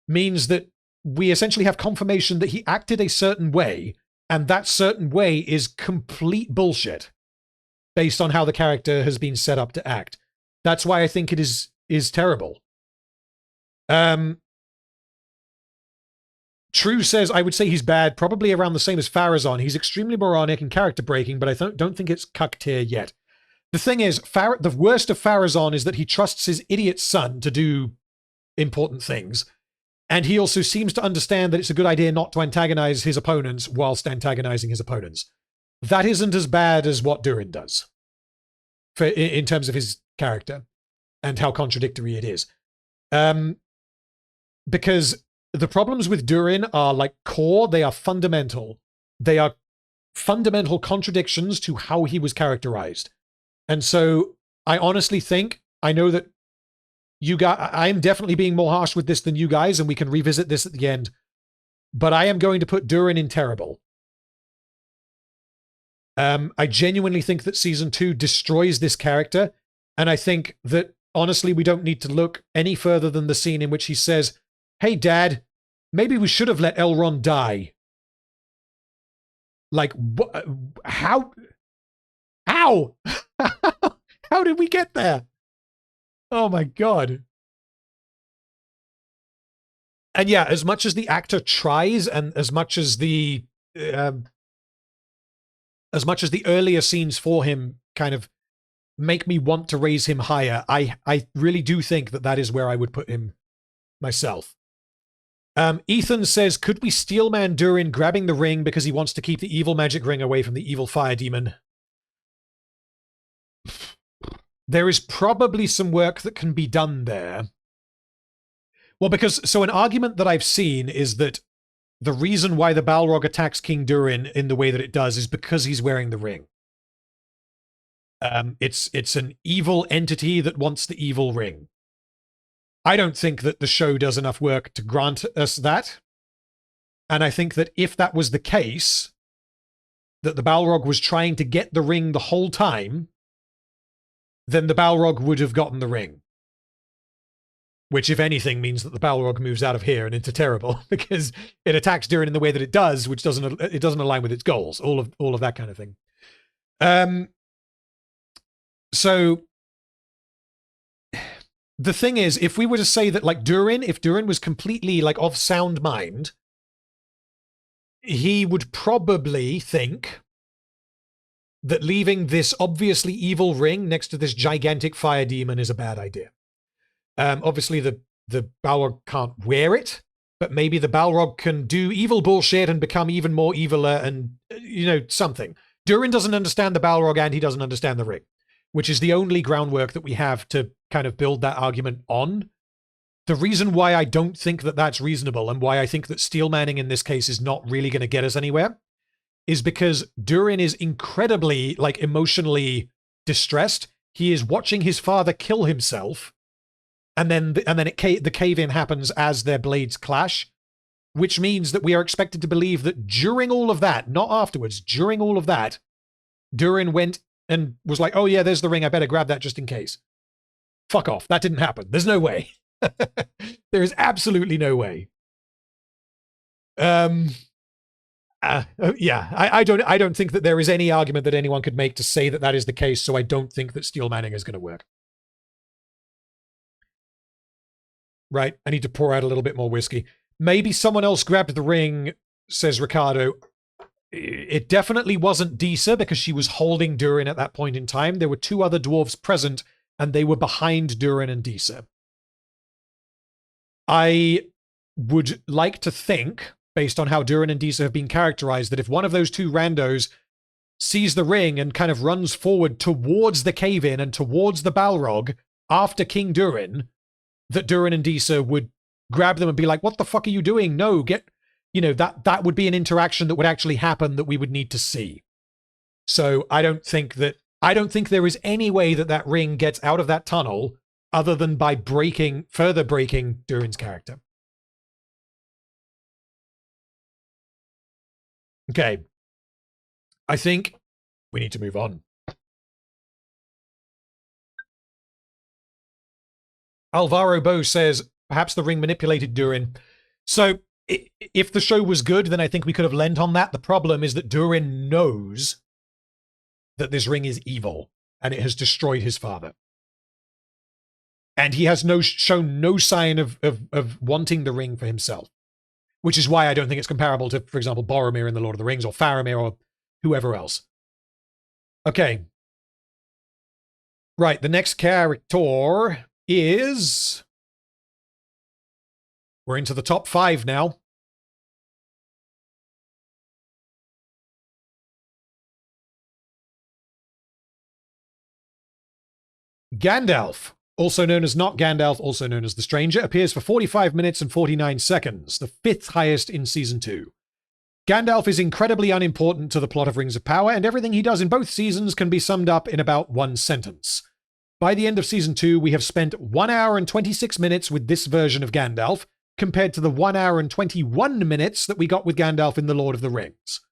means that we essentially have confirmation that he acted a certain way, and that certain way is complete bullshit based on how the character has been set up to act. That's why I think it is terrible. True says, I would say he's bad, probably around the same as Pharazon. He's extremely moronic and character-breaking, but I don't think it's cuck tier yet. The thing is, the worst of Pharazon is that he trusts his idiot son to do important things, and he also seems to understand that it's a good idea not to antagonize his opponents whilst antagonizing his opponents. That isn't as bad as what Durin does, in terms of his character and how contradictory it is. Because the problems with Durin are like core, they are fundamental. They are fundamental contradictions to how he was characterized. And so I honestly think, I know that I'm definitely being more harsh with this than you guys, and we can revisit this at the end, but I am going to put Durin in terrible. I genuinely think that season 2 destroys this character, and I think that honestly we don't need to look any further than the scene in which he says, hey Dad, maybe we should have let Elrond die. Like, how? How? How did we get there? Oh my God. And yeah, as much as the actor tries, and as much as the earlier scenes for him kind of make me want to raise him higher, I really do think that is where I would put him myself. Ethan says, could we steelman Durin grabbing the ring because he wants to keep the evil magic ring away from the evil fire demon? There is probably some work that can be done there. Well, so an argument that I've seen is that the reason why the Balrog attacks King Durin in the way that it does is because he's wearing the ring. It's an evil entity that wants the evil ring. I don't think that the show does enough work to grant us that. And I think that if that was the case, that the Balrog was trying to get the ring the whole time, then the Balrog would have gotten the ring. Which, if anything, means that the Balrog moves out of here and into terrible, because it attacks Durin in the way that it does, which doesn't align with its goals. All of that kind of thing. So the thing is, if we were to say that, like, if Durin was completely, like, of sound mind, he would probably think that leaving this obviously evil ring next to this gigantic fire demon is a bad idea. Obviously, the Balrog can't wear it, but maybe the Balrog can do evil bullshit and become even more eviler and, something. Durin doesn't understand the Balrog and he doesn't understand the ring, which is the only groundwork that we have to kind of build that argument on. The reason why I don't think that that's reasonable and why I think that steelmanning in this case is not really going to get us anywhere is because Durin is incredibly, like, emotionally distressed. He is watching his father kill himself, and then the cave-in happens as their blades clash, which means that we are expected to believe that during all of that, not afterwards, during all of that, Durin went and was like, oh yeah, there's the ring, I better grab that just in case. Fuck off. That didn't happen. There's no way. There is absolutely no way. Yeah, I don't think that there is any argument that anyone could make to say that that is the case, so I don't think that Steel Manning is going to work. Right, I need to pour out a little bit more whiskey. Maybe someone else grabbed the ring, says Ricardo. It definitely wasn't Disa, because she was holding Durin at that point in time. There were two other dwarves present, and they were behind Durin and Disa. I would like to think, based on how Durin and Disa have been characterized, that if one of those two randos sees the ring and kind of runs forward towards the cave-in and towards the Balrog after King Durin, that Durin and Disa would grab them and be like, what the fuck are you doing? No, get... You know, that would be an interaction that would actually happen that we would need to see. So I don't think there is any way that that ring gets out of that tunnel other than by further breaking Durin's character. Okay. I think we need to move on. Alvaro Bo says, perhaps the ring manipulated Durin. So, if the show was good, then I think we could have lent on that. The problem is that Durin knows that this ring is evil, and it has destroyed his father. And he has shown no sign of wanting the ring for himself. Which is why I don't think it's comparable to, for example, Boromir in The Lord of the Rings, or Faramir, or whoever else. Okay. Right, the next character is... We're into the top 5 now. Gandalf, also known as not Gandalf, also known as the Stranger, appears for 45 minutes and 49 seconds, the 5th highest in Season 2. Gandalf is incredibly unimportant to the plot of Rings of Power, and everything he does in both seasons can be summed up in about one sentence. By the end of Season 2, we have spent 1 hour and 26 minutes with this version of Gandalf, compared to the 1 hour and 21 minutes that we got with Gandalf in The Lord of the Rings.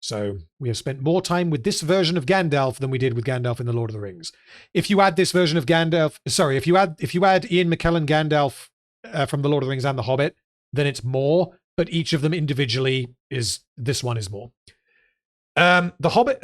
So we have spent more time with this version of Gandalf than we did with Gandalf in The Lord of the Rings. If you add this version of Gandalf, sorry, if you add Ian McKellen Gandalf from The Lord of the Rings and The Hobbit, then it's more, but each of them individually this one is more. The Hobbit.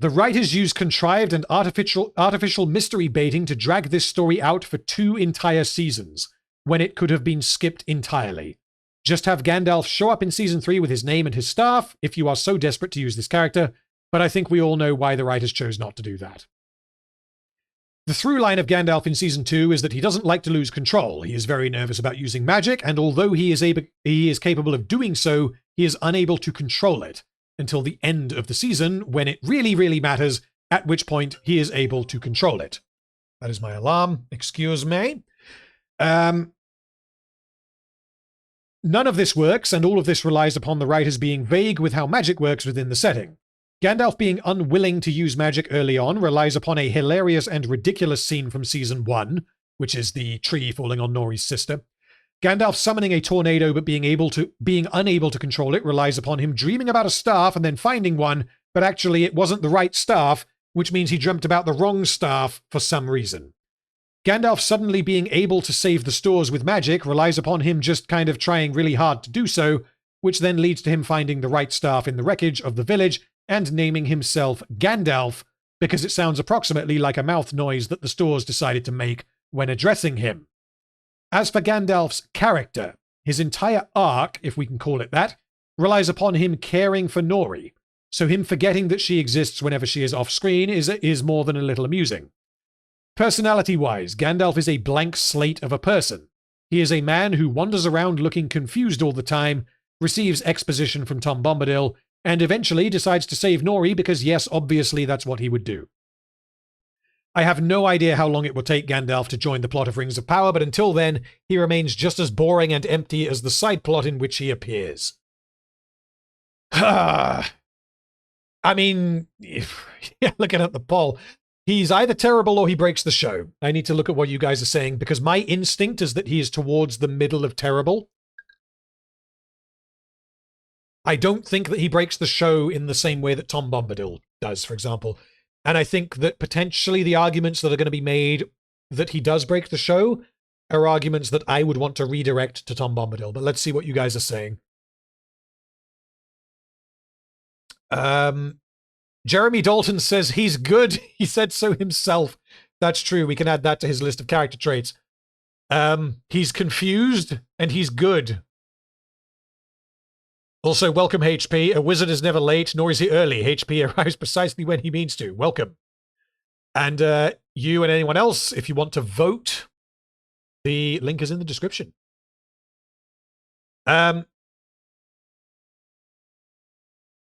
The writers used contrived and artificial mystery baiting to drag this story out for 2 entire seasons, when it could have been skipped entirely. Just have Gandalf show up in Season 3 with his name and his staff, if you are so desperate to use this character, but I think we all know why the writers chose not to do that. The through line of Gandalf in Season 2 is that he doesn't like to lose control. He is very nervous about using magic, and although he is capable of doing so, he is unable to control it, until the end of the season, when it really, really matters, at which point he is able to control it. That is my alarm. Excuse me. None of this works, and all of this relies upon the writers being vague with how magic works within the setting. Gandalf being unwilling to use magic early on relies upon a hilarious and ridiculous scene from Season 1, which is the tree falling on Nori's sister. Gandalf summoning a tornado but being unable to control it relies upon him dreaming about a staff and then finding one, but actually it wasn't the right staff, which means he dreamt about the wrong staff for some reason. Gandalf suddenly being able to save the stores with magic relies upon him just kind of trying really hard to do so, which then leads to him finding the right staff in the wreckage of the village and naming himself Gandalf, because it sounds approximately like a mouth noise that the stores decided to make when addressing him. As for Gandalf's character, his entire arc, if we can call it that, relies upon him caring for Nori, so him forgetting that she exists whenever she is off-screen is more than a little amusing. Personality-wise, Gandalf is a blank slate of a person. He is a man who wanders around looking confused all the time, receives exposition from Tom Bombadil, and eventually decides to save Nori because, yes, obviously that's what he would do. I have no idea how long it will take Gandalf to join the plot of Rings of Power, but until then, he remains just as boring and empty as the side plot in which he appears. I mean, looking at the poll, He's either terrible or he breaks the show. I need to look at what you guys are saying, because my instinct is that he is towards the middle of terrible. I don't think that he breaks the show in the same way that Tom Bombadil does, for example. And I think that potentially the arguments that are going to be made that he does break the show are arguments that I would want to redirect to Tom Bombadil. But let's see what you guys are saying. Jeremy Dalton says he's good. He said so himself. That's true. We can add that to his list of character traits. He's confused and he's good. Also, welcome HP. A wizard is never late, nor is he early. HP arrives precisely when he means to. Welcome. And you and anyone else, if you want to vote, the link is in the description.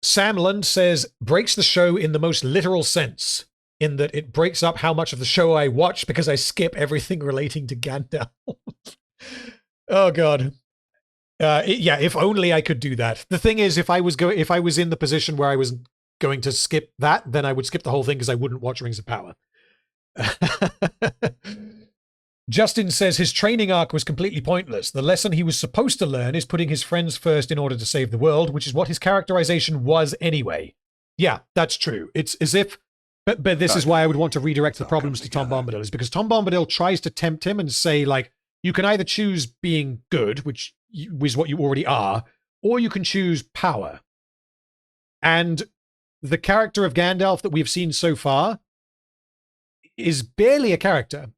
Sam Lund says, breaks the show in the most literal sense, in that it breaks up how much of the show I watch because I skip everything relating to Gandalf. Oh, God. Yeah, if only I could do that. The thing is, if I was in the position where I was going to skip that, then I would skip the whole thing because I wouldn't watch Rings of Power. Justin says his training arc was completely pointless. The lesson he was supposed to learn is putting his friends first in order to save the world, which is what his characterization was anyway. Yeah, that's true. It's as if... But this is why I would want to redirect the problems to Tom Bombadil, is because Tom Bombadil tries to tempt him and say, like, you can either choose being good, which is what you already are, or you can choose power. And the character of Gandalf that we've seen so far is barely a character,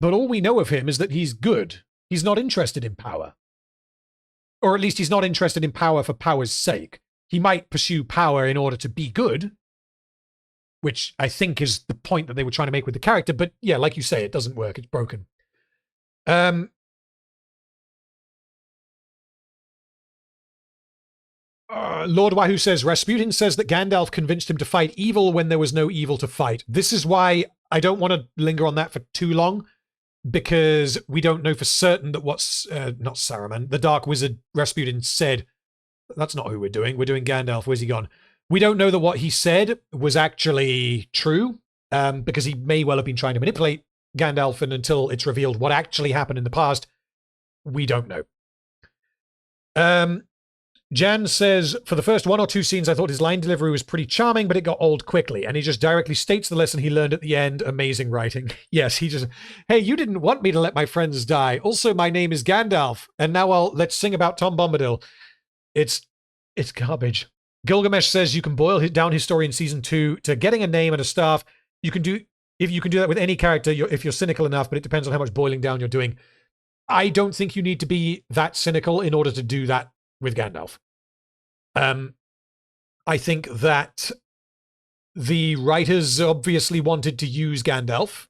but all we know of him is that he's good. He's not interested in power. Or at least he's not interested in power for power's sake. He might pursue power in order to be good, which I think is the point that they were trying to make with the character, but yeah, like you say, it doesn't work. It's broken. Lord Wahoo says, Rasputin says that Gandalf convinced him to fight evil when there was no evil to fight. This is why I don't want to linger on that for too long, because we don't know for certain that what's, not Saruman, the Dark Wizard Rasputin said, that's not who we're doing Gandalf, where's he gone? We don't know that what he said was actually true, because he may well have been trying to manipulate Gandalf, and until it's revealed what actually happened in the past, we don't know. Jan says, for the first 1 or 2 scenes, I thought his line delivery was pretty charming, but it got old quickly. And he just directly states the lesson he learned at the end. Amazing writing. Yes, he just, hey, you didn't want me to let my friends die. Also, my name is Gandalf. And now let's sing about Tom Bombadil. It's garbage. Gilgamesh says you can boil down his story in season 2 to getting a name and a staff. You can do that with any character if you're cynical enough, but it depends on how much boiling down you're doing. I don't think you need to be that cynical in order to do that with Gandalf. I think that the writers obviously wanted to use Gandalf,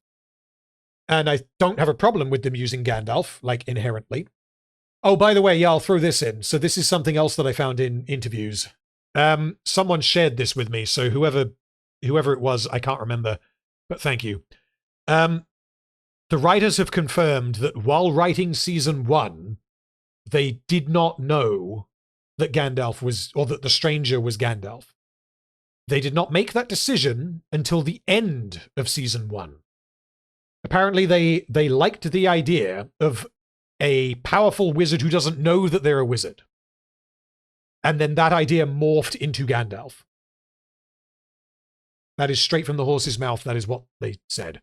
and I don't have a problem with them using Gandalf, like, inherently. Oh, by the way, yeah, I'll throw this in. So this is something else that I found in interviews. Someone shared this with me, so whoever it was, I can't remember, but thank you. The writers have confirmed that while writing season 1, they did not know that Gandalf was, or that the stranger was Gandalf. They did not make that decision until the end of season 1. Apparently they liked the idea of a powerful wizard who doesn't know that they're a wizard. And then that idea morphed into Gandalf. That is straight from the horse's mouth. That is what they said.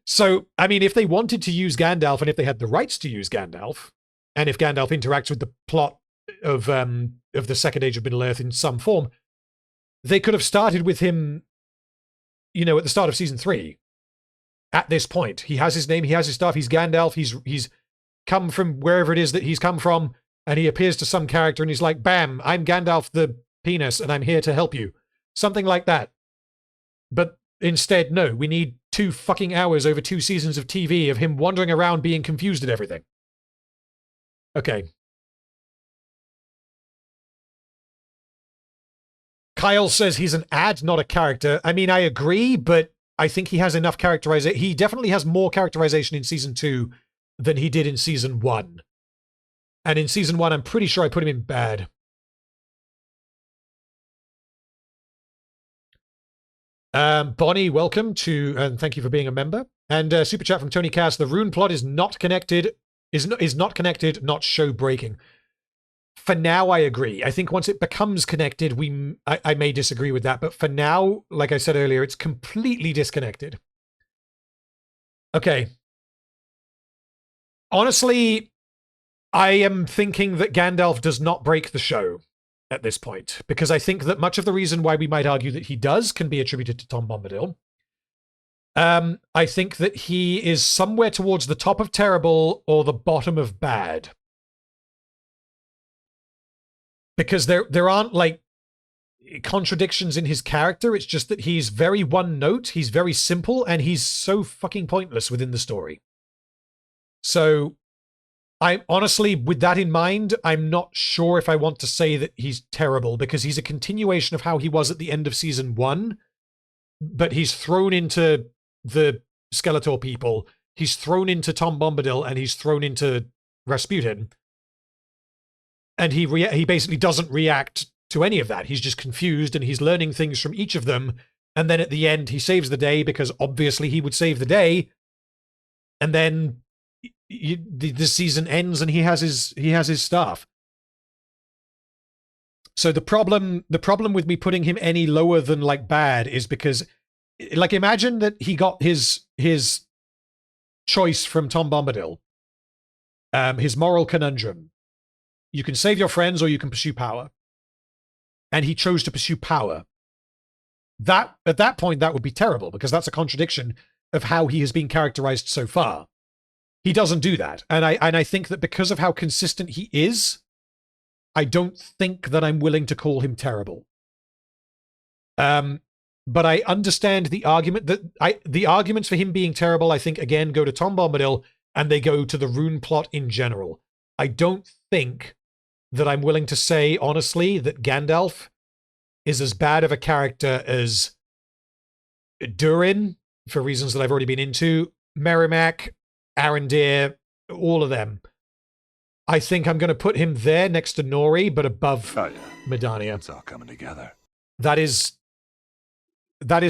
So, I mean, if they wanted to use Gandalf, and if they had the rights to use Gandalf, and if Gandalf interacts with the plot of the Second Age of Middle-earth in some form, they could have started with him, you know, at the start of season 3. At this point, he has his name, he has his stuff, he's Gandalf, he's come from wherever it is that he's come from, and he appears to some character, and he's like, bam, I'm Gandalf the penis, and I'm here to help you. Something like that. But instead, no, we need 2 fucking hours over 2 seasons of TV of him wandering around being confused at everything. Okay. Kyle says he's an ad, not a character. I mean, I agree, but I think he has enough characterization. He definitely has more characterization in season 2 than he did in season 1. And in season 1, I'm pretty sure I put him in bad. Bonnie, welcome to, and thank you for being a member. And super chat from Tony Cass. The rune plot is not connected, is not connected, not show breaking. For now, I agree. I think once it becomes connected, I may disagree with that. But for now, like I said earlier, it's completely disconnected. Okay. Honestly, I am thinking that Gandalf does not break the show at this point, because I think that much of the reason why we might argue that he does can be attributed to Tom Bombadil. I think that he is somewhere towards the top of terrible or the bottom of bad. Because there aren't, like, contradictions in his character. It's just that he's very one note, he's very simple, and he's so fucking pointless within the story. So I honestly, with that in mind, I'm not sure if I want to say that he's terrible, because he's a continuation of how he was at the end of season 1, but he's thrown into the Skeletor people, he's thrown into Tom Bombadil, and he's thrown into Rasputin. And he basically doesn't react to any of that. He's just confused, and he's learning things from each of them. And then at the end, he saves the day, because obviously he would save the day. And then the season ends, and he has his staff. So the problem with me putting him any lower than, like, bad is because, like, imagine that he got his choice from Tom Bombadil, his moral conundrum. You can save your friends or you can pursue power. And he chose to pursue power. That, at that point, that would be terrible, because that's a contradiction of how he has been characterized so far. He doesn't do that. And I think that because of how consistent he is, I don't think that I'm willing to call him terrible. But I understand the argument that the arguments for him being terrible, I think, again, go to Tom Bombadil, and they go to the rune plot in general. I don't think that I'm willing to say, honestly, that Gandalf is as bad of a character as Durin, for reasons that I've already been into, Merimac, Arondir, all of them. I think I'm going to put him there next to Nori, but above Mirdania. It's all coming together. That is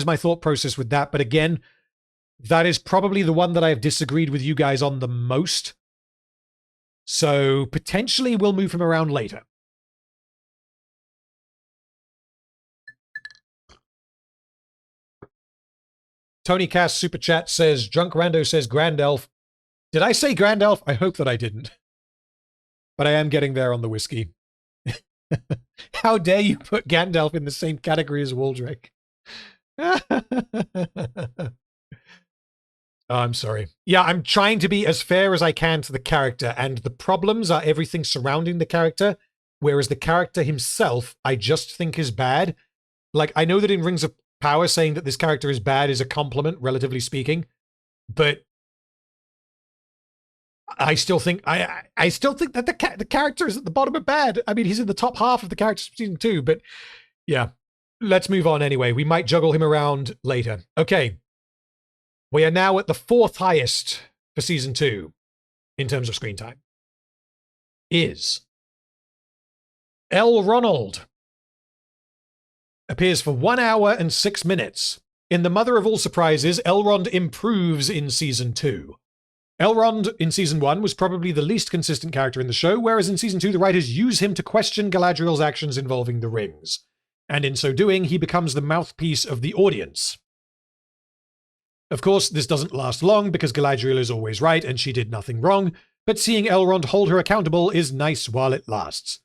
my thought process with that. But again, that is probably the one that I have disagreed with you guys on the most. So potentially we'll move him around later. Tony Cass Super Chat says, Drunk Rando says Grandelf. Did I say Grandelf? I hope that I didn't. But I am getting there on the whiskey. How dare you put Gandalf in the same category as Waldreg? Oh, I'm sorry. Yeah, I'm trying to be as fair as I can to the character, and the problems are everything surrounding the character, whereas the character himself, I just think is bad. Like, I know that in Rings of Power, saying that this character is bad is a compliment, relatively speaking, but I still think I still think that the character is at the bottom of bad. I mean, he's in the top half of the characters of season 2, but yeah, let's move on anyway. We might juggle him around later. Okay. We are now at the 4th highest for season 2 in terms of screen time. Is Elrond. Appears for 1 hour and 6 minutes. In the mother of all surprises, Elrond improves in season 2. Elrond in season 1 was probably the least consistent character in the show, whereas in season 2 the writers use him to question Galadriel's actions involving the rings. And in so doing, he becomes the mouthpiece of the audience. Of course, this doesn't last long because Galadriel is always right and she did nothing wrong, but seeing Elrond hold her accountable is nice while it lasts.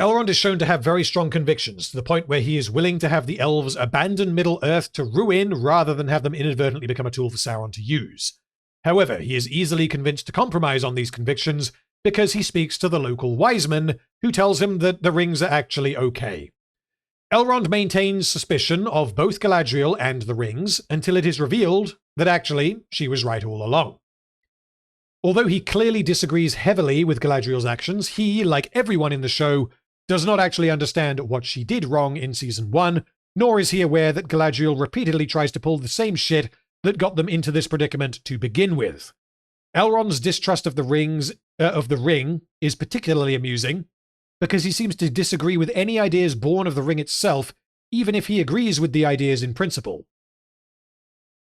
Elrond is shown to have very strong convictions, to the point where he is willing to have the elves abandon Middle-earth to ruin rather than have them inadvertently become a tool for Sauron to use. However, he is easily convinced to compromise on these convictions because he speaks to the local wise man, who tells him that the rings are actually okay. Elrond maintains suspicion of both Galadriel and the rings until it is revealed that actually she was right all along. Although he clearly disagrees heavily with Galadriel's actions, he, like everyone in the show, does not actually understand what she did wrong in season 1, nor is he aware that Galadriel repeatedly tries to pull the same shit that got them into this predicament to begin with. Elrond's distrust of the ring is particularly amusing, because he seems to disagree with any ideas born of the ring itself, even if he agrees with the ideas in principle.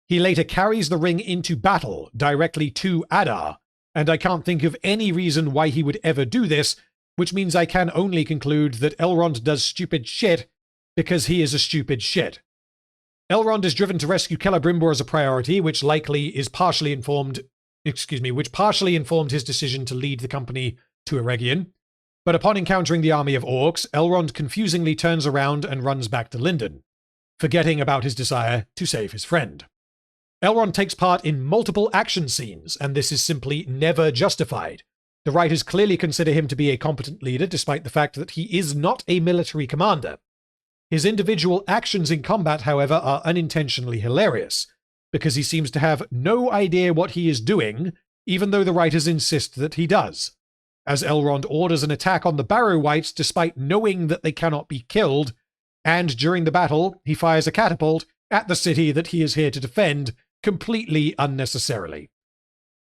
He later carries the ring into battle, directly to Adar, and I can't think of any reason why he would ever do this, which means I can only conclude that Elrond does stupid shit because he is a stupid shit. Elrond is driven to rescue Celebrimbor as a priority, which partially informed his decision to lead the company to Eregion. But upon encountering the army of orcs, Elrond confusingly turns around and runs back to Lindon, forgetting about his desire to save his friend. Elrond takes part in multiple action scenes, and this is simply never justified. The writers clearly consider him to be a competent leader, despite the fact that he is not a military commander. His individual actions in combat, however, are unintentionally hilarious, because he seems to have no idea what he is doing, even though the writers insist that he does. As Elrond orders an attack on the Barrow-wights despite knowing that they cannot be killed, and during the battle, he fires a catapult at the city that he is here to defend, completely unnecessarily.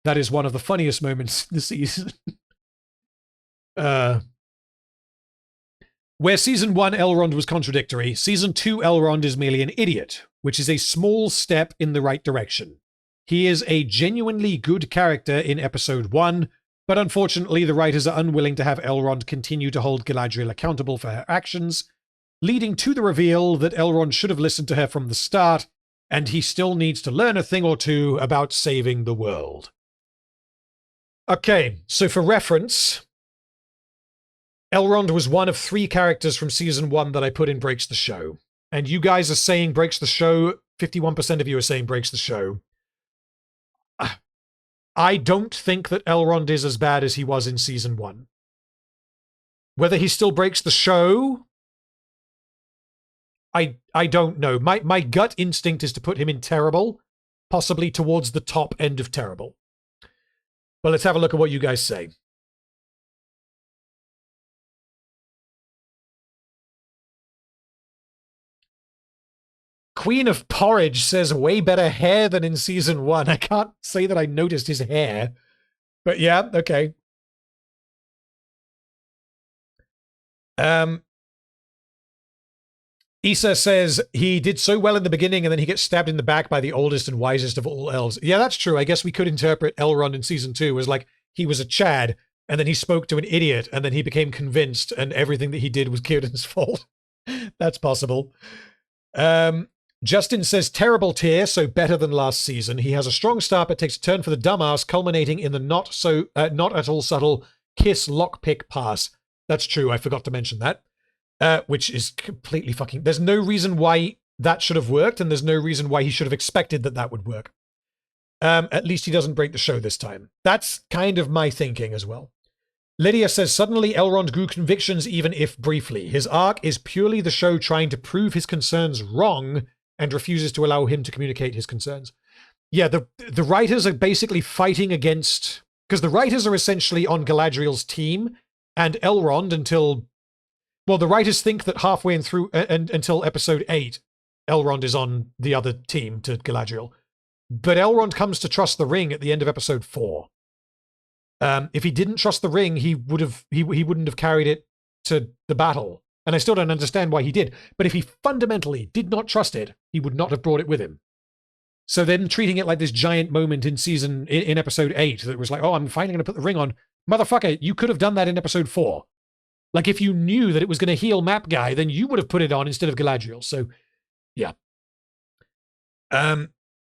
That is one of the funniest moments in the season. Where Season 1 Elrond was contradictory, Season 2 Elrond is merely an idiot, which is a small step in the right direction. He is a genuinely good character in Episode 1, but unfortunately the writers are unwilling to have Elrond continue to hold Galadriel accountable for her actions, leading to the reveal that Elrond should have listened to her from the start, and he still needs to learn a thing or two about saving the world. Okay, so for reference, Elrond was one of 3 characters from Season 1 that I put in Breaks the Show. And you guys are saying Breaks the Show, 51% of you are saying Breaks the Show. I don't think that Elrond is as bad as he was in Season 1. Whether he still breaks the show, I don't know. My gut instinct is to put him in terrible, possibly towards the top end of terrible. But let's have a look at what you guys say. Queen of Porridge says way better hair than in Season 1. I can't say that I noticed his hair. But yeah, okay. Issa says he did so well in the beginning and then he gets stabbed in the back by the oldest and wisest of all elves. Yeah, that's true. I guess we could interpret Elrond in Season 2 as like he was a Chad and then he spoke to an idiot and then he became convinced and everything that he did was Círdan's fault. That's possible. Justin says terrible tier, so better than last season. He has a strong start but takes a turn for the dumbass, culminating in the not at all subtle kiss lockpick pass. That's true. I forgot to mention that. Which is completely fucking... There's no reason why that should have worked, and there's no reason why he should have expected that that would work. At least he doesn't break the show this time. That's kind of my thinking as well. Lydia says, suddenly Elrond grew convictions even if briefly. His arc is purely the show trying to prove his concerns wrong and refuses to allow him to communicate his concerns. Yeah, the writers are basically fighting against... Because the writers are essentially on Galadriel's team, and Elrond until... Well, the writers think that halfway in through until episode 8, Elrond is on the other team to Galadriel. But Elrond comes to trust the ring at the end of episode 4. If he didn't trust the ring, he wouldn't have carried it to the battle. And I still don't understand why he did. But if he fundamentally did not trust it, he would not have brought it with him. So them treating it like this giant moment in episode 8 that was like, oh, I'm finally going to put the ring on. Motherfucker, you could have done that in episode 4. Like, if you knew that it was going to heal Map Guy, then you would have put it on instead of Galadriel. So, yeah.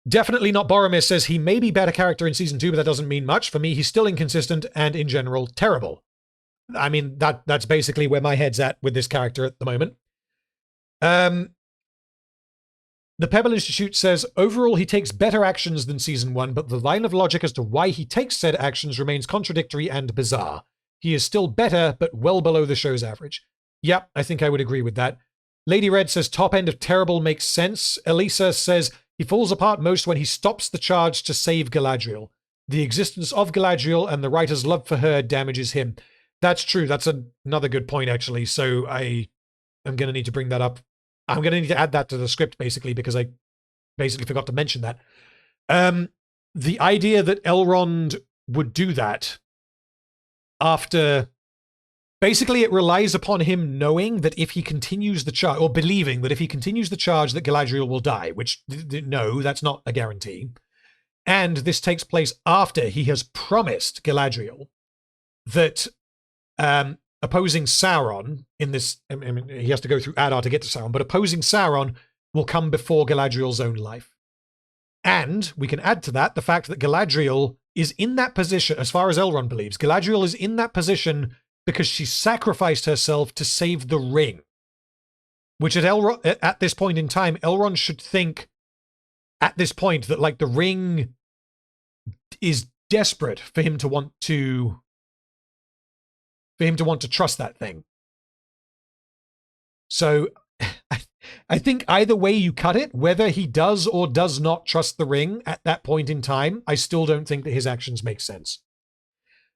Definitely not Boromir says he may be better character in Season 2, but that doesn't mean much. For me, he's still inconsistent and, in general, terrible. I mean, that's basically where my head's at with this character at the moment. The Pebble Institute says, overall, he takes better actions than Season 1, but the line of logic as to why he takes said actions remains contradictory and bizarre. He is still better, but well below the show's average. Yep, I think I would agree with that. Lady Red says top end of terrible makes sense. Elisa says he falls apart most when he stops the charge to save Galadriel. The existence of Galadriel and the writer's love for her damages him. That's true. That's another good point, actually. So I am going to need to bring that up. I'm going to need to add that to the script, basically, because I basically forgot to mention that. The idea that Elrond would do that after Basically, it relies upon him knowing that if he continues the charge, or believing that if he continues the charge, that Galadriel will die, which, no, that's not a guarantee. And this takes place after he has promised Galadriel that opposing Sauron in this, I mean, he has to go through Adar to get to Sauron, but opposing Sauron will come before Galadriel's own life. And we can add to that the fact that Galadriel is in that position, as far as Elrond believes, Galadriel is in that position because she sacrificed herself to save the ring. Which at this point in time, Elrond should think at this point that, like, the ring is desperate for him to want to trust that thing. So I think either way you cut it, whether he does or does not trust the ring at that point in time, I still don't think that his actions make sense.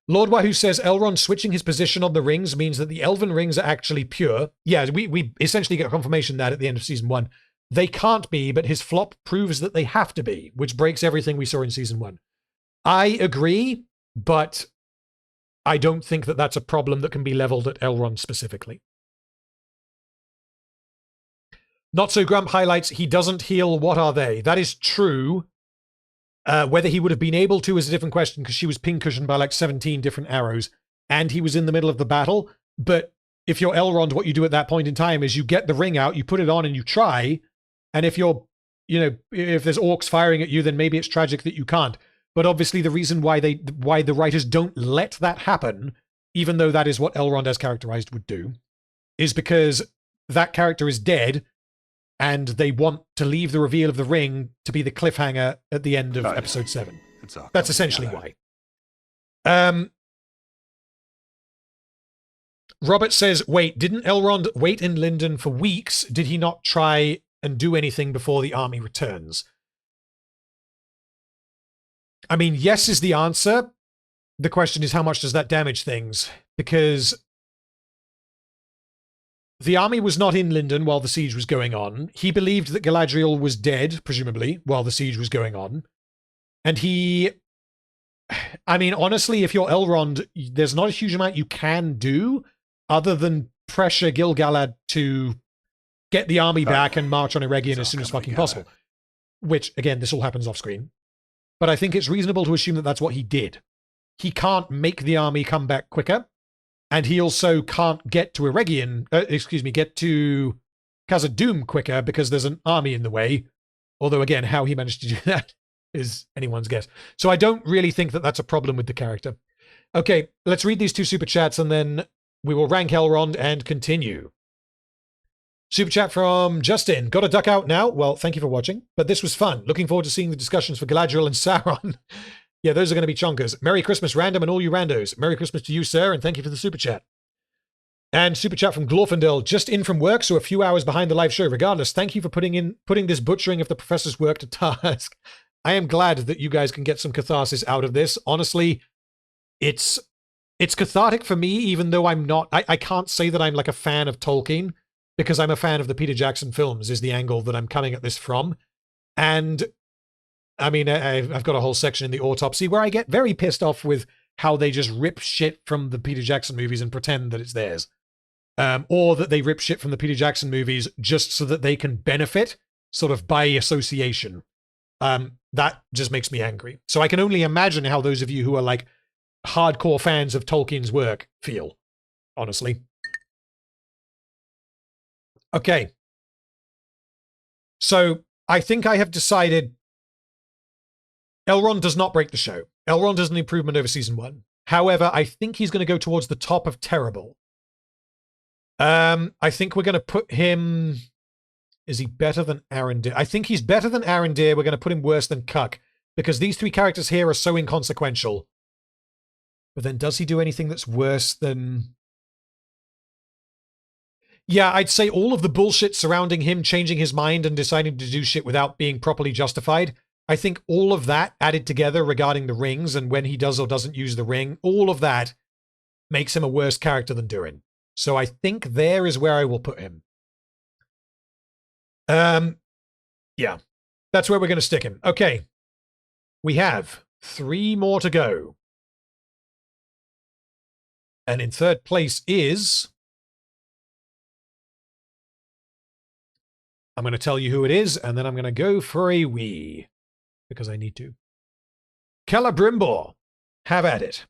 Lord Wahoo says Elrond switching his position on the rings means that the elven rings are actually pure. Yeah, we essentially get confirmation that at the end of season 1. They can't be, but his flop proves that they have to be, which breaks everything we saw in season 1. I agree, but I don't think that that's a problem that can be leveled at Elrond specifically. Not So Grump highlights, he doesn't heal, what are they? That is true. Whether he would have been able to is a different question, because she was pincushioned by like 17 different arrows, and he was in the middle of the battle. But if you're Elrond, what you do at that point in time is you get the ring out, you put it on, and you try. And if you're, if there's orcs firing at you, then maybe it's tragic that you can't. But obviously the reason why the writers don't let that happen, even though that is what Elrond as characterized would do, is because that character is dead, and they want to leave the reveal of the ring to be the cliffhanger at the end of episode 7. That's essentially why. Robert says, wait, didn't Elrond wait in Lindon for weeks? Did he not try and do anything before the army returns? I mean, yes is the answer. The question is, how much does that damage things? Because the army was not in Lindon while the siege was going on. He believed that Galadriel was dead, presumably, while the siege was going on. And I mean, honestly, if you're Elrond, there's not a huge amount you can do other than pressure Gil-Galad to get the army back and march on Eregion as soon as fucking possible. Which, again, this all happens off screen. But I think it's reasonable to assume that that's what he did. He can't make the army come back quicker. And he also can't get to Eregion, get to Khazad-dûm quicker because there's an army in the way. Although, again, how he managed to do that is anyone's guess. So I don't really think that that's a problem with the character. Okay, let's read these 2 super chats and then we will rank Elrond and continue. Super chat from Justin. Got to duck out now? Well, thank you for watching, but this was fun. Looking forward to seeing the discussions for Galadriel and Sauron. Yeah, those are going to be chonkers. Merry Christmas, Random, and all you randos. Merry Christmas to you, sir, and thank you for the super chat. And super chat from Glorfindel. Just in from work, so a few hours behind the live show. Regardless, thank you for putting this butchering of the professor's work to task. I am glad that you guys can get some catharsis out of this. Honestly, it's cathartic for me, even though I'm not... I can't say that I'm like a fan of Tolkien, because I'm a fan of the Peter Jackson films, is the angle that I'm coming at this from. And I mean, I've got a whole section in the autopsy where I get very pissed off with how they just rip shit from the Peter Jackson movies and pretend that it's theirs. Or that they rip shit from the Peter Jackson movies just so that they can benefit, sort of by association. That just makes me angry. So I can only imagine how those of you who are like hardcore fans of Tolkien's work feel, honestly. Okay. So I think I have decided Elrond does not break the show. Elrond is an improvement over season 1. However, I think he's going to go towards the top of terrible. I think we're going to put him... Is he better than Arondir? I think he's better than Arondir. We're going to put him worse than Cuck, because these 3 characters here are so inconsequential. But then does he do anything that's worse than... Yeah, I'd say all of the bullshit surrounding him changing his mind and deciding to do shit without being properly justified. I think all of that added together regarding the rings and when he does or doesn't use the ring, all of that makes him a worse character than Durin. So I think there is where I will put him. Yeah, that's where we're going to stick him. Okay, we have 3 more to go. And in third place is... I'm going to tell you who it is, and then I'm going to go for a wee. Because I need to. Celebrimbor. Have at it.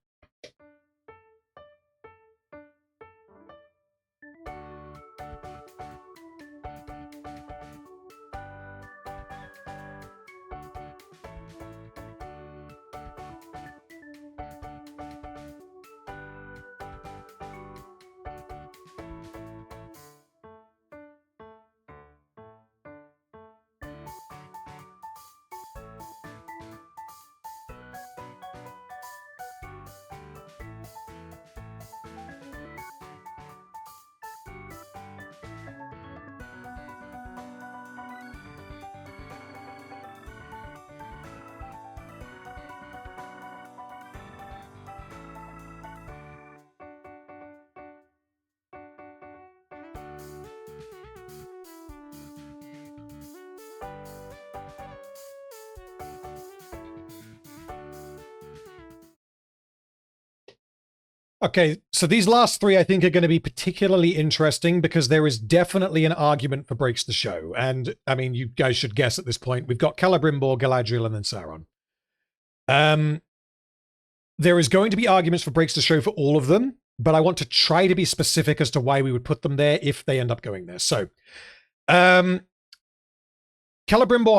Okay, so these last three I think are going to be particularly interesting because there is definitely an argument for breaks the show. And, I mean, you guys should guess at this point. We've got Celebrimbor, Galadriel, and then Sauron. There is going to be arguments for breaks the show for all of them, but I want to try to be specific as to why we would put them there if they end up going there. So, Celebrimbor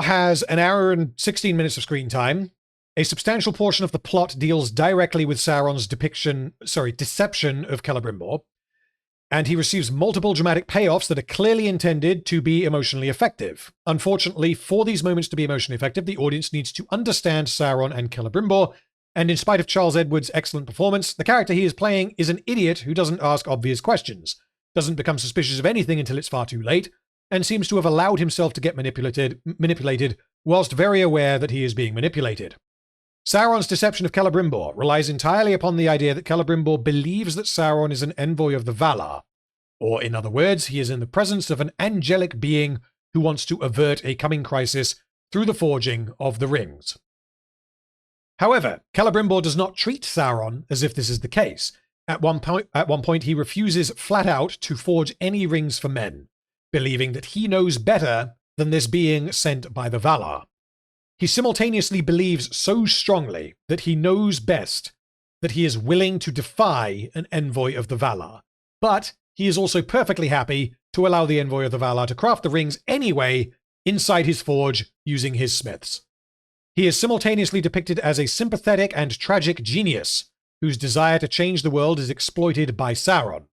has an hour and 16 minutes of screen time. A substantial portion of the plot deals directly with Sauron's deception of Celebrimbor, and he receives multiple dramatic payoffs that are clearly intended to be emotionally effective. Unfortunately, for these moments to be emotionally effective, the audience needs to understand Sauron and Celebrimbor, and in spite of Charles Edwards' excellent performance, the character he is playing is an idiot who doesn't ask obvious questions, doesn't become suspicious of anything until it's far too late, and seems to have allowed himself to get manipulated whilst very aware that he is being manipulated. Sauron's deception of Celebrimbor relies entirely upon the idea that Celebrimbor believes that Sauron is an envoy of the Valar, or in other words, he is in the presence of an angelic being who wants to avert a coming crisis through the forging of the rings. However, Celebrimbor does not treat Sauron as if this is the case. At one point, he refuses flat out to forge any rings for men, believing that he knows better than this being sent by the Valar. He simultaneously believes so strongly that he knows best that he is willing to defy an envoy of the Valar. But he is also perfectly happy to allow the envoy of the Valar to craft the rings anyway inside his forge using his smiths. He is simultaneously depicted as a sympathetic and tragic genius whose desire to change the world is exploited by Sauron,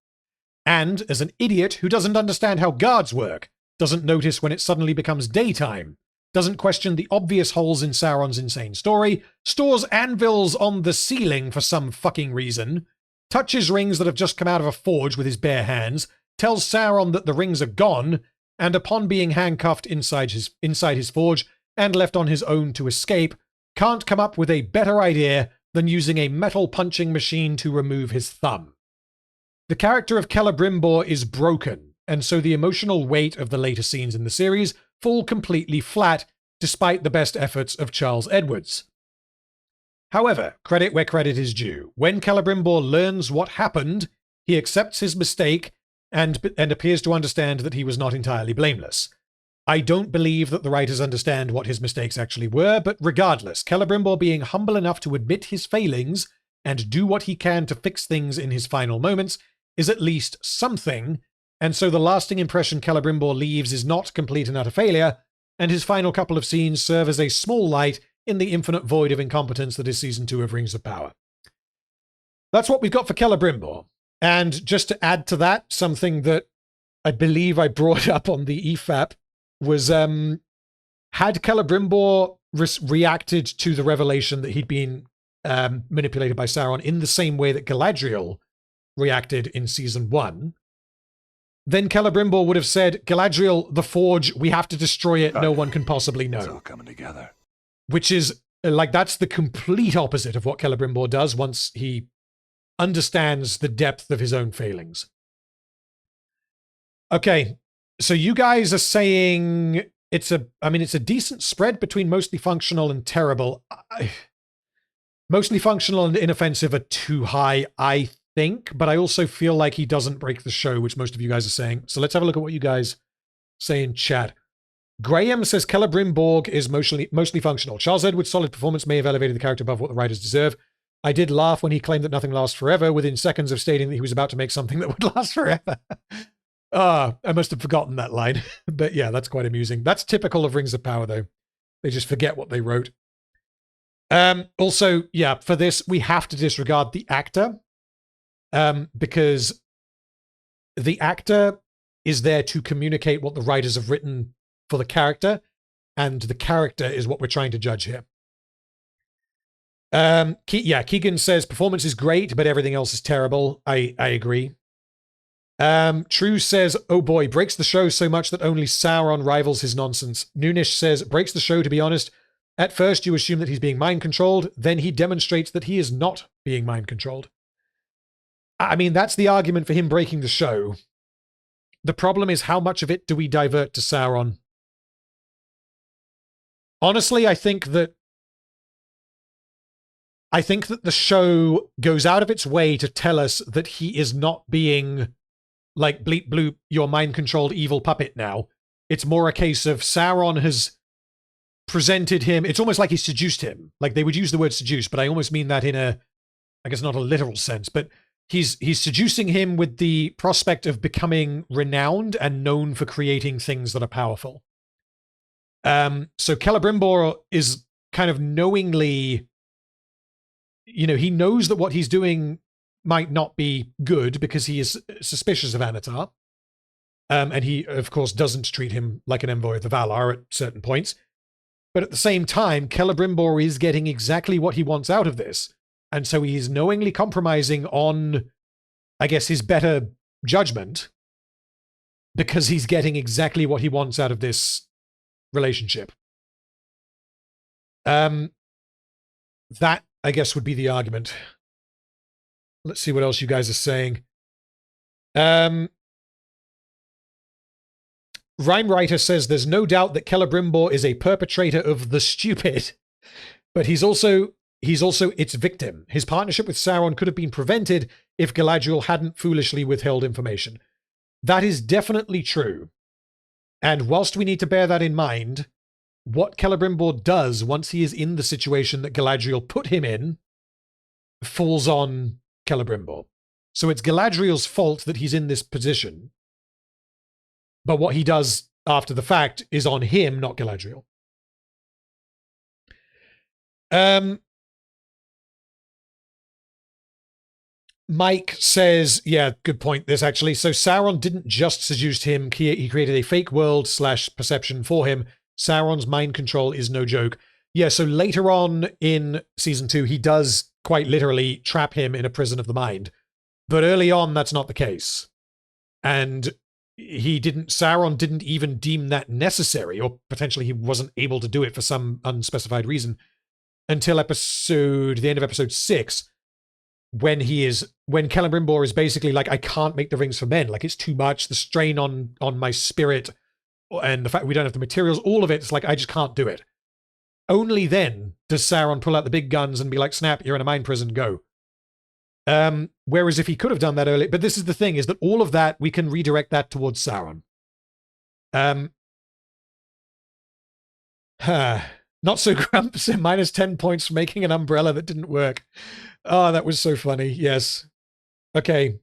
and as an idiot who doesn't understand how guards work, doesn't notice when it suddenly becomes daytime, doesn't question the obvious holes in Sauron's insane story, stores anvils on the ceiling for some fucking reason, touches rings that have just come out of a forge with his bare hands, tells Sauron that the rings are gone, and upon being handcuffed inside his forge and left on his own to escape, can't come up with a better idea than using a metal punching machine to remove his thumb. The character of Celebrimbor is broken, and so the emotional weight of the later scenes in the series fall completely flat, despite the best efforts of Charles Edwards. However, credit where credit is due. When Celebrimbor learns what happened, he accepts his mistake and appears to understand that he was not entirely blameless. I don't believe that the writers understand what his mistakes actually were, but regardless, Celebrimbor being humble enough to admit his failings and do what he can to fix things in his final moments is at least something, and so the lasting impression Celebrimbor leaves is not complete and utter failure, and his final couple of scenes serve as a small light in the infinite void of incompetence that is Season 2 of Rings of Power. That's what we've got for Celebrimbor. And just to add to that, something that I believe I brought up on the EFAP was, had Celebrimbor reacted to the revelation that he'd been manipulated by Sauron in the same way that Galadriel reacted in Season 1, then Celebrimbor would have said, Galadriel, the forge, we have to destroy it, no one can possibly know. It's all coming together. Which is, like, that's the complete opposite of what Celebrimbor does once he understands the depth of his own failings. Okay, so you guys are saying it's a decent spread between mostly functional and terrible. Mostly functional and inoffensive are too high, I think, but I also feel like he doesn't break the show, which most of you guys are saying. So let's have a look at what you guys say in chat. Graham says Celebrimborg is mostly functional. Charles Edwards' solid performance may have elevated the character above what the writers deserve. I did laugh when he claimed that nothing lasts forever, within seconds of stating that he was about to make something that would last forever. I must have forgotten that line. But yeah, that's quite amusing. That's typical of Rings of Power, though. They just forget what they wrote. Also, yeah, for this, we have to disregard the actor. Because the actor is there to communicate what the writers have written for the character, and the character is what we're trying to judge here. Keegan says performance is great, but everything else is terrible. I agree. True says, oh boy, breaks the show so much that only Sauron rivals his nonsense. Noonish says, breaks the show, to be honest. At first you assume that he's being mind-controlled, then he demonstrates that he is not being mind-controlled. I mean, that's the argument for him breaking the show. The problem is, how much of it do we divert to Sauron? Honestly, I think that the show goes out of its way to tell us that he is not being like bleep bloop, your mind-controlled evil puppet now. It's more a case of Sauron has presented him. It's almost like he seduced him. Like, they would use the word seduce, but I almost mean that in a, I guess not a literal sense, but he's seducing him with the prospect of becoming renowned and known for creating things that are powerful. So Celebrimbor is kind of knowingly, you know, he knows that what he's doing might not be good because he is suspicious of Anatar. And he, of course, doesn't treat him like an envoy of the Valar at certain points. But at the same time, Celebrimbor is getting exactly what he wants out of this. And so he's knowingly compromising on, I guess, his better judgment because he's getting exactly what he wants out of this relationship. That, I guess, would be the argument. Let's see what else you guys are saying. Rhyme Writer says, there's no doubt that Celebrimbor is a perpetrator of the stupid, but he's also its victim. His partnership with Sauron could have been prevented if Galadriel hadn't foolishly withheld information. That is definitely true. And whilst we need to bear that in mind, what Celebrimbor does once he is in the situation that Galadriel put him in falls on Celebrimbor. So it's Galadriel's fault that he's in this position. But what he does after the fact is on him, not Galadriel. Mike says, yeah, good point, this actually. So Sauron didn't just seduce him. He created a fake world / perception for him. Sauron's mind control is no joke. Yeah, so later on in season 2, he does quite literally trap him in a prison of the mind. But early on, that's not the case. And Sauron didn't even deem that necessary, or potentially he wasn't able to do it for some unspecified reason until the end of episode 6, when Celebrimbor is basically like, I can't make the rings for men. Like, it's too much. The strain on my spirit and the fact we don't have the materials, all of it, it's like, I just can't do it. Only then does Sauron pull out the big guns and be like, snap, you're in a mind prison, go. Whereas if he could have done that earlier, but this is the thing, is that all of that, we can redirect that towards Sauron. Not so grumps, minus 10 points for making an umbrella that didn't work. Oh, that was so funny. Yes. Okay.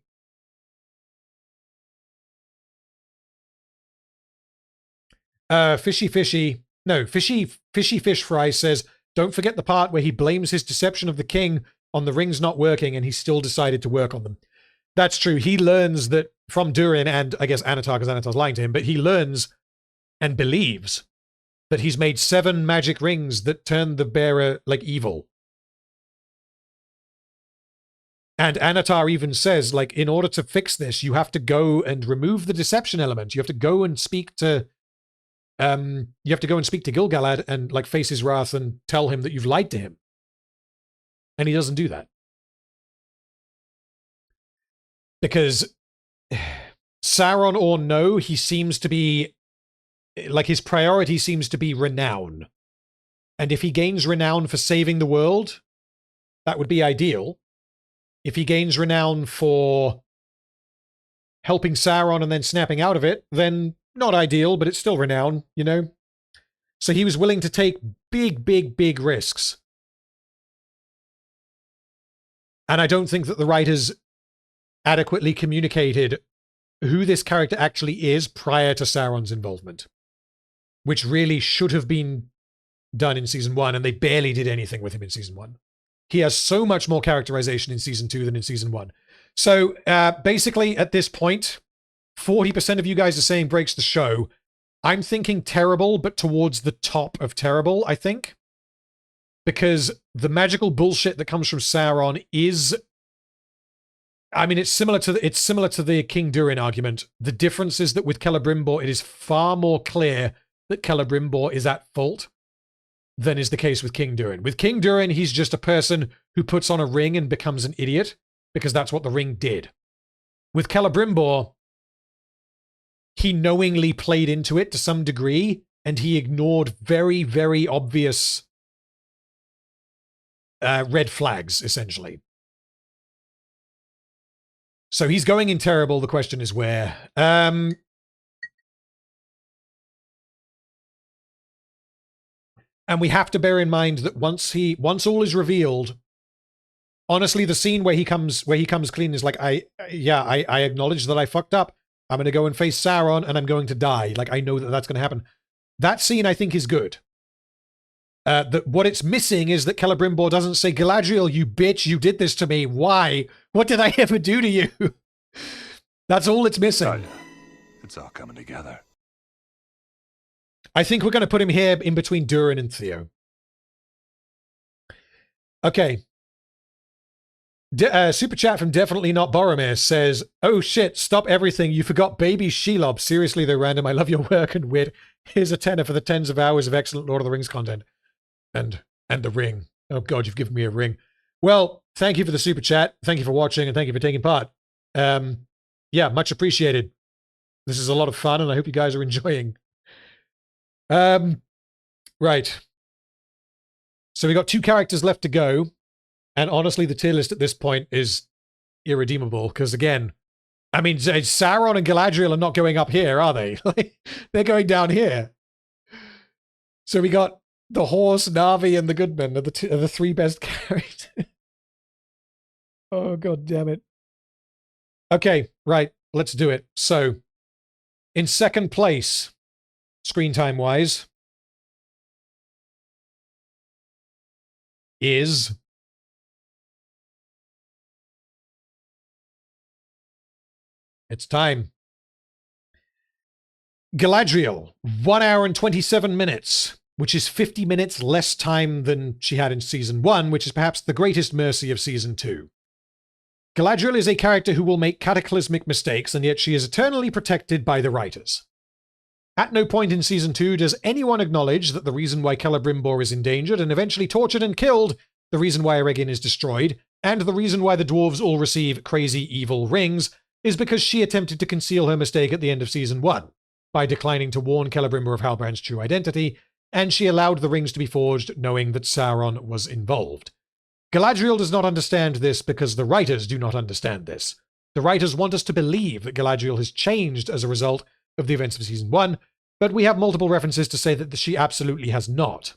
Fishy Fish Fry says, don't forget the part where he blames his deception of the king on the rings not working, and he still decided to work on them. That's true. He learns that from Durin, and I guess Anatar, because Anatar's lying to him, but he learns and believes that he's made 7 magic rings that turn the bearer, like, evil. And Anatar even says, like, in order to fix this, you have to go and remove the deception element. You have to go and speak to Gil-Galad and, like, face his wrath and tell him that you've lied to him. And he doesn't do that. Because Sauron or no, he seems to be, like, his priority seems to be renown. And if he gains renown for saving the world, that would be ideal. If he gains renown for helping Sauron and then snapping out of it, then not ideal, but it's still renown, you know? So he was willing to take big, big, big risks. And I don't think that the writers adequately communicated who this character actually is prior to Sauron's involvement, which really should have been done in Season 1, and they barely did anything with him in Season 1. He has so much more characterization in Season 2 than in Season 1. So basically, at this point, 40% of you guys are saying breaks the show. I'm thinking terrible, but towards the top of terrible, I think. Because the magical bullshit that comes from Sauron is... I mean, it's similar to the King Durin argument. The difference is that with Celebrimbor, it is far more clear that Celebrimbor is at fault than is the case with King Durin. With King Durin, he's just a person who puts on a ring and becomes an idiot, because that's what the ring did. With Celebrimbor, he knowingly played into it to some degree, and he ignored very, very obvious red flags, essentially. So he's going in terrible. The question is where. And we have to bear in mind that once all is revealed, honestly, the scene where he comes clean is like, I acknowledge that I fucked up. I'm going to go and face Sauron, and I'm going to die. Like, I know that that's going to happen. That scene, I think, is good. What it's missing is that Celebrimbor doesn't say, Galadriel, you bitch, you did this to me. Why? What did I ever do to you? That's all it's missing. It's all coming together. I think we're going to put him here in between Durin and Theo. Okay. Super chat from Definitely Not Boromir says, oh shit, stop everything. You forgot baby Shelob. Seriously though, Random, I love your work and wit. Here's a tenner for the tens of hours of excellent Lord of the Rings content. And the ring. Oh god, you've given me a ring. Well, thank you for the super chat. Thank you for watching, and thank you for taking part. Yeah, much appreciated. This is a lot of fun, and I hope you guys are enjoying. Right. So we got 2 characters left to go. And honestly, the tier list at this point is irredeemable. Because again, I mean, Sauron and Galadriel are not going up here, are they? They're going down here. So we got the horse, Narvi, and the Goodman are the 3 best characters. Oh, god damn it. Okay, right. Let's do it. So, in second place, screen time wise, is it's time. Galadriel, 1 hour and 27 minutes, which is 50 minutes less time than she had in Season 1, which is perhaps the greatest mercy of Season 2. Galadriel is a character who will make cataclysmic mistakes, and yet she is eternally protected by the writers. At no point in Season 2 does anyone acknowledge that the reason why Celebrimbor is endangered and eventually tortured and killed, the reason why Eregin is destroyed, and the reason why the dwarves all receive crazy evil rings is because she attempted to conceal her mistake at the end of Season 1 by declining to warn Celebrimbor of Halbrand's true identity, and she allowed the rings to be forged knowing that Sauron was involved. Galadriel does not understand this because the writers do not understand this. The writers want us to believe that Galadriel has changed as a result of the events of Season 1, but we have multiple references to say that she absolutely has not.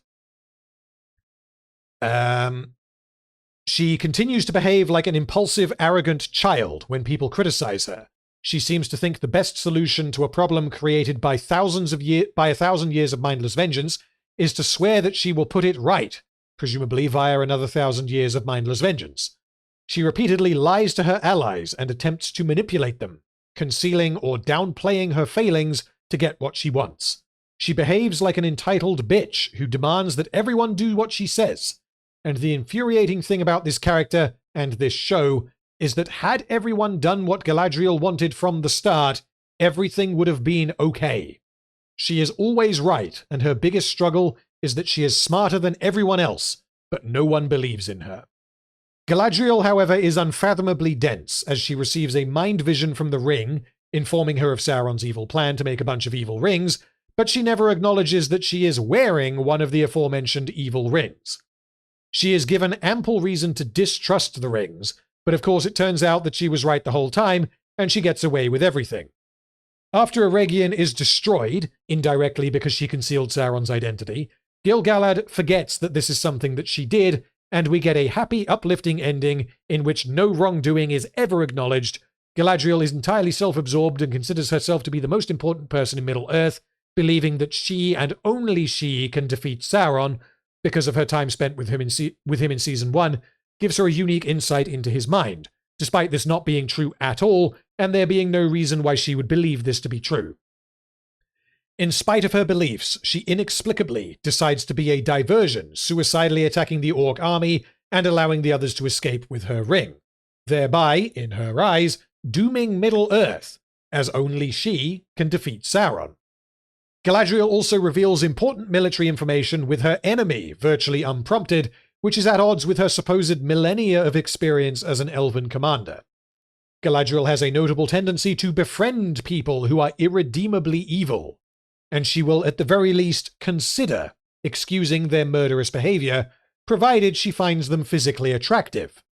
She continues to behave like an impulsive, arrogant child when people criticize her. She seems to think the best solution to a problem created by a 1,000 years of mindless vengeance is to swear that she will put it right, presumably via another 1,000 years of mindless vengeance. She repeatedly lies to her allies and attempts to manipulate them, concealing or downplaying her failings to get what she wants. She behaves like an entitled bitch who demands that everyone do what she says. And the infuriating thing about this character and this show is that had everyone done what Galadriel wanted from the start, everything would have been okay. She is always right, and her biggest struggle is that she is smarter than everyone else, but no one believes in her. Galadriel, however, is unfathomably dense, as she receives a mind vision from the ring, informing her of Sauron's evil plan to make a bunch of evil rings, but she never acknowledges that she is wearing one of the aforementioned evil rings. She is given ample reason to distrust the rings, but of course it turns out that she was right the whole time, and she gets away with everything. After Eregion is destroyed, indirectly because she concealed Sauron's identity, Gil-Galad forgets that this is something that she did, and we get a happy, uplifting ending in which no wrongdoing is ever acknowledged. Galadriel is entirely self-absorbed and considers herself to be the most important person in Middle-earth, believing that she and only she can defeat Sauron because of her time spent with him in Season 1, gives her a unique insight into his mind, despite this not being true at all, and there being no reason why she would believe this to be true. In spite of her beliefs, she inexplicably decides to be a diversion, suicidally attacking the Orc army and allowing the others to escape with her ring, thereby, in her eyes, dooming Middle-earth, as only she can defeat Sauron. Galadriel also reveals important military information with her enemy, virtually unprompted, which is at odds with her supposed millennia of experience as an elven commander. Galadriel has a notable tendency to befriend people who are irredeemably evil, and she will at the very least consider excusing their murderous behavior, provided she finds them physically attractive.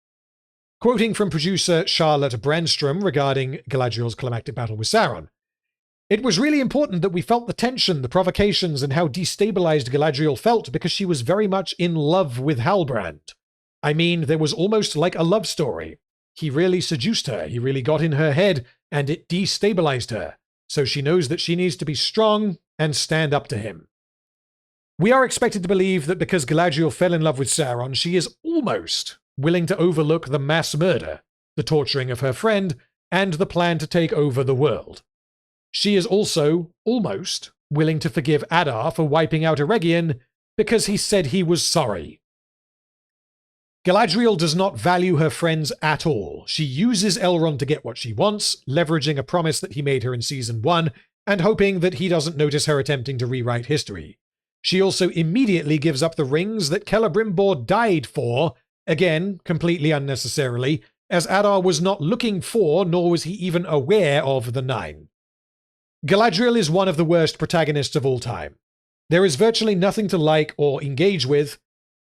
Quoting from producer Charlotte Brandstrom regarding Galadriel's climactic battle with Sauron, "It was really important that we felt the tension, the provocations, and how destabilized Galadriel felt because she was very much in love with Halbrand. I mean, there was almost like a love story. He really seduced her, he really got in her head, and it destabilized her. So she knows that she needs to be strong and stand up to him." We are expected to believe that because Galadriel fell in love with Sauron, she is almost willing to overlook the mass murder, the torturing of her friend, and the plan to take over the world. She is also almost willing to forgive Adar for wiping out Eregion because he said he was sorry. Galadriel does not value her friends at all. She uses Elrond to get what she wants, leveraging a promise that he made her in Season 1, and hoping that he doesn't notice her attempting to rewrite history. She also immediately gives up the rings that Celebrimbor died for, again, completely unnecessarily, as Adar was not looking for, nor was he even aware of, the Nine. Galadriel is one of the worst protagonists of all time. There is virtually nothing to like or engage with.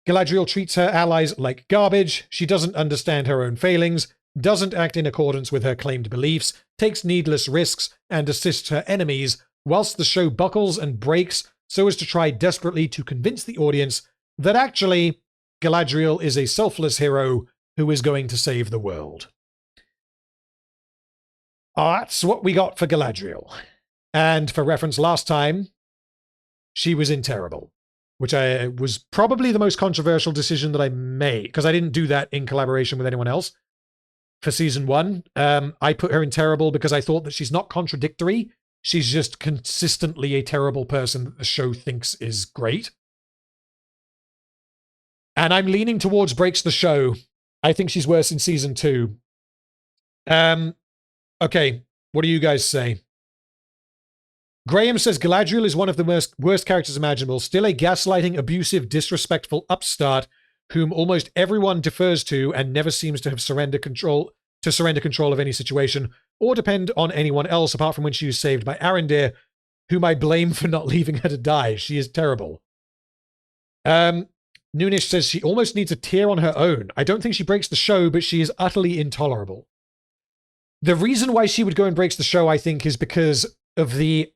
Galadriel treats her allies like garbage, she doesn't understand her own failings, doesn't act in accordance with her claimed beliefs, takes needless risks, and assists her enemies, whilst the show buckles and breaks so as to try desperately to convince the audience that actually Galadriel is a selfless hero who is going to save the world. That's what we got for Galadriel. And for reference, last time, she was in Terrible, which was probably the most controversial decision that I made, because I didn't do that in collaboration with anyone else. For Season 1, I put her in Terrible because I thought that she's not contradictory. She's just consistently a terrible person that the show thinks is great. And I'm leaning towards breaks the show. I think she's worse in Season 2. Okay, what do you guys say? Graham says Galadriel is one of the worst characters imaginable, still a gaslighting, abusive, disrespectful upstart whom almost everyone defers to and never seems to have surrendered control of any situation or depend on anyone else apart from when she was saved by Arondir, whom I blame for not leaving her to die. She is terrible. Noonish says she almost needs a tear on her own. I don't think she breaks the show, but she is utterly intolerable. The reason why she would go and breaks the show, I think, is because of the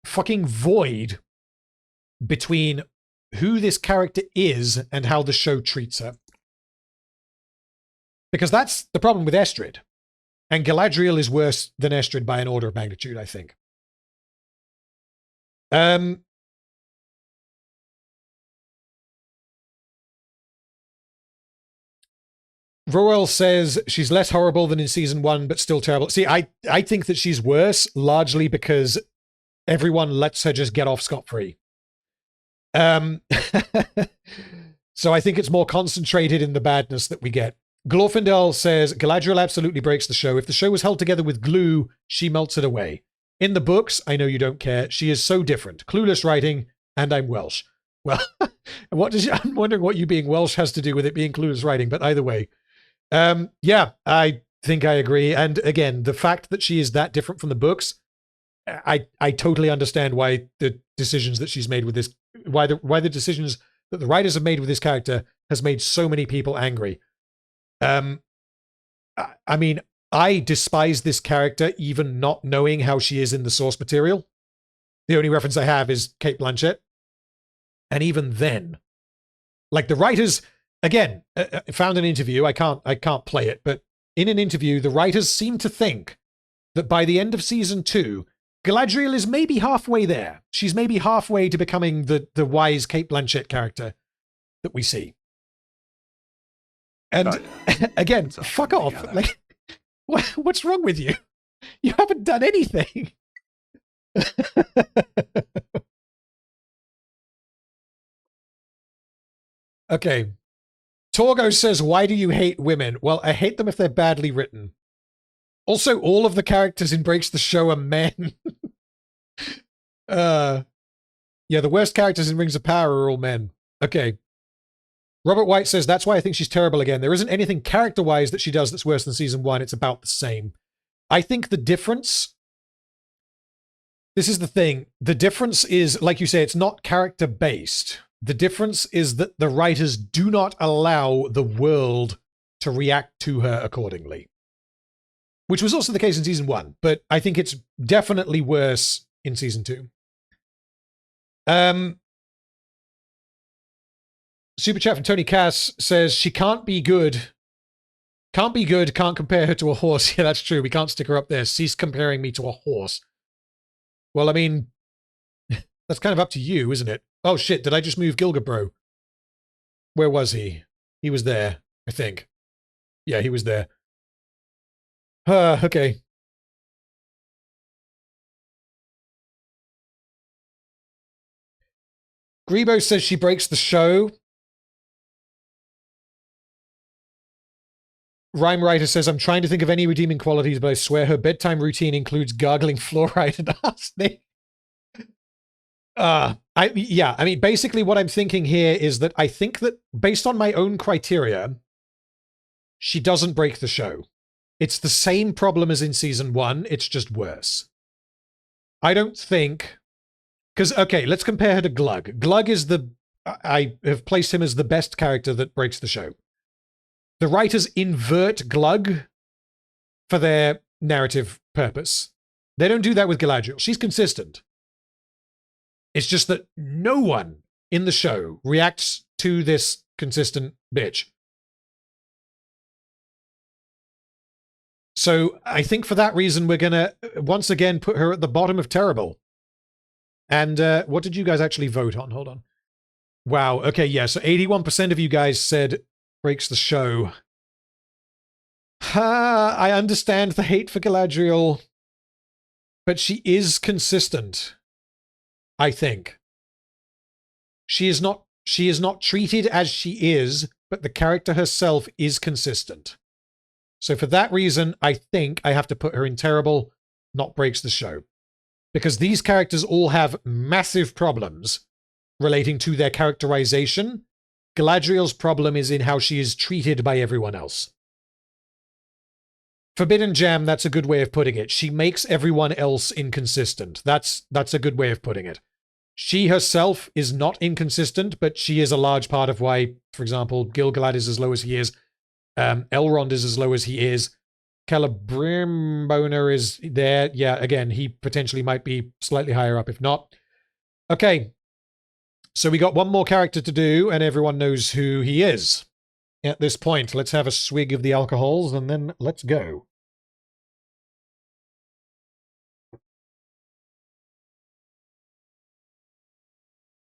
fucking void between who this character is and how the show treats her. Because that's the problem with Estrid. And Galadriel is worse than Estrid by an order of magnitude, I think. Vorohil says she's less horrible than in Season 1, but still terrible. See, I think that she's worse, largely because everyone lets her just get off scot-free. So I think it's more concentrated in the badness that we get. Glorfindel says, Galadriel absolutely breaks the show. If the show was held together with glue, she melts it away. In the books, I know you don't care, she is so different. Clueless writing, and I'm Welsh. Well, I'm wondering what you being Welsh has to do with it being clueless writing, but either way. Yeah, I think I agree. And again, the fact that she is that different from the books, I totally understand why the decisions that she's made with this, why the decisions that the writers have made with this character has made so many people angry. I mean, I despise this character even not knowing how she is in the source material. The only reference I have is Cate Blanchett. And even then, like the writers, again, found an interview. I can't play it, but in an interview, the writers seem to think that by the end of season 2, Galadriel is maybe halfway there. She's maybe halfway to becoming the wise Cate Blanchett character that we see. And again, fuck off. Like, what's wrong with you? You haven't done anything. Okay. Torgo says, why do you hate women? Well, I hate them if they're badly written. Also, all of the characters in Breaks the Show are men. Yeah, the worst characters in Rings of Power are all men. Okay. Robert White says, that's why I think she's terrible again. There isn't anything character-wise that she does that's worse than season 1. It's about the same. I think the difference... This is the thing. The difference is, like you say, it's not character-based. The difference is that the writers do not allow the world to react to her accordingly. Which was also the case in season 1, but I think it's definitely worse in season 2. Super chat from Tony Cass says, she can't be good. Can't be good, can't compare her to a horse. Yeah, that's true. We can't stick her up there. Cease comparing me to a horse. Well, I mean, that's kind of up to you, isn't it? Oh, shit, did I just move Gilgabro? Where was he? He was there, I think. Yeah, he was there. Okay. Grebo says she breaks the show. Rhyme Writer says, I'm trying to think of any redeeming qualities, but I swear her bedtime routine includes gargling fluoride and arsenic. I mean, basically what I'm thinking here is that I think that based on my own criteria, she doesn't break the show. It's the same problem as in season 1. It's just worse. I don't think... Because, okay, let's compare her to Glug. Glug is the... I have placed him as the best character that breaks the show. The writers invert Glug for their narrative purpose. They don't do that with Galadriel. She's consistent. It's just that no one in the show reacts to this consistent bitch. So I think for that reason, we're going to once again put her at the bottom of terrible. And what did you guys actually vote on? Hold on. Wow. Okay, yeah. So 81% of you guys said breaks the show. I understand the hate for Galadriel, but she is consistent. I think. She is not treated as she is, but the character herself is consistent. So for that reason, I think I have to put her in terrible, not breaks the show. Because these characters all have massive problems relating to their characterization. Galadriel's problem is in how she is treated by everyone else. Forbidden Gem, that's a good way of putting it. She makes everyone else inconsistent. That's a good way of putting it. She herself is not inconsistent, but she is a large part of why, for example, Gil-Galad is as low as he is. Elrond is as low as he is. Celebrimbona is there. Yeah, again, he potentially might be slightly higher up, if not. Okay. So we got one more character to do, and everyone knows who he is. At this point, let's have a swig of the alcohols, and then let's go.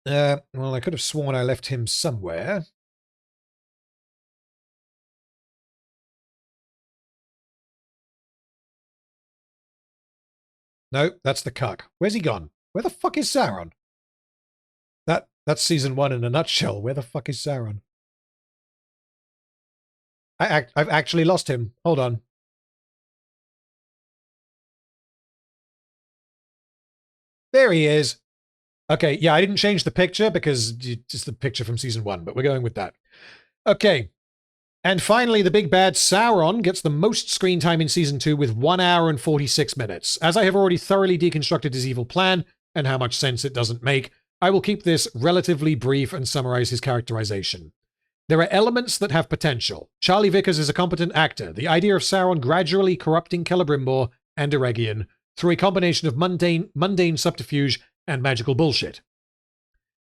Well, I could have sworn I left him somewhere. No, that's the cuck. Where's he gone? Where the fuck is Sauron? That's season 1 in a nutshell. Where the fuck is Sauron? I've actually lost him. Hold on. There he is. Okay, yeah, I didn't change the picture because it's the picture from season 1, but we're going with that. Okay. And finally, the big bad Sauron gets the most screen time in season 2 with 1 hour and 46 minutes. As I have already thoroughly deconstructed his evil plan and how much sense it doesn't make, I will keep this relatively brief and summarize his characterization. There are elements that have potential. Charlie Vickers is a competent actor. The idea of Sauron gradually corrupting Celebrimbor and Eregion through a combination of mundane subterfuge and magical bullshit.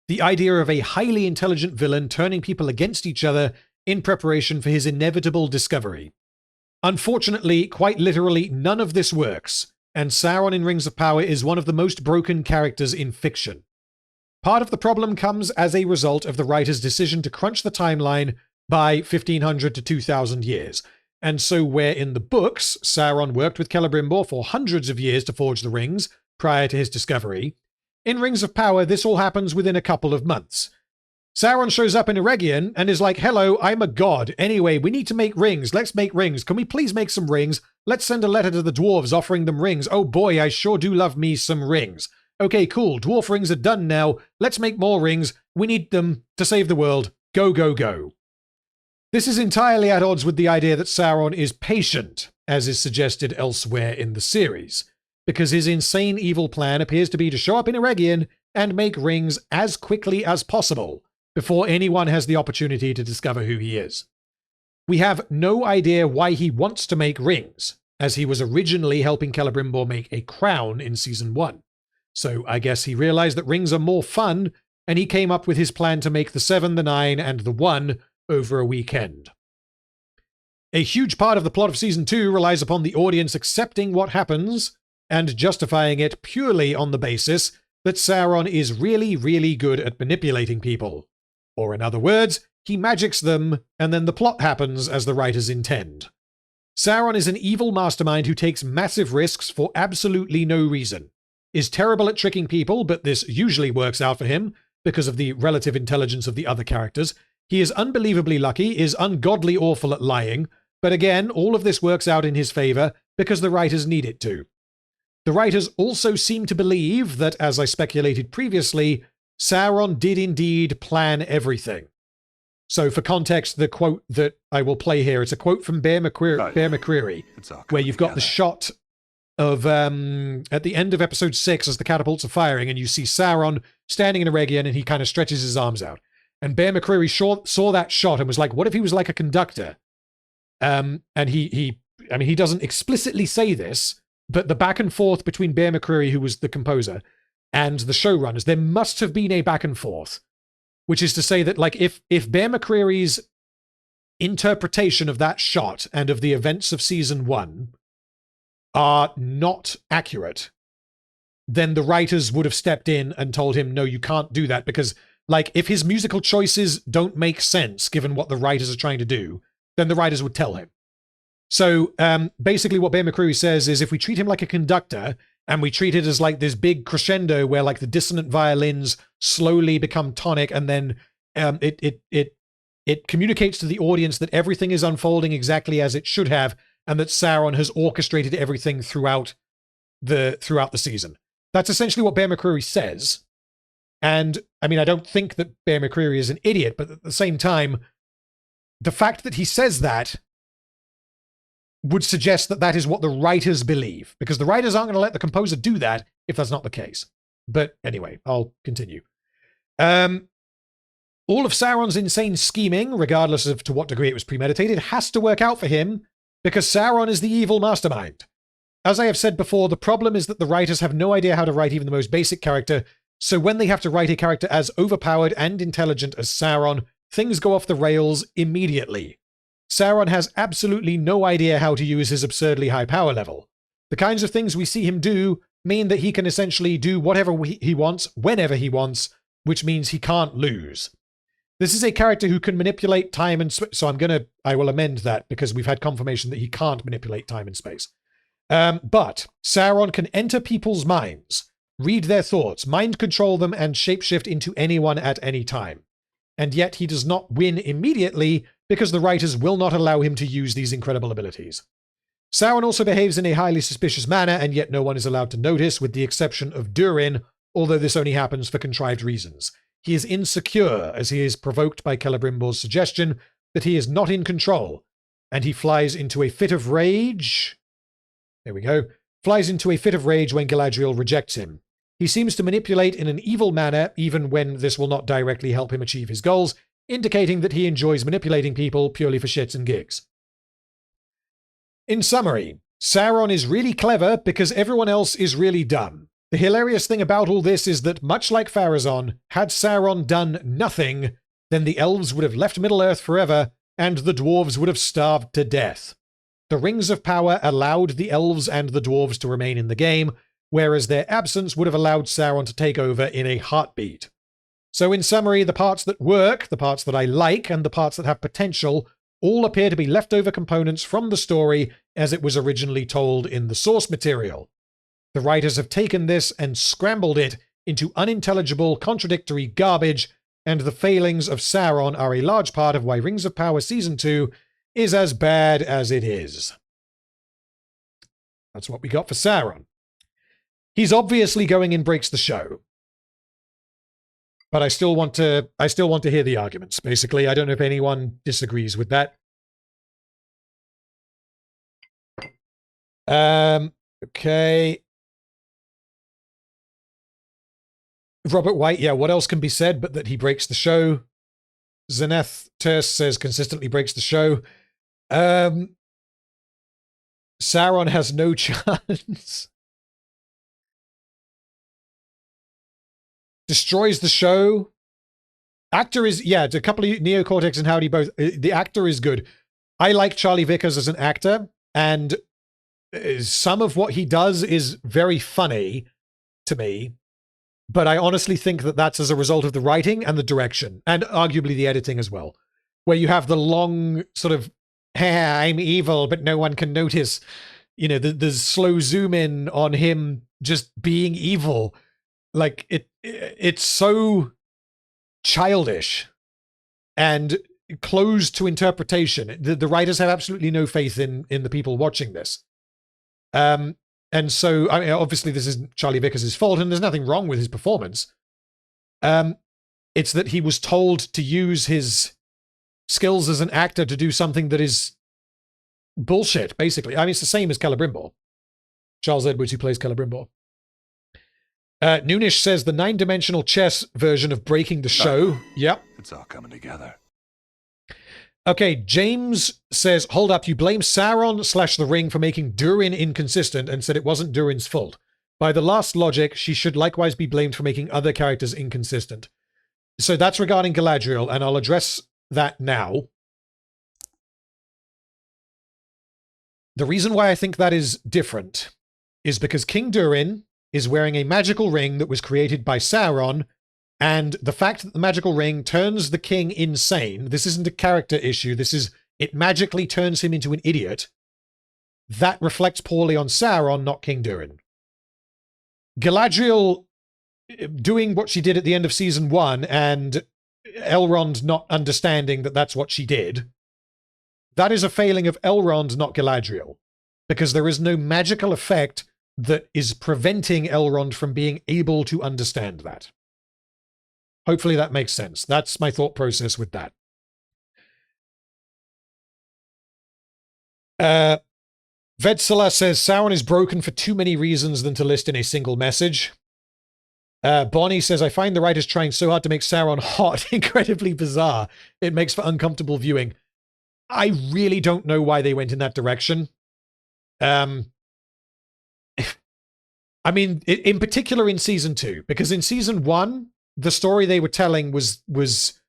The idea of a highly intelligent villain turning people against each other in preparation for his inevitable discovery. Unfortunately, quite literally, none of this works, and Sauron in Rings of Power is one of the most broken characters in fiction. Part of the problem comes as a result of the writer's decision to crunch the timeline by 1500 to 2000 years. And so where in the books, Sauron worked with Celebrimbor for hundreds of years to forge the rings prior to his discovery, in Rings of Power this all happens within a couple of months. Sauron shows up in Eregion and is like, hello, I'm a god. Anyway, we need to make rings. Let's make rings. Can we please make some rings? Let's send a letter to the dwarves offering them rings. Oh boy, I sure do love me some rings. Okay, cool. Dwarf rings are done now. Let's make more rings. We need them to save the world. Go, go, go. This is entirely at odds with the idea that Sauron is patient, as is suggested elsewhere in the series, because his insane evil plan appears to be to show up in Eregion and make rings as quickly as possible before anyone has the opportunity to discover who he is. We have no idea why he wants to make rings, as he was originally helping Celebrimbor make a crown in Season 1. So I guess he realized that rings are more fun, and he came up with his plan to make the 7, the 9, and the 1 over a weekend. A huge part of the plot of Season 2 relies upon the audience accepting what happens and justifying it purely on the basis that Sauron is really, really good at manipulating people. Or in other words, he magics them, and then the plot happens as the writers intend. Sauron is an evil mastermind who takes massive risks for absolutely no reason, is terrible at tricking people, but this usually works out for him because of the relative intelligence of the other characters. He is unbelievably lucky, is ungodly awful at lying, but again, all of this works out in his favor because the writers need it to. The writers also seem to believe that, as I speculated previously, Sauron did indeed plan everything. So for context, the quote that I will play here, it's a quote from Bear McCreary, where you've got the shot of, at the end of episode 6 as the catapults are firing, and you see Sauron standing in Eregion and he kind of stretches his arms out. And Bear McCreary saw that shot and was like, what if he was like a conductor? And he doesn't explicitly say this, but the back and forth between Bear McCreary, who was the composer, and the showrunners, there must have been a back and forth, which is to say that, like, if Bear McCreary's interpretation of that shot and of the events of Season 1 are not accurate, then the writers would have stepped in and told him, no, you can't do that, because, like, if his musical choices don't make sense given what the writers are trying to do, then the writers would tell him. So basically what Bear McCreary says is, if we treat him like a conductor and we treat it as like this big crescendo where like the dissonant violins slowly become tonic, and then it communicates to the audience that everything is unfolding exactly as it should have, and that Sauron has orchestrated everything throughout the season. That's essentially what Bear McCreary says. And I mean, I don't think that Bear McCreary is an idiot, but at the same time, the fact that he says that would suggest that that is what the writers believe, because the writers aren't going to let the composer do that if that's not the case. But anyway, I'll continue. All of Sauron's insane scheming, regardless of to what degree it was premeditated, has to work out for him, because Sauron is the evil mastermind. As I have said before, the problem is that the writers have no idea how to write even the most basic character, so when they have to write a character as overpowered and intelligent as Sauron, things go off the rails immediately. Sauron has absolutely no idea how to use his absurdly high power level. The kinds of things we see him do mean that he can essentially do whatever he wants, whenever he wants, which means he can't lose. This is a character who can manipulate time and space, so I will amend that because we've had confirmation that he can't manipulate time and space. But Sauron can enter people's minds, read their thoughts, mind control them, and shapeshift into anyone at any time. And yet he does not win immediately because the writers will not allow him to use these incredible abilities. Sauron also behaves in a highly suspicious manner, and yet no one is allowed to notice, with the exception of Durin, although this only happens for contrived reasons. He is insecure, as he is provoked by Celebrimbor's suggestion that he is not in control, and he flies into a fit of rage. There we go. Flies into a fit of rage when Galadriel rejects him. He seems to manipulate in an evil manner, even when this will not directly help him achieve his goals. indicating that he enjoys manipulating people purely for shits and gigs. In summary, Sauron is really clever because everyone else is really dumb. The hilarious thing about all this is that, much like Pharazon, had Sauron done nothing, then the elves would have left Middle-earth forever, and the dwarves would have starved to death. The Rings of Power allowed the elves and the dwarves to remain in the game, whereas their absence would have allowed Sauron to take over in a heartbeat. So in summary, the parts that work, the parts that I like, and the parts that have potential all appear to be leftover components from the story as it was originally told in the source material. The writers have taken this and scrambled it into unintelligible, contradictory garbage, and the failings of Sauron are a large part of why Rings of Power Season 2 is as bad as it is. That's what we got for Sauron. He's obviously going in breaks the show. But I still want to hear the arguments, basically. I don't know if anyone disagrees with that. Okay. Robert White, yeah, what else can be said but that he breaks the show? Zeneth Terse says consistently breaks the show. Sauron has no chance. Destroys the show. Actor is, yeah, a couple of Neocortex and Howdy both. The actor is good. I like Charlie Vickers as an actor, and some of what he does is very funny to me, but I honestly think that that's as a result of the writing and the direction, and arguably the editing as well, where you have the long sort of, hey, I'm evil, but no one can notice, you know, the slow zoom in on him just being evil. Like, it's so childish and closed to interpretation. The writers have absolutely no faith in the people watching this. And so, I mean, obviously this isn't Charlie Vickers' fault, and there's nothing wrong with his performance. It's that he was told to use his skills as an actor to do something that is bullshit, basically. I mean, it's the same as Celebrimbor. Charles Edwards, who plays Celebrimbor. Noonish says the 9-dimensional chess version of breaking the show. Yep. It's all coming together. Okay, James says, hold up, you blame Sauron / the Ring for making Durin inconsistent and said it wasn't Durin's fault. By the last logic, she should likewise be blamed for making other characters inconsistent. So that's regarding Galadriel, and I'll address that now. The reason why I think that is different is because King Durin is wearing a magical ring that was created by Sauron, and the fact that the magical ring turns the king insane, this isn't a character issue, it magically turns him into an idiot, that reflects poorly on Sauron, not King Durin. Galadriel doing what she did at the end of Season 1, and Elrond not understanding that that's what she did, that is a failing of Elrond, not Galadriel, because there is no magical effect that is preventing Elrond from being able to understand that. Hopefully that makes sense. That's my thought process with that. Vedsala says, Sauron is broken for too many reasons than to list in a single message. Bonnie says, I find the writers trying so hard to make Sauron hot incredibly bizarre. It makes for uncomfortable viewing. I really don't know why they went in that direction. I mean, in particular in Season 2, because in Season 1, the story they were telling was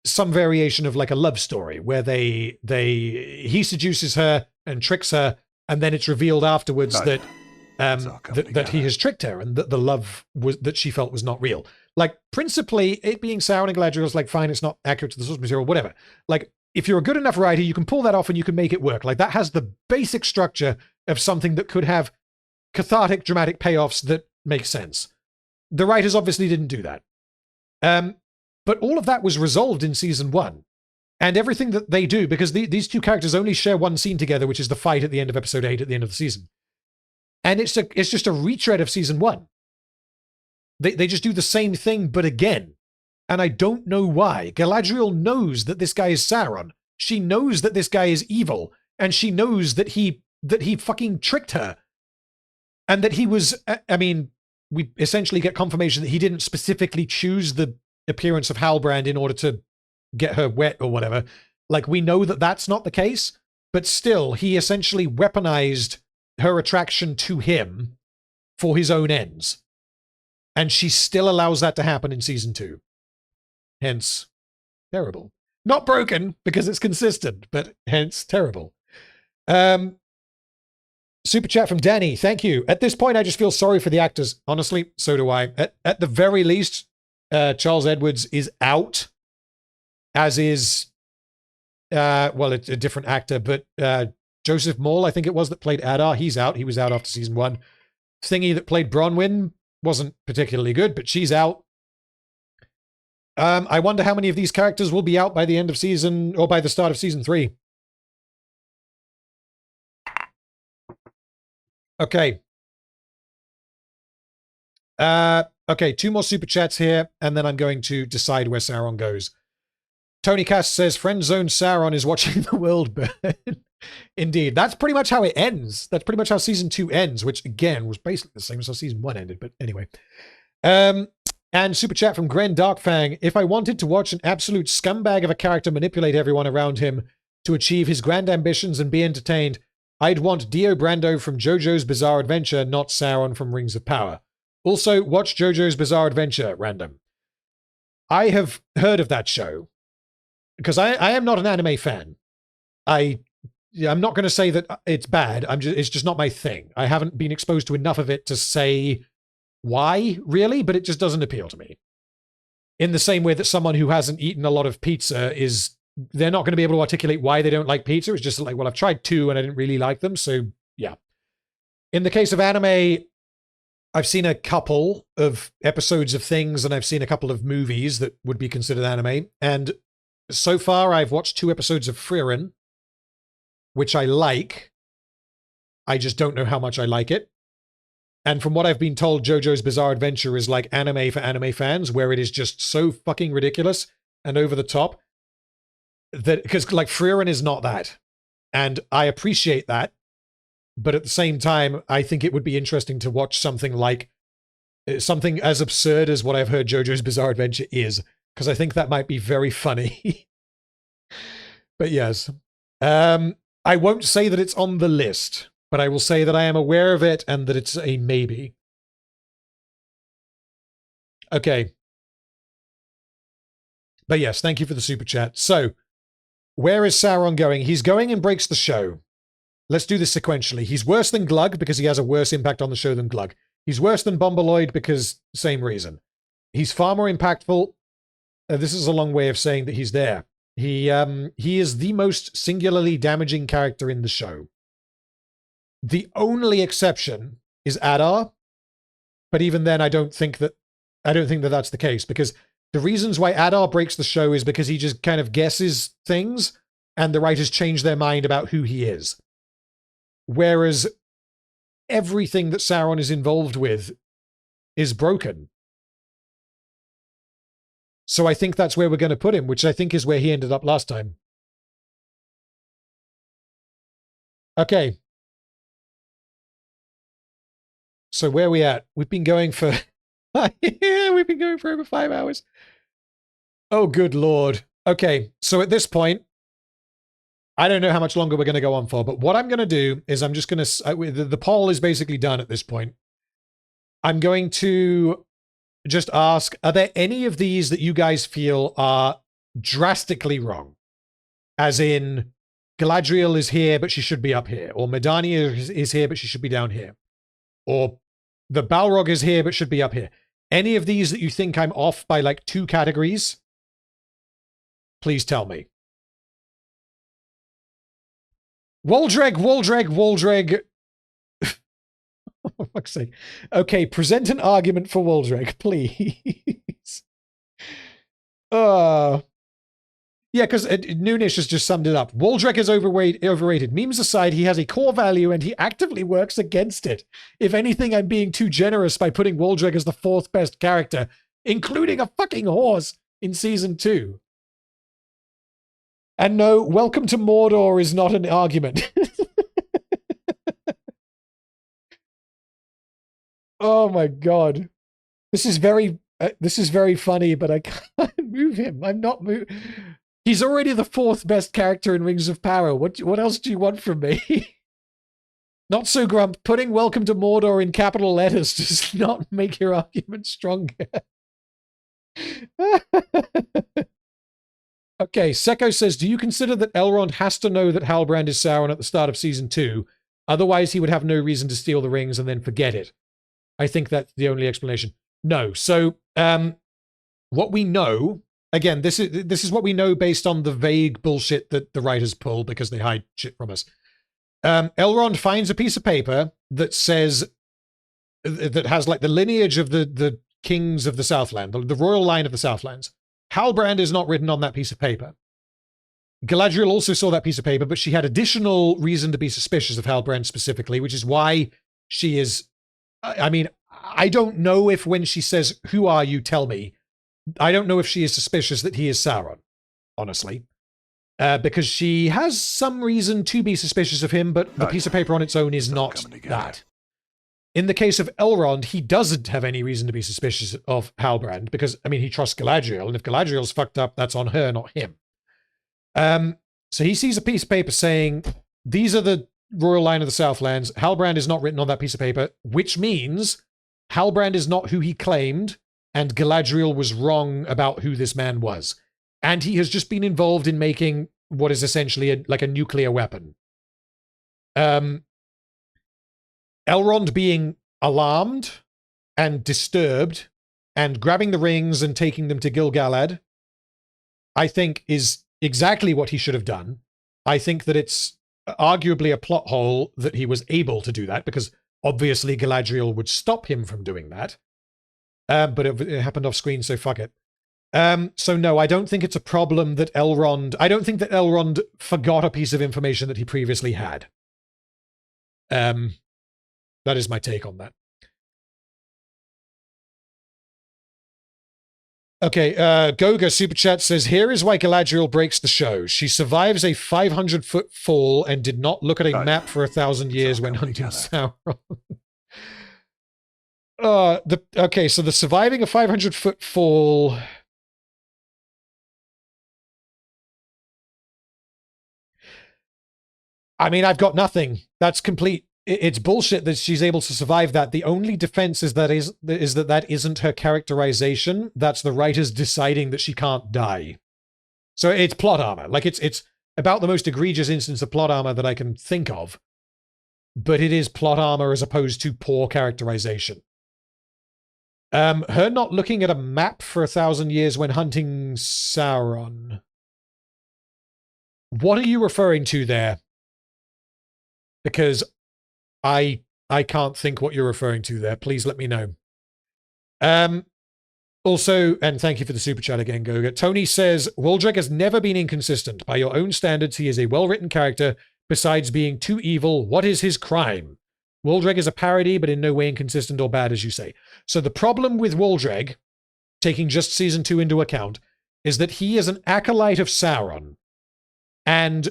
some variation of like a love story, where he seduces her and tricks her, and then it's revealed afterwards that he has tricked her, and that the love that she felt was not real. Like, principally, it being Sauron and Galadriel is like, fine, it's not accurate to the source material, whatever. Like, if you're a good enough writer, you can pull that off and you can make it work. Like, that has the basic structure of something that could have cathartic, dramatic payoffs that make sense. The writers obviously didn't do that. But all of that was resolved in Season 1. And everything that they do, because these two characters only share one scene together, which is the fight at the end of Episode 8 at the end of the season. And it's just a retread of Season 1. They just do the same thing, but again. And I don't know why. Galadriel knows that this guy is Sauron. She knows that this guy is evil. And she knows that he fucking tricked her. And that he was, I mean, we essentially get confirmation that he didn't specifically choose the appearance of Halbrand in order to get her wet or whatever. Like, we know that that's not the case, but still, he essentially weaponized her attraction to him for his own ends. And she still allows that to happen in season 2. Hence, terrible. Not broken, because it's consistent, but hence terrible. Super chat from Danny. Thank you. At this point, I just feel sorry for the actors. Honestly, so do I. At the very least, Charles Edwards is out, as is, well, it's a different actor, but Joseph Maul, I think it was, that played Adar. He's out. He was out after season 1. Thingy that played Bronwyn wasn't particularly good, but she's out. I wonder how many of these characters will be out by the end of season, or by the start of season 3. Okay. Okay, 2 more super chats here, and then I'm going to decide where Sauron goes. Tony Cast says, Friend Zone Sauron is watching the world burn. Indeed. That's pretty much how it ends. That's pretty much how season 2 ends, which, again, was basically the same as how season 1 ended, but anyway. And super chat from Gren Darkfang. If I wanted to watch an absolute scumbag of a character manipulate everyone around him to achieve his grand ambitions and be entertained, I'd want Dio Brando from JoJo's Bizarre Adventure, not Sauron from Rings of Power. Also, watch JoJo's Bizarre Adventure, random. I have heard of that show, because I am not an anime fan. I'm not going to say that it's bad. It's just not my thing. I haven't been exposed to enough of it to say why, really, but it just doesn't appeal to me. In the same way that someone who hasn't eaten a lot of pizza they're not going to be able to articulate why they don't like pizza. It's just like, well, I've tried 2 and I didn't really like them, so yeah. In the case of anime, I've seen a couple of episodes of things, and I've seen a couple of movies that would be considered anime, and so far I've watched 2 episodes of Frieren, which I like. I just don't know how much I like it. And from what I've been told, JoJo's Bizarre Adventure is like anime for anime fans, where it is just so fucking ridiculous and over the top that, because like Frieren is not that. And I appreciate that. But at the same time, I think it would be interesting to watch something like something as absurd as what I've heard JoJo's Bizarre Adventure is, because I think that might be very funny. But yes, I won't say that it's on the list, but I will say that I am aware of it and that it's a maybe. Okay. But yes, thank you for the super chat. So, where is Sauron going? He's going and breaks the show. Let's do this sequentially. He's worse than Glug because he has a worse impact on the show than Glug. He's worse than Bombadil because same reason. He's far more impactful. This is a long way of saying that he's there. He is the most singularly damaging character in the show. The only exception is Adar, but even then I don't think that that's the case, because the reasons why Adar breaks the show is because he just kind of guesses things and the writers change their mind about who he is. Whereas everything that Sauron is involved with is broken. So I think that's where we're going to put him, which I think is where he ended up last time. Okay. So where are we at? We've been going for... we've been going for over 5 hours. Oh, good Lord. Okay, so at this point, I don't know how much longer we're going to go on for, but what I'm going to do is I'm just going to... The poll is basically done at this point. I'm going to just ask, are there any of these that you guys feel are drastically wrong? As in, Galadriel is here, but she should be up here. Or Mirdania is here, but she should be down here. Or the Balrog is here, but should be up here. Any of these that you think I'm off by like 2 categories, please tell me. Waldreg. For fuck's sake. Okay, present an argument for Waldreg, please. Yeah, because Noonish has just summed it up. Waldreg is overrated. Memes aside, he has a core value and he actively works against it. If anything, I'm being too generous by putting Waldreg as the 4th best character, including a fucking horse in season 2. And no, welcome to Mordor is not an argument. Oh my god. This is very funny, but I can't move him. I'm not moving. He's already the 4th best character in Rings of Power. What else do you want from me? Not so grump. Putting Welcome to Mordor in capital letters does not make your argument stronger. Okay, Seko says, do you consider that Elrond has to know that Halbrand is Sauron at the start of Season 2? Otherwise, he would have no reason to steal the rings and then forget it. I think that's the only explanation. No. So, what we know, again, this is what we know based on the vague bullshit that the writers pull because they hide shit from us. Elrond finds a piece of paper that says, that has like the lineage of the kings of the Southland, the royal line of the Southlands. Halbrand is not written on that piece of paper. Galadriel also saw that piece of paper, but she had additional reason to be suspicious of Halbrand specifically, which is why she is... I mean, I don't know if when she says, who are you, tell me, I don't know if she is suspicious that he is Sauron, honestly. Because she has some reason to be suspicious of him, but the piece of paper on its own is not that. In the case of Elrond, he doesn't have any reason to be suspicious of Halbrand, because, I mean, he trusts Galadriel, and if Galadriel's fucked up, that's on her, not him. So he sees a piece of paper saying, these are the royal line of the Southlands. Halbrand is not written on that piece of paper, which means Halbrand is not who he claimed, and Galadriel was wrong about who this man was. And he has just been involved in making what is essentially like a nuclear weapon. Elrond being alarmed and disturbed and grabbing the rings and taking them to Gil-Galad, I think is exactly what he should have done. I think that it's arguably a plot hole that he was able to do that, because obviously Galadriel would stop him from doing that. But it happened off screen, so fuck it. So no, I don't think it's a problem that I don't think that Elrond forgot a piece of information that he previously had. That is my take on that. Okay, Goga Super Chat says, here is why Galadriel breaks the show. She survives a 500-foot fall and did not look at a map for 1,000 years when hunting Sauron. Okay, so the surviving a 500-foot fall... I mean, I've got nothing. That's complete. It's bullshit that she's able to survive that. The only defense is that isn't her characterization. That's the writers deciding that she can't die. So it's plot armor. Like, it's about the most egregious instance of plot armor that I can think of. But it is plot armor as opposed to poor characterization. Her not looking at a map for 1,000 years when hunting Sauron. What are you referring to there? Because I can't think what you're referring to there. Please let me know. Also, and thank you for the super chat again, Goga. Tony says, Waldreg has never been inconsistent. By your own standards, he is a well-written character. Besides being too evil, what is his crime? Waldreg is a parody, but in no way inconsistent or bad, as you say. So the problem with Waldreg, taking just Season 2 into account, is that he is an acolyte of Sauron. And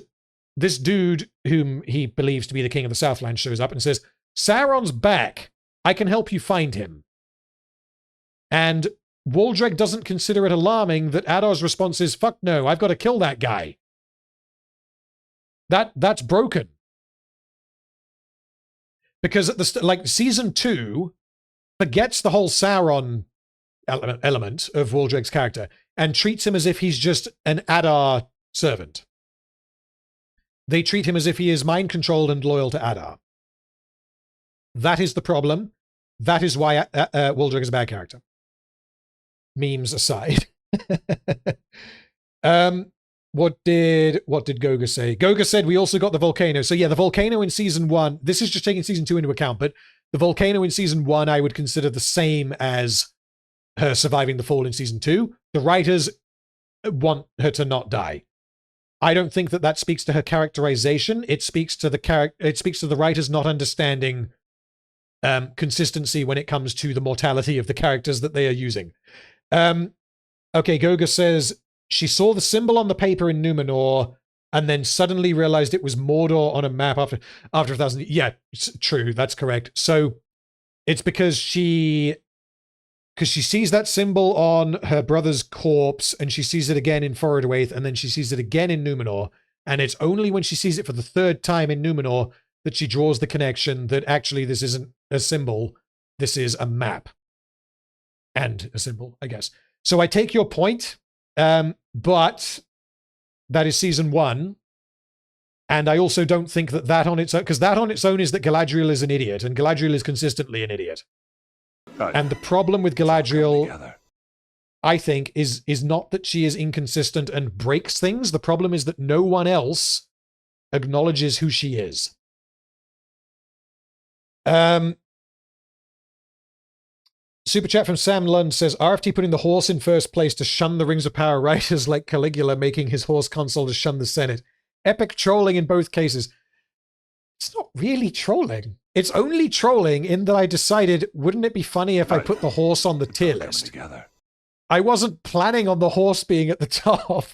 this dude, whom he believes to be the king of the Southland, shows up and says, Sauron's back. I can help you find him. And Waldreg doesn't consider it alarming that Ador's response is, fuck no, I've got to kill that guy. That's broken. Because at the Season 2 forgets the whole Sauron element of Waldreg's character and treats him as if he's just an Adar servant. They treat him as if he is mind-controlled and loyal to Adar. That is the problem. That is why Waldreg is a bad character. Memes aside. What did Goga say? Goga said we also got the volcano. So yeah, the volcano in Season 1, this is just taking Season 2 into account, but the volcano in Season 1 I would consider the same as her surviving the fall in Season 2. The writers want her to not die. I don't think that speaks to her characterization. It speaks to the writers not understanding consistency when it comes to the mortality of the characters that they are using. Okay, Goga says she saw the symbol on the paper in Numenor and then suddenly realized it was Mordor on a map after 1,000. Yeah, it's true. That's correct. So it's because she Because she sees that symbol on her brother's corpse, and she sees it again in Forodwaith, and then she sees it again in Numenor. And it's only when she sees it for the third time in Numenor that she draws the connection that actually this isn't a symbol, this is a map. And a symbol, I guess. So I take your point, but that is season 1. And I also don't think that that on its own, because that on its own is that Galadriel is an idiot, and Galadriel is consistently an idiot. Right. And the problem with Galadriel, I think, is not that she is inconsistent and breaks things. The problem is that no one else acknowledges who she is. Super chat from Sam Lund says, RFT putting the horse in first place to shun the Rings of Power writers like Caligula making his horse consul to shun the Senate. Epic trolling in both cases. It's not really trolling. It's only trolling in that I decided, wouldn't it be funny if I put the horse on the tier list? I wasn't planning on the horse being at the top.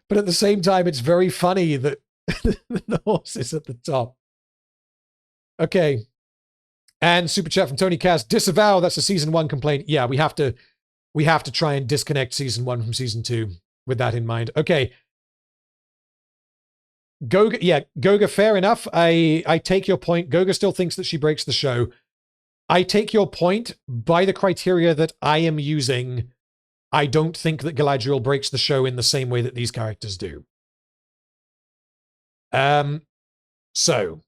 But at the same time, it's very funny that the horse is at the top. Okay. And super chat from Tony Cass, disavow, that's a season 1 complaint. Yeah, we have to try and disconnect season 1 from season 2 with that in mind. Okay. Goga, fair enough. I take your point. Goga still thinks that she breaks the show. I take your point. By the criteria that I am using, I don't think that Galadriel breaks the show in the same way that these characters do. So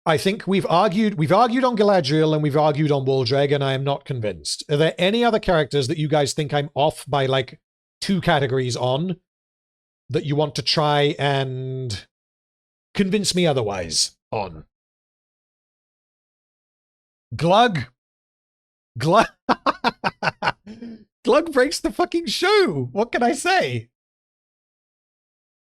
I think we've argued on Galadriel and we've argued on Waldreg, and I am not convinced. Are there any other characters that you guys think I'm off by like 2 categories on that you want to try and convince me otherwise on? Glug. Glug breaks the fucking show. What can I say?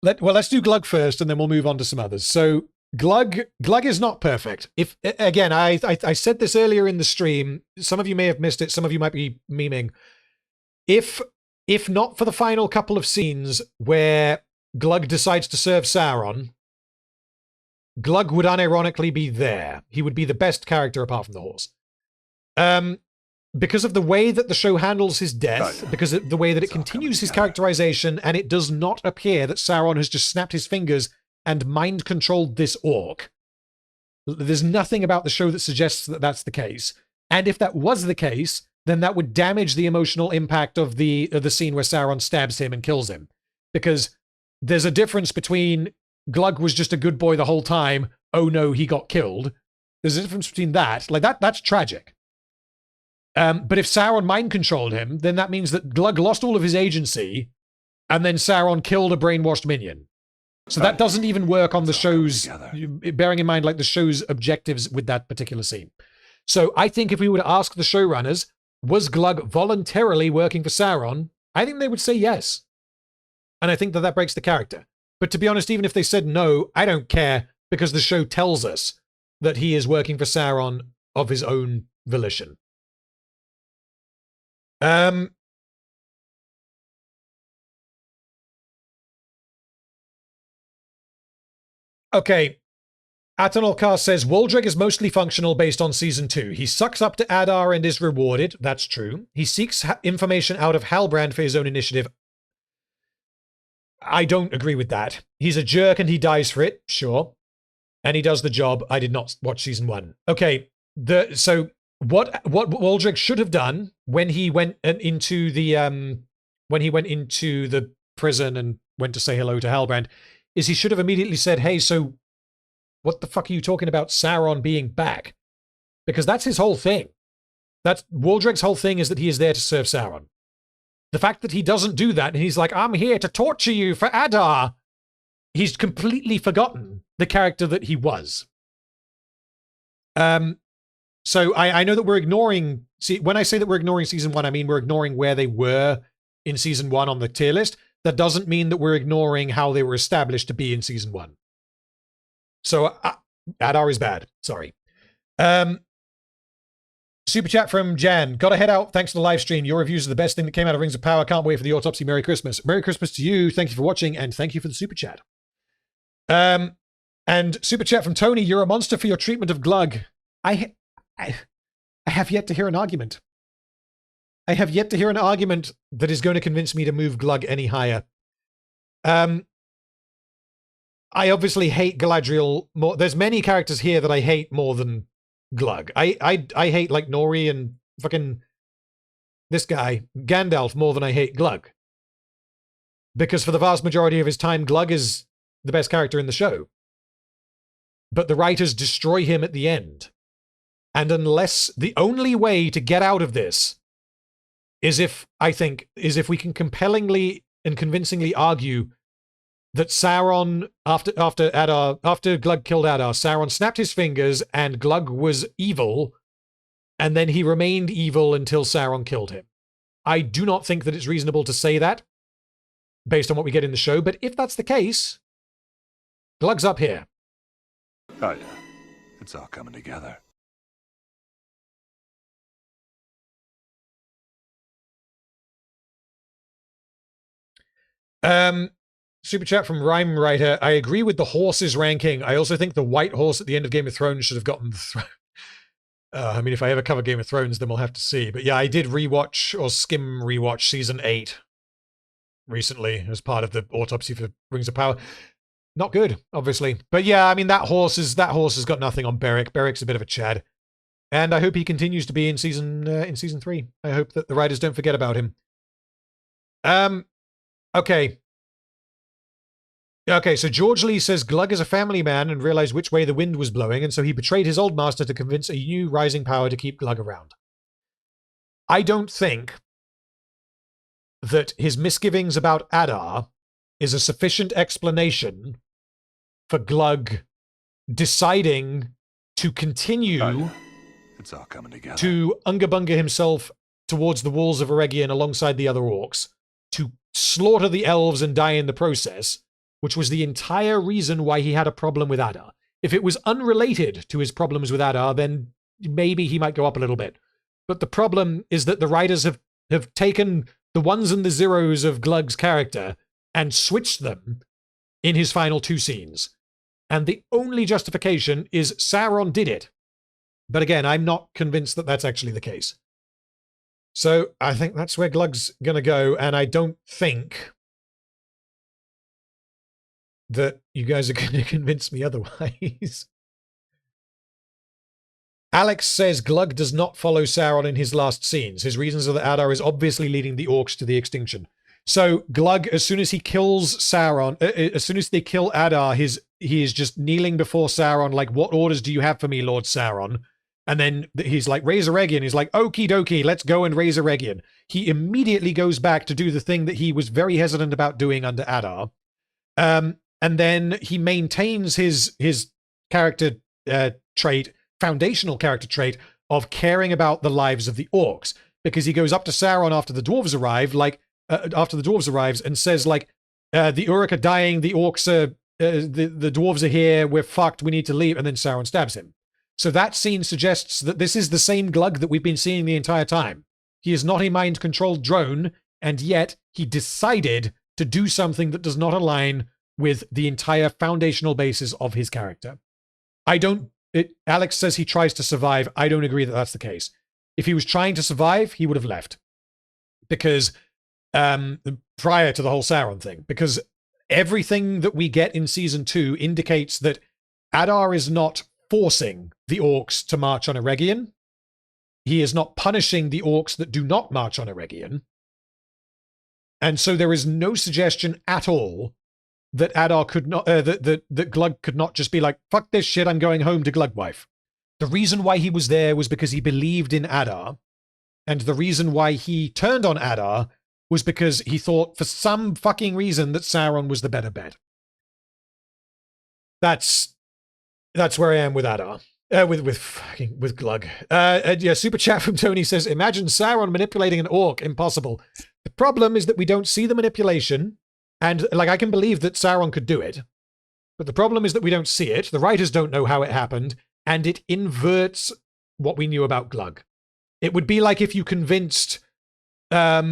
Let's do Glug first, and then we'll move on to some others. So Glug is not perfect. If again, I said this earlier in the stream. Some of you may have missed it. Some of you might be memeing. If not for the final couple of scenes where Glug decides to serve Sauron, Glug would unironically be there. He would be the best character apart from the horse. Because of the way that the show handles his death, because of the way that it continues his characterization, and it does not appear that Sauron has just snapped his fingers and mind-controlled this orc. There's nothing about the show that suggests that that's the case. And if that was the case, then that would damage the emotional impact of the scene where Sauron stabs him and kills him. Because there's a difference between Glug was just a good boy the whole time, oh no, he got killed. There's a difference between that. Like, that's tragic. But if Sauron mind-controlled him, then that means that Glug lost all of his agency, and then Sauron killed a brainwashed minion. So that doesn't even work on the show's, bearing in mind, like, the show's objectives with that particular scene. So I think if we were to ask the showrunners, was Glug voluntarily working for Sauron? I think they would say yes. And I think that breaks the character. But to be honest, even if they said no, I don't care, because the show tells us that he is working for Sauron of his own volition. Okay. Atanolkar says, Waldreg is mostly functional based on Season 2. He sucks up to Adar and is rewarded. That's true. He seeks information out of Halbrand for his own initiative. I don't agree with that. He's a jerk and he dies for it. Sure. And he does the job. I did not watch Season 1. Okay. So what Waldreg should have done when he went into the prison and went to say hello to Halbrand is he should have immediately said, hey, so what the fuck are you talking about Sauron being back? Because that's his whole thing. That's Waldreg's whole thing, is that he is there to serve Sauron. The fact that he doesn't do that and he's like, I'm here to torture you for Adar. He's completely forgotten the character that he was. So I know that we're ignoring, when I say that we're ignoring Season 1, I mean we're ignoring where they were in Season 1 on the tier list. That doesn't mean that we're ignoring how they were established to be in Season 1. So Adar is bad. Sorry. Super chat from Jan. Gotta head out. Thanks for the live stream. Your reviews are the best thing that came out of Rings of Power. Can't wait for the autopsy. Merry Christmas. Merry Christmas to you. Thank you for watching, and thank you for the super chat. And super chat from Tony. You're a monster for your treatment of Glug. I I have yet to hear an argument. I have yet to hear an argument that is going to convince me to move Glug any higher. I obviously hate Galadriel more. There's many characters here that I hate more than Glug. I hate like Nori and fucking this guy, Gandalf, more than I hate Glug. Because for the vast majority of his time, Glug is the best character in the show. But the writers destroy him at the end. And unless the only way to get out of this is if we can compellingly and convincingly argue that Sauron, after Glug killed Adar, Sauron snapped his fingers and Glug was evil, and then he remained evil until Sauron killed him. I do not think that it's reasonable to say that, based on what we get in the show, but if that's the case, Glug's up here. Oh yeah, it's all coming together. Super chat from Rhyme Writer. I agree with the horses ranking. I also think the white horse at the end of Game of Thrones should have gotten the throne. I mean, if I ever cover Game of Thrones, then we'll have to see. But yeah, I did rewatch or skim rewatch season 8 recently as part of the autopsy for Rings of Power. Not good, obviously. But yeah, I mean, that horse has got nothing on Berek. Berek's a bit of a Chad. And I hope he continues to be in season 3. I hope that the writers don't forget about him. Okay. Okay, so George Lee says Glug is a family man and realized which way the wind was blowing, and so he betrayed his old master to convince a new rising power to keep Glug around. I don't think that his misgivings about Adar is a sufficient explanation for Glug deciding to continue it's all coming together. To Ungabunga himself towards the walls of Eregion alongside the other orcs, to slaughter the elves and die in the process, which was the entire reason why he had a problem with Adar. If it was unrelated to his problems with Adar, then maybe he might go up a little bit. But the problem is that the writers have taken the ones and the zeros of Glug's character and switched them in his final 2 scenes. And the only justification is Sauron did it. But again, I'm not convinced that that's actually the case. So I think that's where Glug's going to go, and I don't think that you guys are going to convince me otherwise. Alex says Glug does not follow Sauron in his last scenes. His reasons are that Adar is obviously leading the orcs to the extinction. So Glug, as soon as he kills Sauron, as soon as they kill Adar, he is just kneeling before Sauron like, what orders do you have for me, Lord Sauron? And then he's like, raise Eregion. He's like, okie dokie, let's go and raise Eregion. He immediately goes back to do the thing that he was very hesitant about doing under Adar. And then he maintains his character trait, foundational character trait, of caring about the lives of the orcs. Because he goes up to Sauron after the dwarves arrive, and says, like, the Uruk are dying, the orcs are, the dwarves are here, we're fucked, we need to leave, and then Sauron stabs him. So that scene suggests that this is the same Glug that we've been seeing the entire time. He is not a mind-controlled drone, and yet he decided to do something that does not align with the entire foundational basis of his character. Alex says he tries to survive. I don't agree that that's the case. If he was trying to survive, he would have left. Because, prior to the whole Sauron thing, because everything that we get in season 2 indicates that Adar is not forcing the orcs to march on Eregion. He is not punishing the orcs that do not march on Eregion. And so there is no suggestion at all that Adar could not, that Glug could not just be like, fuck this shit, I'm going home to Glugwife. The reason why he was there was because he believed in Adar, and the reason why he turned on Adar was because he thought, for some fucking reason, that Sauron was the better bet. That's where I am with Adar. With Glug. Yeah, super chat from Tony says, imagine Sauron manipulating an orc. Impossible. The problem is that we don't see the manipulation. And, like, I can believe that Sauron could do it, but the problem is that we don't see it, the writers don't know how it happened, and it inverts what we knew about Glug. It would be like if you convinced, what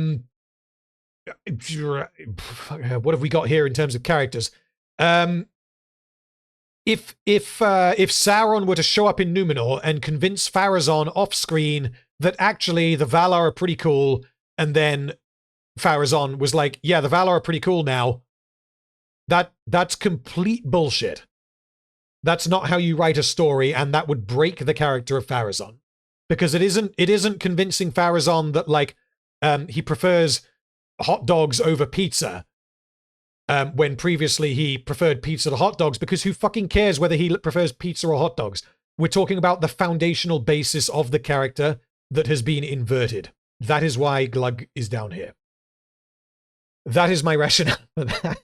have we got here in terms of characters? if Sauron were to show up in Numenor and convince Pharazon off screen that actually the Valar are pretty cool, and then Pharazon was like, yeah, the Valar are pretty cool now, that's complete bullshit. That's not how you write a story, and that would break the character of Pharazon. Because it isn't convincing Pharazon that, like, he prefers hot dogs over pizza, when previously he preferred pizza to hot dogs, because who fucking cares whether he prefers pizza or hot dogs? We're talking about the foundational basis of the character that has been inverted. That is why Glug is down here. That is my rationale for that.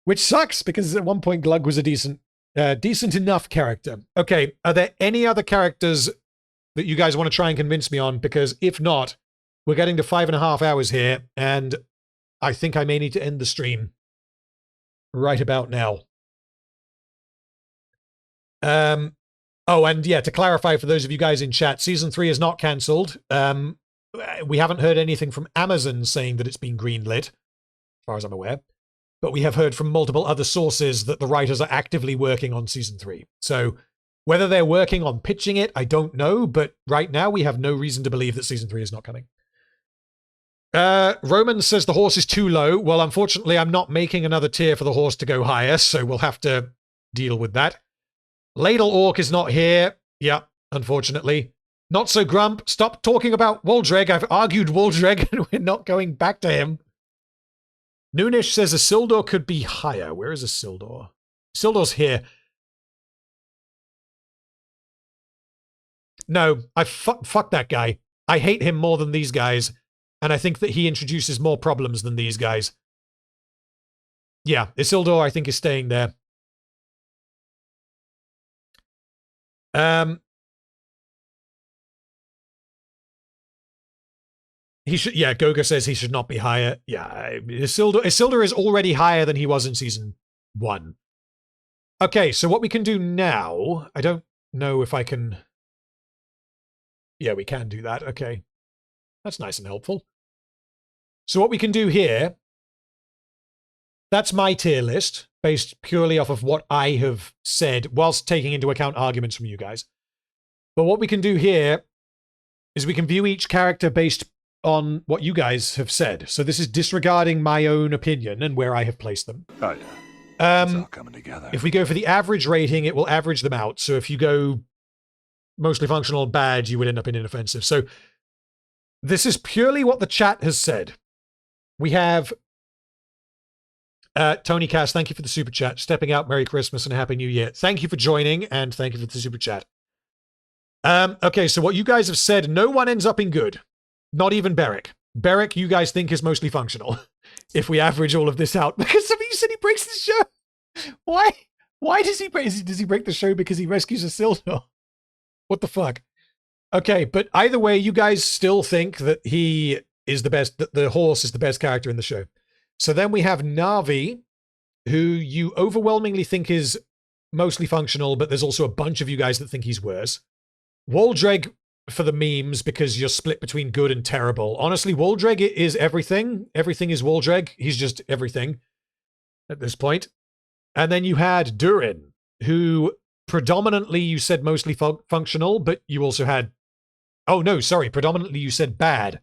Which sucks, because at one point Glug was a decent enough character. Okay, are there any other characters that you guys want to try and convince me on? Because if not, we're getting to 5.5 hours here, and I think I may need to end the stream right about now. Oh, and yeah, to clarify for those of you guys in chat, Season 3 is not cancelled. We haven't heard anything from Amazon saying that it's been greenlit, as far as I'm aware. But we have heard from multiple other sources that the writers are actively working on Season 3. So whether they're working on pitching it, I don't know. But right now, we have no reason to believe that Season 3 is not coming. Roman says the horse is too low. Well, unfortunately, I'm not making another tier for the horse to go higher, so we'll have to deal with that. Ladle Orc is not here. Yeah, unfortunately. Not so Grump. Stop talking about Waldreg. I've argued Waldreg, and we're not going back to him. Noonish says Isildur could be higher. Where is Isildur? Isildur's here. No, fuck that guy. I hate him more than these guys, and I think that he introduces more problems than these guys. Yeah, Isildur, I think, is staying there. He should, yeah, Goga says he should not be higher. Yeah, Isildur is already higher than he was in Season 1. Okay, so what we can do now, I don't know if I can... Yeah, we can do that, okay. That's nice and helpful. So what we can do here, that's my tier list, based purely off of what I have said, whilst taking into account arguments from you guys. But what we can do here is we can view each character based on what you guys have said. So this is disregarding my own opinion and where I have placed them. Oh, yeah. It's all coming together. If we go for the average rating, it will average them out. So if you go mostly functional bad, you would end up in inoffensive. So this is purely what the chat has said. We have Tony Cass, thank you for the super chat. Stepping out, Merry Christmas and Happy New Year. Thank you for joining, and thank you for the super chat. Okay, so what you guys have said, no one ends up in good. Not even Berek. Berek, you guys think, is mostly functional. If we average all of this out. Because some of you said he breaks the show. Why? Why does he break? Does he break the show because he rescues Isildur? What the fuck? Okay, but either way, you guys still think that he is the best, that the horse is the best character in the show. So then we have Narvi, who you overwhelmingly think is mostly functional, but there's also a bunch of you guys that think he's worse. Waldreg for the memes, because you're split between good and terrible. Honestly, Waldreg is everything. Everything is Waldreg. He's just everything at this point. And then you had Durin, who predominantly you said mostly functional, but you also had... Oh, no, sorry. Predominantly you said bad,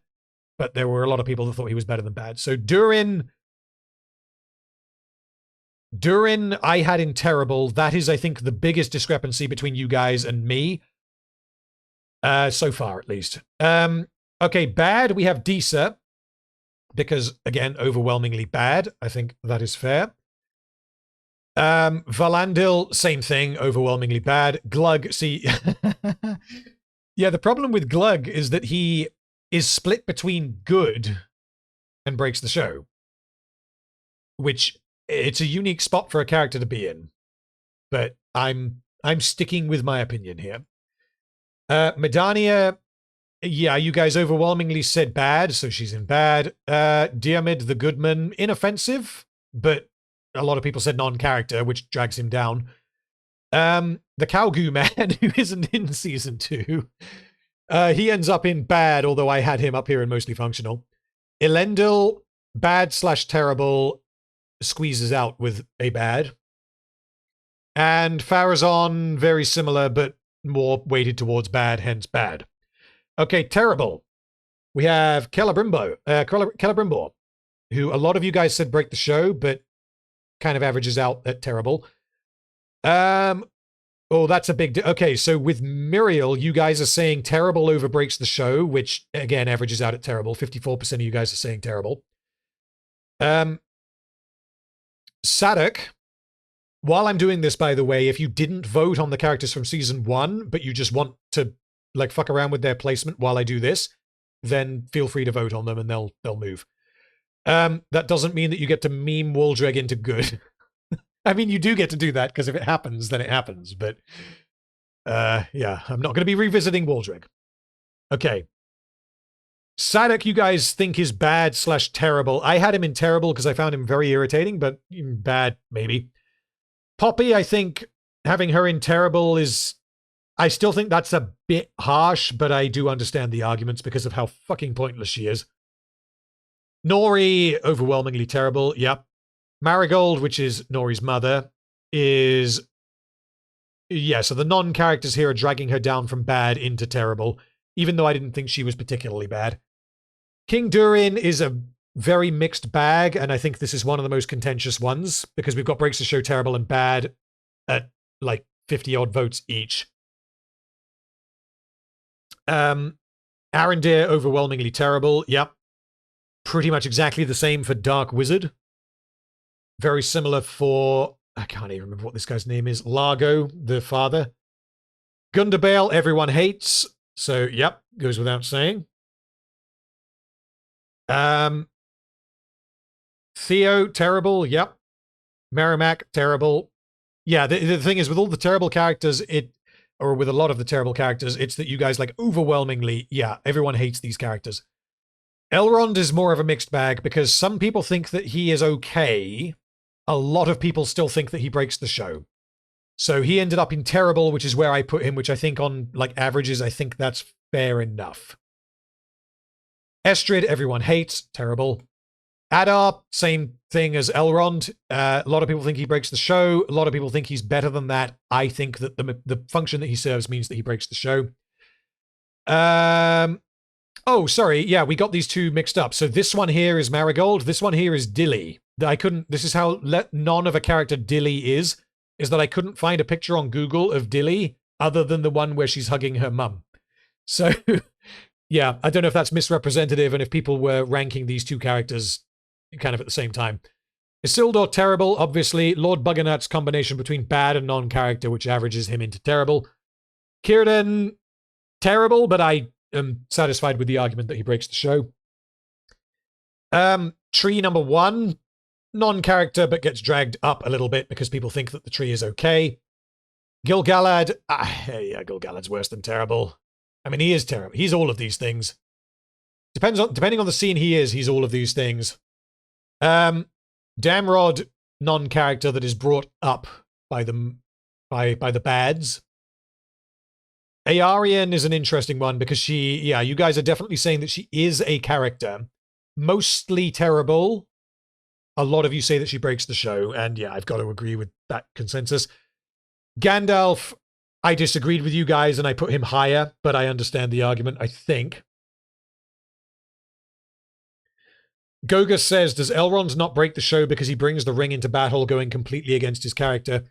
but there were a lot of people that thought he was better than bad. So Durin, I had in terrible. That is, I think, the biggest discrepancy between you guys and me. So far, at least. Okay, bad, we have Disa, because, again, overwhelmingly bad. I think that is fair. Valandil, same thing, overwhelmingly bad. Glug, see... Yeah, the problem with Glug is that he is split between good and breaks the show. Which, it's a unique spot for a character to be in. But I'm sticking with my opinion here. Mirdania, yeah, you guys overwhelmingly said bad, so she's in bad. Diarmid, the Goodman, inoffensive, but a lot of people said non-character, which drags him down. The Cowgoo man, who isn't in Season 2, he ends up in bad, although I had him up here in mostly functional. Elendil, bad/terrible, squeezes out with a bad. And Pharazon, very similar, but more weighted towards bad, hence bad. Okay, terrible. We have Celebrimbor, who a lot of you guys said break the show, but kind of averages out at terrible. Oh, that's a big... Okay, so with Miriel, you guys are saying terrible overbreaks the show, which, again, averages out at terrible. 54% of you guys are saying terrible. Sadok, while I'm doing this, by the way, if you didn't vote on the characters from Season 1, but you just want to, like, fuck around with their placement while I do this, then feel free to vote on them and they'll move. That doesn't mean that you get to meme Waldreg into good. I mean, you do get to do that, because if it happens, then it happens. But, yeah, I'm not going to be revisiting Waldreg. Okay. Sadok, you guys think is bad/terrible. I had him in terrible because I found him very irritating, but bad, maybe. Poppy, I think having her in terrible is... I still think that's a bit harsh, but I do understand the arguments because of how fucking pointless she is. Nori, overwhelmingly terrible, yep. Marigold, which is Nori's mother, is... Yeah, so the non-characters here are dragging her down from bad into terrible, even though I didn't think she was particularly bad. King Durin is a very mixed bag, and I think this is one of the most contentious ones, because we've got breaks to show terrible and bad at, like, 50-odd votes each. Arendir, overwhelmingly terrible, yep. Pretty much exactly the same for Dark Wizard. Very similar for... I can't even remember what this guy's name is. Largo, the father. Gundabale, everyone hates. So, yep, goes without saying. Theo, terrible, yep. Merimac, terrible. Yeah, the thing is, with all the terrible characters, or with a lot of the terrible characters, it's that you guys, like, overwhelmingly, yeah, everyone hates these characters. Elrond is more of a mixed bag, because some people think that he is okay. A lot of people still think that he breaks the show. So he ended up in terrible, which is where I put him, which I think on, like, averages, I think that's fair enough. Estrid, everyone hates, terrible. Adar, same thing as Elrond. A lot of people think he breaks the show. A lot of people think he's better than that. I think that the function that he serves means that he breaks the show. Oh, sorry. Yeah, we got these two mixed up. So this one here is Marigold. This one here is Dilly. This is how none of a character Dilly is that I couldn't find a picture on Google of Dilly other than the one where she's hugging her mum. So, yeah, I don't know if that's misrepresentative and if people were ranking these two characters kind of at the same time. Isildur, terrible, obviously. Lord Buggernut's combination between bad and non-character, which averages him into terrible. Cirdan, terrible, but I am satisfied with the argument that he breaks the show. Tree number 1, non-character, but gets dragged up a little bit because people think that the tree is okay. Gil-Galad, yeah, Gil-Galad's worse than terrible. I mean, he is terrible. He's all of these things. Depending on the scene he's all of these things. Damrod, non-character that is brought up by the bads. Aarian is an interesting one because you guys are definitely saying that she is a character. Mostly terrible. A lot of you say that she breaks the show, and yeah, I've got to agree with that consensus. Gandalf, I disagreed with you guys, and I put him higher, but I understand the argument, I think. Goga says, does Elrond not break the show because he brings the ring into battle going completely against his character?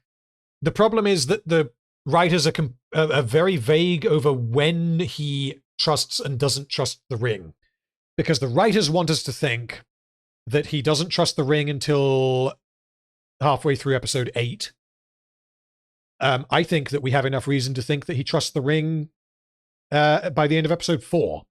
The problem is that the writers are very vague over when he trusts and doesn't trust the ring. Because the writers want us to think that he doesn't trust the ring until halfway through episode 8. I think that we have enough reason to think that he trusts the ring by the end of episode 4.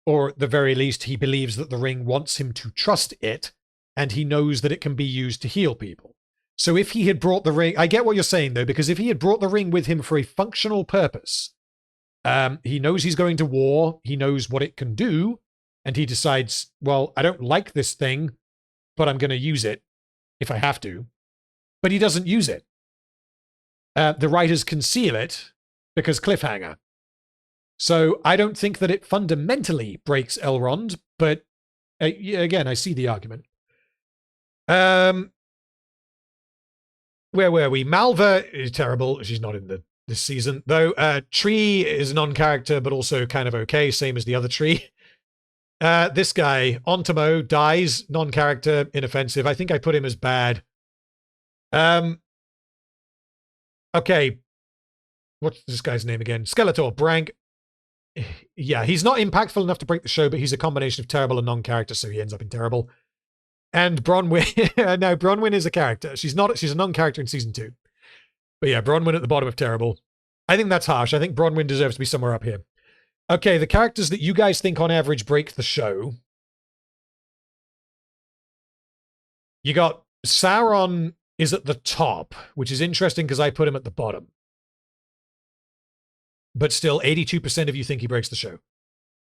Or at the very least, he believes that the ring wants him to trust it, and he knows that it can be used to heal people. So if he had brought the ring... I get what you're saying, though, because if he had brought the ring with him for a functional purpose, he knows he's going to war, he knows what it can do, and he decides, well, I don't like this thing, but I'm going to use it if I have to. But he doesn't use it. The writers conceal it because cliffhanger. So I don't think that it fundamentally breaks Elrond, but again, I see the argument. Where were we? Malva is terrible. She's not in this season, though. Tree is a non-character, but also kind of okay, same as the other tree. This guy, Ontimo, dies, non-character, inoffensive. I think I put him as bad. Okay. What's this guy's name again? Skeletor, Brank. Yeah, he's not impactful enough to break the show, but he's a combination of terrible and non-character, so he ends up in terrible. And Bronwyn, no, Bronwyn is a character. She's a non-character in season 2. But yeah, Bronwyn at the bottom of terrible. I think that's harsh. I think Bronwyn deserves to be somewhere up here. Okay, the characters that you guys think on average break the show. You got Sauron is at the top, which is interesting because I put him at the bottom. But still, 82% of you think he breaks the show.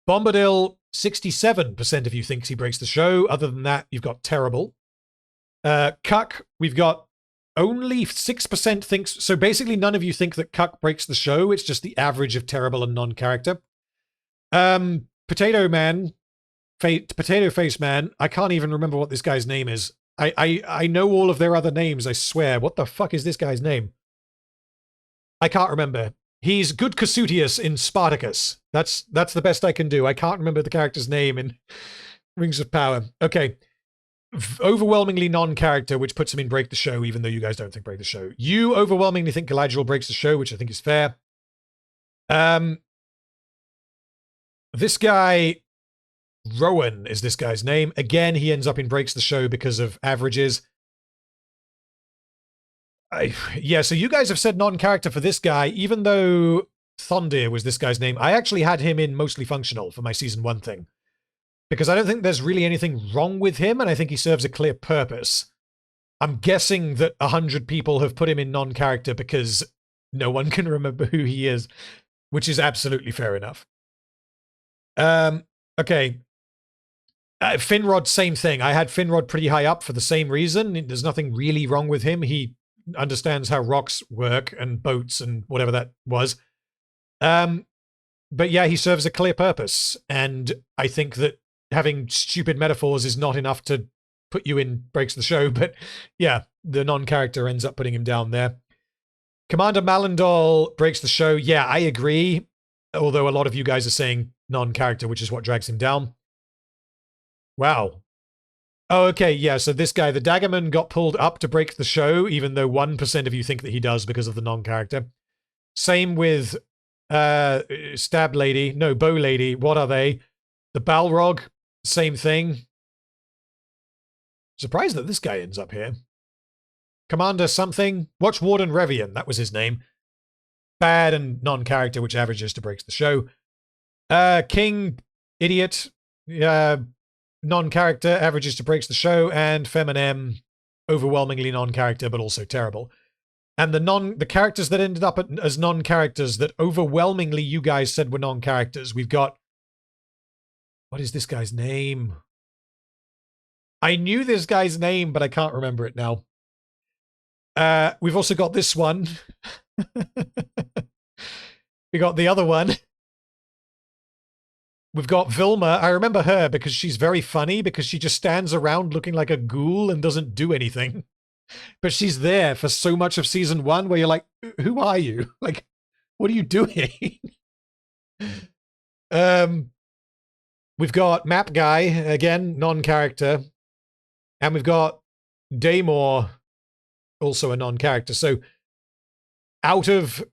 Bombadil, 67% of you thinks he breaks the show. Other than that, you've got terrible. Cuck, we've got only 6% thinks... So basically, none of you think that Cuck breaks the show. It's just the average of terrible and non-character. Potato Man, Potato Face Man, I can't even remember what this guy's name is. I know all of their other names, I swear. What the fuck is this guy's name? I can't remember. He's Good Casutius in Spartacus. That's the best I can do. I can't remember the character's name in Rings of Power. Okay. Overwhelmingly non-character, which puts him in break the show, even though you guys don't think break the show. You overwhelmingly think Galadriel breaks the show, which I think is fair. This guy, Rowan is this guy's name. Again, he ends up in breaks the show because of averages. Yeah, so you guys have said non-character for this guy, even though Thondir was this guy's name. I actually had him in mostly functional for my season 1 thing. Because I don't think there's really anything wrong with him, and I think he serves a clear purpose. I'm guessing that 100 people have put him in non-character because no one can remember who he is, which is absolutely fair enough. Okay. Finrod, same thing. I had Finrod pretty high up for the same reason. There's nothing really wrong with him. He understands how rocks work and boats and whatever that was. But yeah, he serves a clear purpose. And I think that having stupid metaphors is not enough to put you in breaks the show. But yeah, the non-character ends up putting him down there. Commander Malendol breaks the show. Yeah, I agree. Although a lot of you guys are saying non-character, which is what drags him down. Wow. Oh, okay, yeah, so this guy, the Daggerman, got pulled up to break the show, even though 1% of you think that he does because of the non-character. Same with Stab Lady. No, Bow Lady. What are they? The Balrog, same thing. Surprised that this guy ends up here. Commander something. Watch Warden Revian, that was his name. Bad and non-character, which averages to breaks the show. King, idiot. Non-character, averages to breaks the show, and Feminem, overwhelmingly non-character, but also terrible. And the characters that ended up as non-characters that overwhelmingly you guys said were non-characters, we've got... What is this guy's name? I knew this guy's name, but I can't remember it now. We've also got this one. We got the other one. We've got Vilma. I remember her because she's very funny because she just stands around looking like a ghoul and doesn't do anything. But she's there for so much of season 1 where you're like, who are you? Like, what are you doing? We've got Map Guy, again, non-character. And we've got Daemor, also a non-character. So out of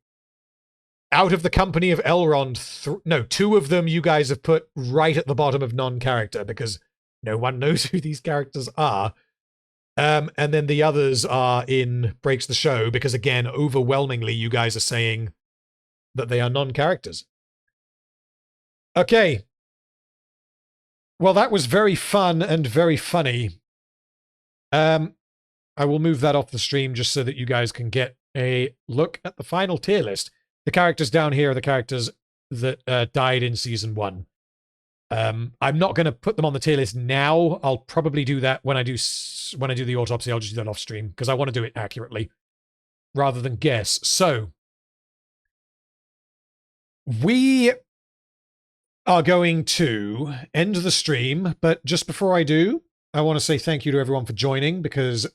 the company of Elrond, no, 2 of them you guys have put right at the bottom of non-character because no one knows who these characters are. And then the others are in breaks the show because, again, overwhelmingly you guys are saying that they are non-characters. Okay. Well, that was very fun and very funny. I will move that off the stream just so that you guys can get a look at the final tier list. The characters down here are the characters that died in season 1. I'm not going to put them on the tier list now. I'll probably do that when I do the autopsy. I'll just do that off stream because I want to do it accurately rather than guess. So we are going to end the stream, but just before I do, I want to say thank you to everyone for joining because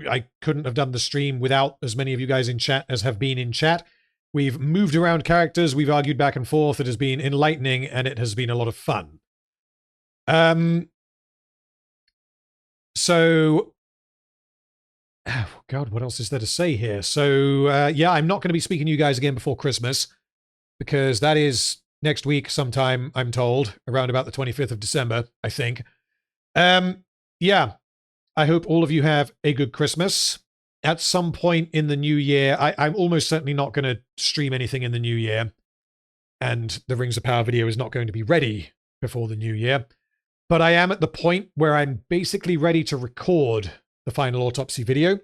I couldn't have done the stream without as many of you guys in chat as have been in chat. We've moved around characters, we've argued back and forth. It has been enlightening, and it has been a lot of fun. So, oh God, what else is there to say here? So, yeah, I'm not going to be speaking to you guys again before Christmas, because that is next week sometime, I'm told, around about the 25th of December, I think. Yeah, I hope all of you have a good Christmas. At some point in the new year, I'm almost certainly not going to stream anything in the new year, and the Rings of Power video is not going to be ready before the new year. But I am at the point where I'm basically ready to record the final autopsy video.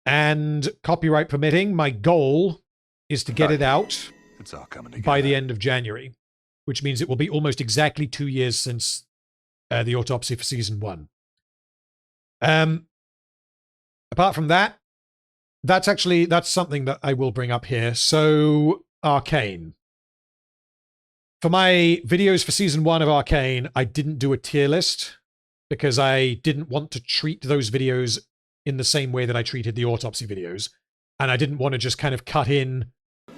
And copyright permitting, my goal is to get it out by the end of January, which means it will be almost exactly 2 years since the autopsy for season 1. Apart from that, that's something that I will bring up here. So, Arcane. For my videos for season 1 of Arcane, I didn't do a tier list because I didn't want to treat those videos in the same way that I treated the autopsy videos. And I didn't want to just kind of cut in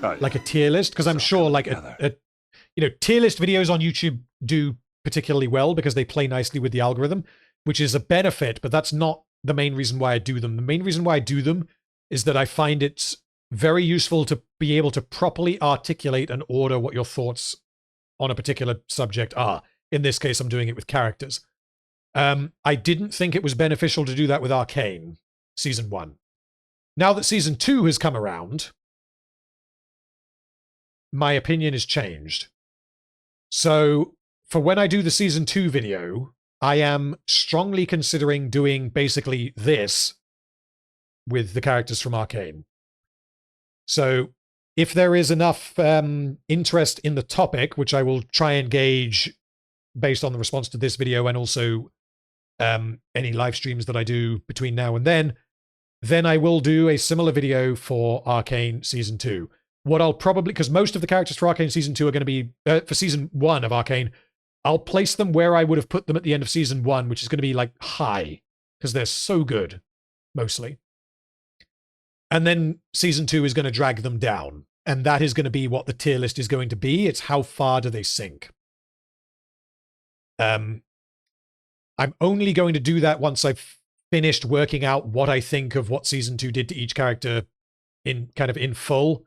like a tier list, because I'm sure like tier list videos on YouTube do particularly well because they play nicely with the algorithm, which is a benefit, but that's not the main reason why I do them. The main reason why I do them is that I find it's very useful to be able to properly articulate and order what your thoughts on a particular subject are. In this case, I'm doing it with characters. I didn't think it was beneficial to do that with Arcane, Season 1. Now that Season 2 has come around, my opinion has changed. So, for when I do the Season 2 video, I am strongly considering doing basically this with the characters from Arcane. So, if there is enough interest in the topic, which I will try and gauge based on the response to this video and also any live streams that I do between now and then I will do a similar video for Arcane Season 2. What I'll probably, because most of the characters for Arcane Season 2 are going to be, for Season 1 of Arcane, I'll place them where I would have put them at the end of Season 1, which is going to be like high, because they're so good, mostly. And then Season 2 is going to drag them down. And that is going to be what the tier list is going to be. It's how far do they sink. I'm only going to do that once I've finished working out what I think of what Season 2 did to each character in full.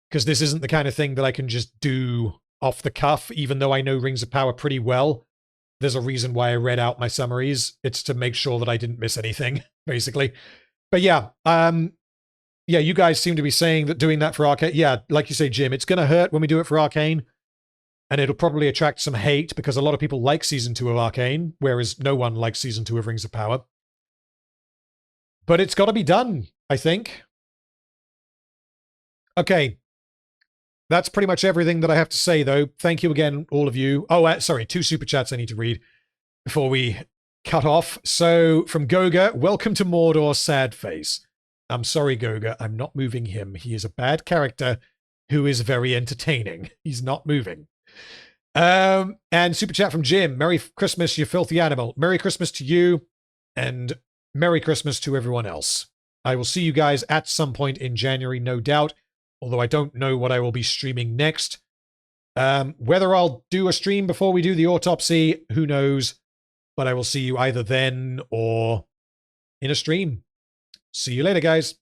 Because this isn't the kind of thing that I can just do off the cuff, even though I know Rings of Power pretty well. There's a reason why I read out my summaries. It's to make sure that I didn't miss anything, basically. But yeah, yeah, you guys seem to be saying that doing that for Arcane, yeah, like you say, Jim, it's going to hurt when we do it for Arcane, and it'll probably attract some hate because a lot of people like Season 2 of Arcane, whereas no one likes Season 2 of Rings of Power. But it's got to be done, I think. Okay. That's pretty much everything that I have to say, though. Thank you again, all of you. Oh, sorry, 2 super chats I need to read before we cut off. So, from Goga, welcome to Mordor, sad face. I'm sorry, Goga, I'm not moving him. He is a bad character who is very entertaining. He's not moving. And super chat from Jim. Merry Christmas, you filthy animal. Merry Christmas to you, and Merry Christmas to everyone else. I will see you guys at some point in January, no doubt. Although I don't know what I will be streaming next. Whether I'll do a stream before we do the autopsy, who knows? But I will see you either then or in a stream. See you later, guys.